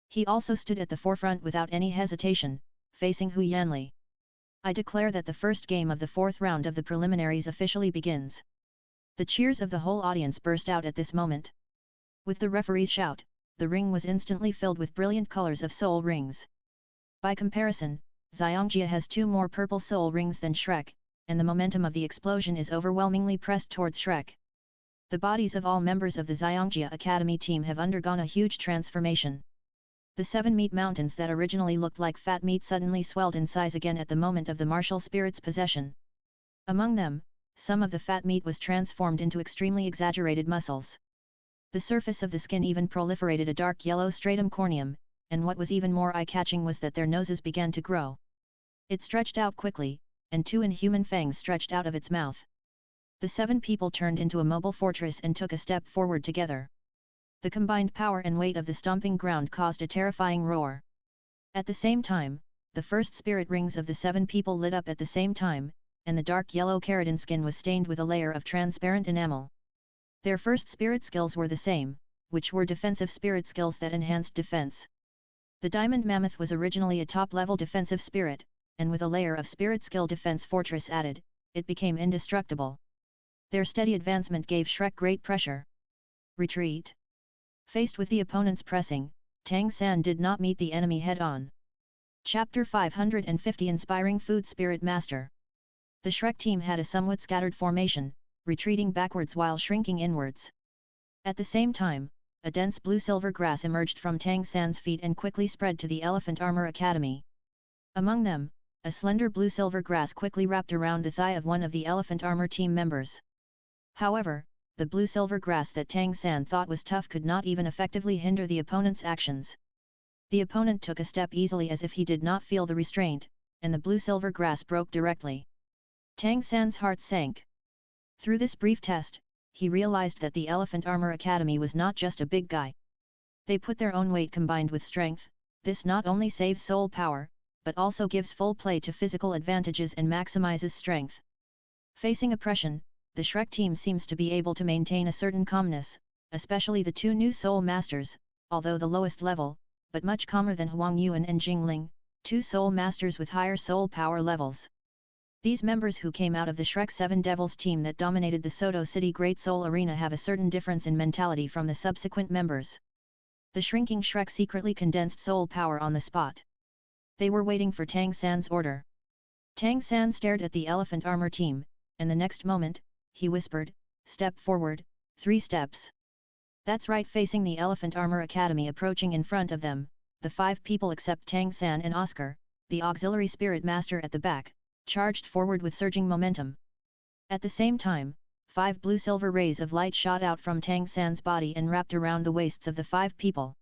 He also stood at the forefront without any hesitation, facing Hu Yanli. I declare that the first game of the 4th round of the preliminaries officially begins. The cheers of the whole audience burst out at this moment. With the referee's shout, the ring was instantly filled with brilliant colors of soul rings. By comparison, Xiangjia has 2 more purple soul rings than Shrek, and the momentum of the explosion is overwhelmingly pressed towards Shrek. The bodies of all members of the Xiangjia Academy team have undergone a huge transformation. The 7 meat mountains that originally looked like fat meat suddenly swelled in size again at the moment of the martial spirit's possession. Among them, some of the fat meat was transformed into extremely exaggerated muscles. The surface of the skin even proliferated a dark yellow stratum corneum, and what was even more eye-catching was that their noses began to grow. It stretched out quickly, and 2 inhuman fangs stretched out of its mouth. The 7 people turned into a mobile fortress and took a step forward together. The combined power and weight of the stomping ground caused a terrifying roar. At the same time, the first spirit rings of the 7 people lit up at the same time, and the dark yellow keratin skin was stained with a layer of transparent enamel. Their first spirit skills were the same, which were defensive spirit skills that enhanced defense. The Diamond Mammoth was originally a top-level defensive spirit, and with a layer of spirit skill defense fortress added, it became indestructible. Their steady advancement gave Shrek great pressure. Retreat. Faced with the opponent's pressing, Tang San did not meet the enemy head-on. Chapter 550 Inspiring Food Spirit Master. The Shrek team had a somewhat scattered formation, retreating backwards while shrinking inwards. At the same time, a dense blue-silver grass emerged from Tang San's feet and quickly spread to the Elephant Armor Academy. Among them, a slender blue-silver grass quickly wrapped around the thigh of one of the Elephant Armor team members. However, the blue-silver grass that Tang San thought was tough could not even effectively hinder the opponent's actions. The opponent took a step easily as if he did not feel the restraint, and the blue-silver grass broke directly. Tang San's heart sank. Through this brief test, he realized that the Elephant Armor Academy was not just a big guy. They put their own weight combined with strength. This not only saves soul power, but also gives full play to physical advantages and maximizes strength. Facing oppression, the Shrek team seems to be able to maintain a certain calmness, especially the two new soul masters, although the lowest level, but much calmer than Huang Yuan and Jingling, two soul masters with higher soul power levels. These members who came out of the Shrek 7 Devils team that dominated the Soto City Great Soul Arena have a certain difference in mentality from the subsequent members. The shrinking Shrek secretly condensed soul power on the spot. They were waiting for Tang San's order. Tang San stared at the Elephant Armor team, and the next moment, he whispered, "Step forward, 3 steps." That's right. Facing the Elephant Armor Academy approaching in front of them, the 5 people except Tang San and Oscar, the auxiliary spirit master at the back, charged forward with surging momentum. At the same time, 5 blue-silver rays of light shot out from Tang San's body and wrapped around the waists of the 5 people.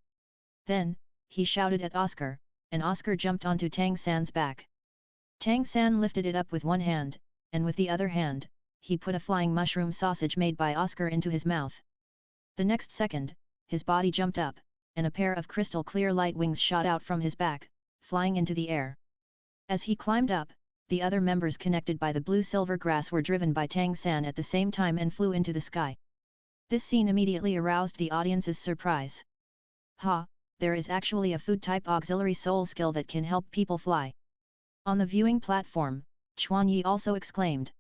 Then, he shouted at Oscar, and Oscar jumped onto Tang San's back. Tang San lifted it up with one hand, and with the other hand, he put a flying mushroom sausage made by Oscar into his mouth. The next second, his body jumped up, and a pair of crystal clear light wings shot out from his back, flying into the air. As he climbed up, the other members connected by the blue-silver grass were driven by Tang San at the same time and flew into the sky. This scene immediately aroused the audience's surprise. Ha! There is actually a food-type auxiliary soul skill that can help people fly. On the viewing platform, Chuan Yi also exclaimed.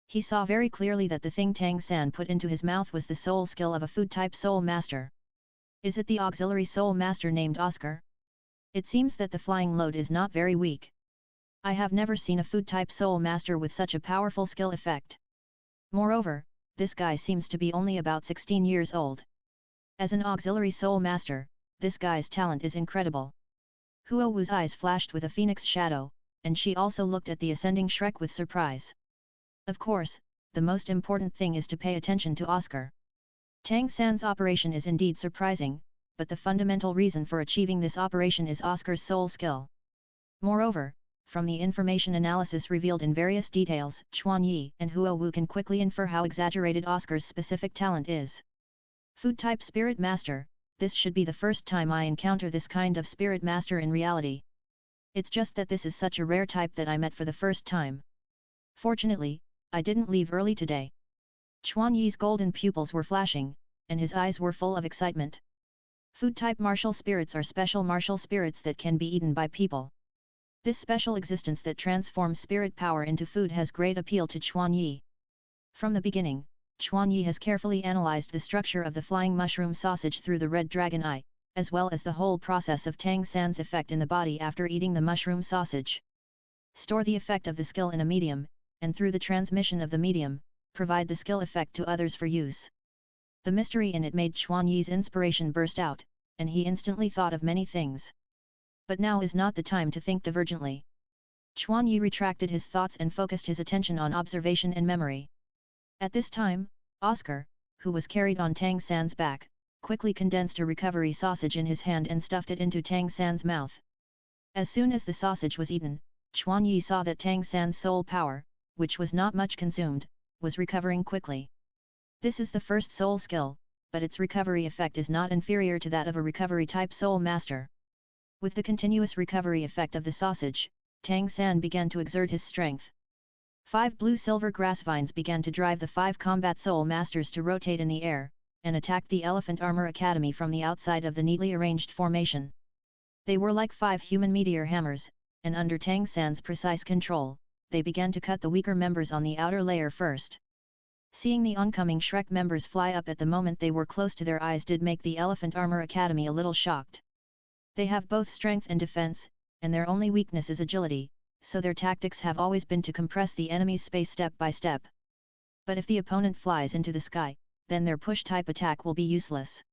He saw very clearly that the thing Tang San put into his mouth was the soul skill of a food-type soul master. Is it the auxiliary soul master named Oscar? It seems that the flying load is not very weak. I have never seen a food-type soul master with such a powerful skill effect. Moreover, this guy seems to be only about 16 years old. As an auxiliary soul master, this guy's talent is incredible. Huo Wu's eyes flashed with a phoenix shadow, and she also looked at the ascending Shrek with surprise. Of course, the most important thing is to pay attention to Oscar. Tang San's operation is indeed surprising, but the fundamental reason for achieving this operation is Oscar's soul skill. Moreover, from the information analysis revealed in various details, Chuan Yi and Huo Wu can quickly infer how exaggerated Oscar's specific talent is. Food-type Spirit Master, this should be the first time I encounter this kind of Spirit Master in reality. It's just that this is such a rare type that I met for the first time. Fortunately, I didn't leave early today. Chuan Yi's golden pupils were flashing, and his eyes were full of excitement. Food-type martial spirits are special martial spirits that can be eaten by people. This special existence that transforms spirit power into food has great appeal to Chuan Yi. From the beginning, Chuan Yi has carefully analyzed the structure of the flying mushroom sausage through the red dragon eye, as well as the whole process of Tang San's effect in the body after eating the mushroom sausage. Store the effect of the skill in a medium, and through the transmission of the medium, provide the skill effect to others for use. The mystery in it made Chuan Yi's inspiration burst out, and he instantly thought of many things. But now is not the time to think divergently. Chuan Yi retracted his thoughts and focused his attention on observation and memory. At this time, Oscar, who was carried on Tang San's back, quickly condensed a recovery sausage in his hand and stuffed it into Tang San's mouth. As soon as the sausage was eaten, Chuan Yi saw that Tang San's soul power, which was not much consumed, was recovering quickly. This is the first soul skill, but its recovery effect is not inferior to that of a recovery-type soul master. With the continuous recovery effect of the sausage, Tang San began to exert his strength. 5 blue-silver grass vines began to drive the 5 combat soul masters to rotate in the air, and attacked the Elephant Armor Academy from the outside of the neatly arranged formation. They were like 5 human meteor hammers, and under Tang San's precise control, they began to cut the weaker members on the outer layer first. Seeing the oncoming Shrek members fly up at the moment they were close to their eyes did make the Elephant Armor Academy a little shocked. They have both strength and defense, and their only weakness is agility, so their tactics have always been to compress the enemy's space step by step. But if the opponent flies into the sky, then their push-type attack will be useless.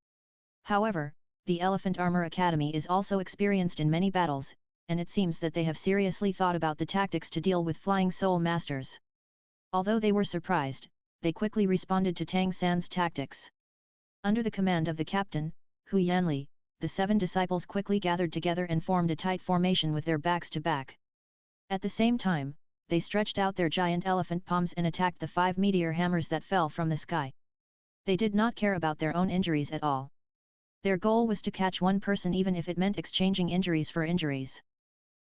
However, the Elephant Armor Academy is also experienced in many battles, and it seems that they have seriously thought about the tactics to deal with Flying Soul Masters. Although they were surprised, they quickly responded to Tang San's tactics. Under the command of the captain, Hu Yanli, the 7 disciples quickly gathered together and formed a tight formation with their backs to back. At the same time, they stretched out their giant elephant palms and attacked the 5 meteor hammers that fell from the sky. They did not care about their own injuries at all. Their goal was to catch one person even if it meant exchanging injuries for injuries.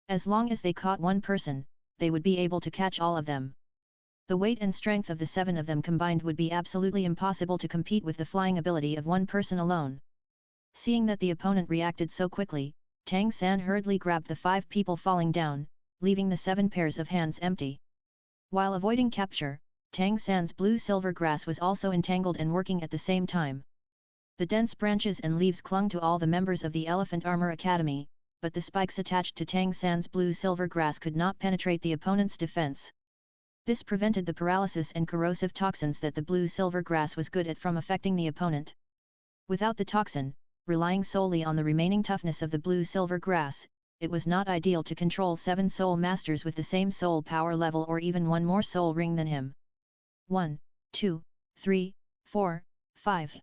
As long as they caught one person, they would be able to catch all of them. The weight and strength of the 7 of them combined would be absolutely impossible to compete with the flying ability of one person alone. Seeing that the opponent reacted so quickly, Tang San hurriedly grabbed the 5 people falling down, leaving the 7 pairs of hands empty. While avoiding capture, Tang San's blue-silver grass was also entangled and working at the same time. The dense branches and leaves clung to all the members of the Elephant Armor Academy, but the spikes attached to Tang San's blue-silver grass could not penetrate the opponent's defense. This prevented the paralysis and corrosive toxins that the blue-silver grass was good at from affecting the opponent. Without the toxin, relying solely on the remaining toughness of the blue-silver grass, it was not ideal to control 7 soul masters with the same soul power level or even one more soul ring than him. 1, 2, 3, 4, 5.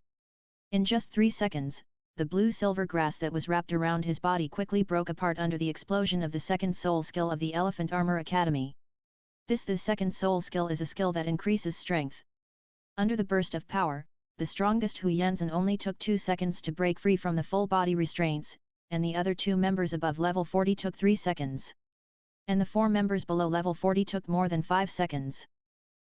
In just 3 seconds, the blue-silver grass that was wrapped around his body quickly broke apart under the explosion of the second soul skill of the Elephant Armor Academy. The second soul skill is a skill that increases strength. Under the burst of power, the strongest Hu Yanzhen only took 2 seconds to break free from the full body restraints, and the other 2 members above level 40 took 3 seconds. And the 4 members below level 40 took more than 5 seconds.